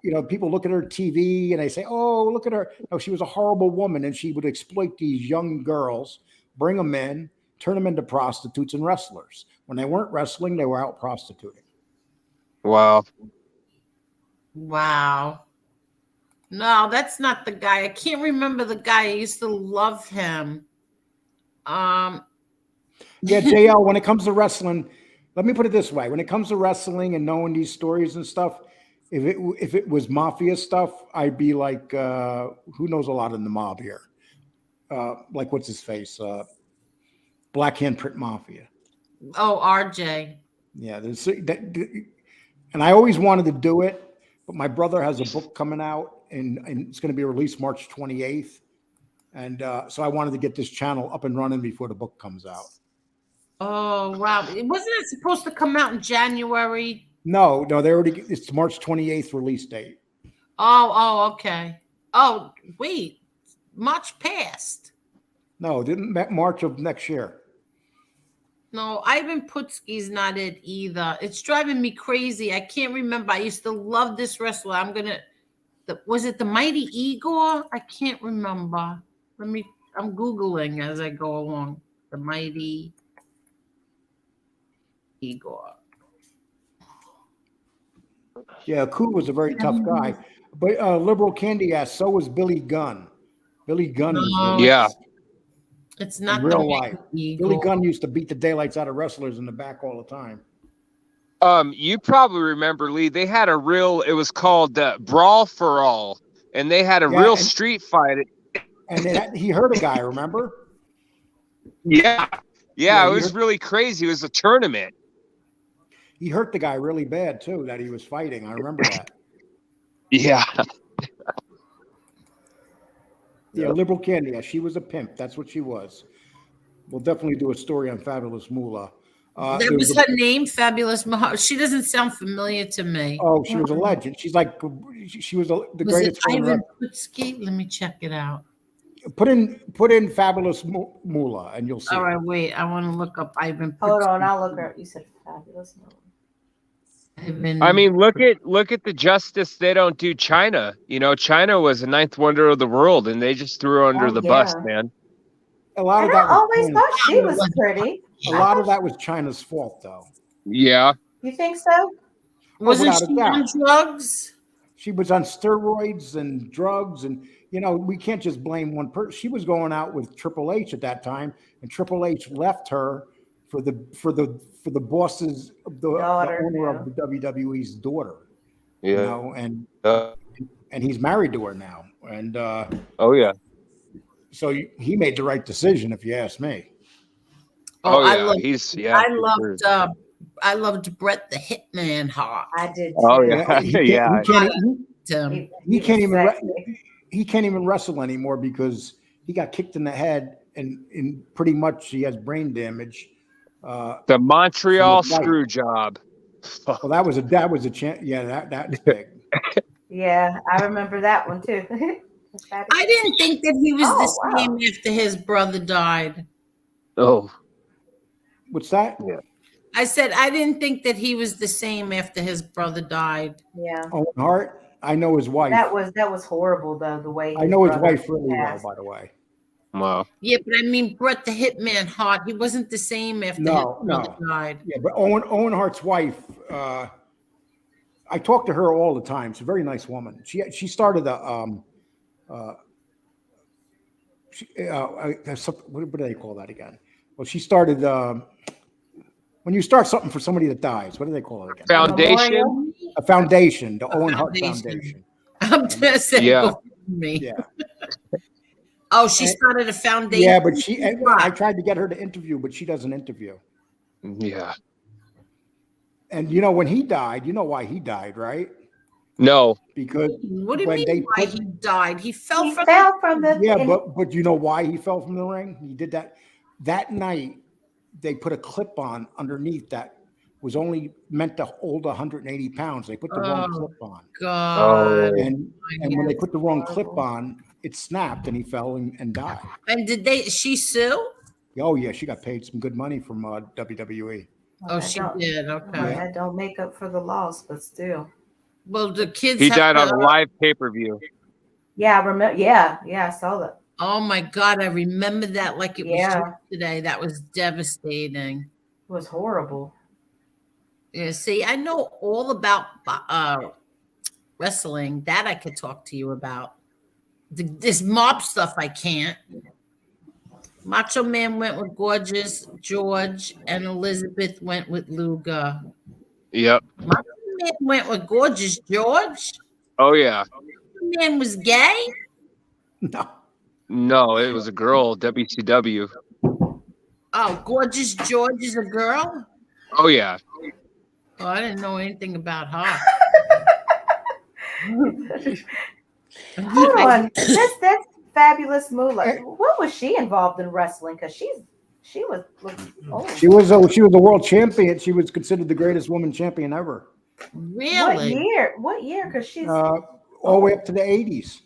you know, people look at her TV and they say, "Oh, look at her." No, she was a horrible woman, and she would exploit these young girls, bring them in, turn them into prostitutes and wrestlers. When they weren't wrestling, they were out prostituting. Wow. Wow. No, that's not the guy. I can't remember the guy. I used to love him. Yeah, JL, when it comes to wrestling, let me put it this way. When it comes to wrestling and knowing these stories and stuff, if it was mafia stuff, I'd be like, who knows a lot in the mob here? Like, what's his face? Black Handprint Mafia. Oh, RJ. Yeah, and I always wanted to do it, but my brother has a book coming out, and it's going to be released March 28th. And so I wanted to get this channel up and running before the book comes out. Oh, wow. Wasn't it supposed to come out in January? No, it's March 28th release date. Oh, okay. Oh, wait. March passed. No, March of next year. No, Ivan Putski's not it either. It's driving me crazy. I can't remember. I used to love this wrestler. Was it the Mighty Igor? I can't remember. I'm Googling as I go along. The Mighty Igor. Yeah, Koo was a very tough guy. But liberal candy ass, so was Billy Gunn. Billy Gunn was really Yeah. It's not in real the life. Billy Gunn used to beat the daylights out of wrestlers in the back all the time. You probably remember, Lee, they had it was called Brawl for All, and they had a real street fight. And he hurt a guy, remember? Yeah, it was really crazy. It was a tournament. He hurt the guy really bad, too, that he was fighting. I remember that. Yeah. Yeah, liberal candy. Yeah, she was a pimp. That's what she was. We'll definitely do a story on Fabulous Moolah. That was her name, Fabulous Moolah. She doesn't sound familiar to me. Oh, she was a legend. She's like, she was the greatest. Ivan Putski? Let me check it out. Put in Fabulous Moolah, and you'll see. All right, wait. I want to look up Ivan Putski. Hold on, I'll look her. You said Fabulous Moolah. I mean, look at the justice they don't do China. You know, China was the ninth wonder of the world, and they just threw her under the bus, man. A lot of I that. always thought she was pretty. A lot of that was China's fault, though. Yeah. You think so? Wasn't she on drugs? She was on steroids and drugs, and you know we can't just blame one person. She was going out with Triple H at that time, and Triple H left her for the bosses, the owner of the WWE's daughter. Yeah. You know, and he's married to her now, and oh yeah. So he made the right decision, if you ask me. Oh, yeah, I loved, he's I loved Bret the Hitman Hart. I did too. Oh yeah, He can't even wrestle anymore because he got kicked in the head and pretty much he has brain damage. The Montreal from the fight. screw job. Well, that was a chance. Yeah, that's big. Yeah, I remember that one too. I didn't think that he was the Oh, same wow. after his brother died. Oh, what's that? Yeah. I said I didn't think that he was the same after his brother died. Yeah. Owen Hart. I know his wife. That was horrible though, the way I know his brother wife really well, passed. by the way. Wow. Yeah, but I mean Bret the Hitman Hart. He wasn't the same after his brother died. Yeah, but Owen Hart's wife. I talk to her all the time. She's a very nice woman. She started what do they call that again? Well, she started when you start something for somebody that dies. What do they call it again? Foundation. A foundation, the Owen Hart Foundation. I'm just saying. Yeah. Go for me. Yeah. Oh, she started a foundation. Yeah, but I tried to get her to interview, but she doesn't interview. Yeah. And when he died, you know why he died, right? No. Because What do you when mean they why he died? He fell from the Yeah, but you know why he fell from the ring? He did that night. They put a clip on underneath that was only meant to hold 180 pounds. They put the wrong clip on. God. And when they put the wrong clip on, it snapped and he fell and died. And she sue? Oh yeah, she got paid some good money from WWE. Oh, she did. Okay. That don't make up for the loss, but still. Well, the kids. He have died on to- a live pay-per-view. Yeah, I remember. Yeah, I saw that. Oh my God, I remember that like it was Yeah. yesterday. That was devastating. It was horrible. Yeah, see, I know all about wrestling. That I could talk to you about. This mob stuff I can't. Macho Man went with Gorgeous George, and Elizabeth went with Luger. Yep. Macho Man went with Gorgeous George. Oh yeah. Macho Man was gay. No, it was a girl. WCW. Oh, Gorgeous George is a girl. Oh yeah. Oh, I didn't know anything about her. Hold on, that's fabulous Moolah. What was she involved in wrestling? Because she was. Oh. She was a world champion. She was considered the greatest woman champion ever. Really? What year? Because she's all the way up to the 80s,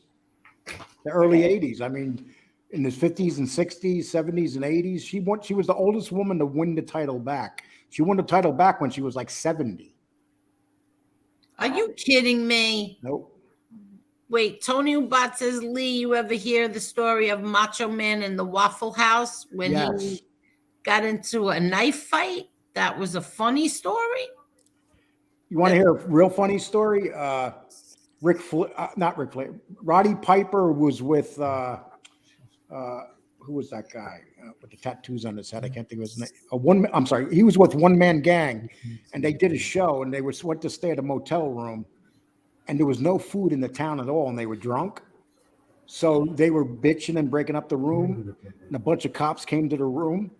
the early 80s. I mean, in the 50s and 60s, 70s and 80s, she was the oldest woman to win the title back. She won the title back when she was like 70. Are you kidding me? Nope. Wait, Tony Ubat says, Lee, you ever hear the story of Macho Man in the Waffle House when he got into a knife fight? That was a funny story. You want to hear a real funny story? Roddy Piper was with who was that guy with the tattoos on his head? I can't think of his name. I'm sorry. He was with One Man Gang, and they did a show, and they went to stay at a motel room, and there was no food in the town at all, and they were drunk. So they were bitching and breaking up the room, and a bunch of cops came to the room,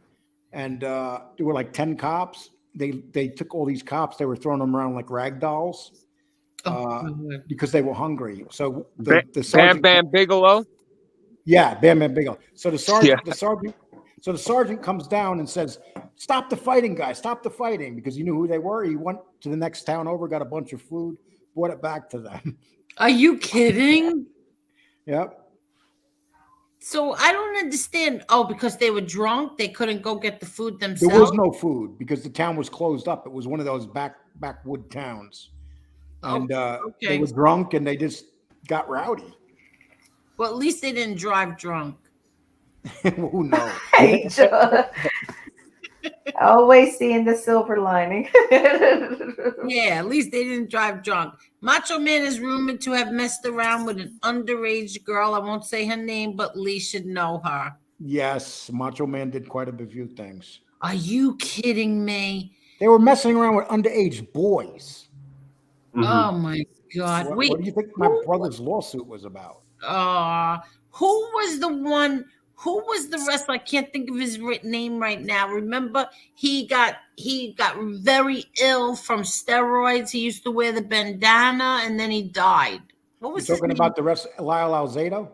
and there were like 10 cops. They took all these cops. They were throwing them around like rag dolls because they were hungry. So the sergeant, Bam Bam Bigelow. Yeah, Bam Bam Bigelow. So the sergeant comes down and says, "Stop the fighting, guys! Stop the fighting!" Because he knew who they were. He went to the next town over, got a bunch of food, brought it back to them. Are you kidding? Yep. So I don't understand. Oh, because they were drunk, they couldn't go get the food themselves. There was no food because the town was closed up. It was one of those backwood towns, and they were drunk and they just got rowdy. Well, at least they didn't drive drunk. Who knows? Always seeing the silver lining. Yeah, at least they didn't drive drunk. Macho Man is rumored to have messed around with an underage girl. I won't say her name, but Lee should know her. Yes, Macho Man did quite a few things. Are you kidding me? They were messing around with underage boys. Oh my God! What do you think my brother's lawsuit was about? Who was the one Who was the wrestler? I can't think of his name right now. Remember, he got very ill from steroids. He used to wear the bandana, and then he died. What You're was his talking name? about the rest, Lyle Alzado?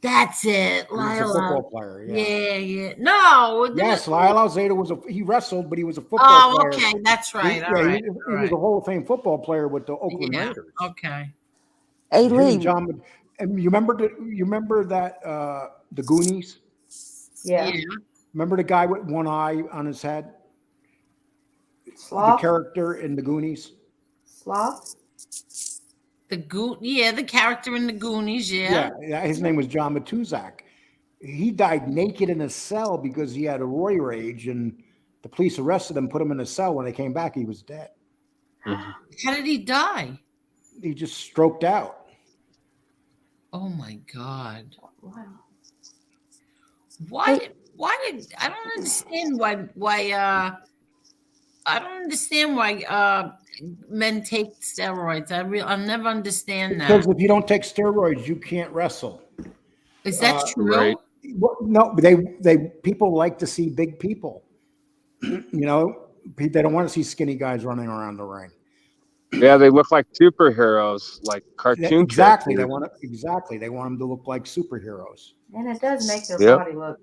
That's it, He was a Lyle. football player. Yeah. Yeah. No. Yes, Lyle Alzado he wrestled, but he was a football player. Okay, that's right. All right. He was a Hall of Fame football player with the Oakland Raiders. Okay. Hey, Him Lee. and John, and you remember that the Goonies? Yeah. Remember the guy with one eye on his head? Sloth? The character in the Goonies? Sloth? The character in the Goonies, yeah. Yeah, his name was John Matuzak. He died naked in a cell because he had a roid rage, and the police arrested him, put him in a cell. When they came back, he was dead. How did he die? He just stroked out. Oh my God. Wow. Why did I don't understand why I don't understand why men take steroids. I'll never understand that. Because if you don't take steroids, you can't wrestle. Is that true? Right. Well, no, they people like to see big people. You know, they don't want to see skinny guys running around the ring. Yeah, they look like superheroes, like cartoon Exactly. characters. They want them to look like superheroes. And it does make their Yep. body look.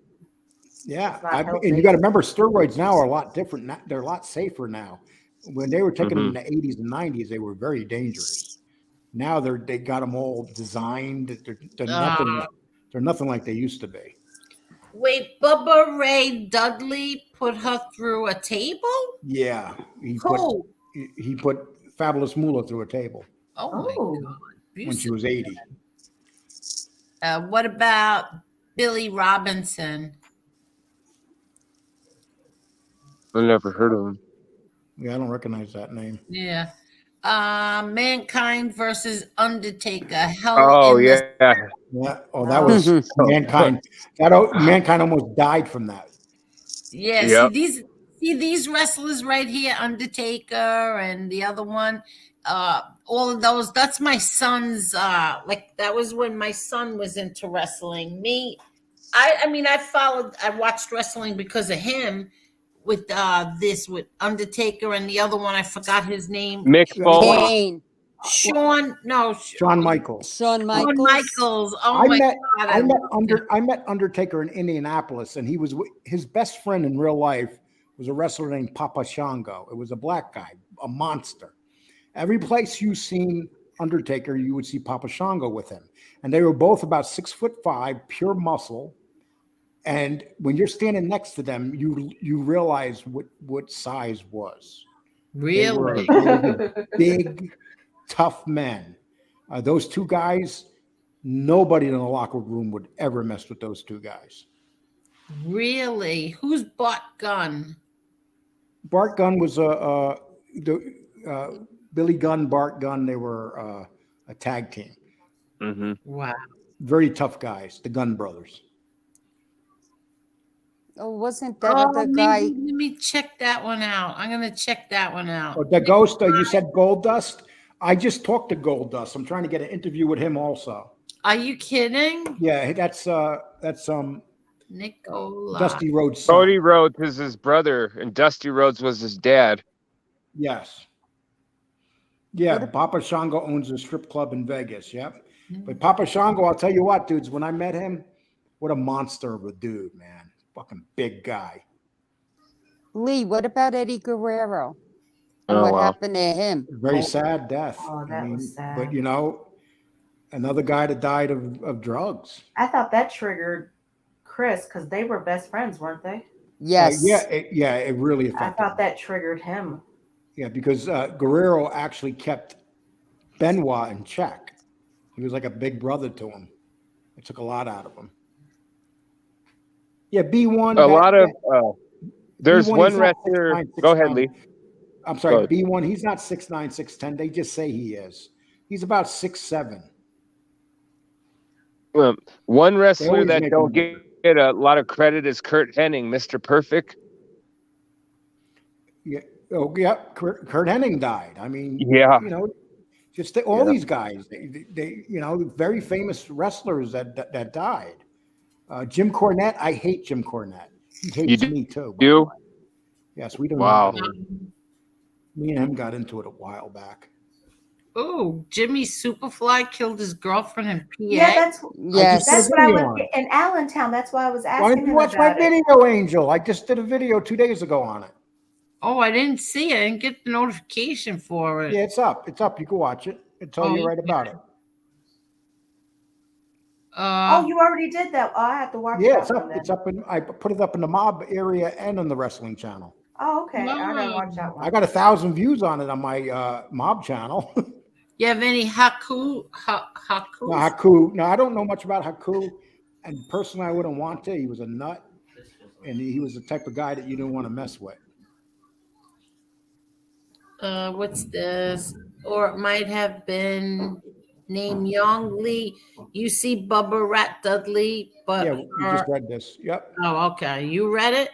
Yeah, It's not healthy. and you got to remember, steroids now are a lot different. They're a lot safer now. When they were taking them in the 80s and 90s, they were very dangerous. Now they got them all designed. They're nothing. They're nothing like they used to be. Wait, Bubba Ray Dudley put her through a table? Yeah, he Who? put Fabulous Moolah through a table Oh my God. when she was 80. What about Billy Robinson? I never heard of him. Yeah, I don't recognize that name. Yeah. Mankind versus Undertaker. Hell Oh in the yeah. Yeah. Oh, that was Mankind. Mankind almost died from that. Yeah, Yep. see these wrestlers right here, Undertaker and the other one, all of those. That's my son's. Like that was when my son was into wrestling. I watched wrestling because of him. With with Undertaker and the other one, I forgot his name. Mick Foley. Kane. Shawn Michaels. Shawn Michaels. Shawn Michaels. Oh my God! I met Undertaker in Indianapolis, and his best friend in real life was a wrestler named Papa Shango. It was a black guy, a monster. Every place you seen Undertaker, you would see Papa Shango with him, and they were both about 6'5", pure muscle. And when you're standing next to them, you realize what size was. Really? They were big, tough men. Those two guys, nobody in the locker room would ever mess with those two guys. Really? Who's Bart Gunn? Bart Gunn was Billy Gunn, Bart Gunn. They were a tag team. Mm-hmm. Wow. Very tough guys, the Gunn brothers. Oh, wasn't that other guy? Let me check that one out. I'm gonna check that one out. Oh, the Ghost, you said Goldust? I just talked to Goldust. I'm trying to get an interview with him also. Are you kidding? Yeah, that's Nicola. Dusty Rhodes' son. Cody Rhodes is his brother, and Dusty Rhodes was his dad. Yes. Yeah, Papa Shango owns a strip club in Vegas. Yep. But Papa Shango, I'll tell you what, dudes, when I met him, what a monster of a dude, man. Fucking big guy. Lee, what about Eddie Guerrero? Oh, What wow. happened to him? Very sad death. Oh, that was sad. But, another guy that died of drugs. I thought that triggered Chris because they were best friends, weren't they? Yes. It really I affected thought him. that triggered him. Yeah, because Guerrero actually kept Benoit in check. He was like a big brother to him. It took a lot out of him. Yeah, B1. There's B1, one he's not wrestler. 6'9", Go ahead, 6'10". Lee. I'm sorry, Go ahead. B1. He's not 6'9", 6'10". They just say he is. He's about 6'7". One They wrestler always that make don't him get a lot of credit is Kurt Hennig, Mr. Perfect. Yeah. Oh, yeah. Kurt Hennig died. I mean, Yeah. just all these guys. They very famous wrestlers that died. Jim Cornette, I hate Jim Cornette. He hates me too. by the You? way. Yes, we don't. Wow. Me and him got into it a while back. Oh, Jimmy Superfly killed his girlfriend in PA. Yeah, that's Yes. that's what I was in Allentown. That's why I was Why asking didn't you him watch my about it. video, Angel? I just did a video 2 days ago on it. Oh, I didn't see it. I didn't get the notification for it. Yeah, it's up. It's up. You can watch it. It'll tell you right about it. Oh, you already did that. Oh, I have to watch Yeah, that it's up. one then. It's up in. I put it up in the mob area and on the wrestling channel. Oh, okay. I gotta watch that one. I got 1,000 views on it on my mob channel. You have any Haku? No, Haku. No, I don't know much about Haku, and personally, I wouldn't want to. He was a nut, and he was the type of guy that you didn't want to mess with. What's this? Or it might have been named Young Lee. You see Bubba Rat Dudley, but Yeah, you just read this. Yep. Oh, okay. You read it?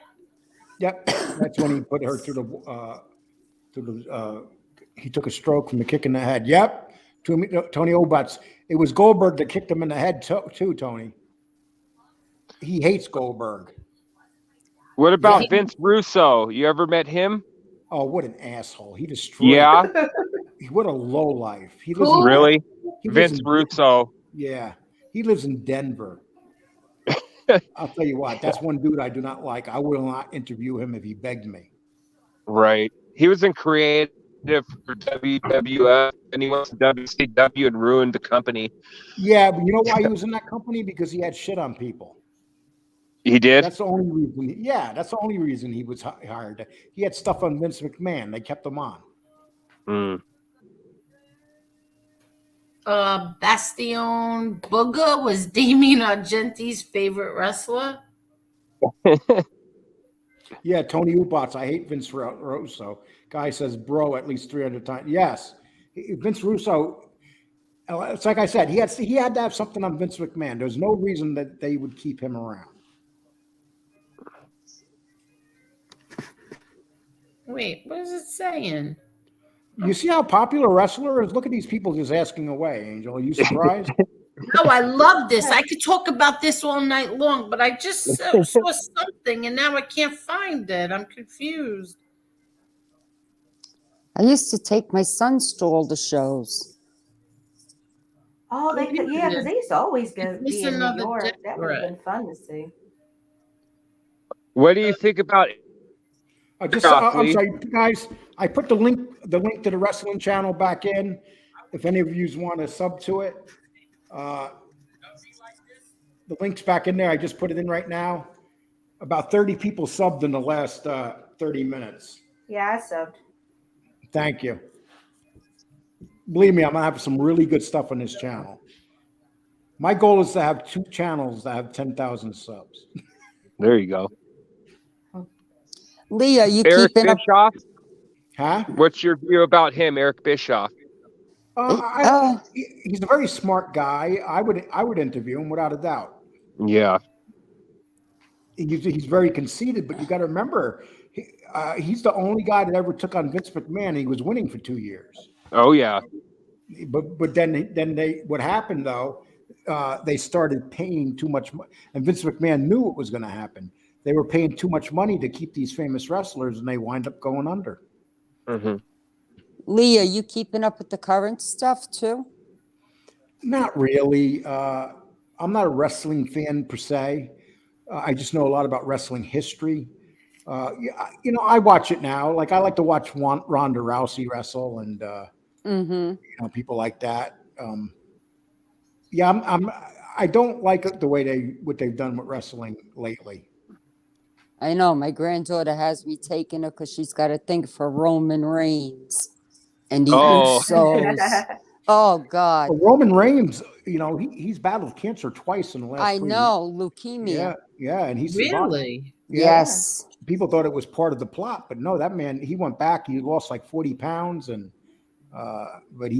Yep. That's when he put her through the. He took a stroke from the kick in the head. Yep. Tony Obutz. It was Goldberg that kicked him in the head too, Tony. He hates Goldberg. What about Vince Russo? You ever met him? Oh, what an asshole! He destroyed. Yeah. What a low life. He Really? he lives Vince in- Russo. Yeah, he lives in Denver. I'll tell you what. That's one dude I do not like. I will not interview him if he begged me. Right. He was in creative for WWF, and he went to WCW and ruined the company. Yeah, but you know why he was in that company? Because he had shit on people. He did? That's the only reason. That's the only reason he was hired. He had stuff on Vince McMahon. They kept him on. Bastion Booger was Damien Argenti's favorite wrestler. Yeah, Tony Ubotz. I hate Vince Russo. Guy says bro at least 300 times. Yes, Vince Russo. It's like I said. He had to have something on Vince McMahon. There's no reason that they would keep him around. Wait, what is it saying? You see how popular a wrestler is? Look at these people just asking away, Angel. Are you surprised? No, I love this. I could talk about this all night long, but I just saw something and now I can't find it. I'm confused. I used to take my sons to all the shows. Oh, they could, yeah, because they used to always be It's in New another York. death That would have threat. been fun to see. What do you think about I'm Broccoli? sorry, guys. I put the link to the wrestling channel back in. If any of you want to sub to it, the link's back in there. I just put it in right now. About 30 people subbed in the last 30 minutes. Yeah, I subbed. Thank you. Believe me, I'm gonna have some really good stuff on this channel. My goal is to have 2 channels that have 10,000 subs. There you go. Leah, you Eric keeping up? Bischoff? Huh? What's your view about him, Eric Bischoff? He's a very smart guy. I would interview him without a doubt. Yeah. He's very conceited, but you got to remember, he's the only guy that ever took on Vince McMahon. He was winning for 2 years. Oh yeah. But then what happened though? They started paying too much money, and Vince McMahon knew what was going to happen. They were paying too much money to keep these famous wrestlers, and they wind up going under. Mm-hmm. Leah, you keeping up with the current stuff too? Not really. I'm not a wrestling fan per se. I just know a lot about wrestling history. I watch it now. Like I like to watch Ronda Rousey wrestle, and people like that. I don't like the way what they've done with wrestling lately. I know my granddaughter has me taking her because she's got a thing for Roman Reigns and the Usos. Oh God! Well, Roman Reigns, he's battled cancer twice in the last. I 3 know leukemia. Yeah, and he's really. Yes. People thought it was part of the plot, but no, that man, he went back. He lost like 40 pounds, and but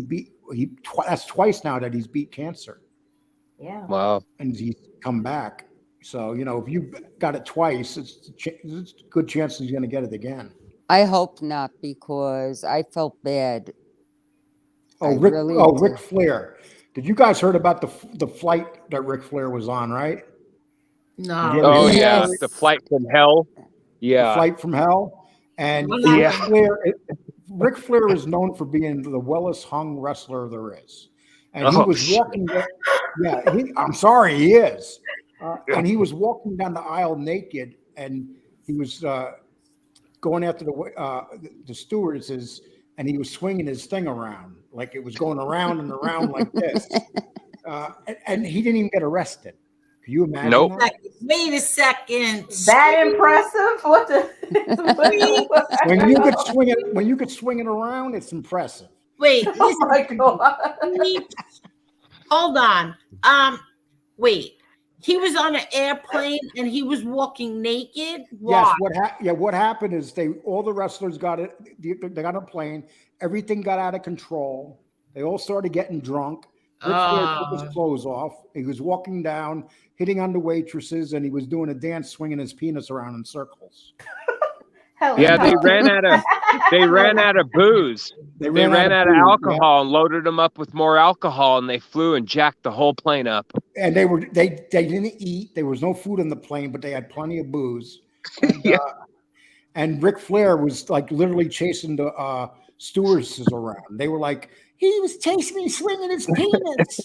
that's twice now that he's beat cancer. Yeah. Wow. And he's come back. So if you got it twice, it's a good chance he's going to get it again. I hope not, because I felt bad. Ric Flair. Did you guys heard about the flight that Ric Flair was on, right? No. Did you ever Oh see yeah, that? the flight from hell. The Yeah. Flight from Hell. And What Yeah. Ric Flair is known for being the wellest hung wrestler there is. And he Oh, was shit. walking, I'm sorry, he is. And he was walking down the aisle naked, and he was going after the stewardesses, and he was swinging his thing around like it was going around and around like this. And he didn't even get arrested. Can you imagine Nope. that? Wait a second. That impressive? What the? When you could swing it around, it's impressive. Wait, Oh listen. my God. Hold on. Wait. He was on an airplane and he was walking naked. Why? Yes. What happened is all the wrestlers got it. They got on a plane. Everything got out of control. They all started getting drunk. Ric Flair took his clothes off. He was walking down, hitting on the waitresses, and he was doing a dance, swinging his penis around in circles. Yeah, they ran out of booze. They ran out of booze, alcohol and loaded them up with more alcohol, and they flew and jacked the whole plane up. And they didn't eat. There was no food on the plane, but they had plenty of booze. And, and Ric Flair was like literally chasing the stewardesses around. They were like, he was chasing me, swinging his penis.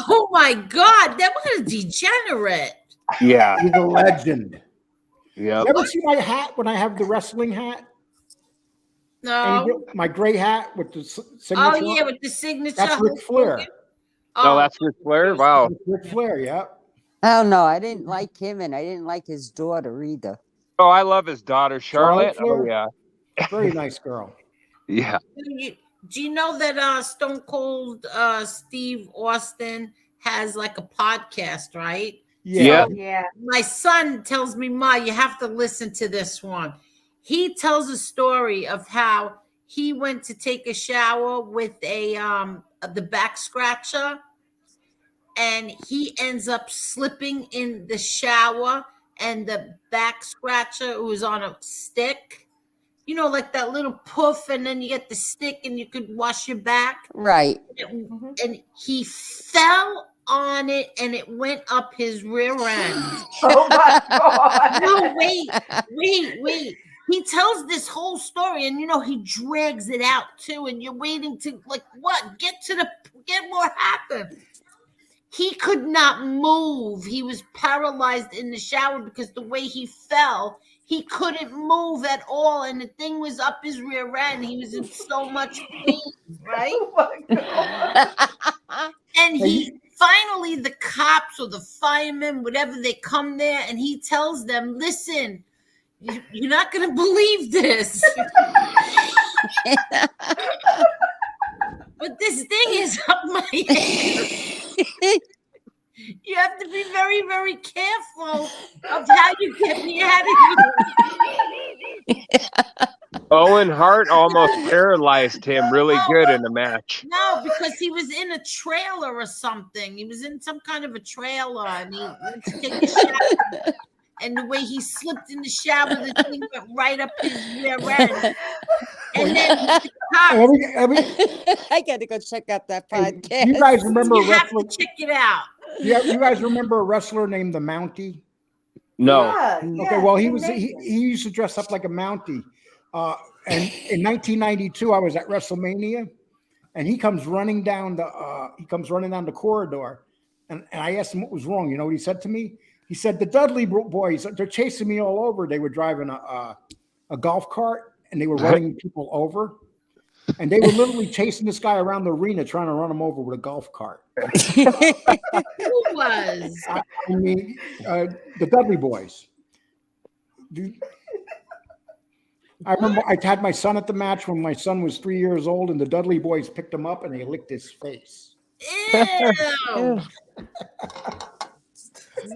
Oh my God, that was a degenerate. Yeah, he's a legend. Yeah. You ever see my hat when I have the wrestling hat? No. My gray hat with the signature. Oh yeah, with the signature. That's Ric Flair. Oh, that's Ric Flair. Wow. Ric Flair, yeah. Oh no, I didn't like him, and I didn't like his daughter either. Oh, I love his daughter, Charlotte. Flair? Oh yeah. Very nice girl. Yeah. Do you know that Stone Cold Steve Austin has like a podcast, right? Yeah. Yeah. My son tells me, Ma, you have to listen to this one. He tells a story of how he went to take a shower with the back scratcher, and he ends up slipping in the shower, and the back scratcher was on a stick. You know, like that little poof, and then you get the stick and you could wash your back. Right. And he fell on it and it went up his rear end. Oh my God. No, wait. He tells this whole story, and he drags it out too, and you're waiting to get what happened. He could not move. He was paralyzed in the shower because the way he fell, he couldn't move at all, and the thing was up his rear end. He was in so much pain, right? Oh my God. And finally, the cops or the firemen, whatever, they come there, and he tells them, listen, you're not going to believe this. But this thing is up my ass. You have to be very, very careful of how you get me out of here. Owen Hart almost paralyzed him really good in the match. No, because he was in a trailer or something. He was in some kind of a trailer, and he went to take a shower. And the way he slipped in the shower, the thing went right up his rear end. And then the cops, I got to go check out that podcast. You guys remember you have to check it out. Yeah, you guys remember a wrestler named the Mountie? No. Okay, well, he used to dress up like a Mountie. And in 1992, I was at WrestleMania, and he comes running down the corridor, and I asked him what was wrong. You know what he said to me? He said, the Dudley boys, they're chasing me all over. They were driving a golf cart, and they were running people over. And they were literally chasing this guy around the arena, trying to run him over with a golf cart. Who was? I mean, the Dudley boys. I remember I had my son at the match when my son was 3 years old, and the Dudley boys picked him up and they licked his face. Ew.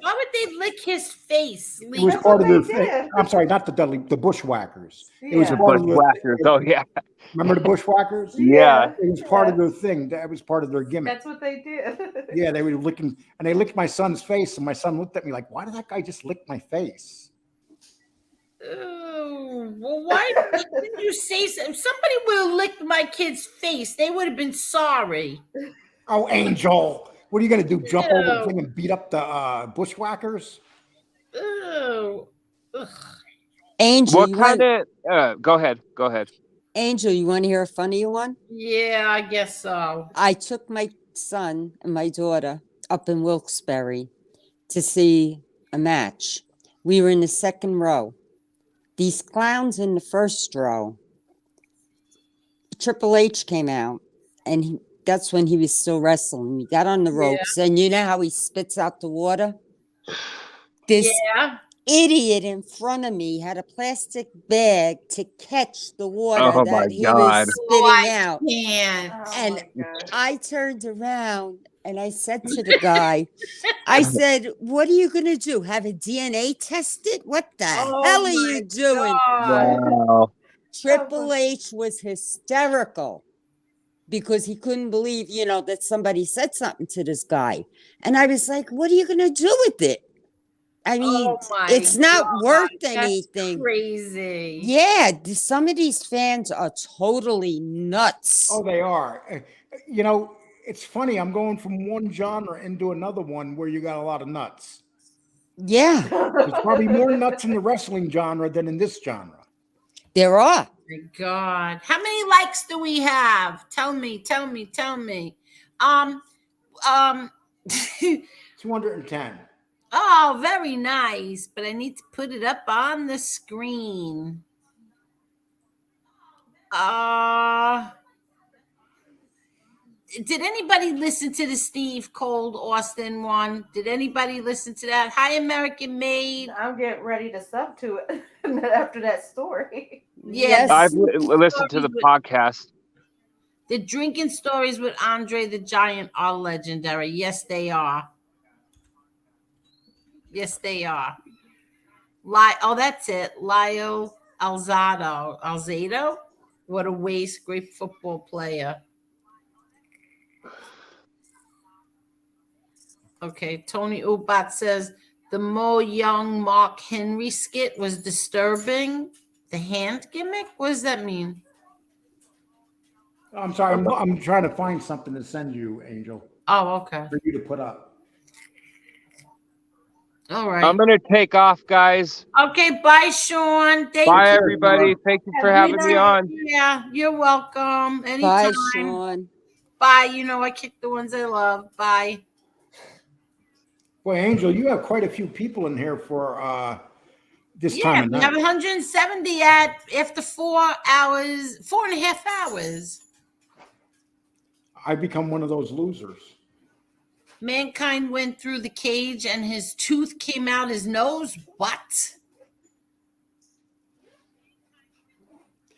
Why would they lick his face? It was part of their thing. I'm sorry, not the Dudley, the Bushwhackers. It was The a part of Bushwhackers. Oh, yeah. Remember the Bushwhackers? Yeah. It was part of their thing. That was part of their gimmick. That's what they did. Yeah, they were licking, and they licked my son's face, and my son looked at me like, why did that guy just lick my face? Well, why didn't you say so? If somebody would have licked my kid's face, they would have been sorry. Oh, Angel. What are you gonna do? Jump over the Ew. thing and beat up the bushwhackers? Ew. Ugh. Angel, What you kind want of? Go ahead. Go ahead. Angel, you want to hear a funny one? Yeah, I guess so. I took my son and my daughter up in Wilkes-Barre to see a match. We were in the second row. These clowns in the first row. Triple H came out, and that's when he was still wrestling. He got on the ropes, and you know how he spits out the water? This Yeah. idiot in front of me had a plastic bag to catch the water Oh my that he God. was spitting I out. can't. And I turned around and I said to the guy, I said, what are you going to do? Have a DNA tested? What the Oh hell are you doing? Wow. Triple H was hysterical because he couldn't believe, that somebody said something to this guy. And I was like, what are you going to do with it? I mean, Oh my it's not God, worth that's anything. crazy. Yeah, some of these fans are totally nuts. Oh, they are. It's funny. I'm going from one genre into another one where you got a lot of nuts. Yeah. There's probably more nuts in the wrestling genre than in this genre. There are. My God. How many likes do we have? Tell me. 210. Oh, very nice. But I need to put it up on the screen. Did anybody listen to the Steve Cold Austin one? Did anybody listen to that? Hi, American Made. I'm getting ready to sub to it after that story. Yeah, I've listened to the podcast. The drinking stories with Andre the Giant are legendary. Yes, they are. Yes, they are. Oh, that's it. Lio Alzado. What a waste. Great football player. Okay, Tony Ubat says the Mo Young Mark Henry skit was disturbing. The hand gimmick? What does that mean? I'm sorry. I'm trying to find something to send you, Angel. Oh, okay. For you to put up. All right. I'm gonna take off, guys. Okay, bye, Sean. Bye, everybody. Thank you for having me on. Yeah, you're welcome. Anytime. Bye, Sean. Bye. I kick the ones I love. Bye. Boy, Angel, you have quite a few people in here for this time of we night. have 170 after 4.5 hours. I become one of those losers. Mankind went through the cage and his tooth came out his nose. What?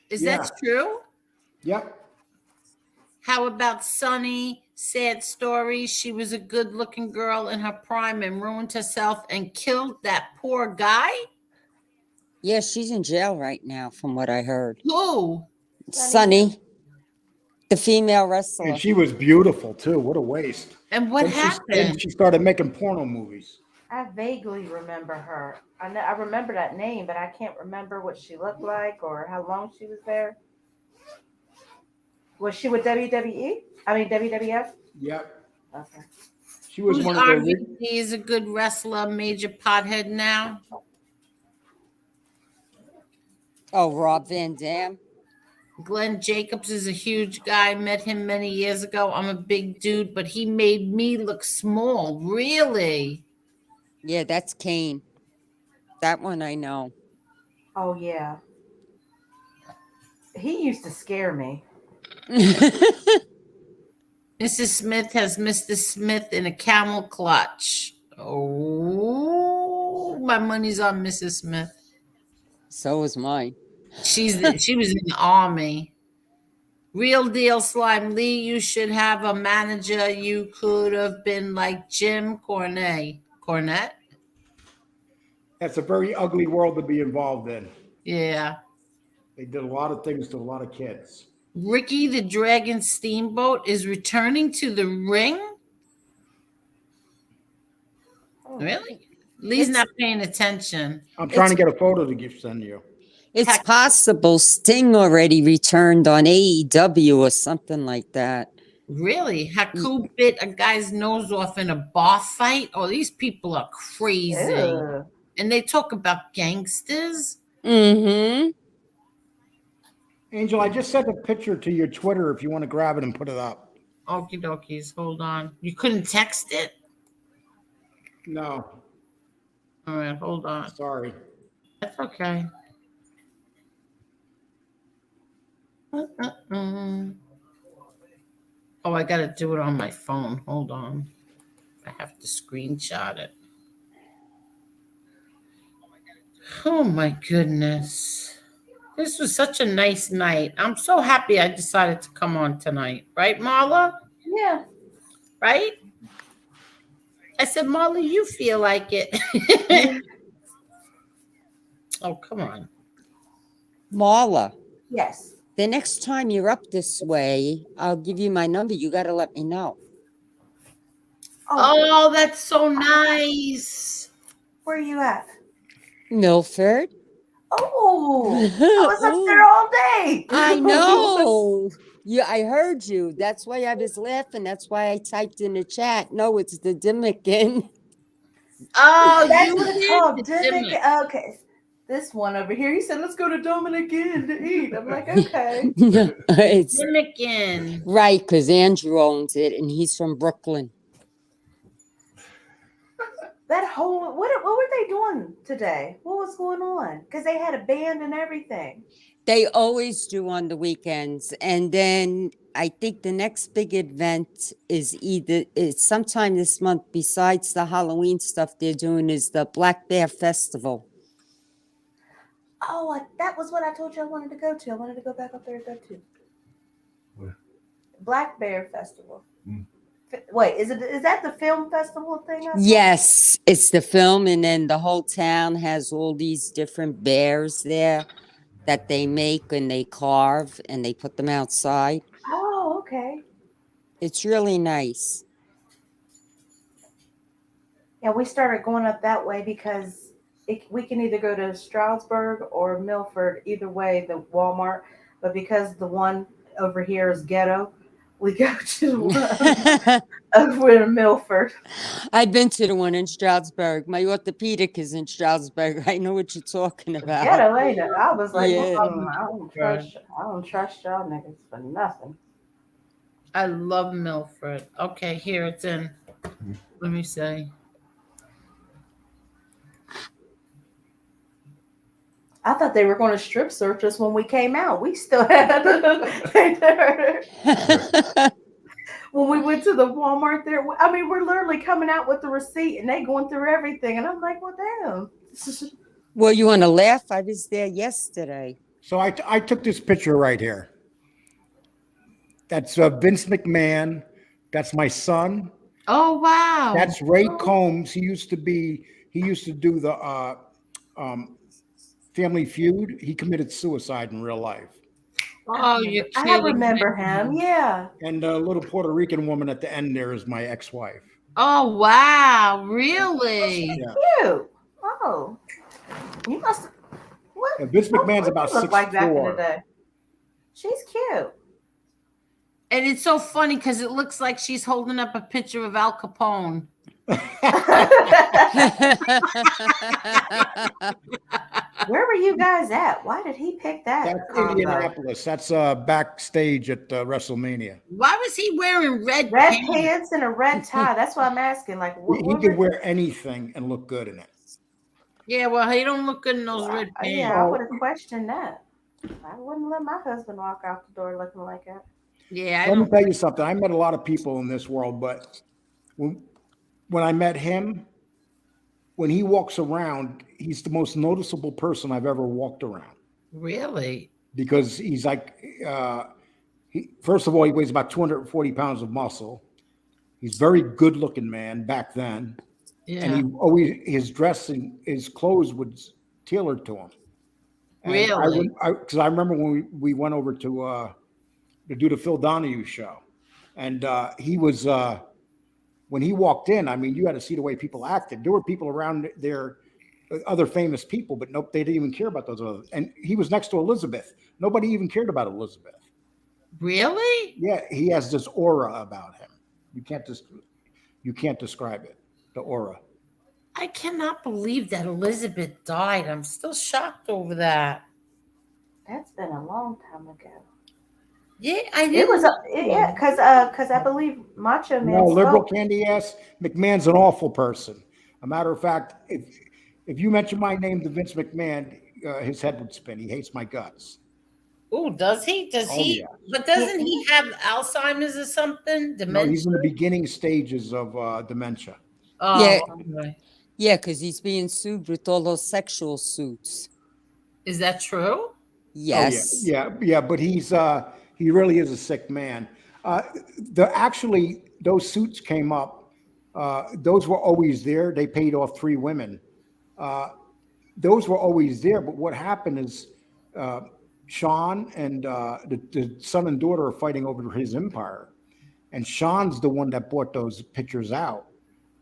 Is that true? Yep. How about Sunny? Sad story. She was a good-looking girl in her prime and ruined herself and killed that poor guy? Yeah, she's in jail right now, from what I heard. Who? Sunny, the female wrestler. And she was beautiful, too. What a waste. And what happened? She started making porno movies. I vaguely remember her. I remember that name, but I can't remember what she looked like or how long she was there. Was she with WWE? I mean WWF? Yep. Okay. She was Who's one of the. arguing he is a good wrestler, major pothead now? Oh, Rob Van Dam. Glenn Jacobs is a huge guy. Met him many years ago. I'm a big dude, but he made me look small. Really? Yeah, that's Kane. That one I know. Oh yeah. He used to scare me. Mrs. Smith has Mr. Smith in a camel clutch. Oh, my money's on Mrs. Smith. So was mine. She was in the army. Real deal, Slime Lee. You should have a manager. You could have been like Jim Cornette. That's a very ugly world to be involved in. Yeah. They did a lot of things to a lot of kids. Ricky the Dragon Steamboat is returning to the ring. Really? Lee's not paying attention. I'm trying to get a photo to send you. It's possible Sting already returned on AEW or something like that. Really? Haku bit a guy's nose off in a bar fight? Oh, these people are crazy. Ew. And they talk about gangsters. Mm-hmm. Angel, I just sent a picture to your Twitter if you want to grab it and put it up. Okie dokies. Hold on. You couldn't text it? No. All right, hold on. Sorry. That's okay. Oh, I got to do it on my phone. Hold on. I have to screenshot it. Oh, my goodness. This was such a nice night. I'm so happy I decided to come on tonight. Right, Marla? Yeah. Right? I said, Marla, you feel like it. Oh, come on. Marla, Yes. the next time you're up this way, I'll give you my number. You got to let me know. Oh, that's so nice. Where are you at? Milford. Oh, I was up there all day. I know. Yeah, I heard you. That's why I was laughing. That's why I typed in the chat. No, it's the Dimmican. Oh, That's you what it's did called. the Dominican. Dimmick. Okay. This one over here, he said, let's go to Dominican to eat. I'm like, okay. It's Dimmican. right, because Andrew owns it, and he's from Brooklyn. That whole, what were they doing today? What was going on? Because they had a band and everything. They always do on the weekends. And then I think the next big event is it's sometime this month, besides the Halloween stuff they're doing, is the Black Bear Festival. Oh, that was what I told you I wanted to go to. I wanted to go back up there and go to. Where? Black Bear Festival. Wait, is that the film festival thing? Yes, it's the film, and then the whole town has all these different bears there that they make and they carve and they put them outside. Oh, okay. It's really nice. Yeah, we started going up that way because we can either go to Stroudsburg or Milford, either way, the Walmart. But because the one over here is ghetto, we go to the one over in Milford. I've been to the one in Stroudsburg. My orthopedic is in Stroudsburg. I know what you're talking about. Ghetto, ain't it? I was like, Yeah. I don't trust y'all niggas for nothing. I love Milford. Okay, here it's in. Let me see. I thought they were going to strip search us when we came out. We still had when we went to the Walmart there. I mean, we're literally coming out with the receipt and they going through everything. And I'm like, well, damn. Well, you want to laugh? I was there yesterday. So I took this picture right here. That's Vince McMahon. That's my son. Oh, wow. That's Ray Combs. He used to do the Family Feud. He committed suicide in real life. Oh, you're kidding. I remember him. Yeah. And the little Puerto Rican woman at the end there is my ex-wife. Oh, wow. Really? Yeah. Cute. Oh. You must. What? Yeah, Vince McMahon's about look like back in the 6'4". day. She's cute. And it's so funny because it looks like she's holding up a picture of Al Capone. Where were you guys at? Why did he pick that? That's combo? Indianapolis. That's backstage at WrestleMania. Why was he wearing red pants and a red tie? That's why I'm asking. Like, He could wear anything and look good in it. Yeah, well, he don't look good in those red pants. Yeah, I would have questioned that. I wouldn't let my husband walk out the door looking like that. Yeah, Let me tell you something. I met a lot of people in this world, but when I met him, when he walks around, he's the most noticeable person I've ever walked around. Really? Because he's like, first of all, he weighs about 240 pounds of muscle. He's a very good looking man back then. Yeah. And he always, his dressing, his clothes was tailored to him. And Really? Because I remember when we went over to do the Phil Donahue show. And he was, when he walked in, I mean, you had to see the way people acted. There were people around there, other famous people, but nope, they didn't even care about those other. And he was next to Elizabeth. Nobody even cared about Elizabeth. Really? Yeah, he has this aura about him. You can't describe it. The aura. I cannot believe that Elizabeth died. I'm still shocked over that. That's been a long time ago. Yeah, I didn't. It was know. because I believe Macho Man No, liberal spoke. candy ass. McMahon's an awful person. A matter of fact, if you mention my name to Vince McMahon, his head would spin. He hates my guts. Oh, does he? Does Oh, he? yeah. But doesn't he have Alzheimer's or something? No, Dementia? he's in the beginning stages of dementia. Yeah, Oh, okay. yeah, because he's being sued with all those sexual suits. Is that true? Yes. Oh, yeah. But he really is a sick man. Actually, those suits came up. Those were always there. They paid off 3 women. Those were always there. But what happened is Sean and the son and daughter are fighting over his empire. And Sean's the one that bought those pictures out.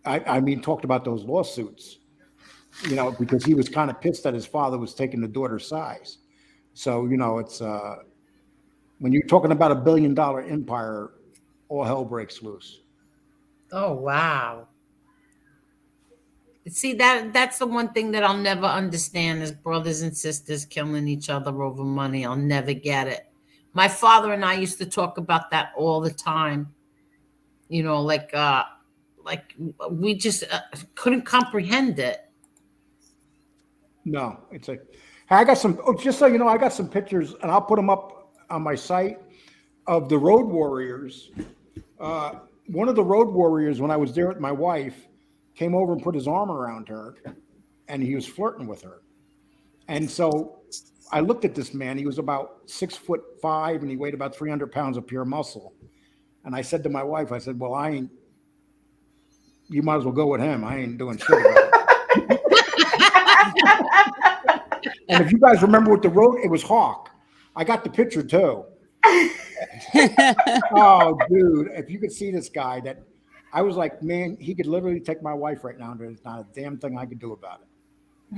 I mean, talked about those lawsuits, because he was kind of pissed that his father was taking the daughter's size. So, it's when you're talking about $1 billion empire, all hell breaks loose. Oh, wow. See, that's the one thing that I'll never understand is brothers and sisters killing each other over money. I'll never get it. My father and I used to talk about that all the time. Like we just couldn't comprehend it. No, I got some, just so you know, I got some pictures and I'll put them up on my site of the Road Warriors. One of the Road Warriors, when I was there with my wife, came over and put his arm around her and he was flirting with her. And so I looked at this man. He was about 6'5" and he weighed about 300 pounds of pure muscle. And I said to my wife, I said, well, you might as well go with him. I ain't doing shit about it. And if you guys remember what the road, it was Hawk. I got the picture too. Oh, dude, if you could see this guy, that I was like, man, he could literally take my wife right now. And there's not a damn thing I could do about it.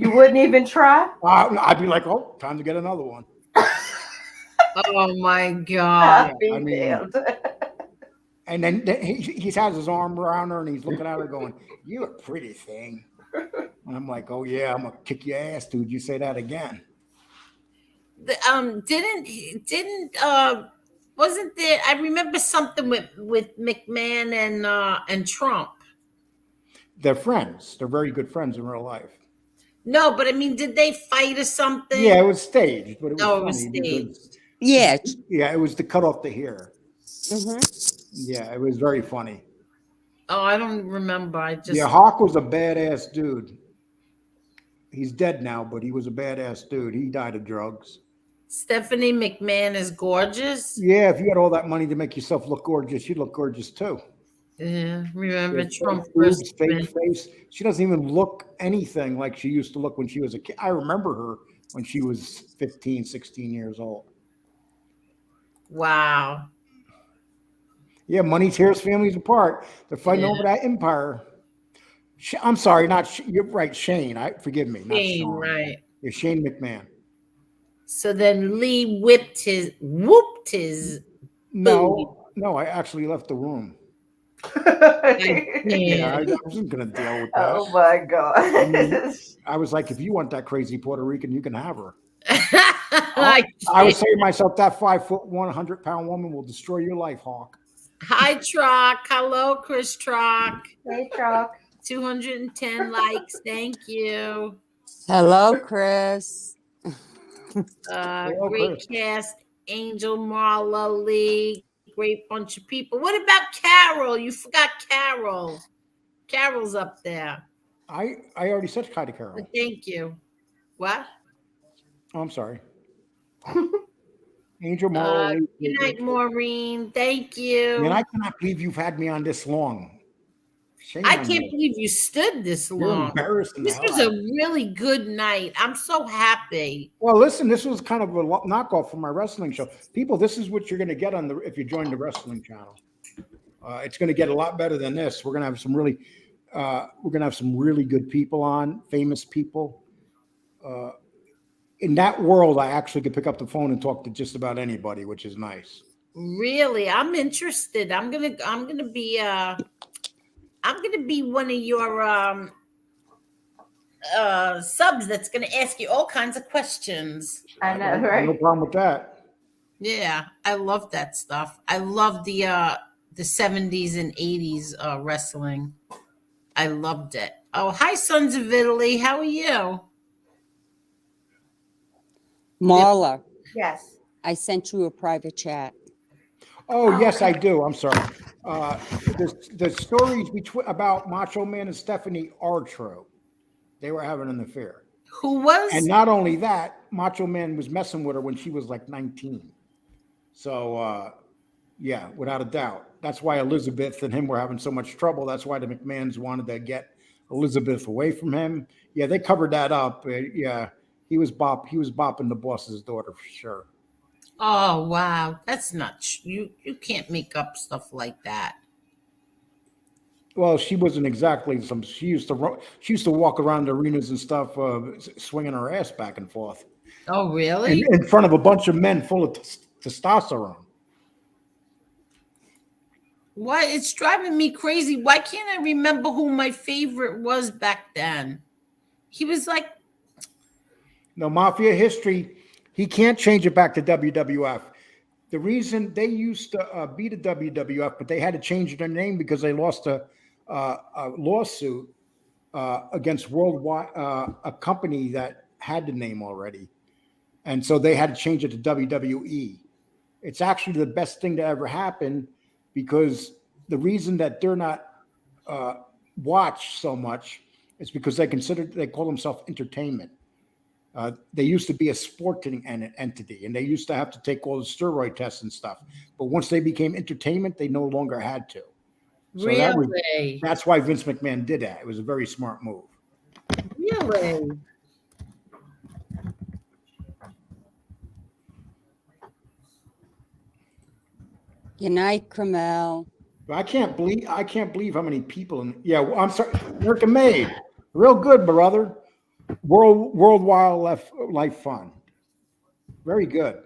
You wouldn't even try? I'd be like, oh, time to get another one. Oh my God. I mean, and then he has his arm around her and he's looking at her going, "You a pretty thing." And I'm like, "Oh yeah, I'm gonna kick your ass, dude. You say that again." Wasn't there? I remember something with McMahon and Trump. They're friends. They're very good friends in real life. No, but I mean, did they fight or something? Yeah, it was staged, but it was Oh, funny. it was staged. Yeah. Yeah, it was to cut off the hair. Mm-hmm. Yeah, it was very funny. Oh, I don't remember. Yeah, Hawk was a badass dude. He's dead now, but he was a badass dude. He died of drugs. Stephanie McMahon is gorgeous. Yeah, if you had all that money to make yourself look gorgeous, you'd look gorgeous too. Yeah, remember Fake Trump boobs, fake face. She doesn't even look anything like she used to look when she was a kid. I remember her when she was 15, 16 years old. Wow. Yeah, money tears families apart. They're fighting over that empire. I'm sorry, you're right, Shane. Forgive me, not Shane, Sean. right. You're Shane McMahon. So then Lee whooped his. No, I actually left the room. Yeah, I wasn't gonna deal with that. Oh my God. I was like, if you want that crazy Puerto Rican, you can have her. I was saying to myself, that 5'1", 100-pound woman will destroy your life, Hawk. Hi, Trock. Hello, Chris Trock. Hey, Trock. 210 likes. Thank you. Hello, Chris. Great cast. Angel, Marla, Lee. Great bunch of people. What about Carol? You forgot Carol. Carol's up there. I already said hi to Carol. Thank you. What? Oh, I'm sorry. Angel, Marla. Good night, Maureen. Thank you. Man, I cannot believe you've had me on this long. Shame I on can't you. believe you stood this You're long. embarrassing This the was hell a really good night. I'm so happy. Well, listen, this was kind of a knockoff from my wrestling show. People, this is what you're going to get if you join the wrestling channel. It's going to get a lot better than this. We're going to have some really good people on, famous people. In that world, I actually could pick up the phone and talk to just about anybody, which is nice. Really, I'm interested. I'm gonna be one of your subs that's gonna ask you all kinds of questions. I know, No right? problem with that. Yeah, I love that stuff. I love the 70s and 80s wrestling. I loved it. Oh, hi, Sons of Italy. How are you? Marla, Yes. I sent you a private chat. Oh, yes, I do. I'm sorry. The stories about Macho Man and Stephanie are true. They were having an affair. Who was? And not only that, Macho Man was messing with her when she was like 19. So, yeah, without a doubt. That's why Elizabeth and him were having so much trouble. That's why the McMahons wanted to get Elizabeth away from him. Yeah, they covered that up. Yeah, he was bopping the boss's daughter for sure. Oh wow, that's not you. You can't make up stuff like that. Well, she wasn't exactly some. She used to walk around the arenas and stuff, swinging her ass back and forth. Oh really? In front of a bunch of men full of testosterone. Why? It's driving me crazy. Why can't I remember who my favorite was back then? He was like, No, Mafia history. He can't change it back to WWF. The reason they used to be the WWF, but they had to change their name because they lost a lawsuit against Worldwide, a company that had the name already. And so they had to change it to WWE. It's actually the best thing to ever happen because the reason that they're not watched so much is because they call themselves entertainment. They used to be a sporting entity, and they used to have to take all the steroid tests and stuff. But once they became entertainment, they no longer had to. So really? That's why Vince McMahon did that. It was a very smart move. Really? Good night, Cromel. I can't believe how many people well, I'm sorry, American Made. Real good, brother. World Wildlife Fund. Very good.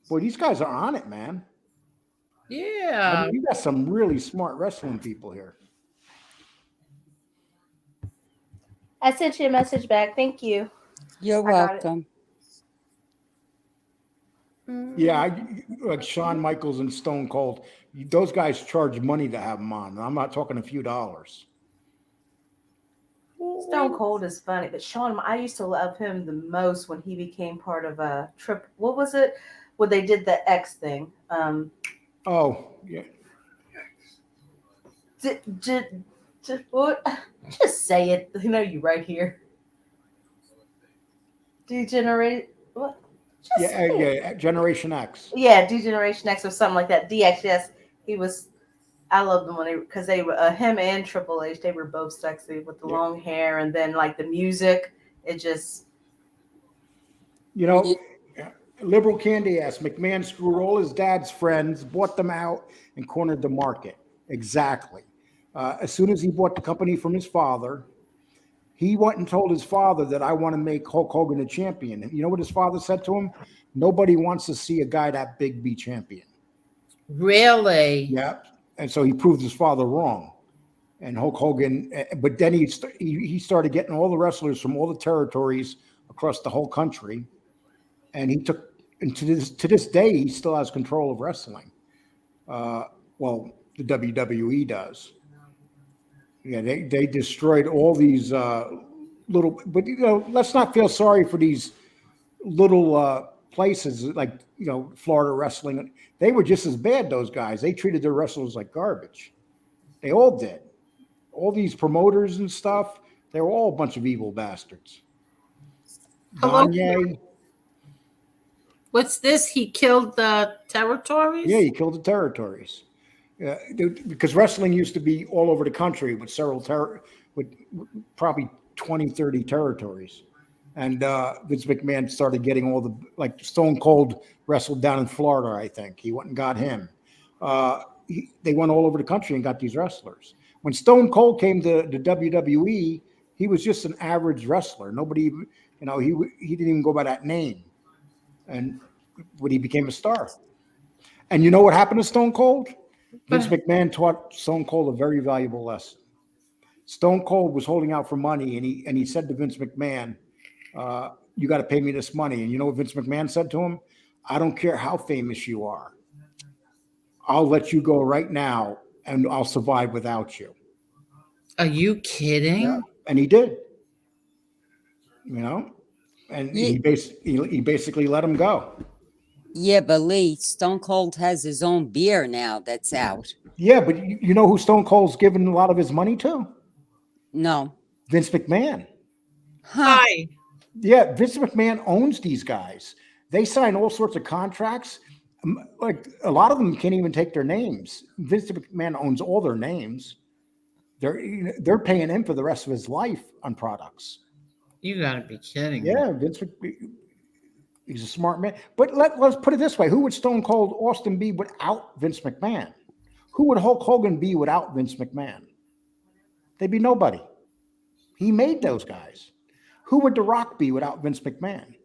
Boy, these guys are on it, man. Yeah. I mean, you got some really smart wrestling people here. I sent you a message back. Thank you. You're welcome. Yeah, like Shawn Michaels and Stone Cold. Those guys charge money to have them on. I'm not talking a few dollars. Stone Cold is funny, but Shawn, I used to love him the most when he became part of a trip. What was it? When they did the X thing. Oh, yeah. What? Just say it. You know you right here. Degenerate. What? Yeah, Generation X. Yeah, Degeneration X or something like that. DX, yes. He was. I loved them because they were him and Triple H. They were both sexy with the long hair, and then like the music. It just. Liberal Candy ass McMahon screwed all his dad's friends, bought them out, and cornered the market. Exactly. As soon as he bought the company from his father, he went and told his father that I want to make Hulk Hogan a champion. And you know what his father said to him? Nobody wants to see a guy that big be champion. Really? Yeah. And so he proved his father wrong. And Hulk Hogan, but then he started getting all the wrestlers from all the territories across the whole country. And he took, and to this day, he still has control of wrestling. Well, the WWE does. Yeah, they destroyed all these little, but let's not feel sorry for these little places like Florida wrestling. They were just as bad. Those guys, they treated their wrestlers like garbage. They all did. All these promoters and stuff, they were all a bunch of evil bastards. Gagne. What's this? He killed the territories? Yeah, he killed the territories. Because wrestling used to be all over the country with with probably 20, 30 territories. And Vince McMahon started getting all like Stone Cold wrestled down in Florida, I think. He went and got him. They went all over the country and got these wrestlers. When Stone Cold came to the WWE, he was just an average wrestler. Nobody even, he didn't even go by that name. and when he became a star. And you know what happened to Stone Cold? Vince McMahon taught Stone Cold a very valuable lesson. Stone Cold was holding out for money, and he said to Vince McMahon, "You got to pay me this money." And you know what Vince McMahon said to him? "I don't care how famous you are. I'll let you go right now, and I'll survive without you." Are you kidding? Yeah. And he did. You know, and he basically let him go. Yeah, but Lee, Stone Cold has his own beer now that's out. Yeah, but you know who Stone Cold's given a lot of his money to? No. Vince McMahon. Hi. Yeah, Vince McMahon owns these guys. They sign all sorts of contracts. Like a lot of them can't even take their names. Vince McMahon owns all their names. They're paying him for the rest of his life on products. You gotta be kidding me. Yeah, Vince McMahon. He's a smart man. But let's put it this way. Who would Stone Cold Austin be without Vince McMahon? Who would Hulk Hogan be without Vince McMahon? They'd be nobody. He made those guys. Who would The Rock be without Vince McMahon?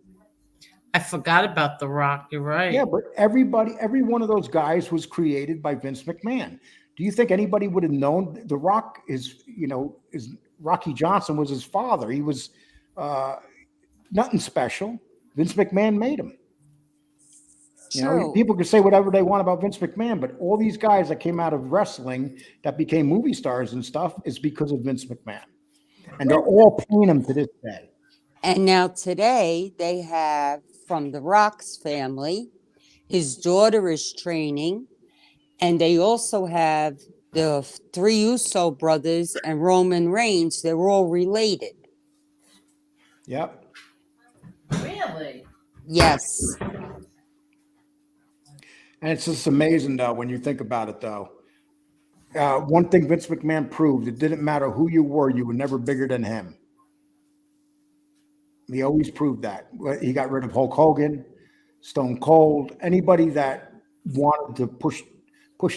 I forgot about The Rock. You're right. Yeah, but every one of those guys was created by Vince McMahon. Do you think anybody would have known? The Rock is Rocky Johnson was his father. He was nothing special. Vince McMahon made him. You know, people can say whatever they want about Vince McMahon, but all these guys that came out of wrestling that became movie stars and stuff is because of Vince McMahon. And they're all paying him to this day. And now today they have from the Rock's family, his daughter is training, and they also have the 3 Uso brothers and Roman Reigns. They're all related. Yep. Really? Yes. And it's just amazing, though, when you think about it, though. One thing Vince McMahon proved, it didn't matter who you were never bigger than him. He always proved that. He got rid of Hulk Hogan, Stone Cold, anybody that wanted to push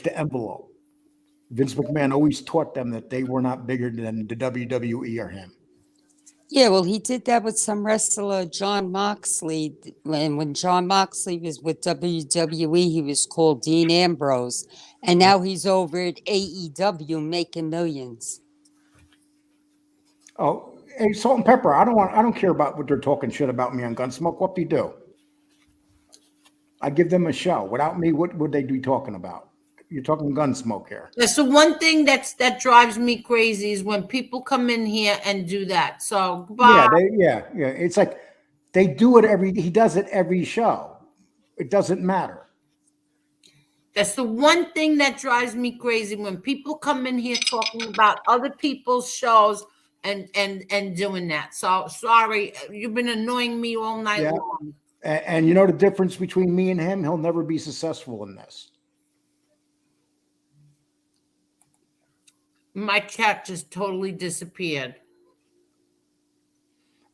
the envelope. Vince McMahon always taught them that they were not bigger than the WWE or him. Yeah, well, he did that with some wrestler, John Moxley. When John Moxley was with WWE, he was called Dean Ambrose. And now he's over at AEW making millions. Oh, hey, Salt and Pepper, I don't care about what they're talking shit about me on Gunsmoke. What they do? I give them a show. Without me, what would they be talking about? You're talking Gunsmoke here. That's the one thing that drives me crazy is when people come in here and do that. So goodbye. Yeah, It's like they do it he does it every show. It doesn't matter. That's the one thing that drives me crazy when people come in here talking about other people's shows and doing that. So sorry, you've been annoying me all night long. And you know the difference between me and him? He'll never be successful in this. My cat just totally disappeared.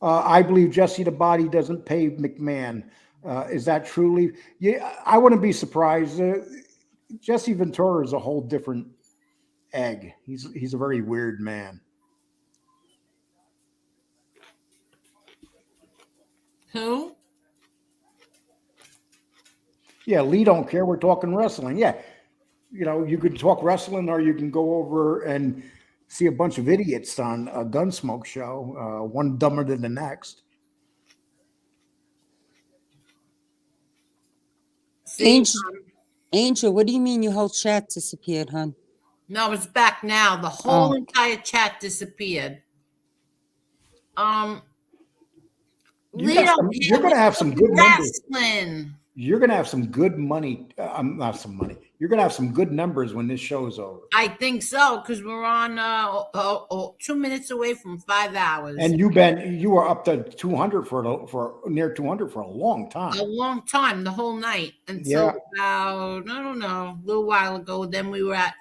I believe Jesse the Body doesn't pay McMahon. Is that truly? Yeah, I wouldn't be surprised. Jesse Ventura is a whole different egg. He's a very weird man. Who? Yeah, Lee don't care. We're talking wrestling. Yeah. You know, you can talk wrestling or you can go over and see a bunch of idiots on a Gunsmoke show, one dumber than the next. Angel, what do you mean your whole chat disappeared, hon? No, it's back now. The whole entire chat disappeared. You're going to have some good numbers. Wrestling. You're going to have some good money. Not some money. You're going to have some good numbers when this show is over. I think so, because we're on 2 minutes away from 5 hours. And you were up to 200 for near 200 for a long time. A long time, the whole night until about, I don't know, a little while ago. Then we were at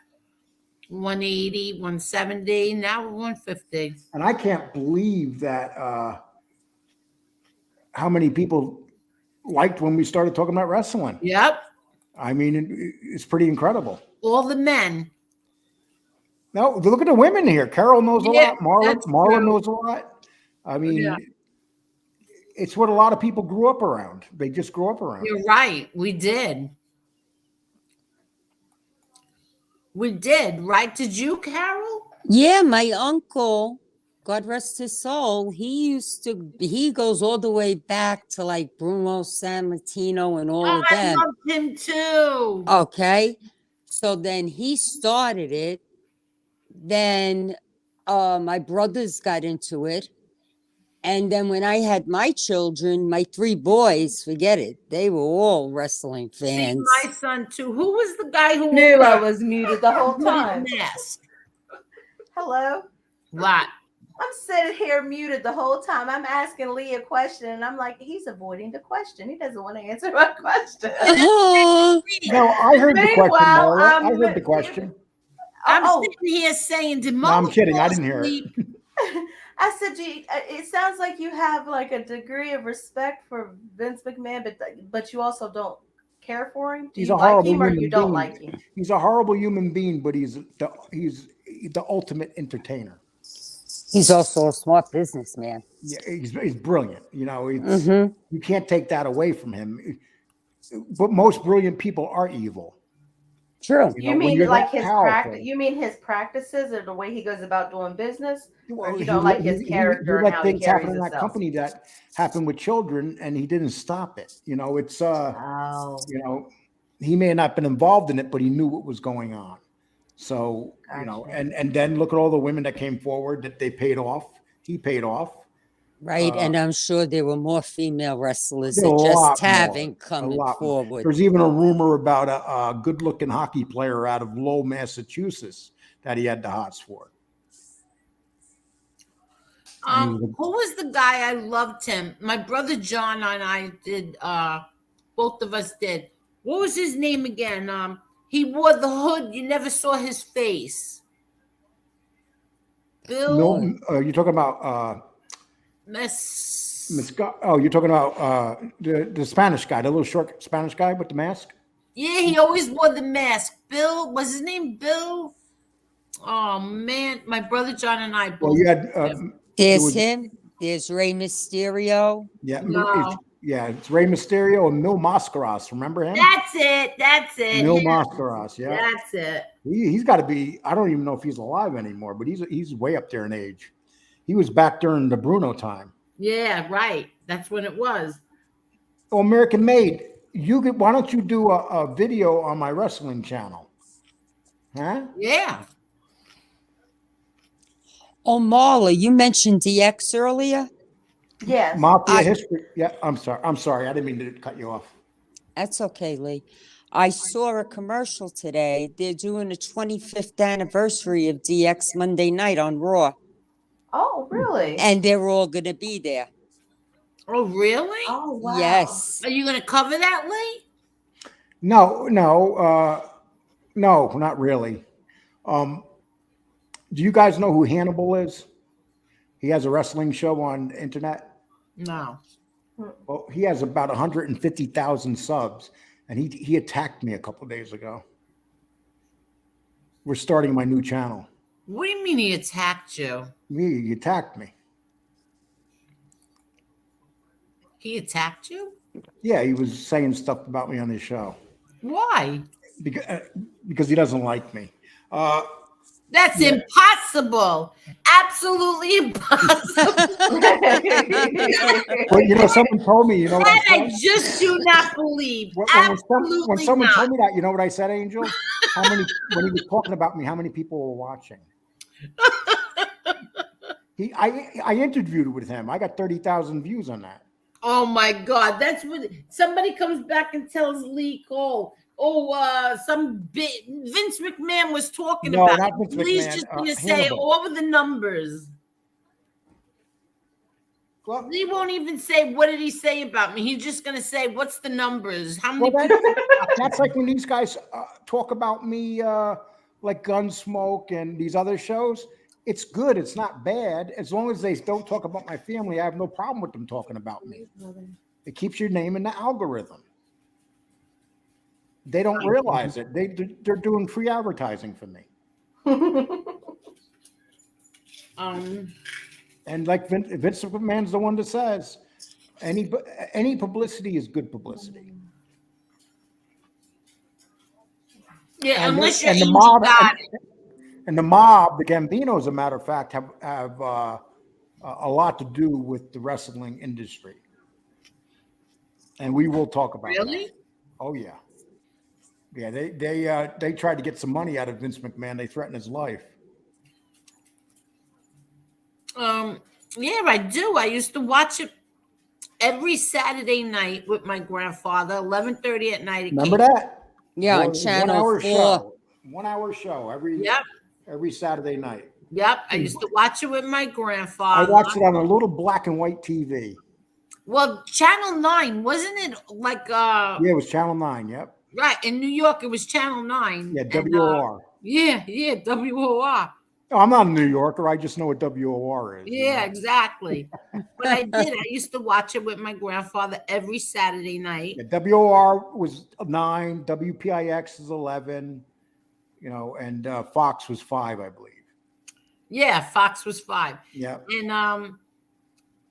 180, 170. Now we're 150. And I can't believe that how many people liked when we started talking about wrestling. Yep. I mean, it's pretty incredible. All the men. No, look at the women here. Carol knows a lot. Marla knows a lot. I mean, it's what a lot of people grew up around. They just grew up around. You're right. We did. We did, right? Did you, Carol? Yeah, my uncle, God rest his soul, he goes all the way back to like Bruno San Martino and all of I them. loved him too. Okay. So then he started it. Then my brothers got into it. And then when I had my children, my 3 boys, forget it. They were all wrestling See, fans. my son too. Who was the guy who Knew wore I was muted the whole the time. mask? Hello? What? I'm sitting here muted the whole time. I'm asking Lee a question, and I'm like, he's avoiding the question. He doesn't want to answer my question. No, I heard the question, Meanwhile, Marla. I heard the question. I'm sitting here saying, did No, Mama I'm kidding. I fall didn't hear it. asleep? I said, gee, it sounds like you have like a degree of respect for Vince McMahon, but you also don't care for him. Do He's you a like horrible him or human you don't being. like him? He's a horrible human being, but he's the ultimate entertainer. He's also a smart businessman. Yeah, he's brilliant. You know, you can't take that away from him. But most brilliant people are evil. True. You mean like his practice? You mean his practices or the way he goes about doing business? Or you don't like his character and let how he things happen carries in that himself? company that happened with children, and he didn't stop it. You know, it's you know, he may have not been involved in it, but he knew what was going on. So you know, and then look at all the women that came forward that they paid off. He paid off. Right. And I'm sure there were more female wrestlers A that lot just haven't more, come forward. There's even a rumor about a good-looking hockey player out of Lowell, Massachusetts, that he had the hots for. Who was the guy? I loved him. My brother John and I did. Both of us did. What was his name again? He wore the hood. You never saw his face. Bill. No, you're talking about oh, you're talking about the Spanish guy, the little short Spanish guy with the mask. Yeah, he always wore the mask. Bill, was his name Bill? Oh man, my brother John and I both. Well, you had There's him. There's Rey Mysterio. Yeah, No. it's Rey Mysterio and Mil Mascaras. Remember him? That's it. That's it. Mil him. Mascaras. Yeah, That's it. He's got to be. I don't even know if he's alive anymore, but he's way up there in age. He was back during the Bruno time. Yeah, right. That's when it was. Oh, American Made. Why don't you do a video on my wrestling channel? Huh? Yeah. Oh, Marla, you mentioned DX earlier. Yes. Mafia history. Yeah, I'm sorry. I didn't mean to cut you off. That's okay, Lee. I saw a commercial today. They're doing the 25th anniversary of DX Monday night on Raw. Oh, really? And they're all going to be there. Oh, really? Oh, wow. Yes. Are you going to cover that, Lee? No, not really. Do you guys know who Hannibal is? He has a wrestling show on the internet. No. Well, he has about 150,000 subs, and he attacked me a couple days ago. We're starting my new channel. What do you mean he attacked you? He attacked me. He attacked you? Yeah, he was saying stuff about me on his show. Why? Because he doesn't like me. That's impossible. Absolutely impossible. Well, you know, someone told me, that I just do not believe. When someone told me that, you know what I said, Angel? When he was talking about me, how many people were watching? I interviewed with him. I got 30,000 views on that. Oh my God. That's what somebody comes back and tells Lee Cole. Vince McMahon was talking about. Not Vince Lee's McMahon, just going to say Hannibal. all of the numbers. Well, Lee won't even say, what did he say about me? He's just going to say, what's the numbers? How many That's like when these guys talk about me like Gunsmoke and these other shows. It's good. It's not bad. As long as they don't talk about my family, I have no problem with them talking about me. It keeps your name in the algorithm. They don't realize it. They're doing free advertising for me. And like Vince McMahon's the one that says, Any publicity is good publicity. Yeah, And unless the, you're and the Angel mob Gotti. and the mob, the Gambinos, as a matter of fact, have a lot to do with the wrestling industry, and we will talk about Really? that. Oh yeah, yeah. They tried to get some money out of Vince McMahon. They threatened his life. Yeah, I do. I used to watch it every Saturday night with my grandfather, 11:30 at night. It Remember came. that? Yeah, on Boy, Channel 4. show. 1 hour show every Saturday night. Yep. I used to watch it with my I grandfather. watched it on a little black and white TV. Well, Channel 9, wasn't it like Yeah, it was Channel 9. Yep. right in New York? It was Channel 9. Yeah, and, WOR. yeah, WOR. Oh, I'm not a New Yorker. I just know what WOR is. Yeah, exactly. But I did. I used to watch it with my grandfather every Saturday night. Yeah, WOR was 9, WPIX is 11, and Fox was 5, I believe. Yeah, Fox was 5. Yeah.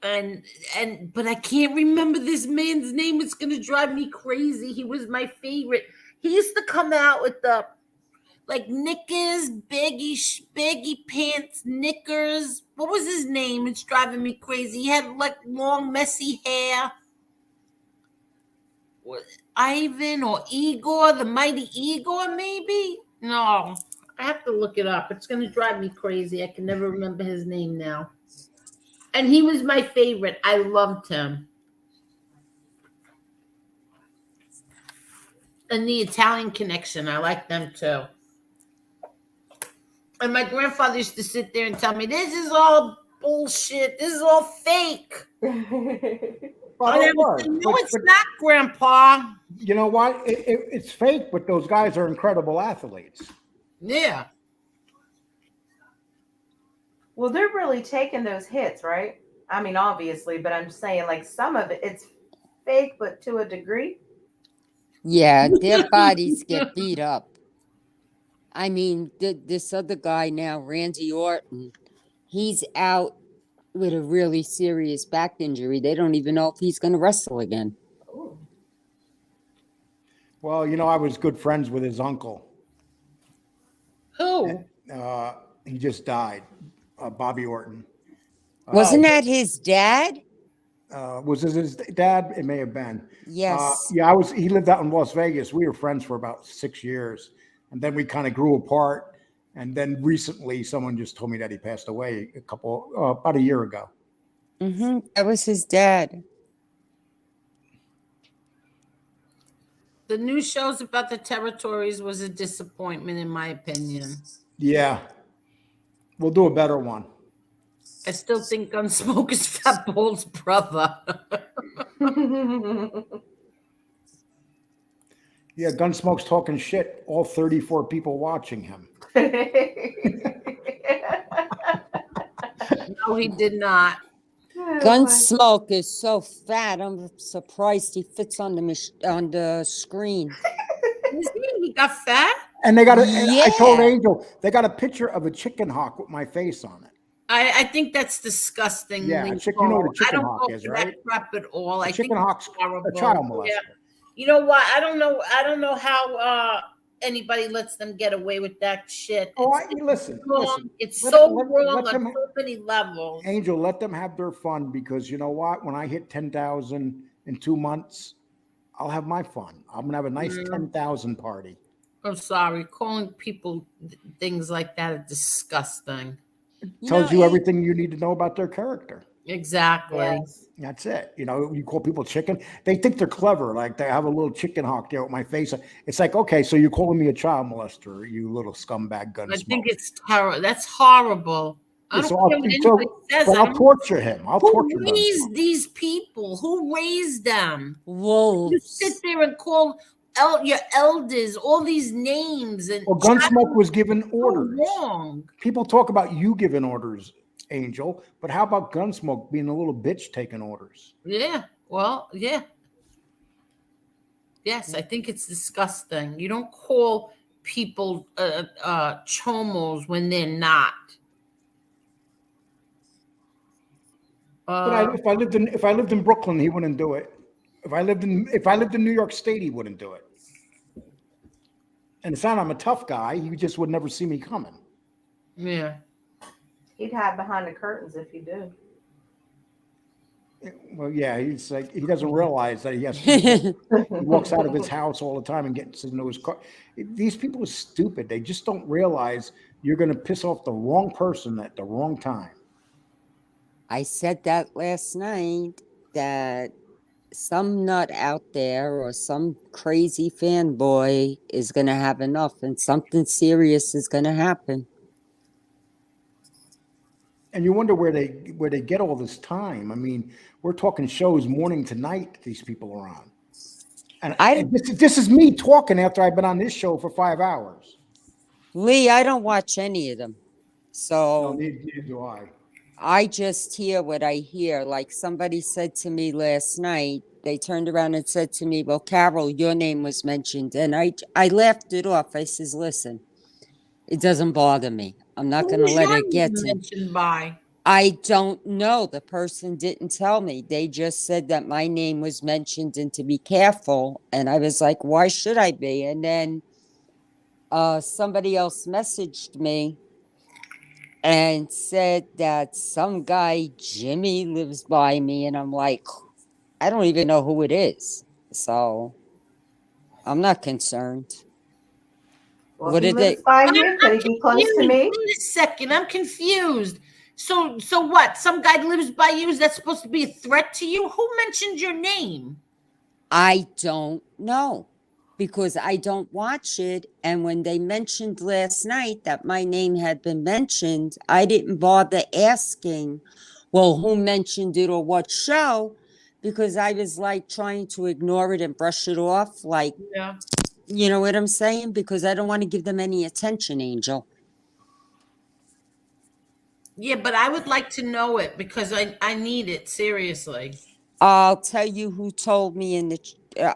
And but I can't remember this man's name. It's gonna drive me crazy. He was my favorite. He used to come out with the like knickers, baggy pants, knickers. What was his name? It's driving me crazy. He had like long, messy hair. Ivan or Igor, the mighty Igor, maybe? No, I have to look it up. It's going to drive me crazy. I can never remember his name now. And he was my favorite. I loved him. And the Italian Connection, I like them too. And my grandfather used to sit there and tell me, this is all bullshit. This is all fake. Well, no, it's not, Grandpa. You know what? It's fake, but those guys are incredible athletes. Yeah. Well, they're really taking those hits, right? I mean, obviously, but I'm saying like some of it's fake, but to a degree. Yeah, their bodies get beat up. I mean, this other guy now, Randy Orton, he's out with a really serious back injury. They don't even know if he's going to wrestle again. Well, I was good friends with his uncle. Who? He just died, Bobby Orton. Wasn't that his dad? Was it his dad? It may have been. Yes. Yeah, he lived out in Las Vegas. We were friends for about 6 years. And then we kind of grew apart. And then recently, someone just told me that he passed away about a year ago. Mm-hmm. That was his dad. The new shows about the territories was a disappointment, in my opinion. Yeah. We'll do a better one. I still think Gunsmoke is Fat Ball's brother. Yeah, Gunsmoke's talking shit. All 34 people watching him. No, he did not. Gunsmoke is so fat. I'm surprised he fits on the screen. He got fat. And they got Yeah. I told Angel they got a picture of a chicken hawk with my face on it. I think that's disgusting. Yeah, I you know what a chicken don't hawk go is, for right? that crap at all. I think Chicken hawk's it's horrible. a child molester. Yeah. You know what? I don't know how anybody lets them get away with that shit. Listen. It's Let- so let- wrong let on them- so many levels. Angel, let them have their fun because you know what? When I hit 10,000 in 2 months, I'll have my fun. I'm gonna have a nice 10,000 party. I'm sorry. Calling people things like that is disgusting. Tells you everything you need to know about their character. Exactly. That's it. You call people chicken. They think they're clever. Like they have a little chicken hawk there with my face. It's like, okay, so you're calling me a child molester, you little scumbag Gunsmoke. I think it's terrible. That's horrible. I don't care what anybody says. I'll torture him. I'll Who torture them. raised these people? Who raised them? Whoa. You sit there and call your elders all these names. And Well, Gunsmoke was given orders. wrong. People talk about you giving orders, Angel, but how about Gunsmoke being a little bitch taking orders? Yeah. Well, yeah. Yes, I think it's disgusting. You don't call people chomos when they're not. But if I lived in Brooklyn, he wouldn't do it. If I lived in New York State, he wouldn't do it. And it's not I'm a tough guy. He just would never see me coming. Yeah. He'd hide behind the curtains if you do. Well, yeah, he's like he doesn't realize that he has. He walks out of his house all the time and gets into his car. These people are stupid. They just don't realize you're going to piss off the wrong person at the wrong time. I said that last night, that some nut out there or some crazy fanboy is going to have enough and something serious is going to happen. And you wonder where they get all this time. I mean, we're talking shows morning to night that these people are on. And this is me talking after I've been on this show for 5 hours. Lee, I don't watch any of them. So No, neither do I. I just hear what I hear. Like somebody said to me last night, they turned around and said to me, well, Carol, your name was mentioned. And I laughed it off. I says, listen, it doesn't bother me. I'm not going to let it get to mentioned by? I don't know. The person didn't tell me. They just said that my name was mentioned and to be careful. And I was like, why should I be? And then somebody else messaged me and said that some guy, Jimmy, lives by me. And I'm like, I don't even know who it is. So I'm not concerned. Well, What if he did they? lives by you, could he be close to me? Wait a second, I'm confused. So what? Some guy lives by you? Is that supposed to be a threat to you? Who mentioned your name? I don't know, because I don't watch it. And when they mentioned last night that my name had been mentioned, I didn't bother asking, well, who mentioned it or what show, because I was like trying to ignore it and brush it off. Like, Yeah. you know what I'm saying? Because I don't want to give them any attention, Angel. Yeah, but I would like to know it because I need it, seriously. I'll tell you who told me in the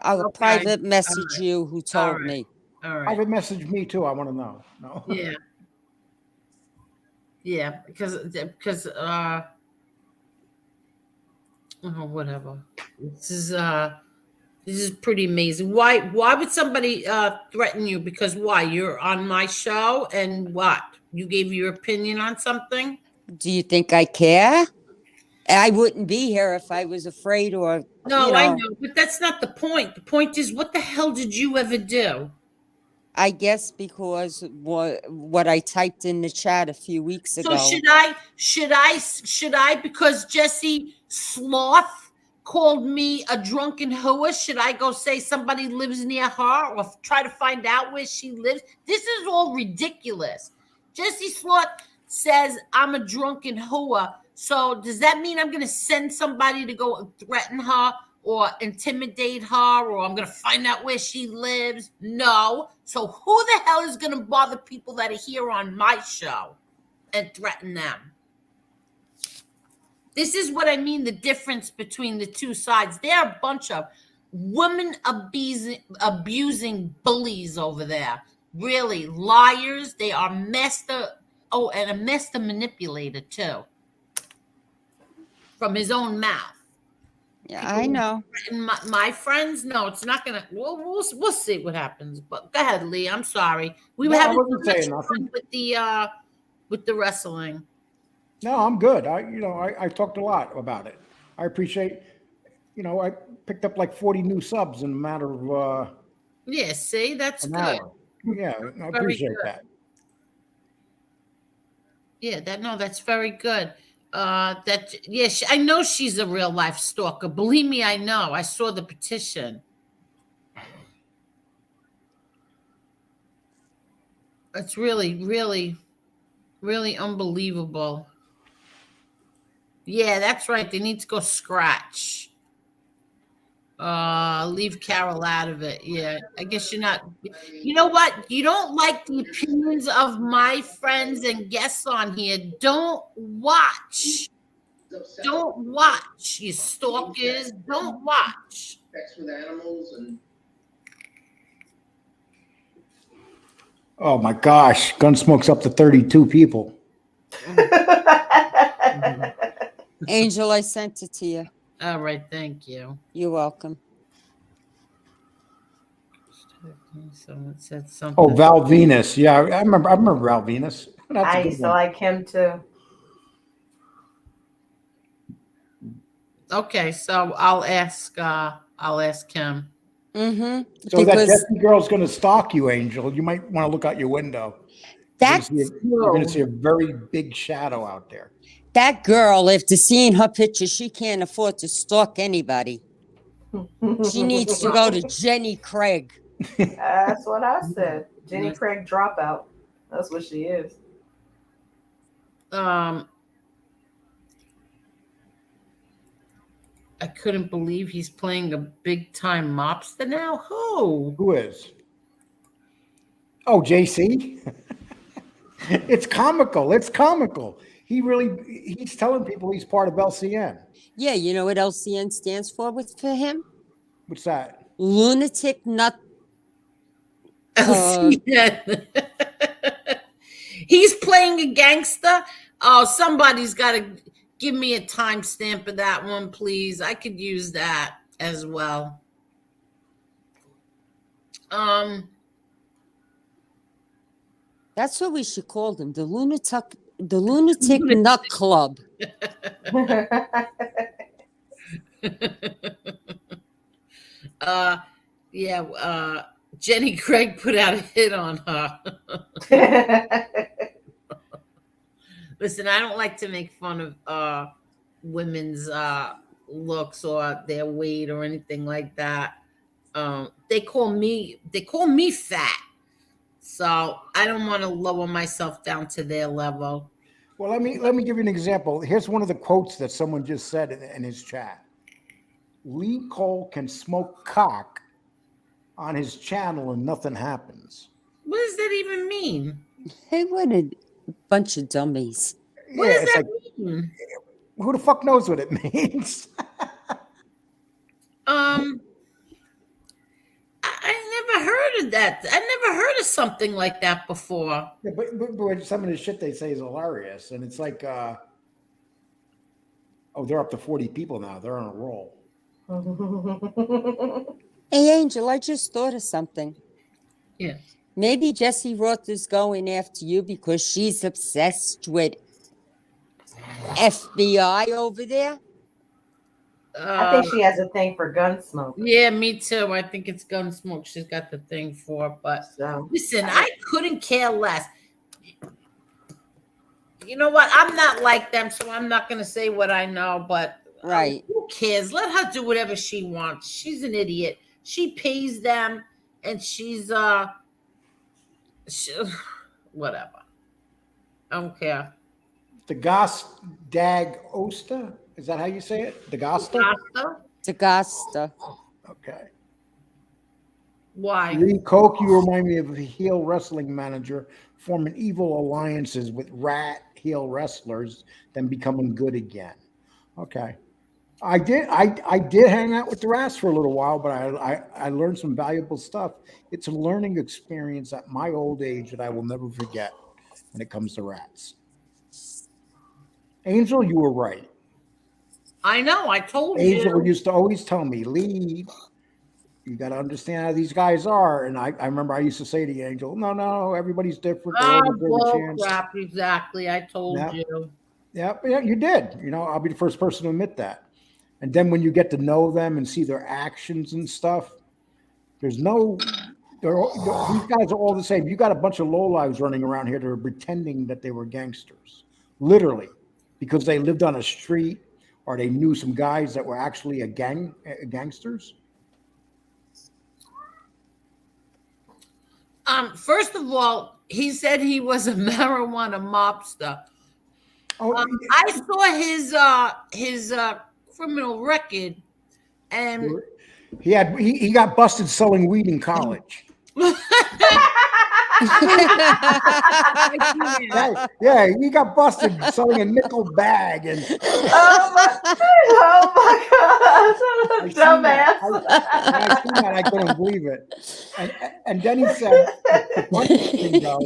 I'll Okay. private message All right. you who told me. All right. Private message me too. I want to know. No. Yeah. Yeah, because whatever. This is pretty amazing. Why would somebody threaten you? Because why? You're on my show and what? You gave your opinion on something? Do you think I care? I wouldn't be here if I was afraid or, No, you know. I know, but that's not the point. The point is, what the hell did you ever do? I guess because what I typed in the chat a few weeks ago. So should I, because Jesse Sloth called me a drunken hooer, should I go say somebody lives near her or try to find out where she lives? This is all ridiculous. Jesse Sloth says I'm a drunken hooer. So does that mean I'm going to send somebody to go and threaten her or intimidate her, or I'm going to find out where she lives? No. So who the hell is going to bother people that are here on my show and threaten them? This is what I mean, the difference between the two sides. They're a bunch of women abusing bullies over there. Really, liars. They are master. Oh, and a master manipulator too. From his own mouth. Yeah, I know. My friends, no, it's not gonna. We'll see what happens. But go ahead, Lee. I'm sorry. We were having too much fun with the wrestling. No, I'm good. I talked a lot about it. I appreciate. I picked up like 40 new subs in a matter of. Yeah. See, that's an good. hour. Yeah, I appreciate that. Yeah, that's very good. I know she's a real life stalker. Believe me, I know. I saw the petition. It's really, really, really unbelievable. Yeah, that's right. They need to go scratch. Leave Carol out of it. Yeah, I guess you're not. You know what? You don't like the opinions of my friends and guests on here. Don't watch. Don't watch, you stalkers. Don't watch. Sex with animals and. Oh my gosh, Gunsmoke's up to 32 people. Angel, I sent it to you. All right, thank you. You're welcome. Someone said something. Oh, Val Venus. Yeah, I remember Val Venus. That's I a good used to one. like him too. Okay, so I'll ask him. Mm-hmm. So that Jesse girl's going to stalk you, Angel. You might want to look out your window. You're going to see a very big shadow out there. That girl, after seeing her picture, she can't afford to stalk anybody. She needs to go to Jenny Craig. That's what I said. Jenny Craig dropout. That's what she is. I couldn't believe he's playing a big time mobster now. Who is? Oh, JC. It's comical. It's comical. He's telling people he's part of LCN. Yeah, you know what LCN stands for for him? What's that? Lunatic Nut. LCN. He's playing a gangster. Oh, somebody's got to give me a timestamp of that one, please. I could use that as well. That's what we should call them, the lunatic nut club. Jenny Craig put out a hit on her. Listen, I don't like to make fun of women's looks or their weight or anything like that. They call me fat. So I don't want to lower myself down to their level. Well, let me give you an example. Here's one of the quotes that someone just said in his chat. Lee Cole can smoke cock on his channel and nothing happens. What does that even mean? Hey, what a bunch of dummies. What does that mean? Who the fuck knows what it means? I never heard of that. I never heard of something like that before. Yeah, but some of the shit they say is hilarious. And it's like, they're up to 40 people now. They're on a roll. Hey, Angel, I just thought of something. Yeah. Maybe Jessie Roth is going after you because she's obsessed with FBI over there. I think she has a thing for Gunsmoke. Yeah, me too. I think it's Gunsmoke she's got the thing for. But listen, I couldn't care less. You know what? I'm not like them, so I'm not going to say what I know. But right, who cares? Let her do whatever she wants. She's an idiot. She pays them, and she's whatever. I don't care. The Goss Dag Osta? Is that how you say it? Dagasta? Dagasta. Okay. Why? Lee Koch, you remind me of a heel wrestling manager forming evil alliances with rat heel wrestlers, then becoming good again. Okay. I did hang out with the rats for a little while, but I learned some valuable stuff. It's a learning experience at my old age that I will never forget when it comes to rats. Angel, you were right. I know. I told you. Angel used to always tell me, Lee, you got to understand how these guys are. And I remember I used to say to the Angel, no, everybody's different. Crap, exactly. I told you. Yeah, you did. I'll be the first person to admit that. And then when you get to know them and see their actions and stuff, these guys are all the same. You got a bunch of lowlives running around here that are pretending that they were gangsters, literally, because they lived on a street or they knew some guys that were actually gangsters. First of all, he said he was a marijuana mobster. I saw his criminal record, and he got busted selling weed in college. Yeah, he got busted selling a nickel bag, and oh my gosh, dumbass! I seen that, I couldn't believe it. And then he said, the funny thing though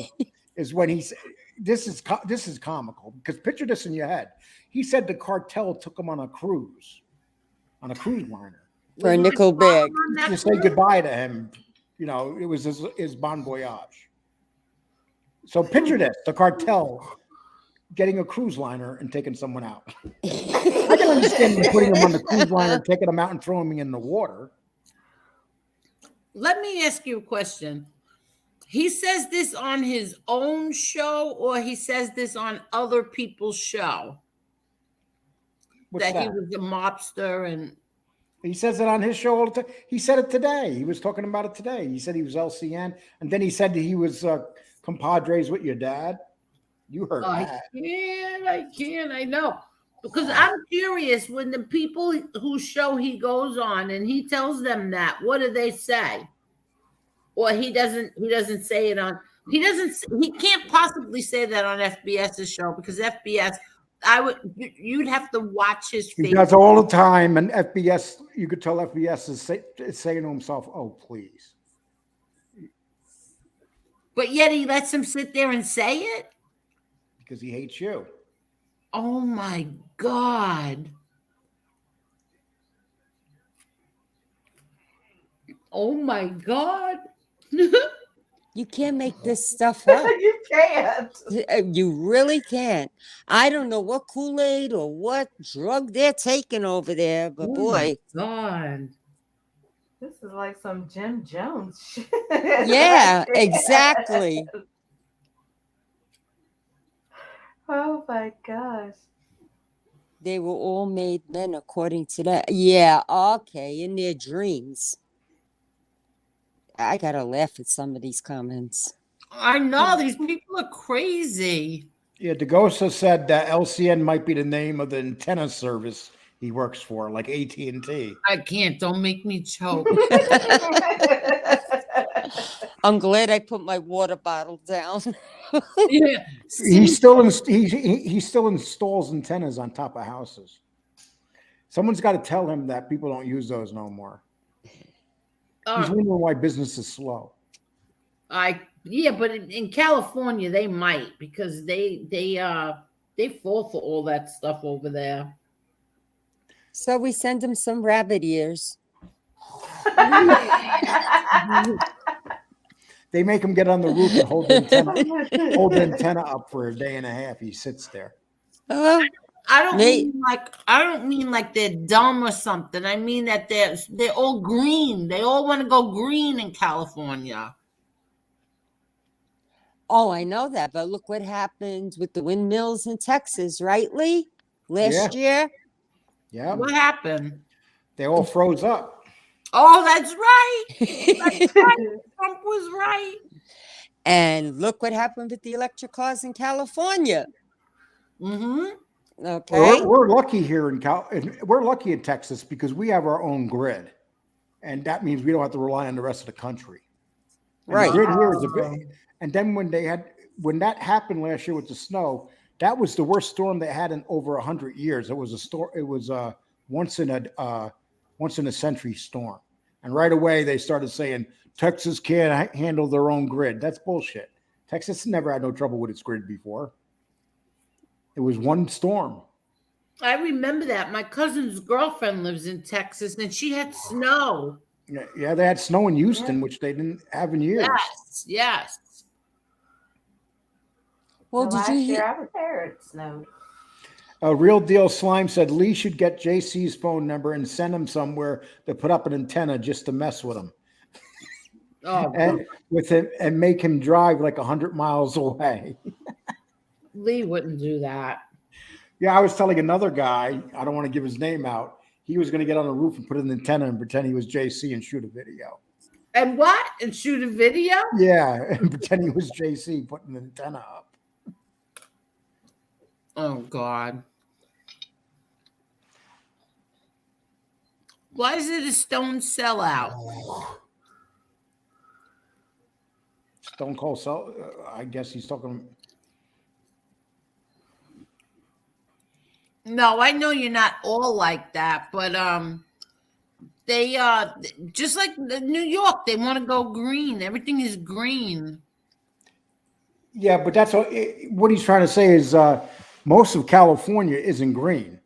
is when he said, this is comical because picture this in your head. He said the cartel took him on a cruise liner For a nickel bag. to say goodbye to him. You know, it was his bon voyage. So picture this: the cartel getting a cruise liner and taking someone out. I can understand them putting him on the cruise liner, taking him out, and throwing him in the water. Let me ask you a question. He says this on his own show, or he says this on other people's show? What's That he that? was a mobster, and He says it on his show all the time. He said it today. He was talking about it today. He said he was LCN, and then he said that he was compadres with your dad. You heard that. I can't. I know. Because I'm curious, when the people whose show he goes on and he tells them that, what do they say? Or he doesn't say it on, he can't possibly say that on FBS's show, because FBS, you'd have to watch his face. He does all the time, and FBS, you could tell FBS is saying to himself, "Oh, please." But yet he lets him sit there and say it? Because he hates you. Oh my God. Oh my God. You can't make this stuff up. You can't. You really can't. I don't know what Kool-Aid or what drug they're taking over there, but boy. God. This is like some Jim Jones shit. Yeah, exactly. Oh my gosh. They were all made men according to that. Yeah, okay, in their dreams. I gotta laugh at some of these comments. I know, these people are crazy. Yeah, DeGosa said that LCN might be the name of the antenna service he works for, like AT&T. I can't. Don't make me choke. I'm glad I put my water bottle down. Yeah. He still installs antennas on top of houses. Someone's got to tell him that people don't use those no more. He's wondering why business is slow. Yeah, but in California they might, because they fall for all that stuff over there. So we send him some rabbit ears. They make him get on the roof and hold the antenna up for a day and a half. He sits there. I don't mean like they're dumb or something. I mean that they're all green. They all want to go green in California. Oh, I know that, but look what happened with the windmills in Texas, right, Lee? Last year. Yeah. What happened? They all froze up. Oh, that's right. That's right. Trump was right. And look what happened with the electric cars in California. Mm-hmm. Okay. We're lucky here we're lucky in Texas because we have our own grid, and that means we don't have to rely on the rest of the country. And right. The grid here is a bit. And then when that happened last year with the snow, that was the worst storm they had in over 100 years. It was a once in a century storm. And right away they started saying Texas can't handle their own grid. That's bullshit. Texas never had no trouble with its grid before. It was one storm. I remember that. My cousin's girlfriend lives in Texas, and she had snow. Yeah, they had snow in Houston, which they didn't have in years. Yes. Well, last year I was there, it snowed. A Real Deal Slime said Lee should get JC's phone number and send him somewhere to put up an antenna just to mess with him. Oh, and make him drive like 100 miles away. Lee wouldn't do that. Yeah, I was telling another guy, I don't want to give his name out. He was going to get on the roof and put an antenna and pretend he was JC and shoot a video. And what? And shoot a video? Yeah, and pretend he was JC putting the antenna up. Oh, God. Why is it a Stone sellout? Stone Cold sell. I guess he's talking. No, I know you're not all like that, but they just like New York, they want to go green. Everything is green. Yeah, but that's what he's trying to say is most of California isn't green.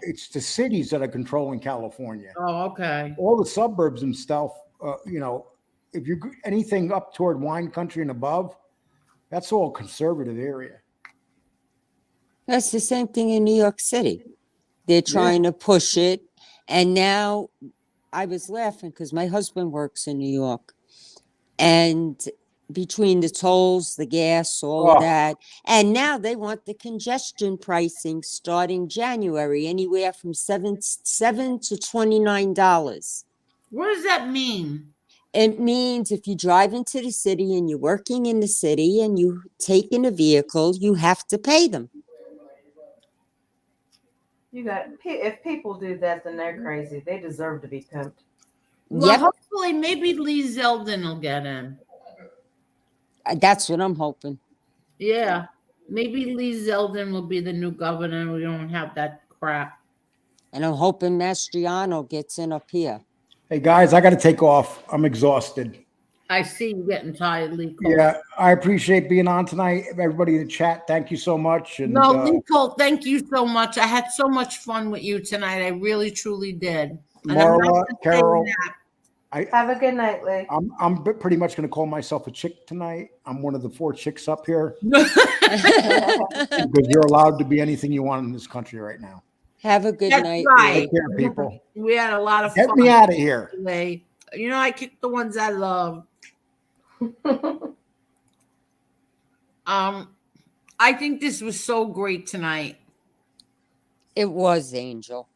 It's the cities that are controlling California. Oh, okay. All the suburbs and stuff, if you anything up toward wine country and above, that's all conservative area. That's the same thing in New York City. They're trying to push it. And now I was laughing because my husband works in New York. And between the tolls, the gas, all of that. And now they want the congestion pricing starting January, anywhere from $7 to $29. What does that mean? It means if you drive into the city and you're working in the city and you take in a vehicle, you have to pay them. If people do that, then they're crazy. They deserve to be pimped. Well, hopefully, maybe Lee Zeldin will get in. That's what I'm hoping. Yeah, maybe Lee Zeldin will be the new governor. We don't have that crap. And I'm hoping Mastriano gets in up here. Hey guys, I got to take off. I'm exhausted. I see you getting tired, Lee Cole. Yeah, I appreciate being on tonight. Everybody in the chat, thank you so much. And no, Lee Cole, thank you so much. I had so much fun with you tonight. I really, truly did. And Marla, Carol, have a good night, Lee. I'm pretty much going to call myself a chick tonight. I'm one of the 4 chicks up here because you're allowed to be anything you want in this country right now. Have a good night. Right. Take care, people. We had a lot of Get fun. me out of here. Today. You know, I kicked the ones I love. I think this was so great tonight. It was, Angel.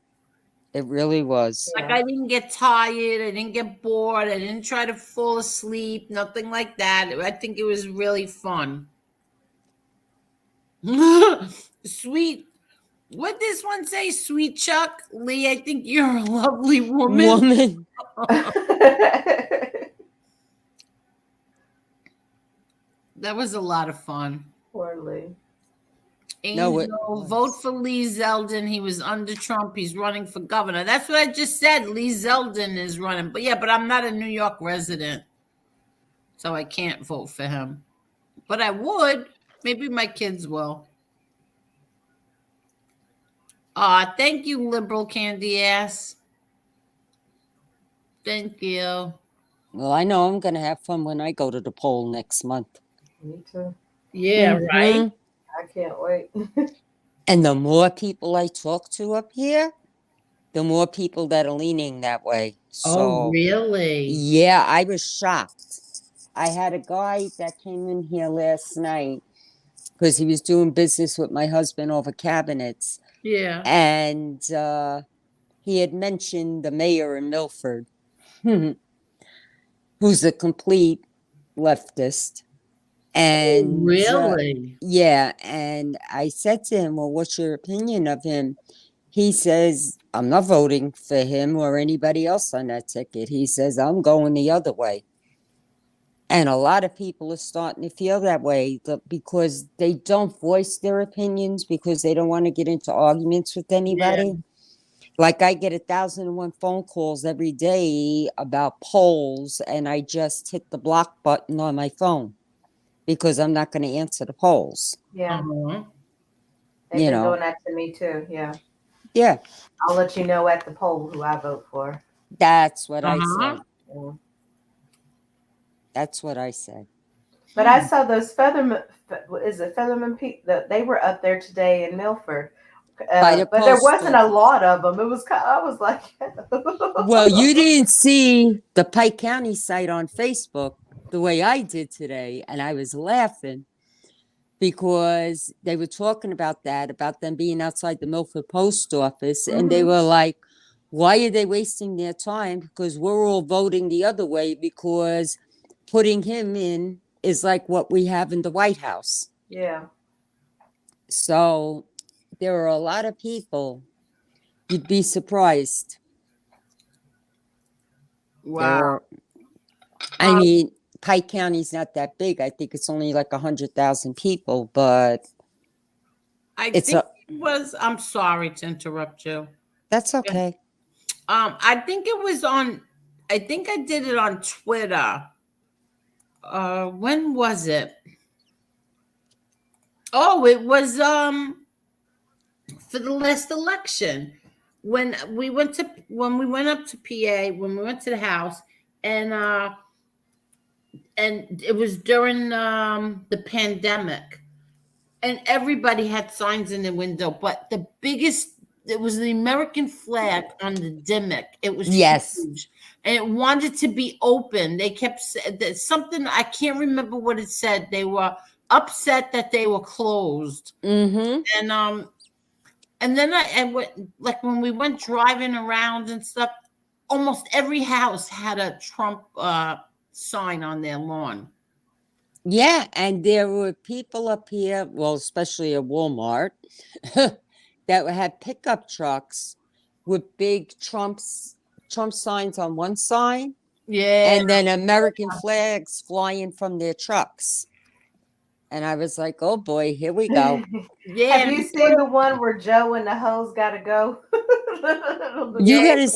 It really was. Like, I didn't get tired. I didn't get bored. I didn't try to fall asleep. Nothing like that. I think it was really fun. Sweet. What this one say? Sweet Chuck? Lee, I think you're a lovely woman. That was a lot of fun. Poor Lee. Angel, vote for Lee Zeldin. He was under Trump. He's running for governor. That's what I just said. Lee Zeldin is running. But I'm not a New York resident, so I can't vote for him. But I would. Maybe my kids will. Thank you, liberal candy ass. Thank you. Well, I know I'm going to have fun when I go to the poll next month. Me too. Yeah, right? I can't wait. And the more people I talk to up here, the more people that are leaning that way. So, really? Yeah, I was shocked. I had a guy that came in here last night because he was doing business with my husband over cabinets. Yeah. And he had mentioned the mayor in Milford, who's a complete leftist. And really? Yeah. And I said to him, well, what's your opinion of him? He says, I'm not voting for him or anybody else on that ticket. He says, I'm going the other way. And a lot of people are starting to feel that way because they don't voice their opinions because they don't want to get into arguments with anybody. Yeah. Like I get 1,001 phone calls every day about polls, and I just hit the block button on my phone because I'm not going to answer the polls. Yeah. Uh-huh. They've been doing that to me too. Yeah. Yeah. I'll let you know at the poll who I vote for. That's what I said. Yeah. That's what I said. But I saw those Featherman people. They were up there today in Milford. But there wasn't a lot of them. It was. I was like, well, you didn't see the Pike County site on Facebook the way I did today, and I was laughing because they were talking about them being outside the Milford post office, and they were like, "Why are they wasting their time? Because we're all voting the other way because putting him in is like what we have in the White House." Yeah. So there are a lot of people. You'd be surprised. Wow. I mean, Pike County's not that big. I think it's only like 100,000 people, but I'm sorry to interrupt you. That's okay. I think it was I think I did it on Twitter. When was it? Oh, it was for the last election when we went up to PA, when we went to the house, and it was during the pandemic, and everybody had signs in the window, but the biggest, it was the American flag on the Dimmick. It was Yes. huge, and it wanted to be open. They kept something, I can't remember what it said. They were upset that they were closed. Mm-hmm. And then I went, like when we went driving around and stuff, almost every house had a Trump sign on their lawn. Yeah, and there were people up here, well, especially at Walmart, that had pickup trucks with big Trump signs on one side, Yeah, and then American flags flying from their trucks. And I was like, "Oh boy, here we go." Yeah. Have you seen the one where Joe and the hose gotta go? You gotta.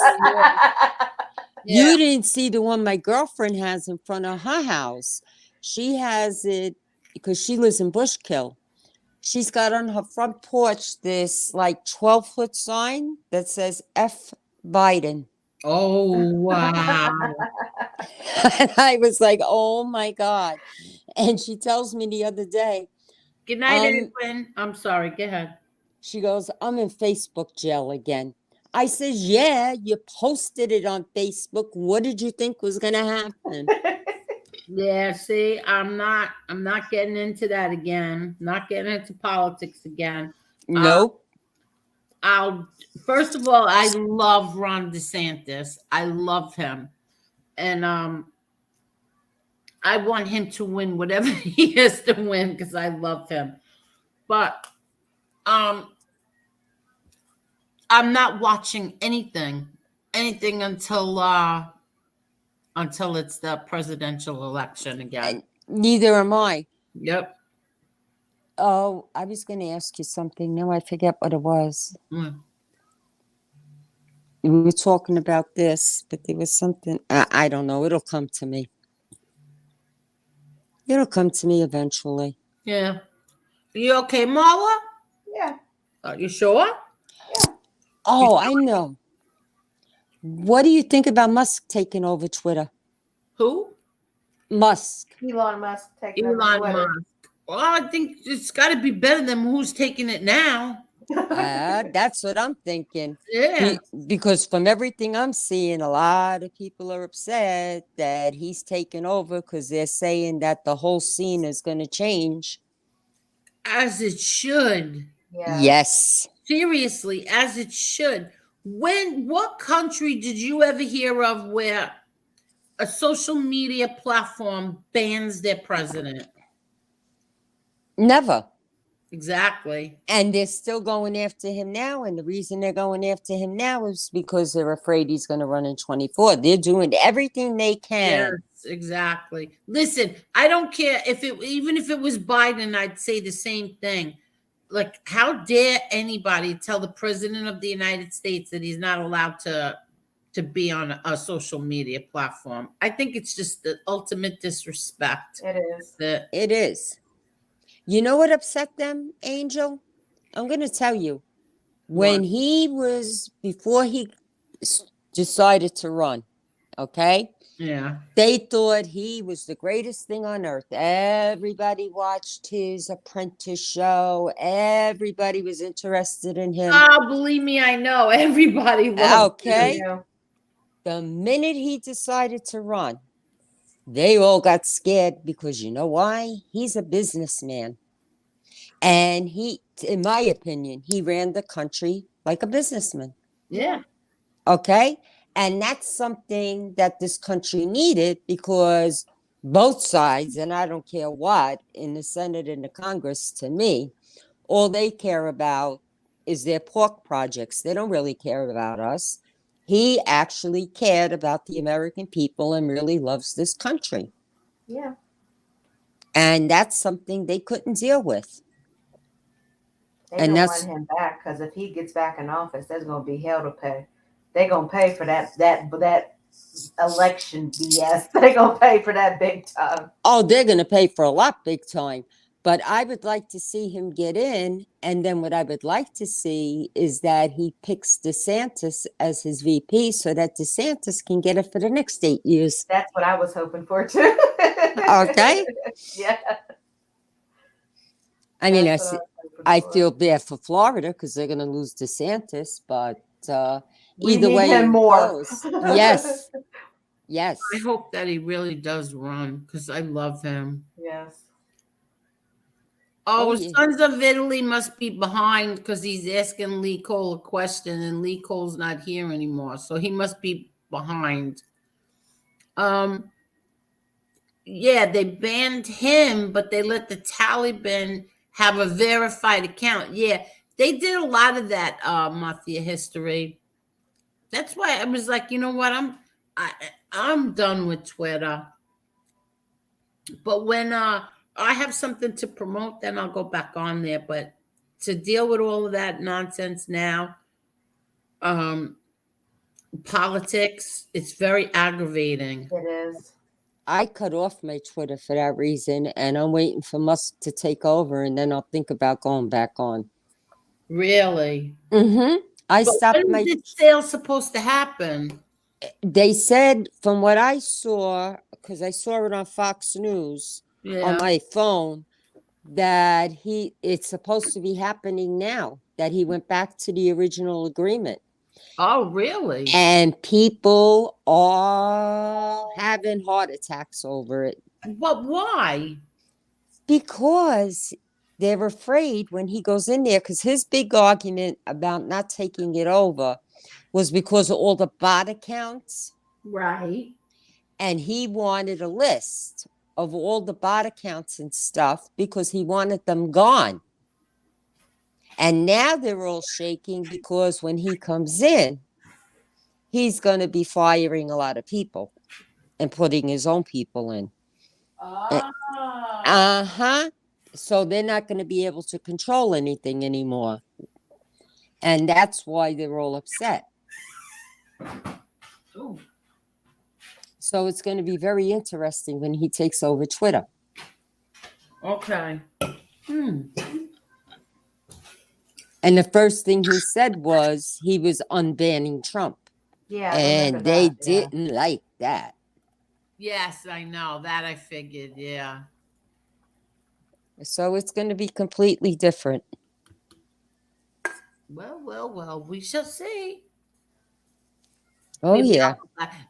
Yeah. You didn't see the one my girlfriend has in front of her house. She has it because she lives in Bushkill. She's got on her front porch this like 12-foot sign that says F Biden. Oh, wow. And I was like, oh my God. And she tells me the other day, Good night, Edwin. I'm sorry. Go ahead. she goes, I'm in Facebook jail again. I says, yeah, you posted it on Facebook. What did you think was going to happen? Yeah, see, I'm not getting into that again. Not getting into politics again. Nope. First of all, I love Ron DeSantis. I love him. And I want him to win whatever he has to win because I love him. But I'm not watching anything until it's the presidential election again. Neither am I. Yep. Oh, I was going to ask you something. Now I forget what it was. We were talking about this, but there was something. I don't know. It'll come to me. It'll come to me eventually. Yeah. You okay, Marla? Yeah. Are you sure? Oh, I know. What do you think about Musk taking over Twitter? Who? Musk. Elon Musk taking over Elon Twitter. Musk. Well, I think it's got to be better than who's taking it now. That's what I'm thinking. Yeah. Because from everything I'm seeing, a lot of people are upset that he's taken over because they're saying that the whole scene is going to change. As it should. Yeah. Yes. Seriously, as it should. What country did you ever hear of where a social media platform bans their president? Never. Exactly. And they're still going after him now. And the reason they're going after him now is because they're afraid he's going to run in 24. They're doing everything they can. Yes, exactly. Listen, I don't care even if it was Biden, I'd say the same thing. Like, how dare anybody tell the president of the United States that he's not allowed to be on a social media platform? I think it's just the ultimate disrespect. It is. It is. You know what upset them, Angel? I'm going to tell you. When before he decided to run, okay? Yeah. They thought he was the greatest thing on earth. Everybody watched his apprentice show. Everybody was interested in him. Oh, believe me, I know. Everybody loved Okay. him. The minute he decided to run, they all got scared because you know why? He's a businessman. And he, in my opinion, he ran the country like a businessman. Yeah. Okay. And that's something that this country needed because both sides, and I don't care what, in the Senate and the Congress, to me, all they care about is their pork projects. They don't really care about us. He actually cared about the American people and really loves this country. Yeah. And that's something they couldn't deal with. They And don't that's- want him back because if he gets back in office, there's going to be hell to pay. They're going to pay for that election BS. They're going to pay for that big time. Oh, they're going to pay for a lot big time. But I would like to see him get in. And then what I would like to see is that he picks DeSantis as his VP so that DeSantis can get it for the next 8 years. That's what I was hoping for too. Okay. Yeah. I mean, That's what I was hoping I for. feel bad for Florida because they're going to lose DeSantis, but We either need way him it more. goes. Yes. Yes. I hope that he really does run because I love him. Yes. Oh, Oh, yeah. Sons of Italy must be behind because he's asking Lee Cole a question and Lee Cole's not here anymore. So he must be behind. Yeah, they banned him, but they let the Taliban have a verified account. Yeah, they did a lot of that mafia history. That's why I was like, you know what? I'm done with Twitter. But when I have something to promote, then I'll go back on there. But to deal with all of that nonsense now, politics, it's very aggravating. It is. I cut off my Twitter for that reason, and I'm waiting for Musk to take over, and then I'll think about going back on. Really? Mm-hmm. I But stopped when my. is this sale supposed to happen? They said, from what I saw, because I saw it on Fox News on Yeah. my phone, that it's supposed to be happening now. That he went back to the original agreement. Oh, really? And people are having heart attacks over it. But why? Because they're afraid when he goes in there, because his big argument about not taking it over was because of all the bot accounts. Right. And he wanted a list of all the bot accounts and stuff because he wanted them gone. And now they're all shaking because when he comes in, he's going to be firing a lot of people and putting his own people in. Uh-huh. So they're not going to be able to control anything anymore. And that's why they're all upset. Ooh. So it's going to be very interesting when he takes over Twitter. Okay. And the first thing he said was he was unbanning Trump. Yeah, I and remember they that, yeah. didn't like that. Yes, I know. That I figured, yeah. So it's going to be completely different. Well, we shall see. Oh, yeah.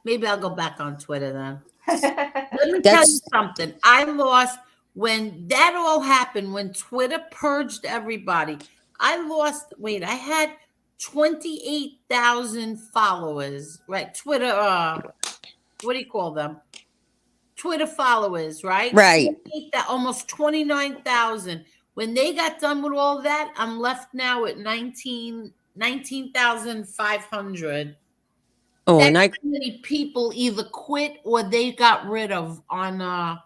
Maybe I'll go back on Twitter then. Let me tell you something. I lost when that all happened, when Twitter purged everybody. I had 28,000 followers, right? Twitter, what do you call them? Twitter followers, right? Right. Almost 29,000. When they got done with all that, I'm left now at 19,500. Oh, That's and I how many people either quit or they got rid of on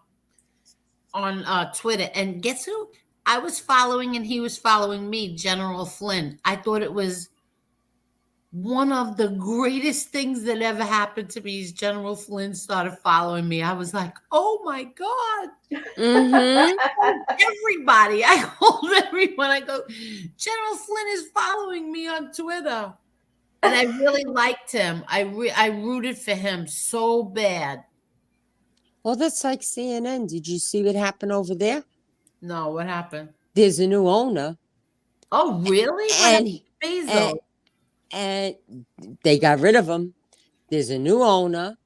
Twitter. And guess who I was following and he was following me, General Flynn. I thought it was one of the greatest things that ever happened to me is General Flynn started following me. I was like, oh my God. Mm-hmm. Everybody. I called everyone. I go, General Flynn is following me on Twitter. And I really liked him. I rooted for him so bad. Well, that's like CNN. Did you see what happened over there? No, what happened? There's a new owner. Oh, really? And they got rid of him. There's a new owner,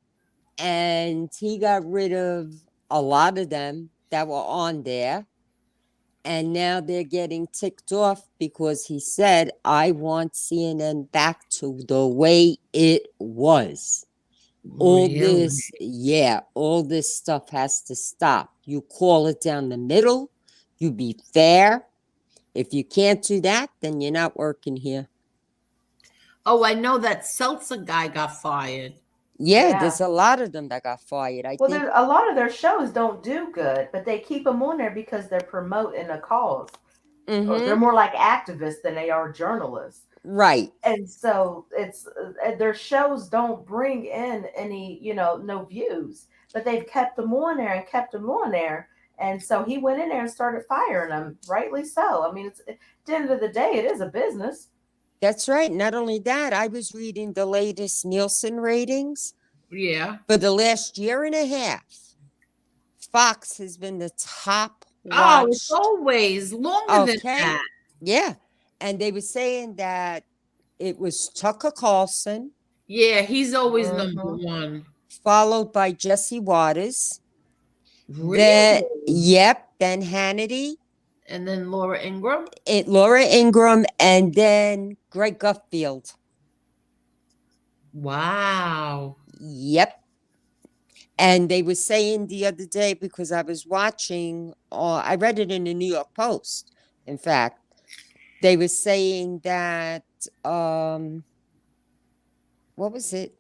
and he got rid of a lot of them that were on there. And now they're getting ticked off because he said, I want CNN back to the way it was. All this stuff has to stop. You call it down the middle. You be fair. If you can't do that, then you're not working here. Oh, I know that Seltzer guy got fired. Yeah, there's a lot of them that got fired. I think a lot of their shows don't do good, but they keep them on there because they're promoting a cause. Or they're more like activists than they are journalists. Right. And so it's their shows don't bring in any, no views, but they've kept them on there and kept them on there. And so he went in there and started firing them, rightly so. I mean, it's, at the end of the day, it is a business. That's right. Not only that, I was reading the latest Nielsen ratings. Yeah. For the last year and a half, Fox has been the top Oh, it's watched. always longer than that. Yeah. And they were saying that it was Tucker Carlson. Yeah, he's always number one. Followed by Jesse Waters. Really? Then Hannity. And then Laura Ingraham. Laura Ingraham, and then Greg Gutfeld. Wow. Yep. And they were saying the other day, because I was watching, I read it in the New York Post, in fact, they were saying that, what was it?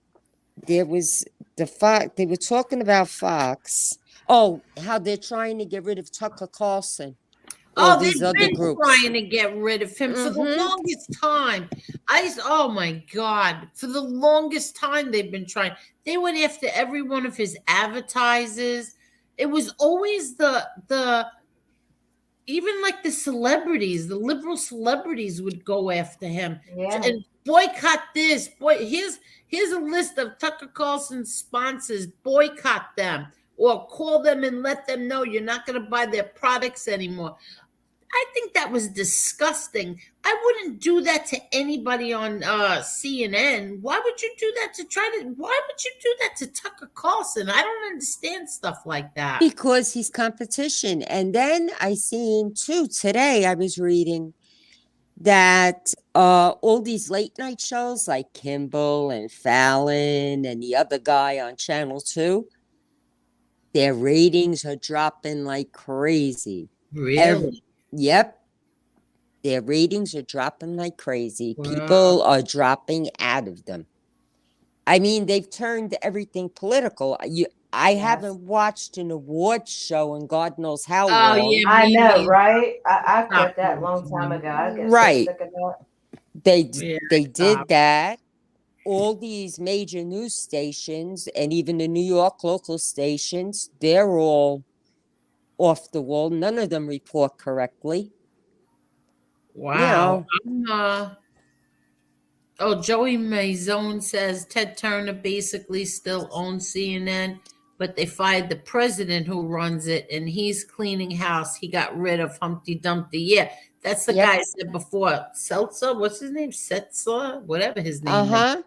There was they were talking about Fox. Oh, how they're trying to get rid of Tucker Carlson. Oh, they've been trying to get rid of him for the longest time. Oh my God. For the longest time, they've been trying. They went after every one of his advertisers. It was always even like the celebrities, the liberal celebrities would go after him and boycott this. Here's a list of Tucker Carlson's sponsors. Boycott them or call them and let them know you're not going to buy their products anymore. I think that was disgusting. I wouldn't do that to anybody on CNN. Why would you do that why would you do that to Tucker Carlson? I don't understand stuff like that. Because he's competition. And then I seen too, today I was reading that all these late night shows like Kimball and Fallon and the other guy on Channel 2, their ratings are dropping like crazy. Really? Yep. Their ratings are dropping like crazy. Wow. People are dropping out of them. I mean, they've turned everything political. I haven't watched an awards show in God knows how long. Yeah, I know, right? I quit that a long time ago. I get Right. so sick of that. They did that. All these major news stations and even the New York local stations, they're all off the wall. None of them report correctly. Wow. Joey Mazone says Ted Turner basically still owns CNN, but they fired the president who runs it, and he's cleaning house. He got rid of Humpty Dumpty. Yeah, that's the guy I said before. Seltzer, what's his name? Setzer, whatever his name is.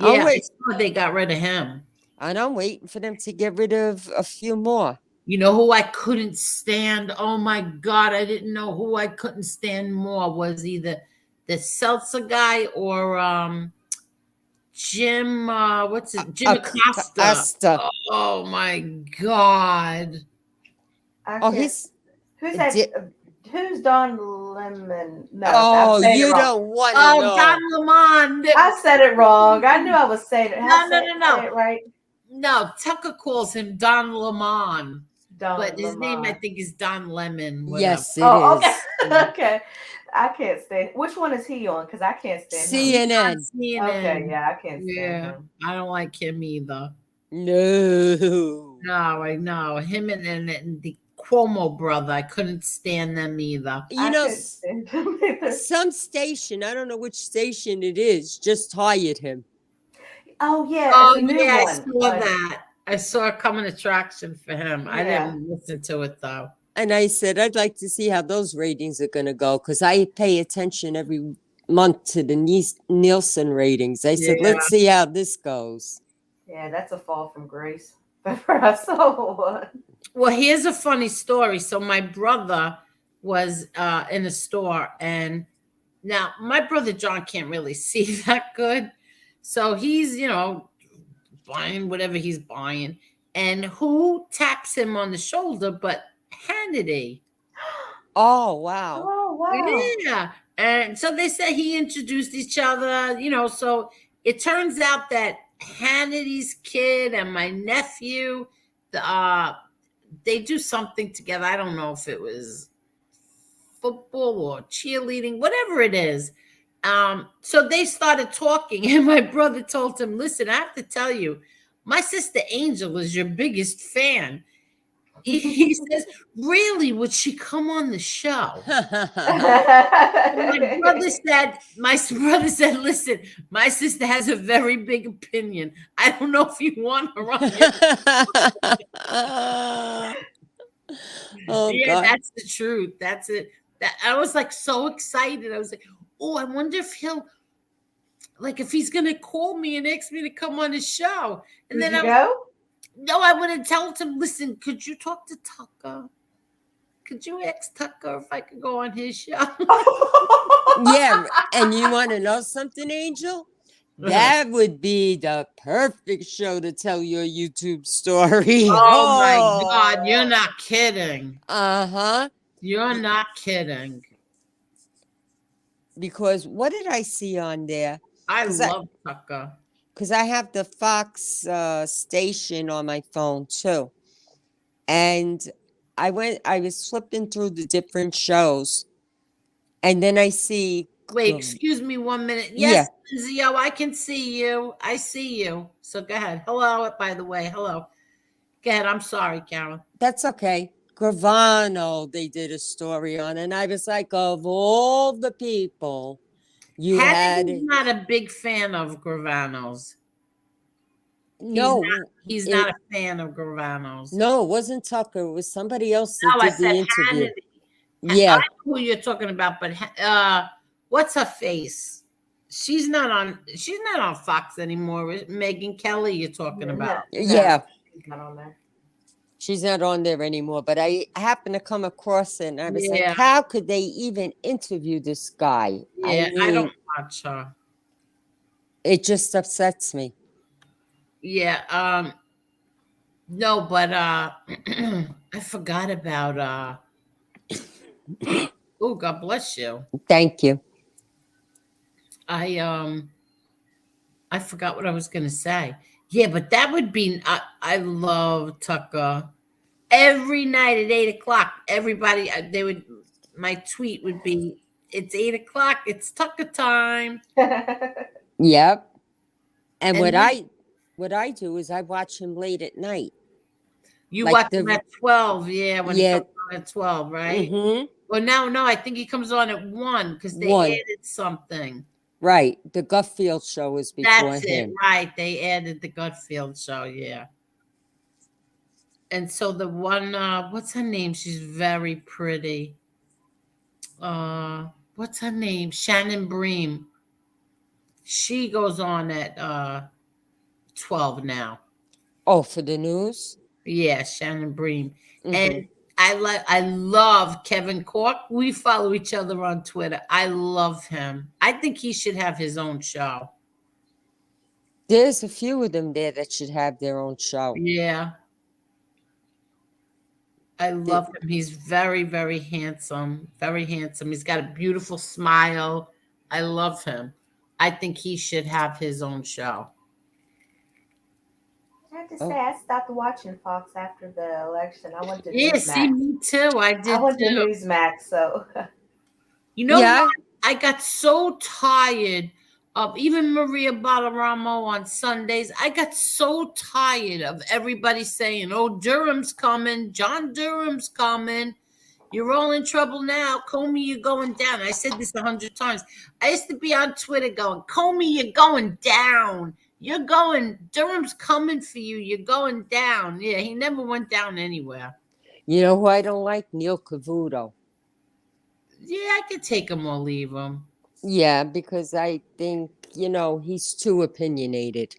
Yeah, I saw they got rid of him. And I'm waiting for them to get rid of a few more. You know who I couldn't stand? Oh my God, I didn't know who I couldn't stand more was either the Seltzer guy or Jim Jim Acosta. Oh my God. Who's Don Lemon? No, don't want to know. Don Lemon. I said it wrong. I knew I was saying it. No. Say it right. No, Tucker calls him Don Lemon. But his Lemon. name, I think, is Don Lemon. Whatever. Yes, it is. Okay. Okay. I can't stand. Which one is he on? Because I can't stand him. CNN. Okay, yeah, I can't stand him. I don't like him either. No. I know him and the Cuomo brother. I couldn't stand them either. You know, some station, I don't know which station it is, just hired him. Oh yeah. I saw that. I saw a coming attraction for him. I didn't listen to it though. And I said, I'd like to see how those ratings are going to go because I pay attention every month to the Nielsen ratings. I said, let's see how this goes. Yeah, that's a fall from grace for us. Well, here's a funny story. So my brother was in a store, and now my brother John can't really see that good. So he's, buying whatever he's buying. And who taps him on the shoulder but Hannity? Oh, wow. Oh, wow. Yeah. And so they said he introduced each other, so it turns out that Hannity's kid and my nephew, they do something together. I don't know if it was football or cheerleading, whatever it is. So they started talking, and my brother told him, listen, I have to tell you, my sister Angel is your biggest fan. He says, "Really? Would she come on the show?" My brother said, "Listen, my sister has a very big opinion. I don't know if you want her on your Oh, Yeah, God. that's the truth. That's it. That I was like so excited. I was like, "Oh, I wonder if he'll like if he's gonna call me and ask me to come on his show." And Did then you I was go? no, I wouldn't tell him, "Listen, could you talk to Tucker? Could you ask Tucker if I could go on his show?" Yeah, and you want to know something, Angel? That would be the perfect show to tell your YouTube story. Oh my God, you're not kidding. Uh-huh. You're not kidding. Because what did I see on there? I love Tucker. Because I have the Fox station on my phone too. And I was flipping through the different shows. And then I see. Wait, excuse me 1 minute. Yes, Lizio, I can see you. I see you. So go ahead. Hello, by the way. Hello. Go ahead. I'm sorry, Karen. That's okay. Gravano, they did a story on, and I was like, of all the people you had. Hannity's not a big fan of Gravano's. No, he's not a fan of Gravano's. No, it wasn't Tucker. It was somebody else that No, I did the said interview. Hannity. Yeah. I know who you're talking about, but what's her face? She's not on Fox anymore. Megyn Kelly you're talking about. Yeah. She's not on there. She's not on there anymore, but I happened to come across it, and I was Yeah. like, how could they even interview this guy? Yeah, I don't watch her. It just upsets me. Yeah, no, but I forgot about oh, God bless you. Thank you. I forgot what I was gonna say. Yeah, but that would be I love Tucker. Every night at 8:00, everybody my tweet would be, "It's 8:00, it's Tucker time." Yep. And And what I do is I watch him late at night. You Like watch him at 12, yeah, when he Yeah. comes on at 12, right? Mhm. Well, no, I think he comes on at 1 because they 1. added something. Right. The Gutfield show was before That's him. it, right. They added the Gutfield show, yeah. And so the one, what's her name? She's very pretty. What's her name? Shannon Bream. She goes on at 12 now. Oh, for the news? Yeah, Shannon Bream. Mhm. And I love Kevin Cork. We follow each other on Twitter. I love him. I think he should have his own show. There's a few of them there that should have their own show. Yeah. I love him. He's very, very handsome. Very handsome. He's got a beautiful smile. I love him. I think he should have his own show. I have to say, I stopped watching Fox after the election. I went to Yeah, Newsmax. see, me too. I did I went to too. Newsmax, so You know what? I got so tired of even Maria Ballaramo on Sundays. I got so tired of everybody saying, "Oh, Durham's coming. John Durham's coming. You're all in trouble now. Comey, you're going down." I said this 100 times. I used to be on Twitter going, "Comey, you're going down. Durham's coming for you. You're going down." Yeah, he never went down anywhere. You know who I don't like? Neil Cavuto. Yeah, I could take him or leave him. Yeah, because I think, he's too opinionated.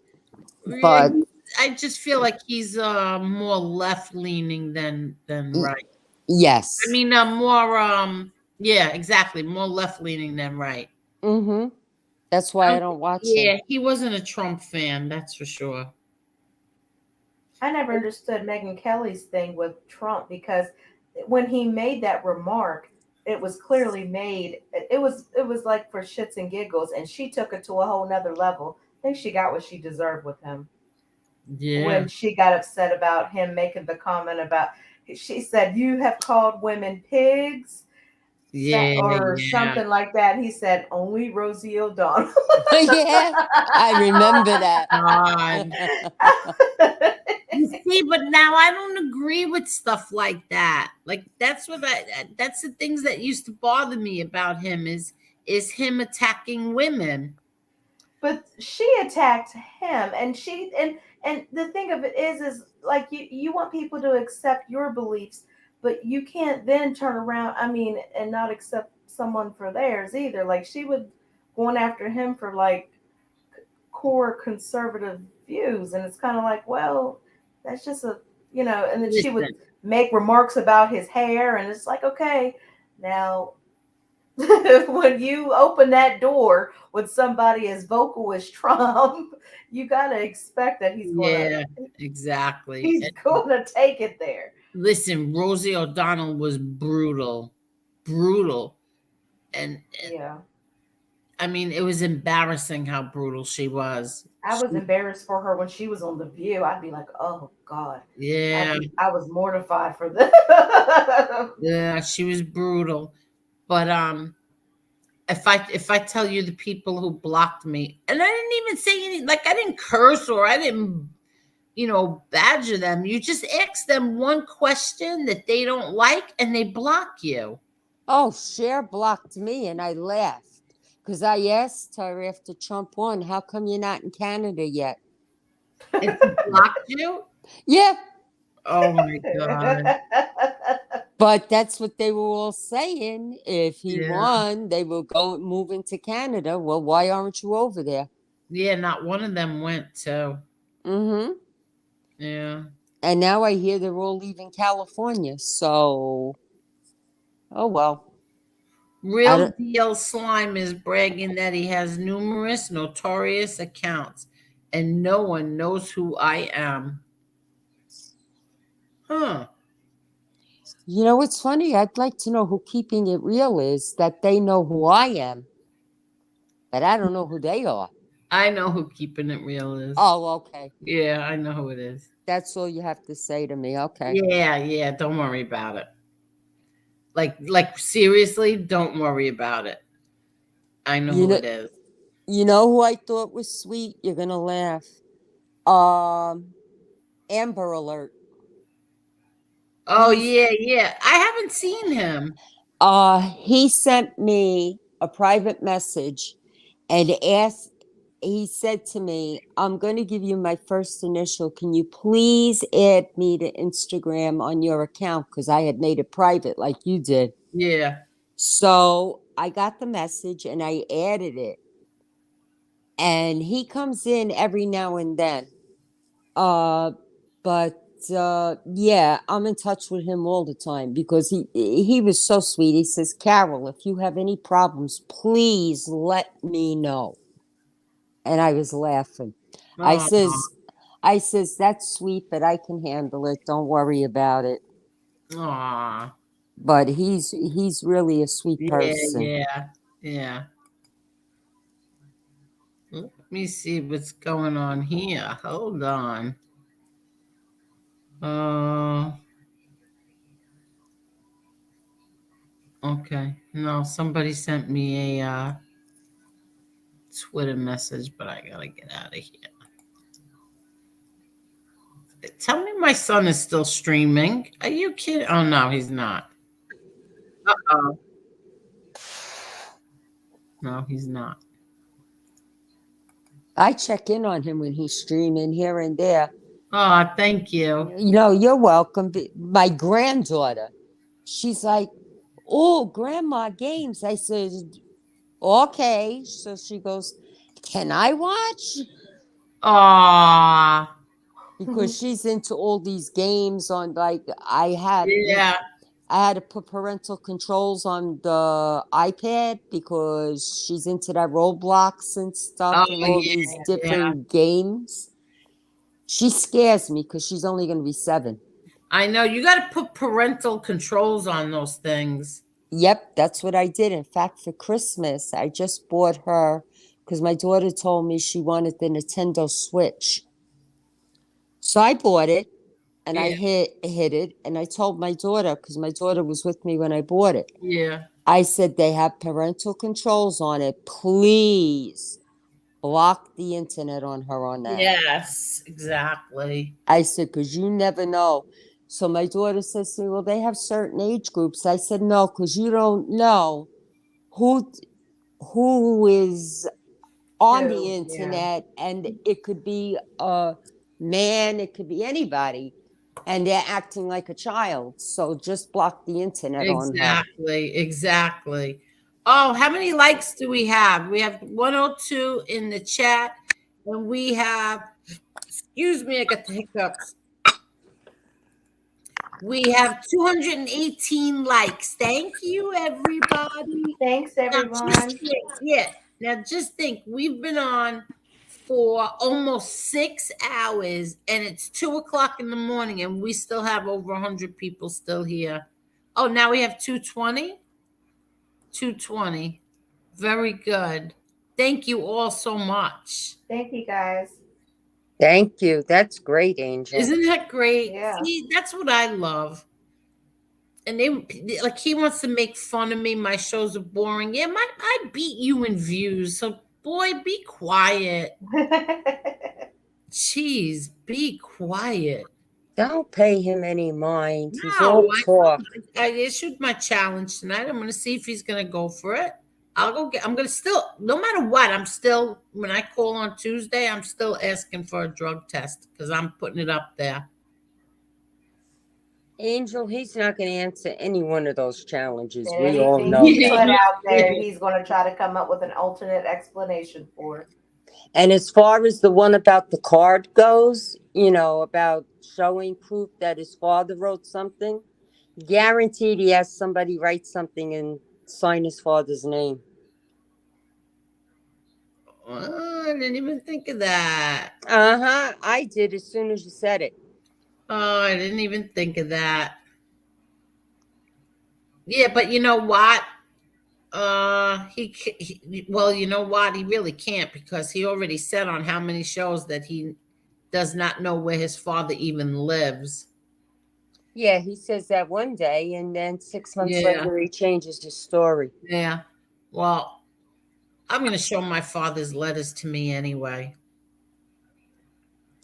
Yeah, But I just feel like he's more left leaning than right. yes. I mean, more yeah, exactly, more left leaning than right. Mm-hmm. That's why I don't watch him. Yeah, he wasn't a Trump fan, that's for sure. I never understood Megyn Kelly's thing with Trump, because when he made that remark, it was clearly made. It was like for shits and giggles, and she took it to a whole nother level. I think she got what she deserved with him. Yeah. When she got upset about him making the comment about, she said, "You have called women pigs." Yeah, or yeah. something like that. He said, "Only Rosie O'Donnell." Yeah, I remember that. You see, but now I don't agree with stuff like that. Like that's the things that used to bother me about him is him attacking women. But she attacked him, and and the thing of it is like you want people to accept your beliefs, but you can't then turn around, I mean, and not accept someone for theirs either. Like she was going after him for like core conservative views, and it's kind of like, well, that's just a, and then she would Listen. make remarks about his hair, and it's like, okay, now when you open that door with somebody as vocal as Trump, you got to expect that Yeah, exactly. he's going to take it there. Listen, Rosie O'Donnell was brutal, and Yeah, I mean, it was embarrassing how brutal she was. I was embarrassed for her when she was on The View. I'd be like, oh God, Yeah, I was mortified for this. yeah, she was brutal. But if I tell you the people who blocked me, and I didn't even say anything, like I didn't curse or I didn't, badger them. You just ask them one question that they don't like, and they block you. Oh, Cher blocked me, and I laughed because I asked her after Trump won, "How come you're not in Canada yet?" And she blocked you? Yeah. Oh my God. But that's what they were all saying. If he Yeah. won, they will go move into Canada. Well, why aren't you over there? Yeah, not one of them went. So. Mm-hmm. Yeah. And now I hear they're all leaving California. So, oh well. Real Deal Slime is bragging that he has numerous notorious accounts and no one knows who I am. Huh. You know what's funny? I'd like to know who Keeping It Real is, that they know who I am. But I don't know who they are. I know who Keeping It Real is. Oh, okay. Yeah, I know who it is. That's all you have to say to me. Okay. Yeah, don't worry about it. Like seriously, don't worry about it. I know who it is. You know who I thought was sweet? You're gonna laugh. Amber Alert. Oh yeah. I haven't seen him. He sent me a private message and he said to me, "I'm going to give you my first initial. Can you please add me to Instagram on your account?" Because I had made it private like you did. Yeah. So I got the message and I added it. And he comes in every now and then. But yeah, I'm in touch with him all the time because he was so sweet. He says, "Carol, if you have any problems, please let me know." And I was laughing. I says, "That's sweet, but I can handle it. Don't worry about it." Aw. But he's really a sweet person. Yeah. Let me see what's going on here. Hold on. Okay. No, somebody sent me a Twitter message, but I gotta get out of here. Tell me my son is still streaming. Are you kidding? Oh no, he's not. Uh-oh. No, he's not. I check in on him when he's streaming here and there. Oh, thank you. You're welcome. My granddaughter, she's like, "Oh, grandma, games." I said, "Okay." So she goes, "Can I watch?" Aw. Because she's into all these games on, like, I had to put parental controls on the iPad because she's into that Roblox and stuff and all these different games. She scares me because she's only going to be 7. I know. You got to put parental controls on those things. Yep, that's what I did. In fact, for Christmas, I just bought her, because my daughter told me she wanted the Nintendo Switch. So I bought it, and I hit it, and I told my daughter, because my daughter was with me when I bought it. Yeah. I said, "They have parental controls on it. Please block the internet on her on that. Yes, exactly. I said, because you never know. So my daughter says to me, well, they have certain age groups. I said, no, because you don't know who is on the Yeah. internet, and it could be a man, it could be anybody, and they're acting like a child. So just block the internet on her. Exactly. Oh, how many likes do we have? We have 102 in the chat, and we have, excuse me, I got the hiccups. We have 218 likes. Thank you, everybody. Thanks, everyone. Now just think, we've been on for almost 6 hours, and it's 2:00 in the morning, and we still have over 100 people still here. Oh, now we have 220. 220. Very good. Thank you all so much. Thank you, guys. Thank you. That's great, Angel. Isn't that great? Yeah. See, that's what I love. And they like, he wants to make fun of me. My shows are boring. Yeah, I beat you in views. So boy, be quiet. Jeez, be quiet. Don't pay him any mind. He's all No, talk. I issued my challenge tonight. I'm going to see if he's going to go for it. I'm going to still, no matter what, I'm still, when I call on Tuesday, I'm still asking for a drug test because I'm putting it up there. Angel, he's not going to answer any one of those challenges. And We all anything know you that. put out there, he's going to try to come up with an alternate explanation for it. And as far as the one about the card goes, you know, about showing proof that his father wrote something, guaranteed he has somebody write something and sign his father's name. Oh, I didn't even think of that. Uh-huh. I did as soon as you said it. Oh, I didn't even think of that. Yeah, but you know what? Well, you know what? He really can't, because he already said on how many shows that he does not know where his father even lives. Yeah, he says that one day, and then 6 months Yeah. later he changes his story. Yeah. Well, I'm going to show my father's letters to me anyway.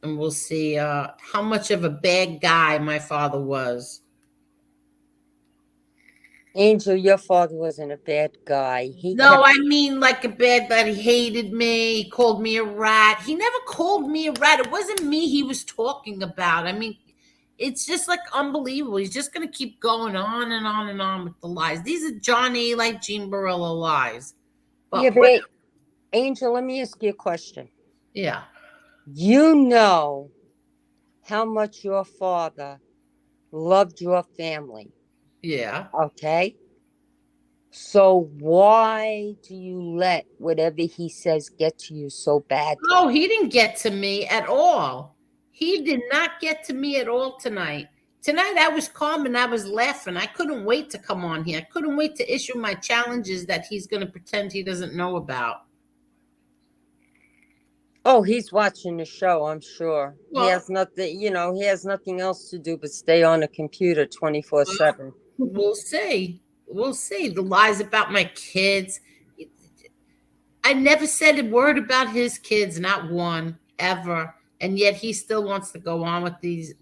And we'll see how much of a bad guy my father was. Angel, your father wasn't a bad guy. No, I mean like a bad that he hated me. He called me a rat. He never called me a rat. It wasn't me he was talking about. I mean, it's just like unbelievable. He's just going to keep going on and on and on with the lies. These are Johnny, like Gene Barilla lies. Yeah, but Angel, let me ask you a question. Yeah. You know how much your father loved your family. Yeah. Okay? So why do you let whatever he says get to you so badly? No, he didn't get to me at all. He did not get to me at all tonight. Tonight I was calm and I was laughing. I couldn't wait to come on here. I couldn't wait to issue my challenges that he's going to pretend he doesn't know about. Oh, he's watching the show, I'm sure. Well, he has nothing, you know, he has nothing else to do but stay on a computer 24/7. We'll see. We'll see. The lies about my kids. I never said a word about his kids, not one, ever. And yet he still wants to go on with these.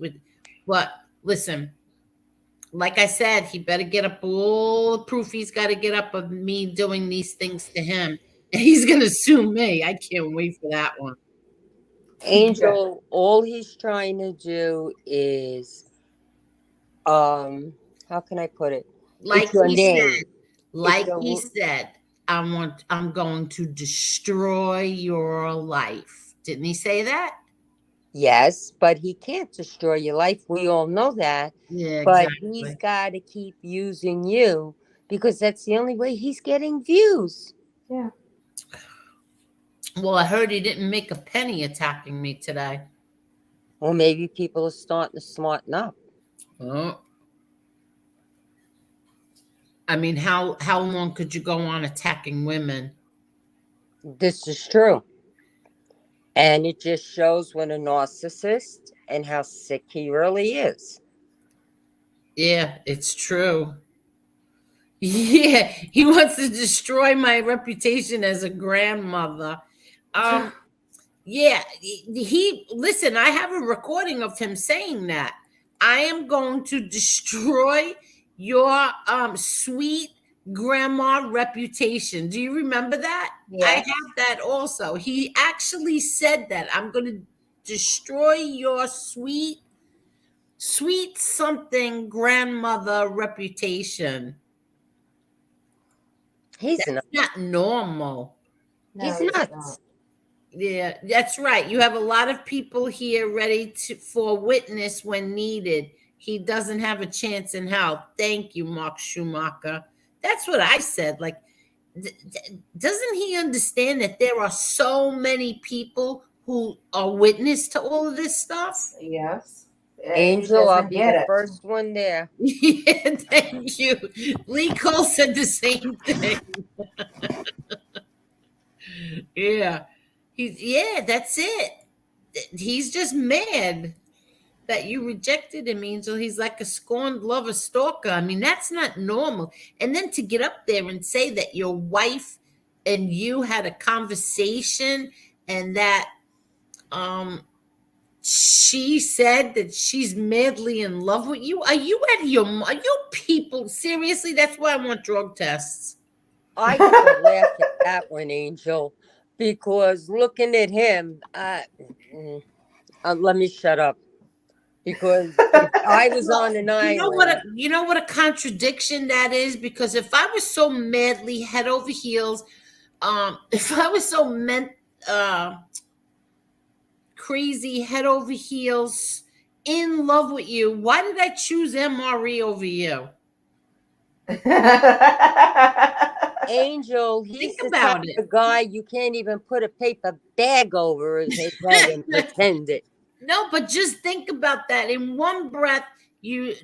But listen, like I said, he better get up all the proof he's got to get up of me doing these things to him. And he's going to sue me. I can't wait for that one. Angel, all he's trying to do is, how can I put it? Like he said, I'm going to destroy your life. Didn't he say that? Yes, but he can't destroy your life. We all know that. Yeah, but exactly. He's got to keep using you because that's the only way he's getting views. Yeah. Well, I heard he didn't make a penny attacking me today. Well, maybe people are starting to smarten up. Oh. I mean, how long could you go on attacking women? This is true. And it just shows what a narcissist and how sick he really is. Yeah, it's true. Yeah, he wants to destroy my reputation as a grandmother. Yeah, he listen, I have a recording of him saying that. I am going to destroy your sweet grandma reputation. Do you remember that? I Yes. have that also. He actually said that. I'm going to destroy your sweet something grandmother reputation. He's That's not normal. He's nuts. Yeah, that's right. You have a lot of people here ready for witness when needed. He doesn't have a chance in hell. Thank you, Mark Schumacher. That's what I said. Like, doesn't he understand that there are so many people who are witness to all of this stuff? Yes. Angel, I'll be the first one there. Yeah, thank you. Lee Cole said the same thing. Yeah. That's it. He's just mad that you rejected him, Angel. He's like a scorned lover stalker. I mean, that's not normal. And then to get up there and say that your wife and you had a conversation and that she said that she's madly in love with you. Are you people seriously? That's why I want drug tests. I gotta laugh at that one, Angel, because looking at him, let me shut up. Because if I was on an island, you know what a contradiction that is? Because if I was so madly head over heels, if I was so crazy head over heels in love with you, why did I choose MRE over you? Angel, he's Think the about type it. of guy you can't even put a paper bag over his head and pretend it. No, but just think about that. In one breath, you're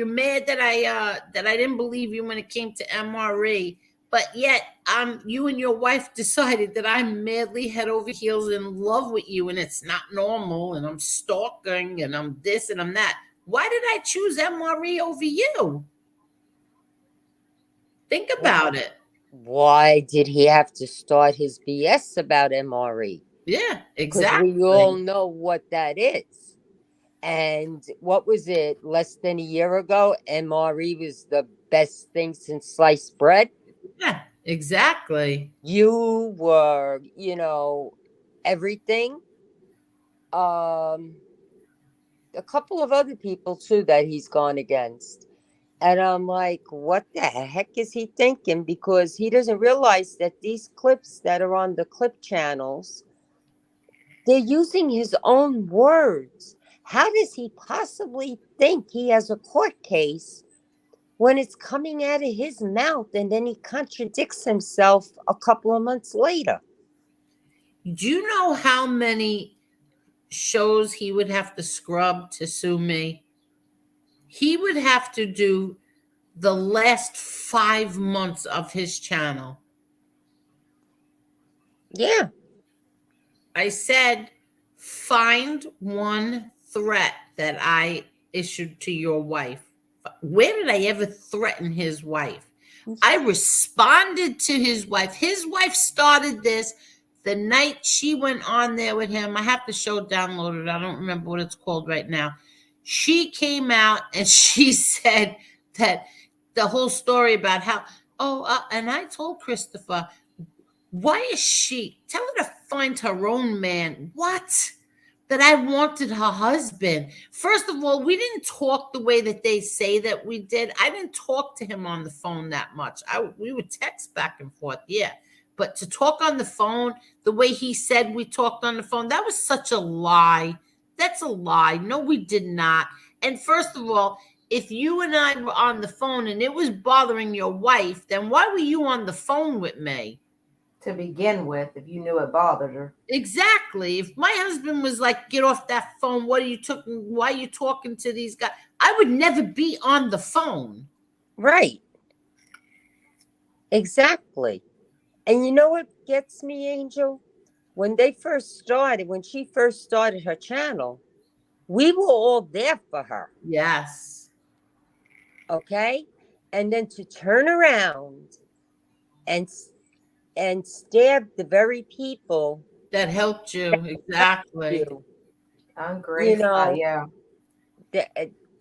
mad that I didn't believe you when it came to MRE, but yet you and your wife decided that I'm madly head over heels in love with you, and it's not normal, and I'm stalking, and I'm this and I'm that. Why did I choose MRE over you? Think about it. Why did he have to start his BS about MRE? Yeah, Because exactly. we all know what that is. And what was it, less than a year ago? MRE was the best thing since sliced bread. Yeah, exactly. You were, everything. A couple of other people too that he's gone against. And I'm like, what the heck is he thinking? Because he doesn't realize that these clips that are on the clip channels, they're using his own words. How does he possibly think he has a court case when it's coming out of his mouth and then he contradicts himself a couple of months later? Do you know how many shows he would have to scrub to sue me? He would have to do the last 5 months of his channel. Yeah. I said, find one threat that I issued to your wife. Where did I ever threaten his wife? I responded to his wife. His wife started this the night she went on there with him. I have the show downloaded. I don't remember what it's called right now. She came out and she said that the whole story about how, and I told Christopher, why is she? Tell her to find her own man. What? That I wanted her husband. First of all, we didn't talk the way that they say that we did. I didn't talk to him on the phone that much. We would text back and forth, yeah. But to talk on the phone the way he said we talked on the phone, that was such a lie. That's a lie. No, we did not. And first of all, if you and I were on the phone and it was bothering your wife, then why were you on the phone with me? To begin with, if you knew it bothered her. Exactly. If my husband was like, get off that phone, why are you talking to these guys? I would never be on the phone. Right. Exactly. And you know what gets me, Angel? When she first started her channel, we were all there for her. Yes. Okay? And then to turn around and stab the very people That helped you. Exactly. You Ungrateful. know, Yeah.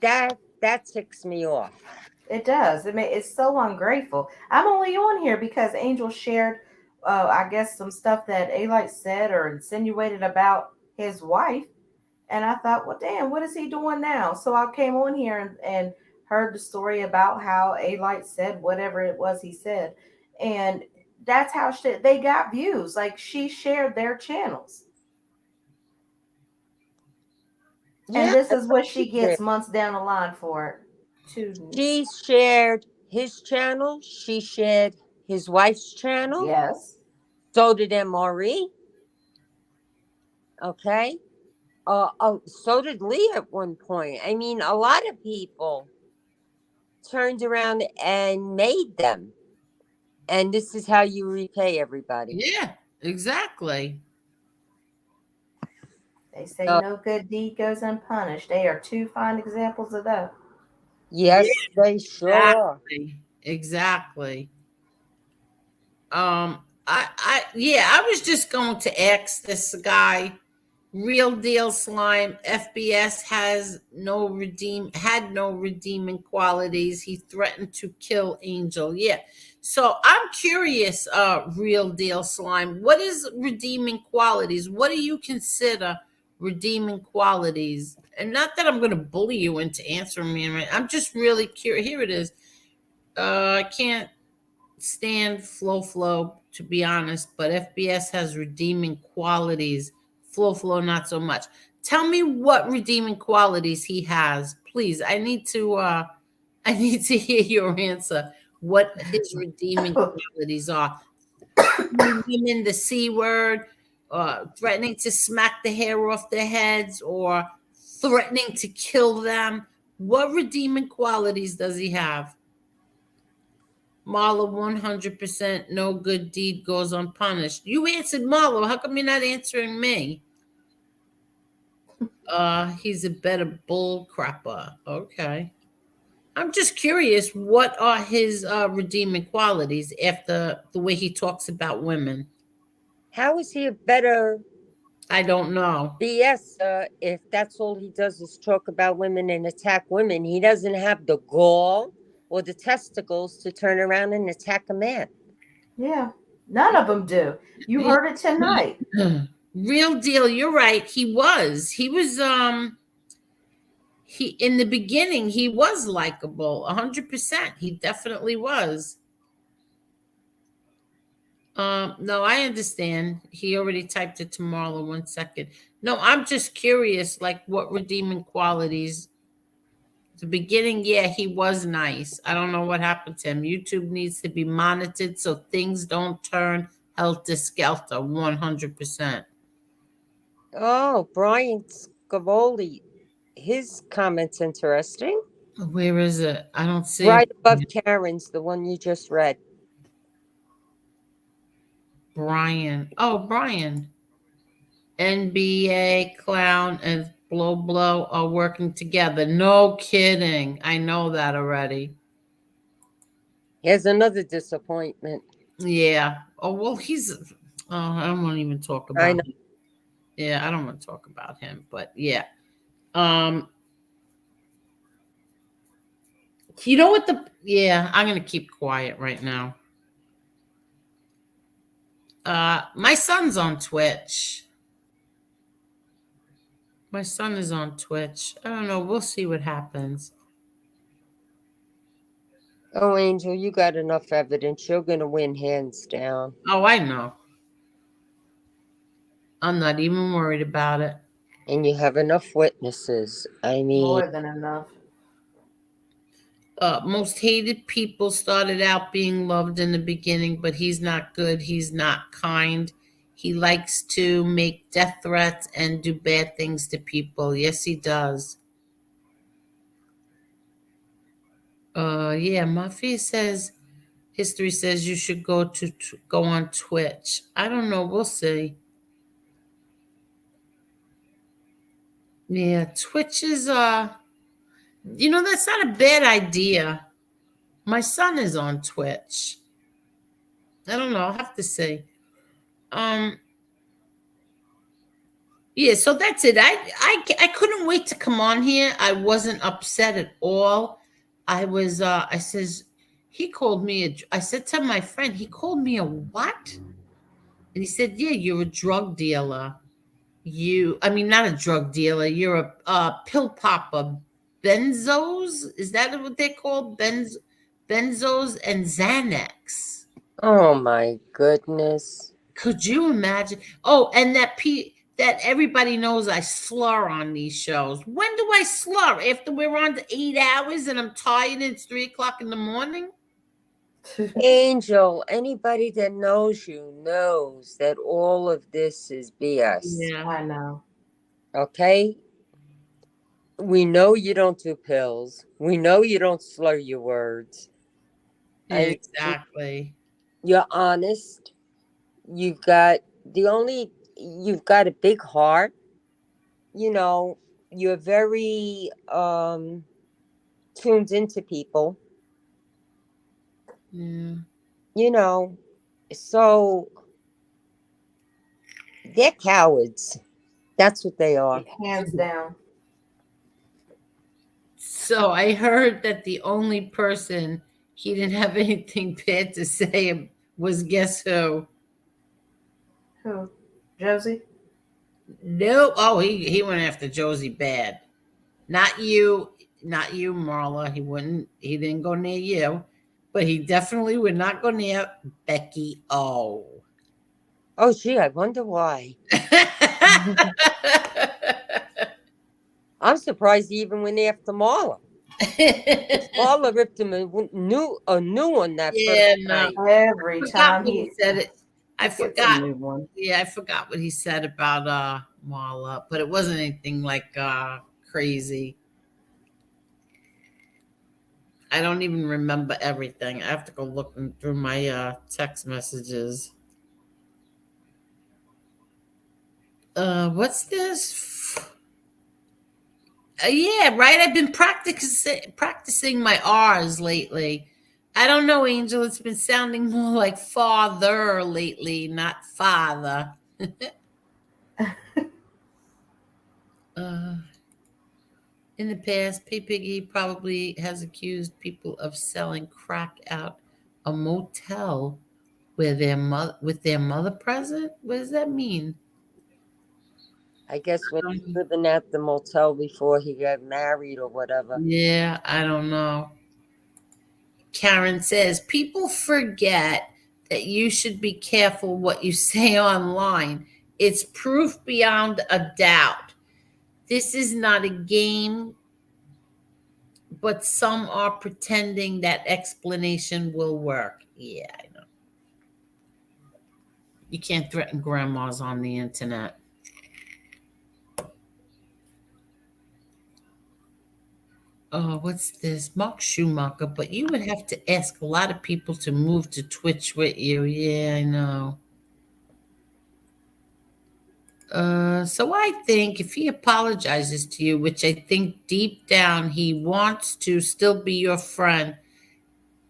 that ticks me off. It does. It's so ungrateful. I'm only on here because Angel shared, I guess, some stuff that Alite said or insinuated about his wife. And I thought, well, damn, what is he doing now? So I came on here and heard the story about how Alite said whatever it was he said. And that's how they got views. Like, she shared their channels. Yeah, And this that's is what what she she gets did. months down the line for it. She shared his channel. She shared his wife's channel. Yes. So did MRE. Okay. So did Lee at one point. I mean, a lot of people turned around and made them. And this is how you repay everybody. Yeah, exactly. They say no good deed goes unpunished. They are two fine examples of that. Yes, they sure are. Exactly. I was just going to ask this guy, Real Deal Slime, FBS had no redeeming qualities. He threatened to kill Angel. Yeah. So I'm curious, Real Deal Slime, what is redeeming qualities? What do you consider redeeming qualities? And not that I'm going to bully you into answering me. Right? I'm just really curious. Here it is. I can't stand Flow, to be honest, but FBS has redeeming qualities. Flow, not so much. Tell me what redeeming qualities he has, please. I need to hear your answer. What his redeeming qualities are. Women, the C word, threatening to smack the hair off their heads, or threatening to kill them. What redeeming qualities does he have? Marla, 100%, no good deed goes unpunished. You answered Marla. How come you're not answering me? He's a better bull crapper. Okay. I'm just curious, what are his redeeming qualities after the way he talks about women? How is he a better I don't know. BS if that's all he does is talk about women and attack women? He doesn't have the gall or the testicles to turn around and attack a man. Yeah, none of them do. You heard it tonight. Real deal. You're right. He was he in the beginning he was likable 100%. He definitely was. No, I understand. He already typed it to Marla. 1 second. No, I'm just curious, like what redeeming qualities. The beginning, yeah, he was nice. I don't know what happened to him. YouTube needs to be monitored so things don't turn helter skelter. 100%. Oh, Brian Scavoli. His comment's interesting. Where is it? I don't see right it. above Karen's, the one you just read. Brian. Oh, Brian. NBA Clown and Blow are working together. No kidding. I know that already. Here's another disappointment. Yeah. Oh, well, he's. Oh, I don't want to even talk about him. Yeah, I don't want to talk about him, but yeah. You know what I'm going to keep quiet right now. My son's on Twitch. My son is on Twitch. I don't know. We'll see what happens. Oh, Angel, you got enough evidence. You're going to win hands down. Oh, I know. I'm not even worried about it. And you have enough witnesses. I mean, more than enough. Most hated people started out being loved in the beginning, but he's not good. He's not kind. He likes to make death threats and do bad things to people. Yes, he does. Yeah, Mafia says, history says you should go on Twitch. I don't know. We'll see. Yeah, Twitch is that's not a bad idea. My son is on Twitch. I don't know. I'll have to see. Yeah, so that's it. I couldn't wait to come on here. I wasn't upset at all. I was I says he called me I said to my friend, he called me a what? And he said, "Yeah, you're a drug dealer. I mean not a drug dealer, you're a pill popper. Benzos? Is that what they're called? Benzos and Xanax." Oh my goodness. Could you imagine? Oh, and that everybody knows I slur on these shows. When do I slur? After we're on to 8 hours and I'm tired and it's 3 o'clock in the morning? Angel, anybody that knows you knows that all of this is BS. Yeah. I know. Okay? We know you don't do pills. We know you don't slur your words. And Exactly. you're honest. You've got a big heart. You know, you're very tuned into people. Yeah. You know, so they're cowards. That's what they are. Hands down. So I heard that the only person he didn't have anything bad to say was guess who? Who? Josie? No. Oh, he went after Josie bad. Not you, Marla. He didn't go near you, but he definitely would not go near Becky O. Oh, gee, I wonder why. I'm surprised he even went after Marla. Marla ripped him a new one that first night. Every time he said it. I forgot. new one. Yeah, I forgot what he said about Marla, but it wasn't anything like crazy. I don't even remember everything. I have to go looking through my text messages. What's this? Yeah, right. I've been practicing my R's lately. I don't know, Angel. It's been sounding more like father lately, not father. In the past, P. Piggy probably has accused people of selling crack out a motel with their mother present. What does that mean? I guess when he was living at the motel before he got married or whatever. Yeah, I don't know. Karen says people forget that you should be careful what you say online. It's proof beyond a doubt. This is not a game, but some are pretending that explanation will work. Yeah, I know. You can't threaten grandmas on the internet. Oh, what's this? Mark Schumacher, but you would have to ask a lot of people to move to Twitch with you. Yeah, I know. So I think if he apologizes to you, which I think deep down he wants to still be your friend,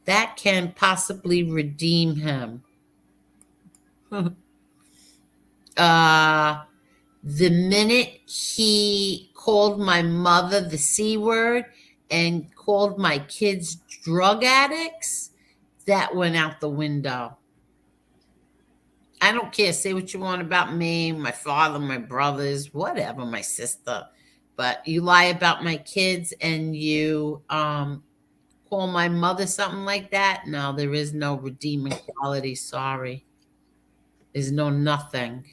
that can possibly redeem him. The minute he called my mother the C word and called my kids drug addicts, that went out the window. I don't care. Say what you want about me, my father, my brothers, whatever, my sister. But you lie about my kids and you call my mother something like that. No, there is no redeeming quality. Sorry. There's no nothing.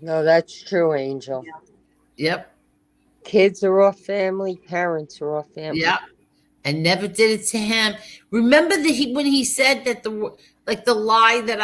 No, that's true, Angel. Yep. Kids are off family, parents are off family. Yep. I never did it to him. Remember that when he said that the lie that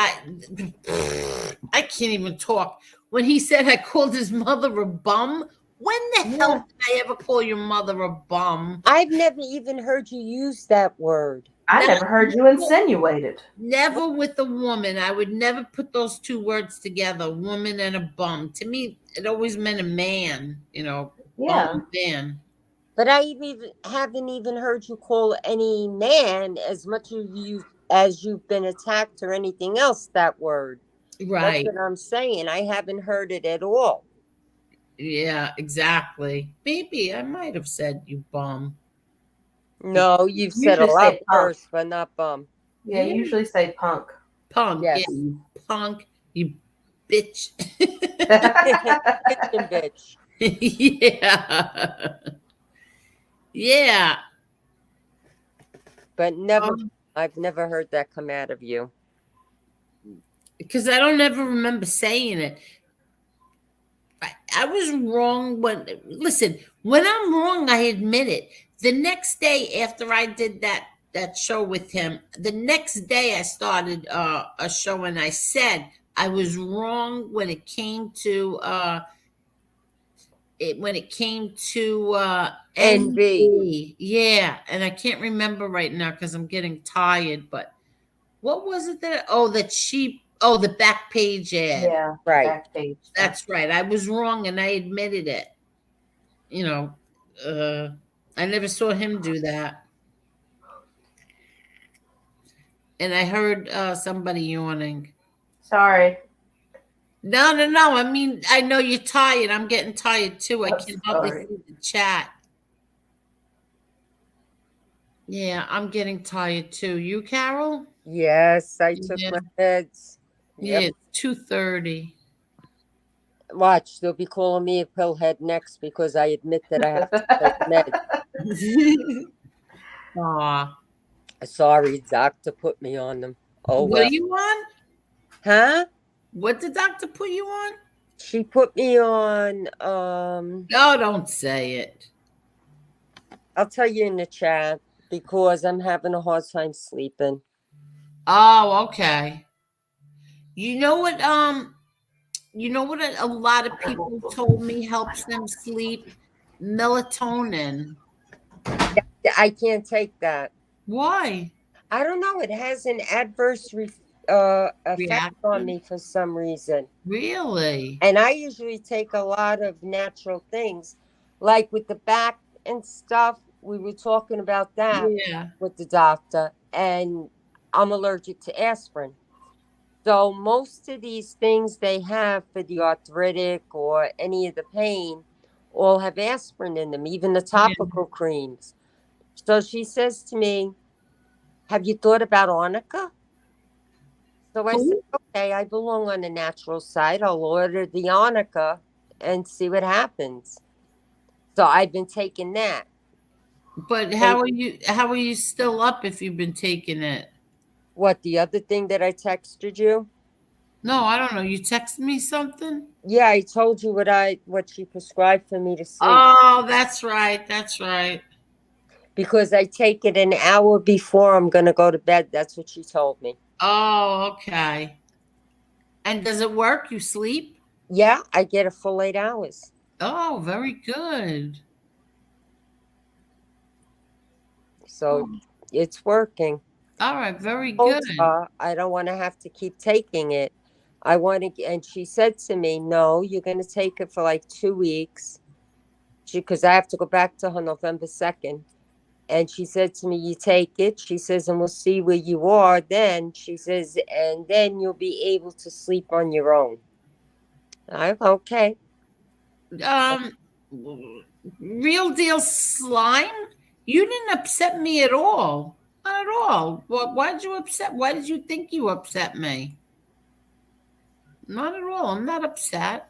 I can't even talk. When he said I called his mother a bum. When the hell did I ever call your mother a bum? I've never even heard you use that word. I never heard you insinuate it. Never with a woman. I would never put those two words together, woman and a bum. To me, it always meant a man, Yeah. Man. But I haven't even heard you call any man as much as you've been attacked or anything else that word. Right. That's what I'm saying. I haven't heard it at all. Yeah, exactly. Maybe I might have said you bum. No, you've said a Usually lot say punk. worse, but not bum. Yeah, Yeah. usually say punk. Punk. Yes. Yeah, you punk. You bitch. Kitchen bitch. Yeah. Yeah. But never, I've never heard that come out of you. Because I don't ever remember saying it. I was wrong listen, when I'm wrong, I admit it. The next day after I did that show with him, the next day I started a show and I said I was wrong when it came to NB. NB. Yeah, and I can't remember right now because I'm getting tired, but what was it the back page ad. Yeah, right. Back page. That's right. I was wrong and I admitted it. You know, I never saw him do that. And I heard somebody yawning. Sorry. No, no, no. I mean, I know you're tired. I'm getting tired too. I I'm can hardly sorry. see the chat. Yeah, I'm getting tired too. You, Carol? Yes, I took Yeah. my meds. Yeah, Yep. it's 2:30. Watch, they'll be calling me a pillhead next because I admit that I have to take meds. Aw. Sorry, doctor put me on them. Oh, What well. are you on? Huh? What did doctor put you on? She put me on, No, don't say it. I'll tell you in the chat because I'm having a hard time sleeping. Oh, okay. You know what? A lot of people told me helps them sleep? Melatonin. I can't take that. Why? I don't know. It has an adverse effect on Reaction? me for some reason. Really? And I usually take a lot of natural things, like with the back and stuff. We were talking about that Yeah. with the doctor, and I'm allergic to aspirin. So most of these things they have for the arthritic or any of the pain all have aspirin in them, even the topical creams. So she says to me, "Have you thought about arnica?" So I said, Who? "Okay, I belong on the natural side. I'll order the arnica and see what happens." So I've been taking that. But how are you still up if you've been taking it? What, the other thing that I texted you? No, I don't know. You texted me something? Yeah, I told you what she prescribed for me to sleep. Oh, that's right. That's right. Because I take it an hour before I'm going to go to bed. That's what she told me. Oh, okay. And does it work? You sleep? Yeah, I get a full 8 hours. Oh, very good. So it's working. All right, very Told good. her I don't want to have to keep taking it. I want to, and she said to me, "No, you're going to take it for like 2 weeks." Because I have to go back to her November 2nd. And she said to me, "You take it." She says, "And we'll see where you are then." She says, "And then you'll be able to sleep on your own." I'm okay. Real deal slime? You didn't upset me at all. Not at all. Why did you upset? Why did you think you upset me? Not at all. I'm not upset.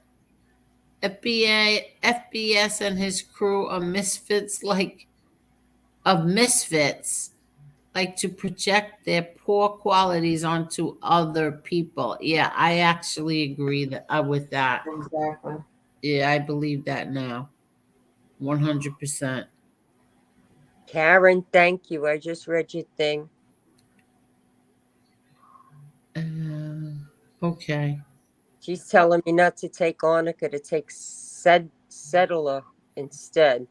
FBS and his crew are misfits, like to project their poor qualities onto other people. Yeah, I actually agree with that. Exactly. Yeah, I believe that now. 100%. Karen, thank you. I just read your thing. Okay. She's telling me not to take arnica, to take settler instead.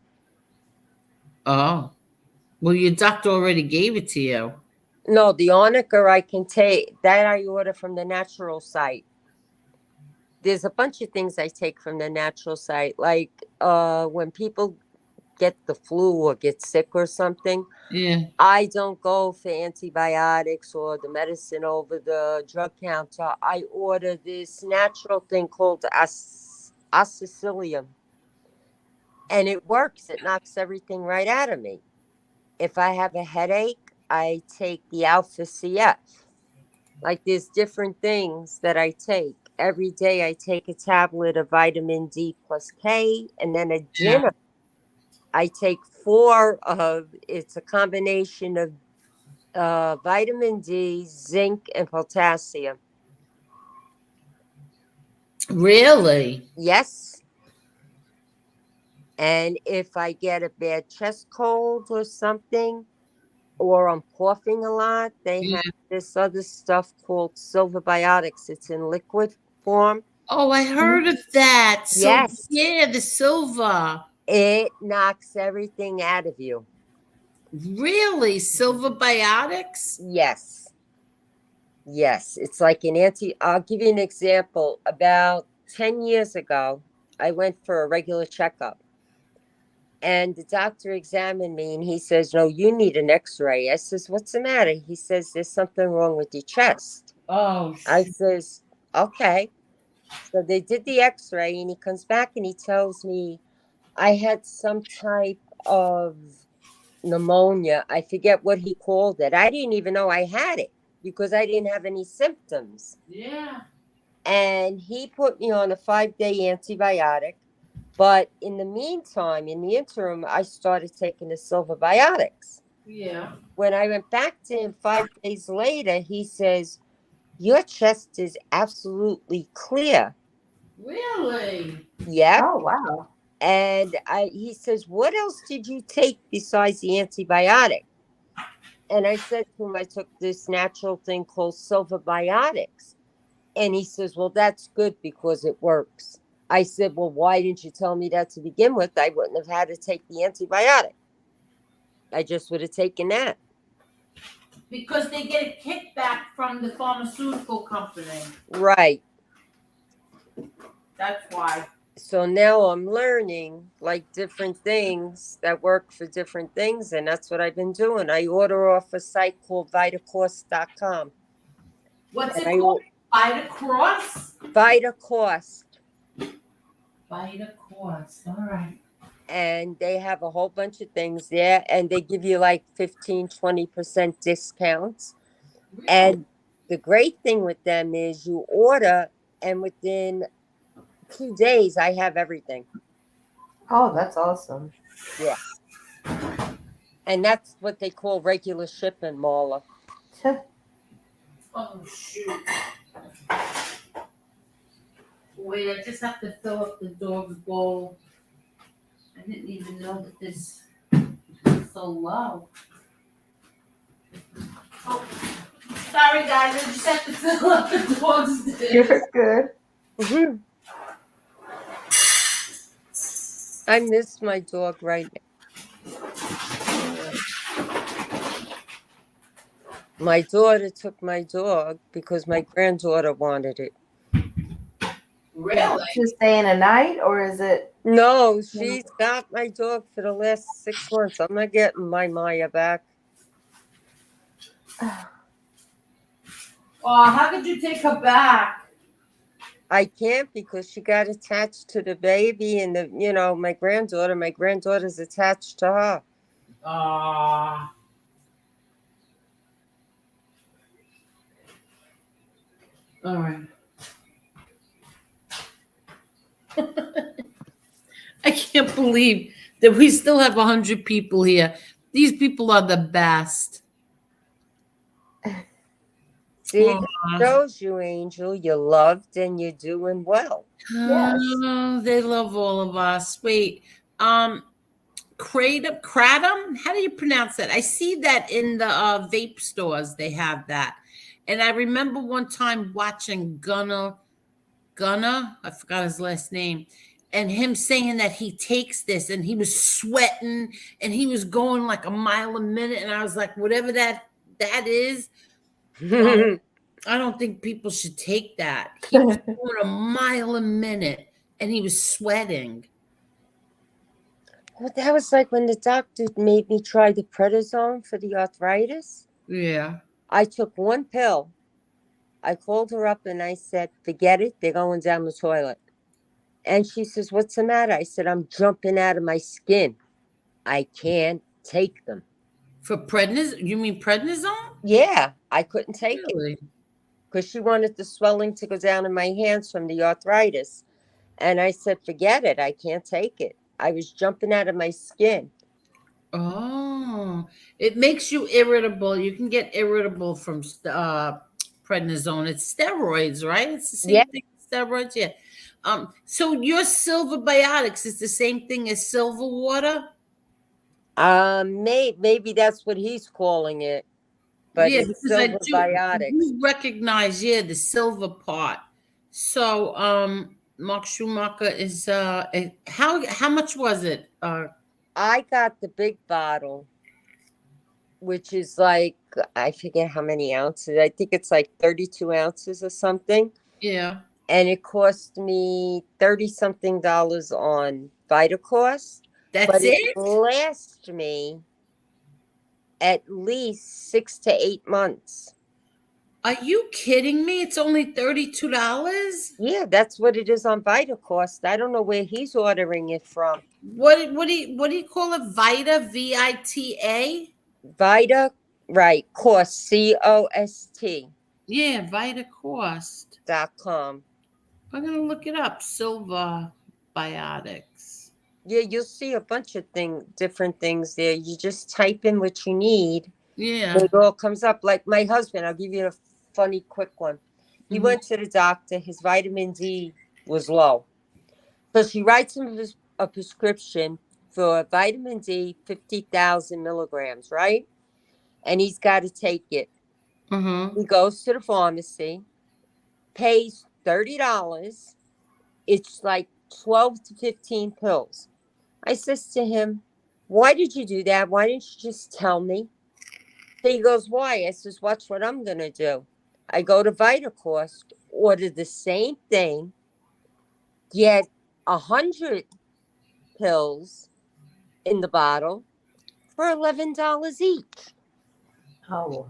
Oh. Well, your doctor already gave it to you. No, the arnica I can take. That I order from the natural site. There's a bunch of things I take from the natural site. Like when people get the flu or get sick or something, Yeah. I don't go for antibiotics or the medicine over the drug counter. I order this natural thing called acetylsodium. And it works. It knocks everything right out of me. If I have a headache, I take the Alpha CF. Like there's different things that I take. Every day I take a tablet of vitamin D plus K, and then at dinner I take 4 of, it's a combination of vitamin D, zinc, and potassium. Really? Yes. And if I get a bad chest cold or something, or I'm coughing a lot, they have this other stuff called Silverbiotics. It's in liquid form. Oh, I heard of that. Yes. Yeah, the silver. It knocks everything out of you. Really? Silverbiotics? Yes. Yes. It's like an I'll give you an example. About 10 years ago, I went for a regular checkup. And the doctor examined me and he says, "No, you need an x-ray." I says, "What's the matter?" He says, "There's something wrong with your chest." Oh, I says, "Okay." So they did the x-ray and he comes back and he tells me I had some type of pneumonia. I forget what he called it. I didn't even know I had it because I didn't have any symptoms. Yeah. And he put me on a 5-day antibiotic. But in the meantime, in the interim, I started taking the Silverbiotics. Yeah. When I went back to him 5 days later, he says, "Your chest is absolutely clear." Really? Yep. Oh, wow. And he says, "What else did you take besides the antibiotic?" And I said to him, "I took this natural thing called Silverbiotics." And he says, "Well, that's good because it works." I said, "Well, why didn't you tell me that to begin with? I wouldn't have had to take the antibiotic. I just would have taken that." Because they get a kickback from the pharmaceutical company. Right. That's why. So now I'm learning like different things that work for different things. And that's what I've been doing. I order off a site called VitaCost.com. What's And it called? Vitacross? VitaCost. Vitacross. All right. And they have a whole bunch of things there. And they give you like 15-20% discounts. Really? And the great thing with them is you order and within 2 days I have everything. Oh, that's awesome. Yeah. And that's what they call regular shipping, Marla. Oh, shoot. Wait, I just have to fill up the dog's bowl. I didn't even know that this was so low. Oh, sorry, guys. I just have to fill up the dog's dish. You're good. Mm-hmm. I miss my dog right now. My daughter took my dog because my granddaughter wanted it. Really? To stay in a night, or is it? No, she's got my dog for the last 6 months. I'm not getting my Maya back. Oh, how could you take her back? I can't because she got attached to the baby and my granddaughter. My granddaughter's attached to her. Ah. All right. I can't believe that we still have 100 people here. These people are the best. See, it shows you, Angel, you're loved and you're doing well. Oh, they love all of us. Wait, kratom? How do you pronounce that? I see that in the vape stores. They have that. And I remember one time watching Gunna, I forgot his last name, and him saying that he takes this and he was sweating and he was going like a mile a minute. And I was like, whatever that is, I don't think people should take that. He was going a mile a minute and he was sweating. Well, that was like when the doctor made me try the prednisone for the arthritis. Yeah. I took one pill. I called her up and I said, forget it. They're going down the toilet. And she says, what's the matter? I said, I'm jumping out of my skin. I can't take them. For prednisone? You mean prednisone? Yeah, I couldn't take Really? it because she wanted the swelling to go down in my hands from the arthritis. And I said, forget it. I can't take it. I was jumping out of my skin. Oh, it makes you irritable. You can get irritable from prednisone. It's steroids, right? It's the same Yeah. thing as steroids. Yeah. So your silver biotics is the same thing as silver water? Maybe that's what he's calling it, but Yeah, it's because I silver biotics. do recognize, yeah, the silver part. So, Mark Schumacher is how much was it? I got the big bottle, which is like, I forget how many ounces. I think it's like 32 ounces or something. Yeah. And it cost me 30 something dollars on VitaCost. That's But it it? lasts me at least 6 to 8 months. Are you kidding me? It's only $32? Yeah, that's what it is on VitaCost. I don't know where he's ordering it from. What do you call it? Vita, Vita? Vita, right, Cost, COST. Yeah, VitaCost. .com. I'm gonna look it up. Silver biotics. Yeah, you'll see a bunch of different things there. You just type in what you need. Yeah. It all comes up. Like my husband, I'll give you a funny quick one. He Mhm. went to the doctor. His vitamin D was low. So she writes him a prescription for vitamin D, 50,000 milligrams, right? And he's got to take it. Mm-hmm. He goes to the pharmacy, pays $30. It's like 12 to 15 pills. I says to him, why did you do that? Why didn't you just tell me? So he goes, why? I says, watch what I'm going to do. I go to VitaCost, order the same thing, get 100 pills in the bottle for $11 each. Oh.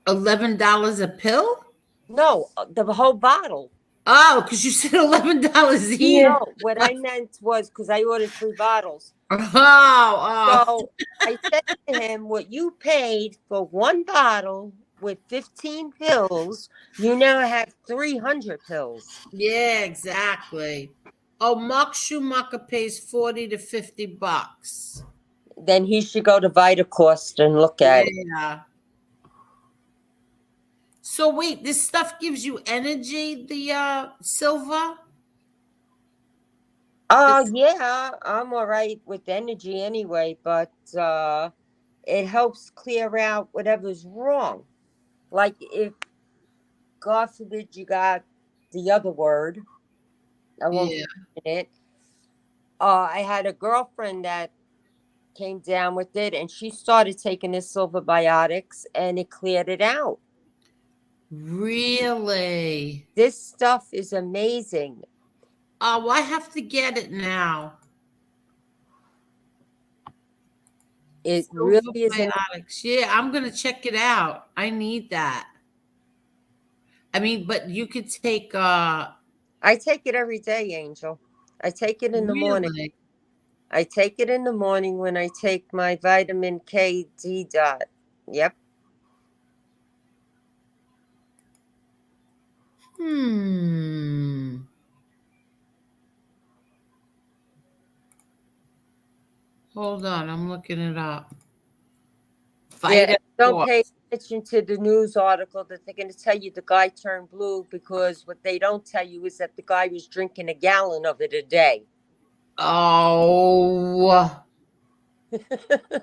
$11 a pill? No, the whole bottle. Oh, because you said $11 each. No, what I meant was because I ordered 3 bottles. Oh. So I said to him, what you paid for one bottle with 15 pills, you now have 300 pills. Yeah, exactly. Oh, Mark Schumacher pays 40 to 50 bucks. Then he should go to VitaCost and look at it. Yeah. So wait, this stuff gives you energy, the silver? Yeah, I'm all right with energy anyway, but it helps clear out whatever's wrong. Like if, God forbid, you got the other word, I won't Yeah. mention it. I had a girlfriend that came down with it, and she started taking the silver biotics, and it cleared it out. Really? This stuff is amazing. Oh, I have to get it now. It Silver really is. biotics. Yeah, I'm gonna check it out. I need that. I mean, but you could take I take it every day, Angel. I take it in the morning. Really? I take it in the morning when I take my vitamin K D dot. Yep. Hold on, I'm looking it up. Yeah, don't pay VitaCost. attention to the news article that they're going to tell you the guy turned blue, because what they don't tell you is that the guy was drinking a gallon of it a day. Oh.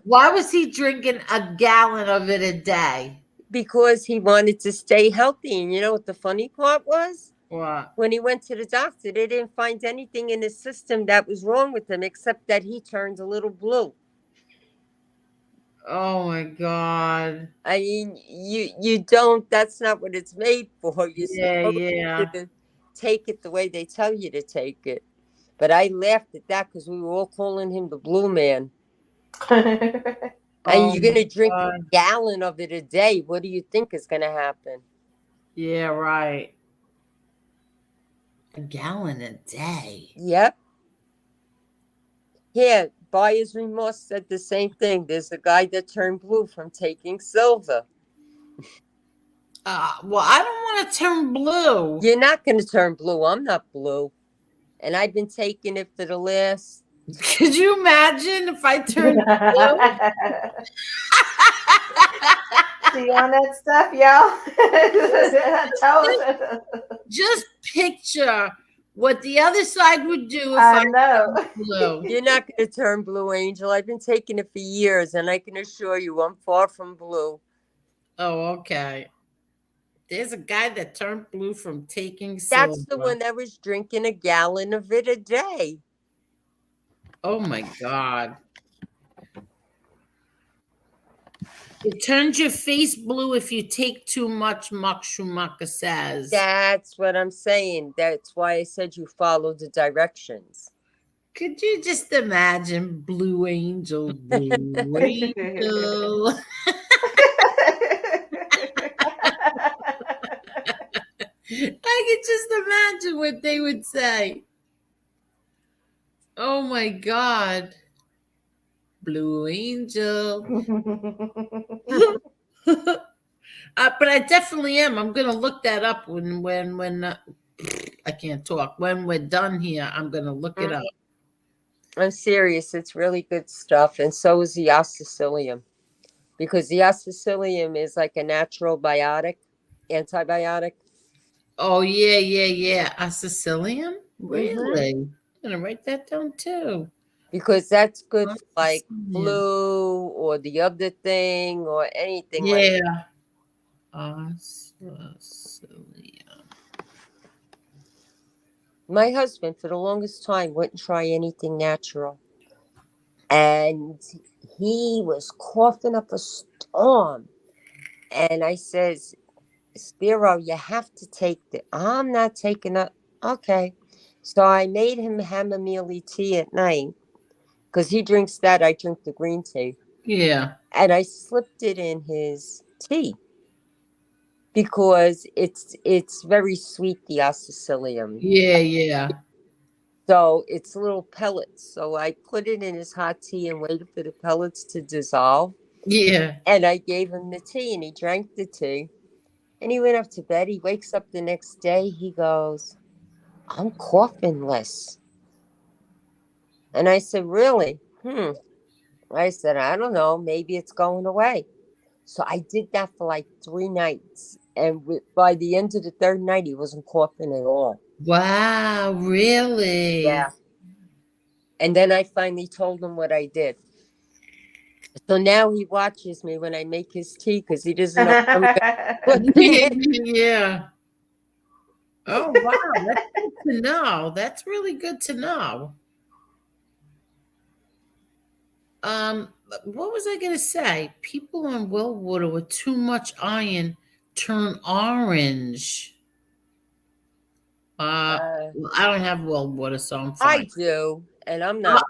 Why was he drinking a gallon of it a day? Because he wanted to stay healthy. And you know what the funny part was? What? When he went to the doctor, they didn't find anything in his system that was wrong with him, except that he turned a little blue. Oh my God. I mean, you don't, that's not what it's made for. You're supposed Yeah. to take it the way they tell you to take it. But I laughed at that because we were all calling him the blue man. Oh And you're going to my drink a God. gallon of it a day. What do you think is going to happen? Yeah, right. A gallon a day. Yep. Here, Buyer's Remorse said the same thing. There's a guy that turned blue from taking silver. Well, I don't want to turn blue. You're not going to turn blue. I'm not blue. And I've been taking it for the last... Could you imagine if I turned blue? See on that stuff, y'all? Just picture what the other side would do if I I know. turned blue. You're not going to turn blue, Angel. I've been taking it for years, and I can assure you I'm far from blue. Oh, okay. There's a guy that turned blue from taking silver. That's the one that was drinking a gallon of it a day. Oh, my God. It turns your face blue if you take too much, Mark Schumacher says. That's what I'm saying. That's why I said you follow the directions. Could you just imagine Blue Angel, Blue Angel? I could just imagine what they would say. Oh my God. Blue Angel. But I definitely am. I'm gonna look that up when I can't talk. When we're done here, I'm gonna look it up. I'm serious. It's really good stuff. And so is the Sicilium. Because the Sicilium is like a natural antibiotic. Oh yeah. A Sicilium? Really? I'm gonna write that down too. Because that's good for like flu or the other thing or anything like that. Sicilium. My husband, for the longest time, wouldn't try anything natural. And he was coughing up a storm. And I says, Spiro, you have to take I'm not taking it. Okay. So I made him chamomile tea at night. Because he drinks that, I drink the green tea. Yeah. And I slipped it in his tea. Because it's very sweet, the Sicilium. Yeah. So it's little pellets. So I put it in his hot tea and waited for the pellets to dissolve. Yeah. And I gave him the tea and he drank the tea. And he went up to bed. He wakes up the next day. He goes, I'm coughing less. And I said, really? I said, I don't know. Maybe it's going away. So I did that for like 3 nights. And by the end of the 3rd night, he wasn't coughing at all. Wow, really? Yeah. And then I finally told him what I did. So now he watches me when I make his tea because he doesn't know I'm Yeah. Oh, wow. That's good to know. That's really good to know. What was I going to say? People on well water with too much iron turn orange. I don't have well water, so I'm fine. I do, and I'm not.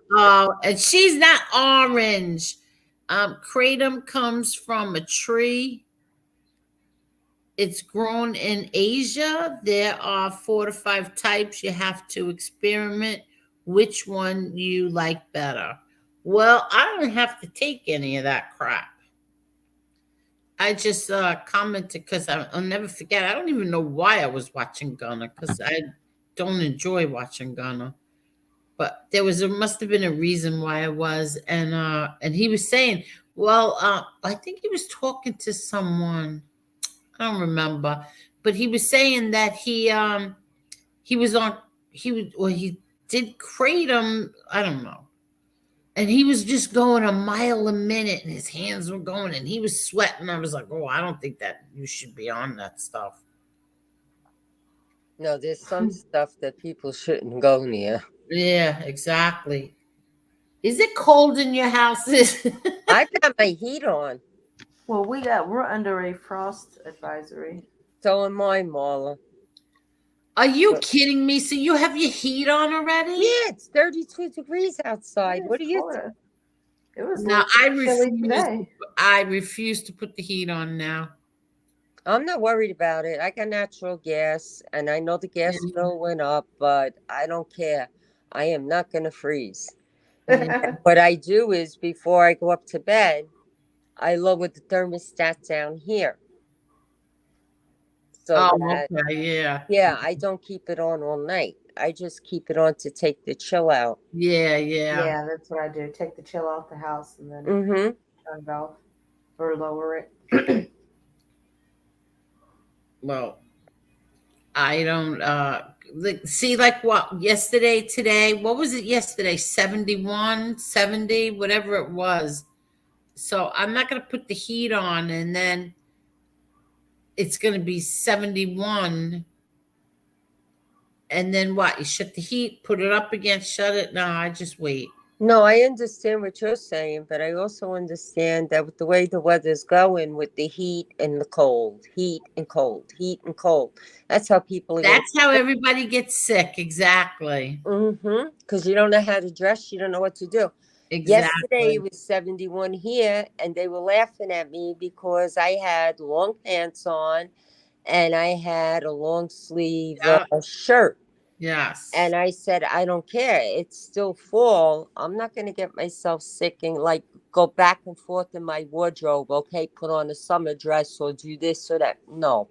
And she's not orange. Kratom comes from a tree. It's grown in Asia. There are 4 to 5 types. You have to experiment which one you like better. Well, I don't have to take any of that crap. I just commented because I'll never forget. I don't even know why I was watching Gunna because I don't enjoy watching Gunna. But there must have been a reason why I was, and he was saying, well, I think he was talking to someone. I don't remember, but he was saying that he did kratom. I don't know, and he was just going a mile a minute, and his hands were going, and he was sweating. I was like, oh, I don't think that you should be on that stuff. No, there's some stuff that people shouldn't go near. Yeah, exactly. Is it cold in your houses? I've got my heat on. Well, we're under a frost advisory. So am I, Marla. Are you kidding me? So you have your heat on already? Yeah, it's 32 degrees outside. What do you think? It was No, I chilly refuse. today. I refuse to put the heat on now. I'm not worried about it. I got natural gas, and I know the gas bill went up, but I don't care. I am not going to freeze. What I do is before I go up to bed, I lower the thermostat down here. So Oh, that, okay, yeah, I don't keep it on all night. I just keep it on to take the chill out. Yeah. Yeah, that's what I do. Take the chill off the house and then Mm-hmm. turn it off or lower it. Well, I don't see like what yesterday, today, what was it yesterday? 71, 70, whatever it was. So I'm not gonna put the heat on and then it's gonna be 71. And then what? You shut the heat, put it up again, shut it. No, I just wait. No, I understand what you're saying, but I also understand that with the way the weather's going, with the heat and the cold, heat and cold, heat and cold, that's how people are getting. That's how everybody gets sick. Exactly. Mm-hmm. Because you don't know how to dress, you don't know what to do. Yesterday Exactly. it was 71 here, and they were laughing at me because I had long pants on and I had a long sleeve shirt. Yes. And I said, I don't care. It's still fall. I'm not going to get myself sick and like go back and forth in my wardrobe. Okay, put on a summer dress or do this or that. No.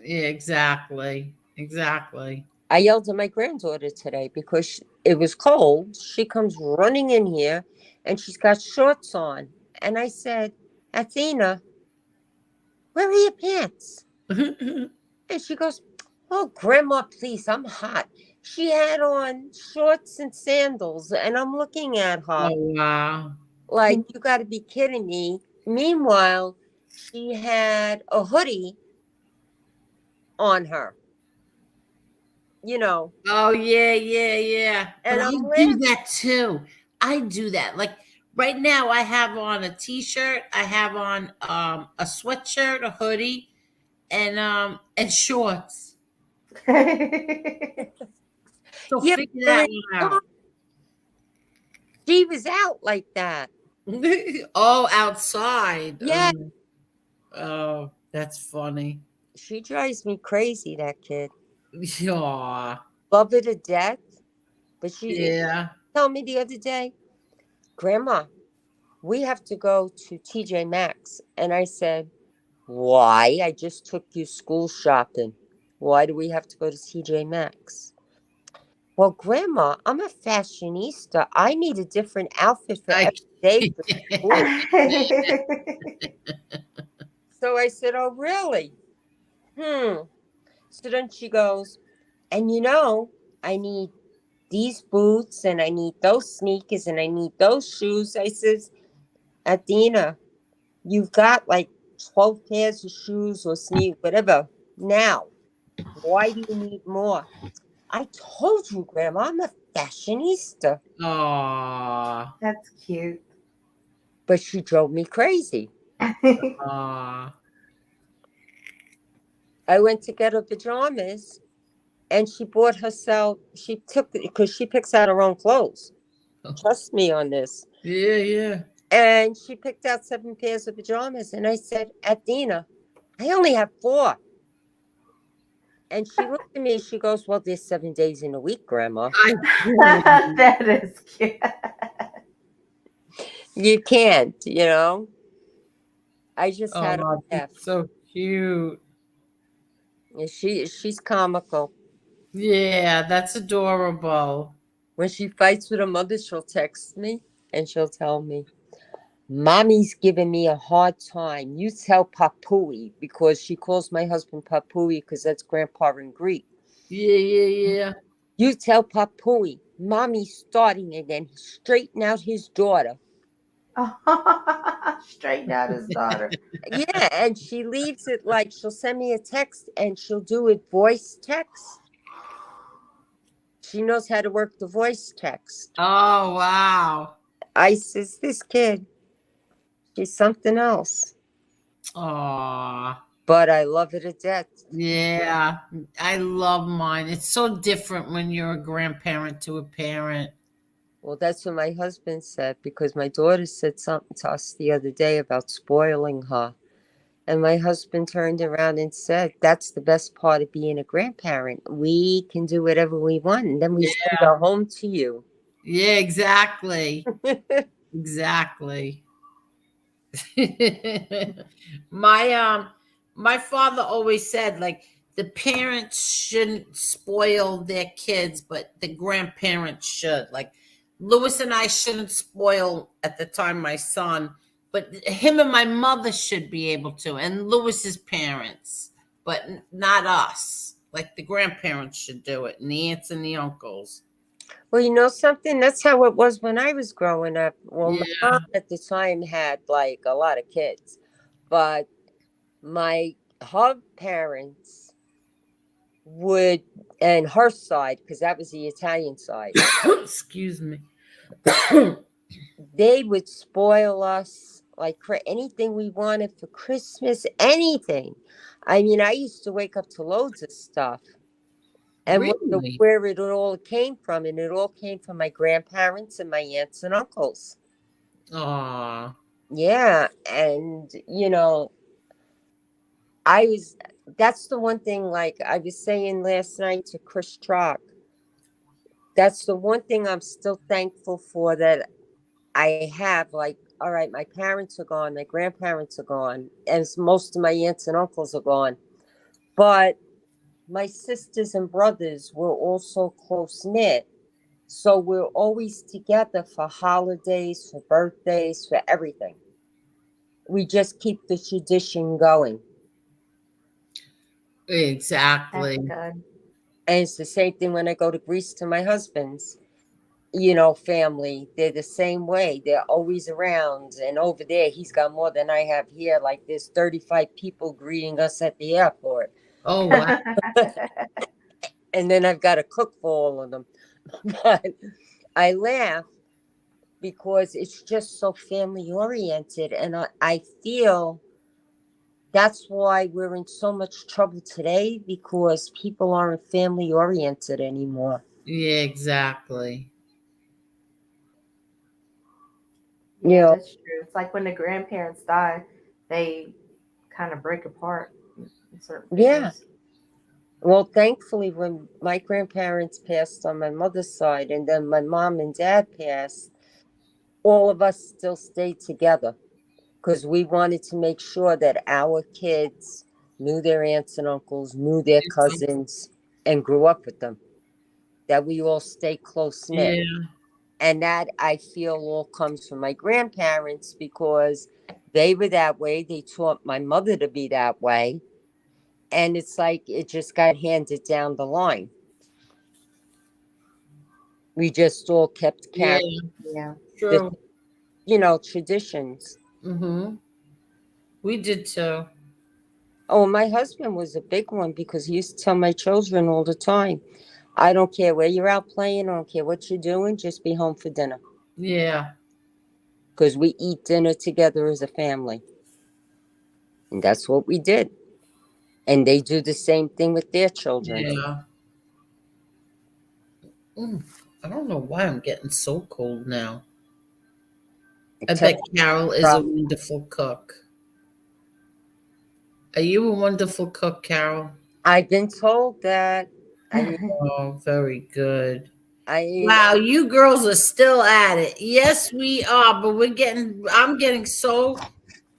Yeah, exactly. Exactly. I yelled at my granddaughter today because it was cold. She comes running in here and she's got shorts on. And I said, Athena, where are your pants? And she goes, oh, Grandma, please, I'm hot. She had on shorts and sandals, and I'm looking at her Oh, wow. like, you got to be kidding me. Meanwhile, she had a hoodie on her, you know. Oh, yeah. But And I I'm do laughing. that too. I do that. Like right now, I have on a t-shirt, I have on a sweatshirt, a hoodie, and shorts. So Yeah, figure but that one out. she was out like that. Oh, outside. Yeah. Oh, that's funny. She drives me crazy, that kid. Yeah. Love her to death. But she Yeah. told me the other day, Grandma, we have to go to TJ Maxx. And I said, why? I just took you school shopping. Why do we have to go to TJ Maxx? Well, Grandma, I'm a fashionista. I need a different outfit for every day for school. So I said, oh, really? So then she goes, and you know, I need these boots and I need those sneakers and I need those shoes. I says, Athena, you've got like 12 pairs of shoes or sneakers, whatever. Now, why do you need more? I told you, Grandma, I'm a fashionista. Aw. That's cute. But she drove me crazy. Aw. I went to get her pajamas and she bought herself, she took, because she picks out her own clothes. Trust me on this. Yeah. And she picked out 7 pairs of pajamas. And I said, Athena, I only have 4. And she looked at me, she goes, well, there's 7 days in a week, Grandma. That is cute. You can't, you know. I just had a Oh, laugh. so cute. She's comical. Yeah, that's adorable. When she fights with her mother, she'll text me and she'll tell me, Mommy's giving me a hard time. You tell Papui, because she calls my husband Papui because that's Grandpa in Greek. Yeah. You tell Papui, Mommy's starting again. Straighten out his daughter. Straighten out his daughter. Yeah, and she leaves it like she'll send me a text and she'll do it voice text. She knows how to work the voice text. Oh, wow. I says, this kid, she's something else. Aw. but I love it to death. Yeah, I love mine. It's so different when you're a grandparent to a parent. Well, that's what my husband said, because my daughter said something to us the other day about spoiling her. And my husband turned around and said, that's the best part of being a grandparent. We can do whatever we want, and then we send Yeah. our home to you. Yeah, exactly. Exactly. my my father always said, like, the parents shouldn't spoil their kids, but the grandparents should. Like, Lewis and I shouldn't spoil at the time my son, but him and my mother should be able to, and Lewis's parents, but not us. Like, the grandparents should do it, and the aunts and the uncles. Well, you know something? That's how it was when I was growing up. Well, my Yeah. mom at the time had like a lot of kids, but her parents would, and her side, because that was the Italian side, Excuse me. they would spoil us like for anything we wanted for Christmas, anything. I mean, I used to wake up to loads of stuff. And Really? where it all came from, and it all came from my grandparents and my aunts and uncles. Aw. Yeah, and that's the one thing, like I was saying last night to Chris Trock, that's the one thing I'm still thankful for, that I have. Like, all right, my parents are gone, my grandparents are gone, and most of my aunts and uncles are gone. But my sisters and brothers were also close knit. So we're always together for holidays, for birthdays, for everything. We just keep the tradition going. Exactly. That's good. And it's the same thing when I go to Greece to my husband's, family. They're the same way. They're always around. And over there, he's got more than I have here. Like, there's 35 people greeting us at the airport. Oh, wow. And then I've got to cook for all of them. But I laugh because it's just so family oriented. And I feel that's why we're in so much trouble today, because people aren't family oriented anymore. Yeah, exactly. Yeah, that's true. It's like when the grandparents die, they kind of break apart in certain Yeah. families. Well, thankfully, when my grandparents passed on my mother's side, and then my mom and dad passed, all of us still stayed together, because we wanted to make sure that our kids knew their aunts and uncles, knew their cousins, and grew up with them. That we all stay close knit. Yeah. And that, I feel, all comes from my grandparents, because they were that way. They taught my mother to be that way. And it's like it just got handed down the line. We just all kept Yeah. carrying Yeah. True. traditions. Mm-hmm. We did too. Oh, my husband was a big one, because he used to tell my children all the time, I don't care where you're out playing, I don't care what you're doing, just be home for dinner. Yeah. Because we eat dinner together as a family. And that's what we did. And they do the same thing with their children. Yeah. I don't know why I'm getting so cold now. I bet Carol is a wonderful cook. Are you a wonderful cook, Carol? I've been told that. Oh, very good. I Wow, you girls are still at it. Yes, we are, but I'm getting so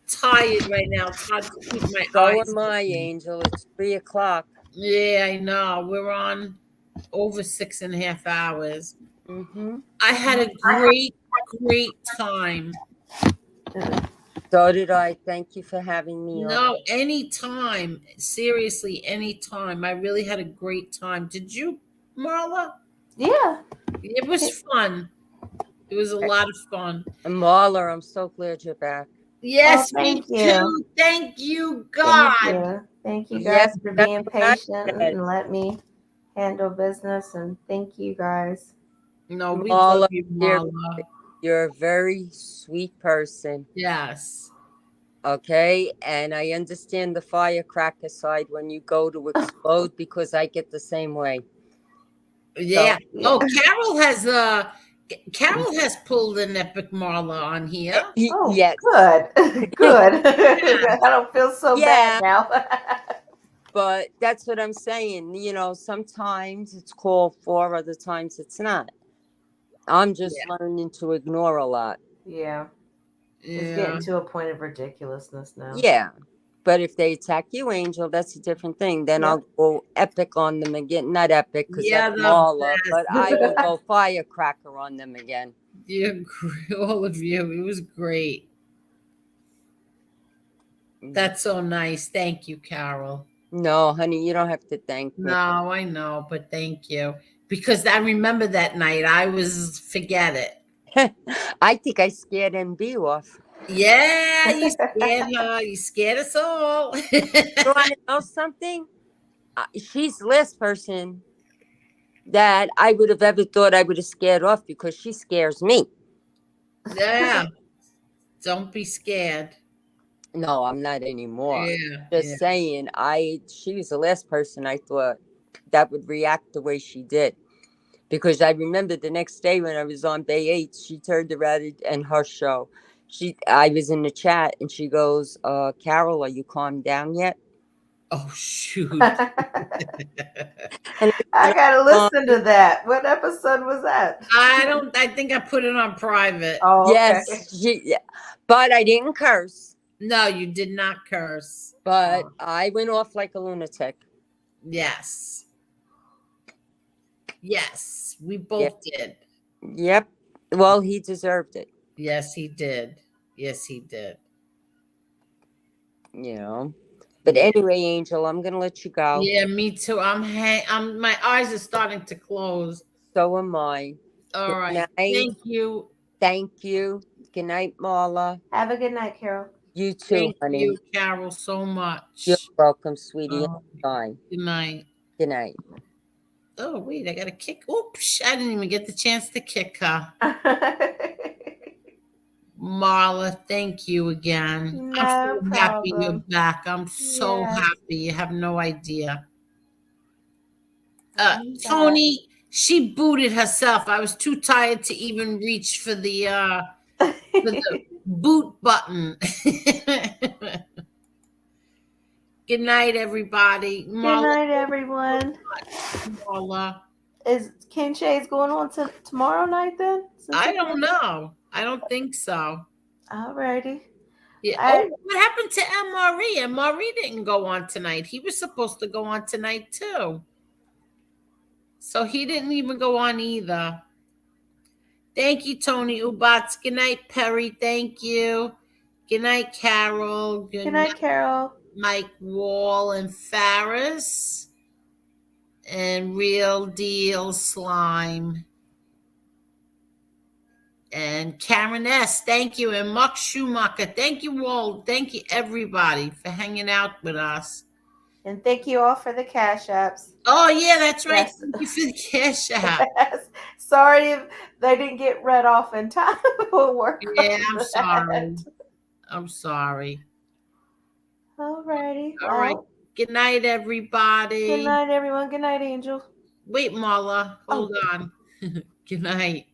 tired right now. It's hard to keep my eyes So am I, open. Angel. It's 3:00. Yeah, I know. We're on over 6.5 hours. Mm-hmm. I had a great time. So did I. Thank you for having me on. No, anytime. Seriously, anytime. I really had a great time. Did you, Marla? Yeah. It was fun. It was a lot of fun. And Marla, I'm so glad you're back. Yes, Oh, me thank you. too. Thank you, God. Thank you. Thank you Yes, guys for that's being what I patient said. and let me handle business. And thank you guys. No, we love you, Marla, Marla. you're a very sweet person. Yes. Okay, and I understand the firecracker side when you go to explode because I get the same way. Yeah. So, Oh, Carol has pulled an epic Marla on here. Oh, yes. good. Good. I don't feel so bad now. But that's what I'm saying. You know, sometimes it's called for, other times it's not. I'm just learning to ignore a lot. Yeah. It's Yeah. getting to a point of ridiculousness now. Yeah. But if they attack you, Angel, that's a different thing. Then I'll go epic on them again. Not epic because Yeah, that's the Marla, best. but I will go firecracker on them again. Yeah, all of you. It was great. That's so nice. Thank you, Carol. No, honey, you don't have to thank me. No, I know, but thank you. Because I remember that night. I was, forget it. I think I scared MB off. Yeah, you scared her. You scared us all. You want to know something? She's the last person that I would have ever thought I would have scared off because she scares me. Yeah. Don't be scared. No, I'm not anymore. Yeah. Just saying, she was the last person I thought that would react the way she did. Because I remember the next day when I was on Bay 8, she turned around and her show. I was in the chat and she goes, Carol, are you calmed down yet? Oh, shoot. And I gotta listen to that. What episode was that? I think I put it on private. Oh, okay. Yes, but I didn't curse. No, you did not curse. But I went off like a lunatic. Yes. Yes, we both did. Yep. Well, he deserved it. Yes, he did. Yes, he did. You know. But anyway, Angel, I'm gonna let you go. Yeah, me too. My eyes are starting to close. So am I. All Good right. night. Thank you. Thank you. Good night, Marla. Have a good night, Carol. You too, Thank honey. you, Carol, so much. You're welcome, sweetie. Oh, Bye. good night. Good night. Oh, wait, I got to kick. Oops, I didn't even get the chance to kick her. Marla, thank you again. No I'm so happy you're problem. back. I'm so Yes. happy. You have no idea. I'm back. Tony, she booted herself. I was too tired to even reach for the boot button. Good night, everybody. Good night, everyone. Marla. Is Caneshades going on tomorrow night then? I don't know. I don't think so. Alrighty. Yeah. What happened to MRE? MRE didn't go on tonight. He was supposed to go on tonight too. So he didn't even go on either. Thank you, Tony Ubats. Good night, Perry. Thank you. Good night, Carol. Good night, Carol. Mike Wall and Farris. And Real Deal Slime. And Karen S. Thank you. And Mark Schumacher. Thank you all. Thank you, everybody, for hanging out with us. And thank you all for the cash apps. Oh, yeah, that's right. Yes. Thank you for the cash app. Yes. Sorry if they didn't get read off in time. We'll work on Yeah, I'm that. sorry. I'm sorry. Alrighty. All right. Good night, everybody. Good night, everyone. Good night, Angel. Wait, Marla. Hold on. Good night.